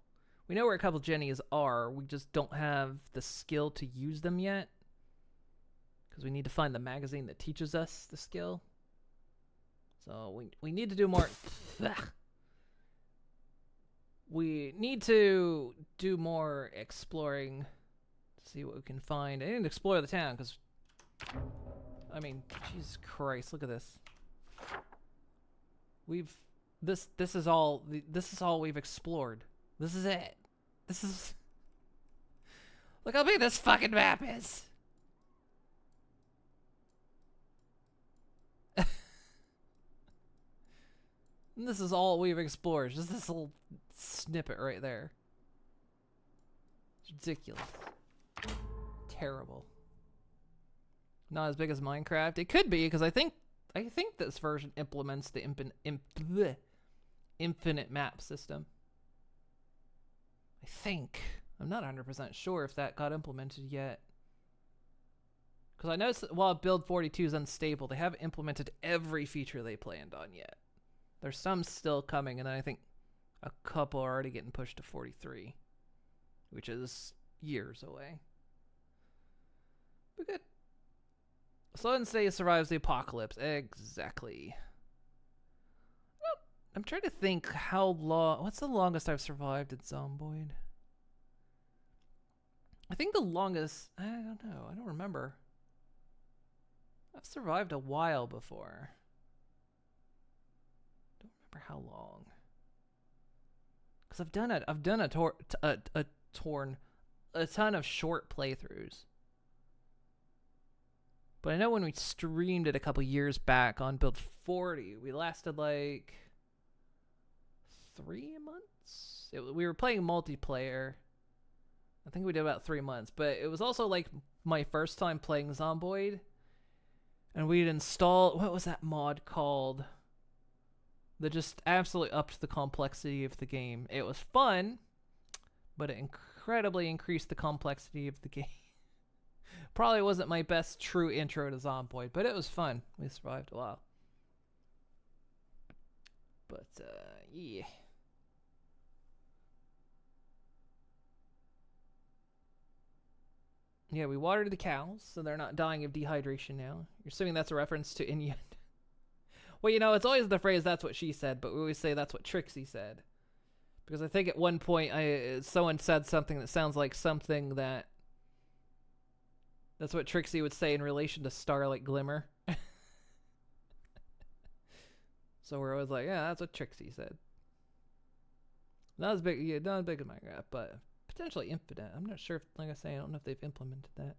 we know where a couple Jennies are. We just don't have the skill to use them yet because we need to find the magazine that teaches us the skill. So we need to do more. We need to do more exploring to see what we can find. I didn't explore the town because, I mean, Jesus Christ, look at this. This is all we've explored. This is it. This is. Look how big this fucking map is. And this is all we've explored. Just this little snippet right there. It's ridiculous. Terrible. Not as big as Minecraft. It could be because I think this version implements the infinite map system. I think. I'm not 100% sure if that got implemented yet. Because I noticed that while build 42 is unstable, they haven't implemented every feature they planned on yet. There's some still coming, and then I think a couple are already getting pushed to 43, which is years away. But good. Slow and steady survives the apocalypse. Exactly. Well, I'm trying to think how long. What's the longest I've survived at Zomboid? I think the longest. I don't know. I don't remember. I've survived a while before. Don't remember how long. Because I've done a ton of short playthroughs. But I know when we streamed it a couple years back on build 40, we lasted like 3 months. We were playing multiplayer. I think we did about 3 months, but it was also like my first time playing Zomboid. And we'd installed, what was that mod called? That just absolutely upped the complexity of the game. It was fun, but it incredibly increased the complexity of the game. Probably wasn't my best true intro to Zomboid, but it was fun. We survived a while. But, yeah. Yeah, we watered the cows, so they're not dying of dehydration now. You're assuming that's a reference to India. Well, you know, it's always the phrase, that's what she said, but we always say that's what Trixie said. Because I think at one point, someone said something that sounds like something that... That's what Trixie would say in relation to Starlight Glimmer. So we're always like, yeah, that's what Trixie said. Not as big, yeah, not as big as Minecraft, but potentially infinite. I'm not sure if, like I say, I don't know if they've implemented that.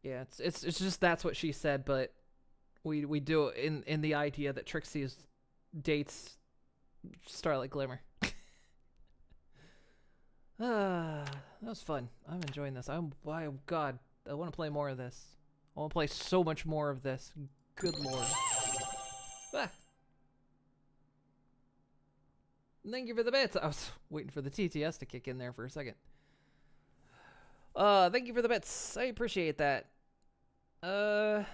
Yeah, it's just that's what she said, but we do it in the idea that Trixie dates Starlight Glimmer. That was fun. I'm enjoying this. God, I want to play more of this. I want to play so much more of this. Good lord. Ah. Thank you for the bits. I was waiting for the TTS to kick in there for a second. Thank you for the bits. I appreciate that. We'll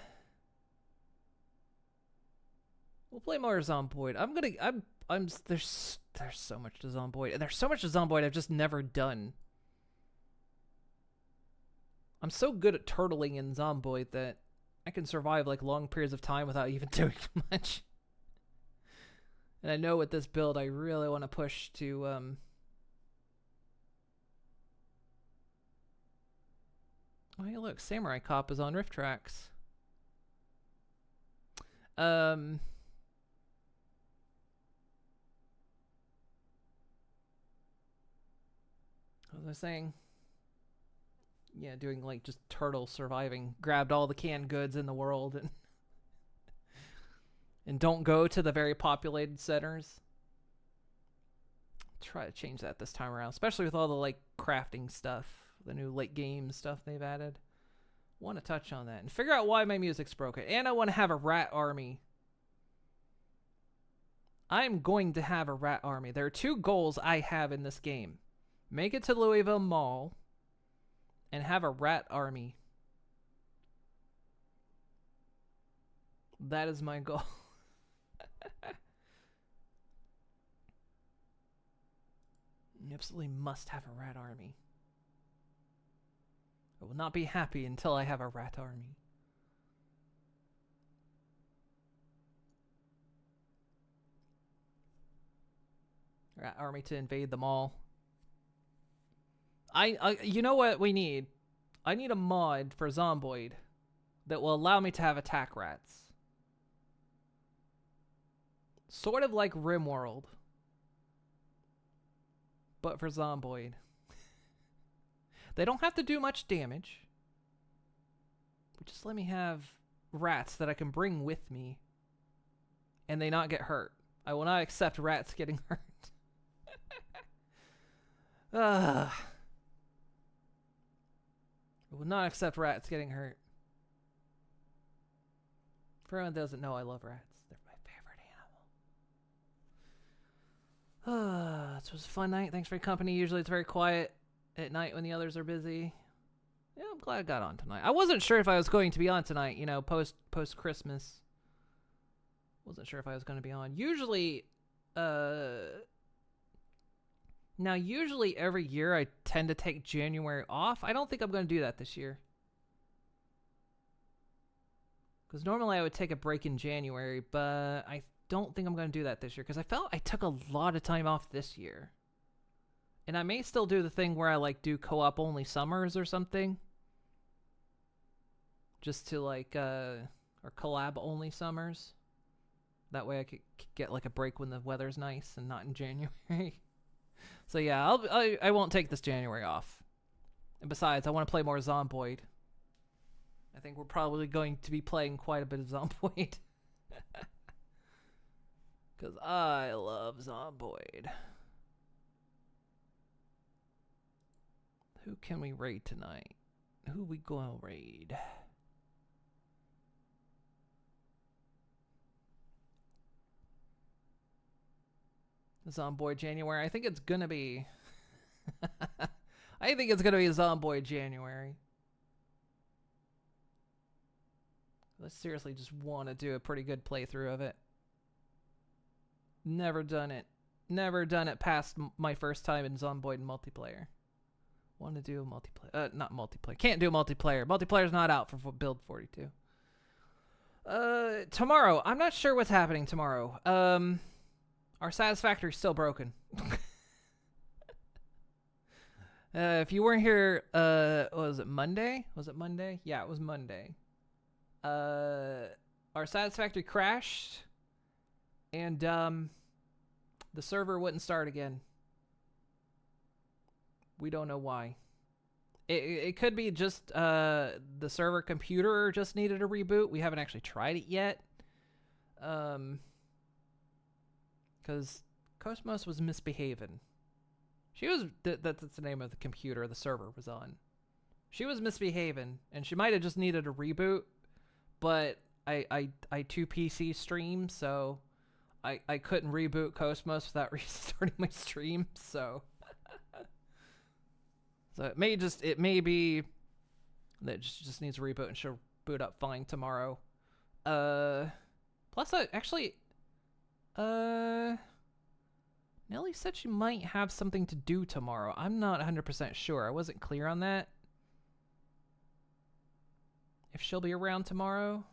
play more Zomboid. There's so much to Zomboid. And there's so much to Zomboid I've just never done. I'm so good at turtling in Zomboid that I can survive like long periods of time without even doing much. And I know with this build I really want to push to oh hey look, Samurai Cop is on Rift Tracks. What was I saying? Yeah, doing like just turtle surviving. Grabbed all the canned goods in the world and and don't go to the very populated centers. Try to change that this time around, especially with all the like crafting stuff, the new late game stuff they've added. Want to touch on that and figure out why my music's broken. And I want to have a rat army. I'm going to have a rat army. There are 2 goals I have in this game. Make it to Louisville Mall and have a rat army. That is my goal. You absolutely must have a rat army. I will not be happy until I have a rat army. Rat army to invade the mall. You know what we need? I need a mod for Zomboid that will allow me to have attack rats. Sort of like RimWorld, but for Zomboid. They don't have to do much damage. But just let me have rats that I can bring with me and they not get hurt. I will not accept rats getting hurt. I will not accept rats getting hurt. For anyone that doesn't know, I love rats. They're my favorite animal. This was a fun night. Thanks for your company. Usually it's very quiet at night when the others are busy. Yeah, I'm glad I got on tonight. I wasn't sure if I was going to be on tonight, you know, post Christmas. Wasn't sure if I was going to be on. Usually, now usually every year I tend to take January off. I don't think I'm going to do that this year. Because normally I would take a break in January, but I don't think I'm going to do that this year. Because I felt I took a lot of time off this year. And I may still do the thing where I like do co-op only summers or something. Just to like, or collab only summers. That way I could get like a break when the weather's nice and not in January. So yeah, I won't take this January off. And besides, I want to play more Zomboid. I think we're probably going to be playing quite a bit of Zomboid. Because I love Zomboid. Who can we raid tonight? Who we gonna raid? Zomboid January. I think it's gonna be. I think it's gonna be Zomboid January. I seriously just want to do a pretty good playthrough of it. Never done it. Never done it past my first time in Zomboid multiplayer. Want to do a multiplayer. Not multiplayer. Can't do multiplayer. Multiplayer's not out for build 42. Tomorrow. I'm not sure what's happening tomorrow. Our Satisfactory's still broken. If you weren't here, was it Monday? Was it Monday? Yeah, it was Monday. Our Satisfactory crashed, and the server wouldn't start again. We don't know why. It could be just the server computer just needed a reboot. We haven't actually tried it yet. Because Cosmos was misbehaving. She was, that's the name of the computer the server was on. She was misbehaving, and she might have just needed a reboot, but I 2 PC stream, so I couldn't reboot Cosmos without restarting my stream, so. So it may be that it just needs a reboot and she'll boot up fine tomorrow. Plus Nelly said she might have something to do tomorrow. I'm not 100% sure. I wasn't clear on that. If she'll be around tomorrow,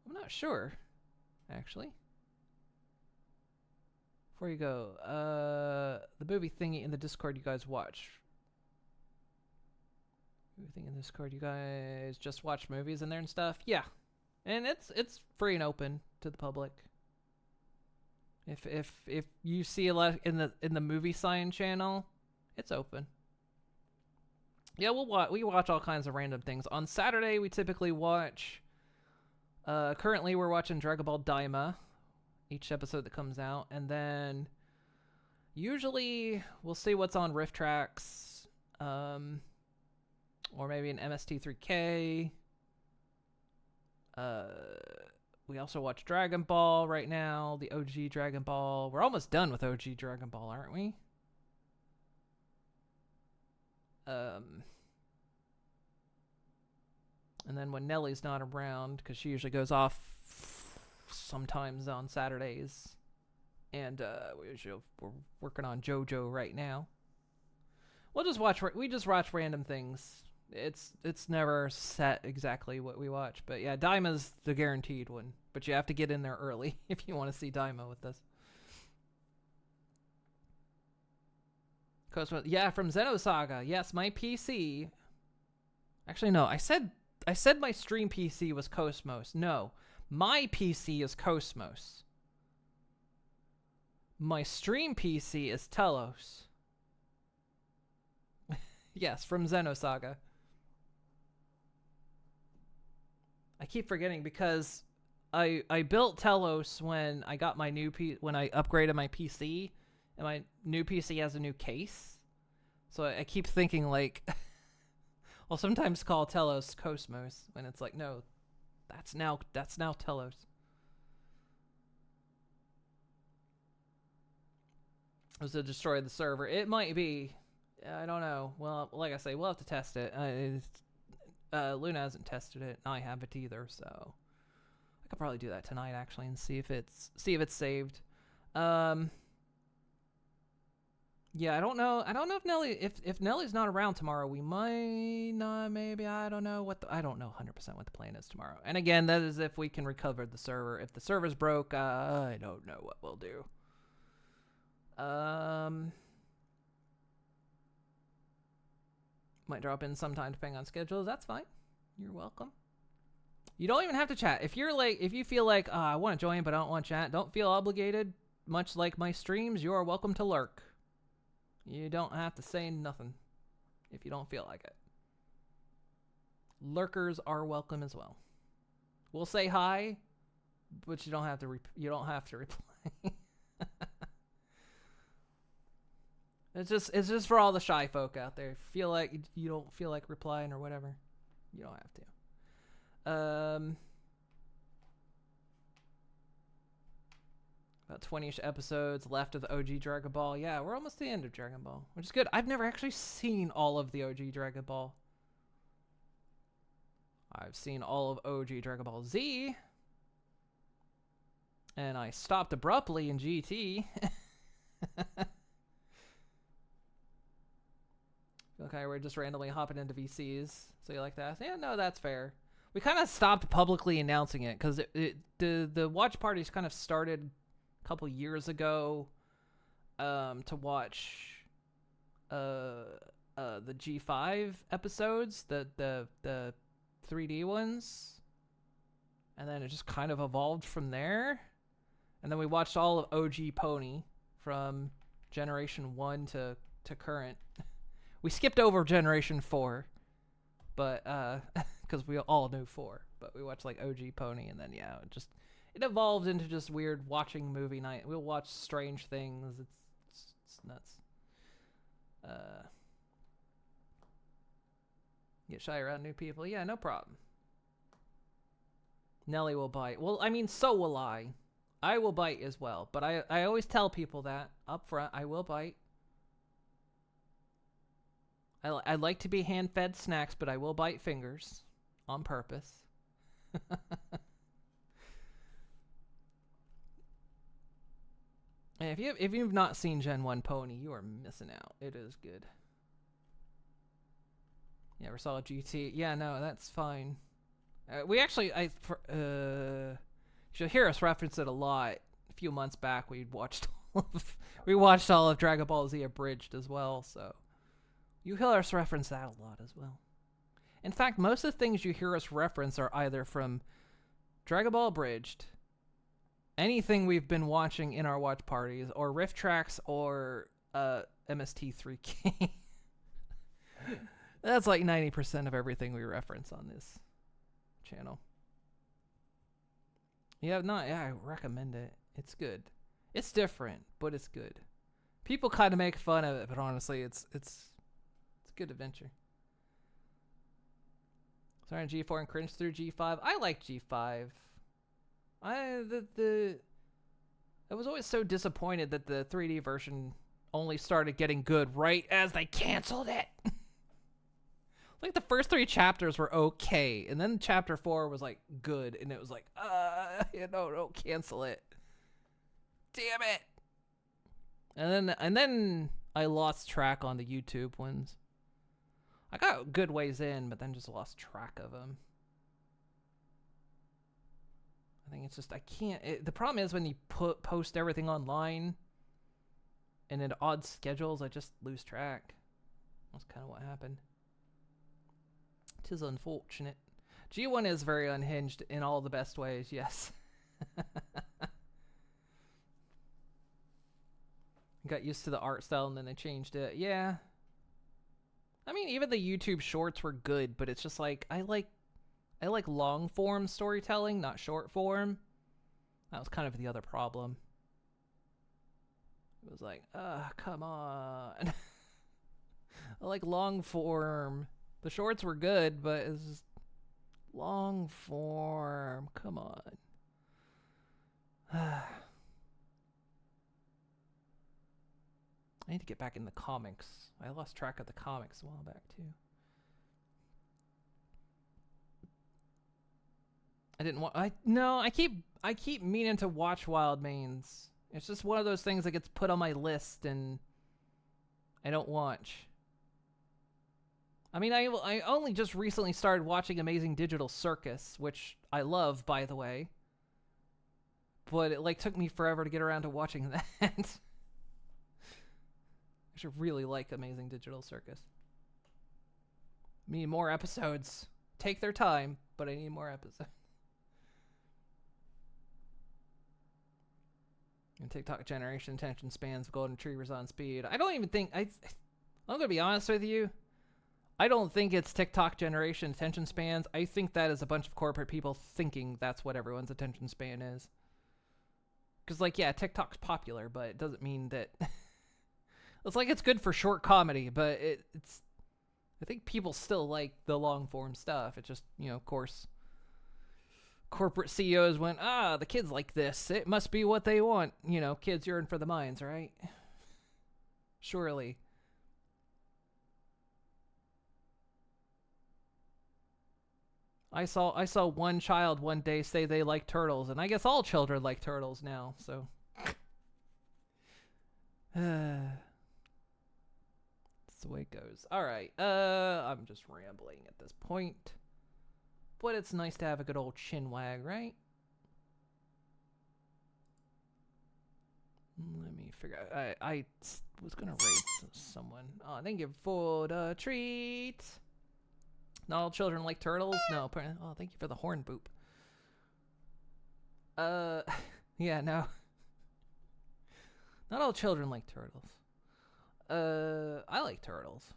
I'm not sure, actually. Before you go, the movie thingy in the Discord you guys watch. Movie thing in the Discord, you guys just watch movies in there and stuff? Yeah. And it's free and open to the public. If you see a lot in the movie sign channel, it's open. Yeah, we watch all kinds of random things. On Saturday, we typically watch Currently, we're watching Dragon Ball Daima, each episode that comes out, and then usually we'll see what's on Rift Tracks, or maybe an MST3K. We also watch Dragon Ball right now, the OG Dragon Ball. We're almost done with OG Dragon Ball, aren't we? And then when Nellie's not around, because she usually goes off sometimes on Saturdays, and we're working on JoJo right now. We just watch random things. It's never set exactly what we watch, but yeah, Daima's the guaranteed one. But you have to get in there early if you want to see Daima with us. Yeah, from Xenosaga. Yes, my PC. Actually, no. I said my stream PC was Cosmos. No, my PC is Cosmos. My stream PC is Telos. Yes, from Xenosaga. I keep forgetting because I built Telos when I got my when I upgraded my PC, and my new PC has a new case. So I keep thinking like, I'll sometimes call Telos Cosmos when it's like, no, that's now Telos. It was to destroy the server. It might be. I don't know. Well, like I say, we'll have to test it. Luna hasn't tested it, and I haven't either, so I could probably do that tonight actually and see if it's saved. Yeah, I don't know if Nellie's not around tomorrow, we might not, maybe, I don't know 100% what the plan is tomorrow. And again, that is if we can recover the server. If the server's broke, I don't know what we'll do. Might drop in sometime depending on schedules. That's fine. You're welcome. You don't even have to chat. If you feel like, I want to join but I don't want to chat, don't feel obligated. Much like my streams, you are welcome to lurk. You don't have to say nothing if you don't feel like it. Lurkers are welcome as well. We'll say hi, but you don't have to reply. It's just for all the shy folk out there. If you don't feel like replying or whatever, you don't have to. About 20-ish episodes left of the OG Dragon Ball. Yeah, we're almost to the end of Dragon Ball, which is good. I've never actually seen all of the OG Dragon Ball. I've seen all of OG Dragon Ball Z, and I stopped abruptly in GT. Okay, we're just randomly hopping into VCs. So you like that? Yeah, no, that's fair. We kind of stopped publicly announcing it because the watch parties kind of started a couple years ago to watch the G5 episodes, the 3D ones, and then it just kind of evolved from there. And then we watched all of OG Pony from Generation 1 to current. We skipped over Generation 4, but because we all knew 4, but we watched like OG Pony, and then yeah, it evolved into just weird watching movie night. We'll watch Strange Things. It's nuts. Get shy around new people. Yeah, no problem. Nelly will bite. Well, I mean, so will I. I will bite as well, but I always tell people that up front. I will bite. I like to be hand-fed snacks, but I will bite fingers on purpose. And if you've not seen Gen 1 Pony, you are missing out. It is good. You ever saw GT? Yeah, no, that's fine. We actually, you'll hear us reference it a lot. A few months back, we watched all of Dragon Ball Z Abridged as well, so you hear us reference that a lot as well. In fact, most of the things you hear us reference are either from Dragon Ball Abridged, anything we've been watching in our watch parties, or Rift Tracks, or MST3K. That's like 90% of everything we reference on this channel. Yeah, not. Yeah, I recommend it. It's good. It's different, but it's good. People kind of make fun of it, but honestly, it's a good adventure. Sorry, on G4 and cringe through G5. I like G5. I was always so disappointed that the 3D version only started getting good right as they canceled it. Like the first 3 chapters were okay, and then chapter 4 was like good, and it was like, don't cancel it. Damn it. And then I lost track on the YouTube ones. I got good ways in, but then just lost track of them. I think it's just I can't. The problem is when you post everything online, and in odd schedules, I just lose track. That's kind of what happened. It is unfortunate. G1 is very unhinged in all the best ways. Yes. Got used to the art style and then they changed it. Yeah. I mean, even the YouTube shorts were good, but it's just like I like long form storytelling, not short form. That was kind of the other problem. It was like, come on. I like long form. The shorts were good, but it's just long form. Come on. I need to get back in the comics. I lost track of the comics a while back too. I keep meaning to watch Wild Mains. It's just one of those things that gets put on my list and I don't watch. I mean, I only just recently started watching Amazing Digital Circus, which I love, by the way. But it like took me forever to get around to watching that. I should really like Amazing Digital Circus. Need more episodes. Take their time, but I need more episodes. And TikTok generation attention spans of golden retrievers on speed. I don't even think I'm gonna be honest with you. I don't think it's TikTok generation attention spans. I think that is a bunch of corporate people thinking that's what everyone's attention span is. Because like, yeah, TikTok's popular, but it doesn't mean that. It's like it's good for short comedy, but it's. I think people still like the long form stuff. It's just, of course, corporate CEOs went, the kids like this. It must be what they want. Kids yearn for the minds, right? Surely. I saw one child one day say they like turtles, and I guess all children like turtles now, so. The way it goes. Alright, I'm just rambling at this point. But it's nice to have a good old chin wag, right? Let me figure out. I was gonna raid someone. Oh, thank you for the treat. Not all children like turtles? No, apparently. Oh, thank you for the horn boop. Yeah, no. Not all children like turtles. I like turtles.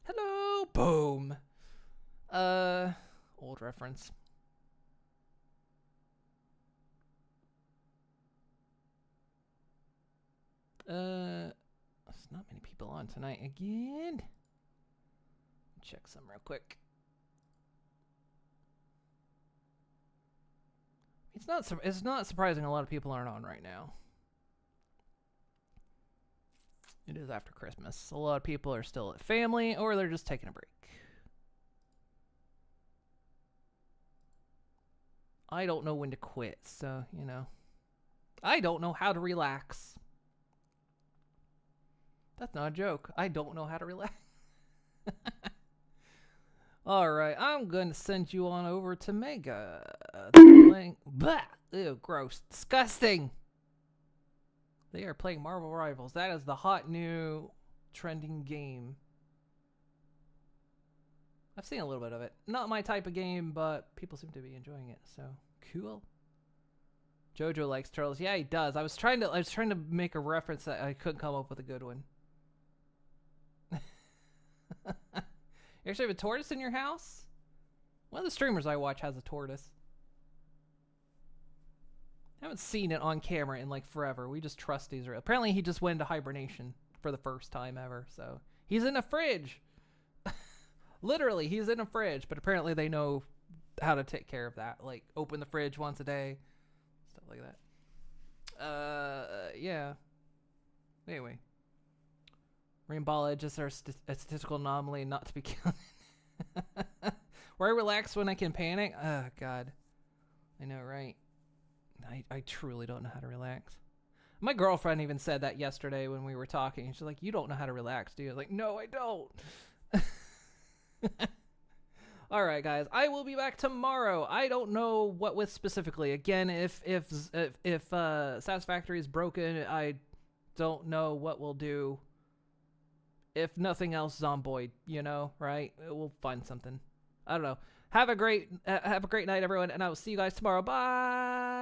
Hello, boom. Old reference. There's not many people on tonight again. Check some real quick. It's not surprising a lot of people aren't on right now. It is after Christmas. A lot of people are still at family or they're just taking a break. I don't know when to quit, so, I don't know how to relax. That's not a joke. I don't know how to relax. Alright, I'm going to send you on over to Mega. Blah! Ew, gross. Disgusting! They are playing Marvel Rivals. That is the hot new trending game. I've seen a little bit of it. Not my type of game, but people seem to be enjoying it, so cool. Jojo likes turtles. Yeah, he does. I was trying to make a reference that I couldn't come up with a good one. You actually have a tortoise in your house? One of the streamers I watch has a tortoise. haven't seen it on camera in like forever. We just trust these. Apparently, he just went into hibernation for the first time ever. So he's in a fridge. Literally, he's in a fridge. But apparently, they know how to take care of that. Like open the fridge once a day, stuff like that. Yeah. Anyway, marine biologists are a statistical anomaly, not to be killed. Where I relax when I can panic. Oh God, I know, right? I truly don't know how to relax. My girlfriend even said that yesterday when we were talking. She's like, "You don't know how to relax, do you?" I was like, "No, I don't." All right, guys. I will be back tomorrow. I don't know what with specifically. Again, if Satisfactory is broken, I don't know what we'll do. If nothing else, Zomboid. You know, right? We'll find something. I don't know. Have a great night, everyone, and I will see you guys tomorrow. Bye.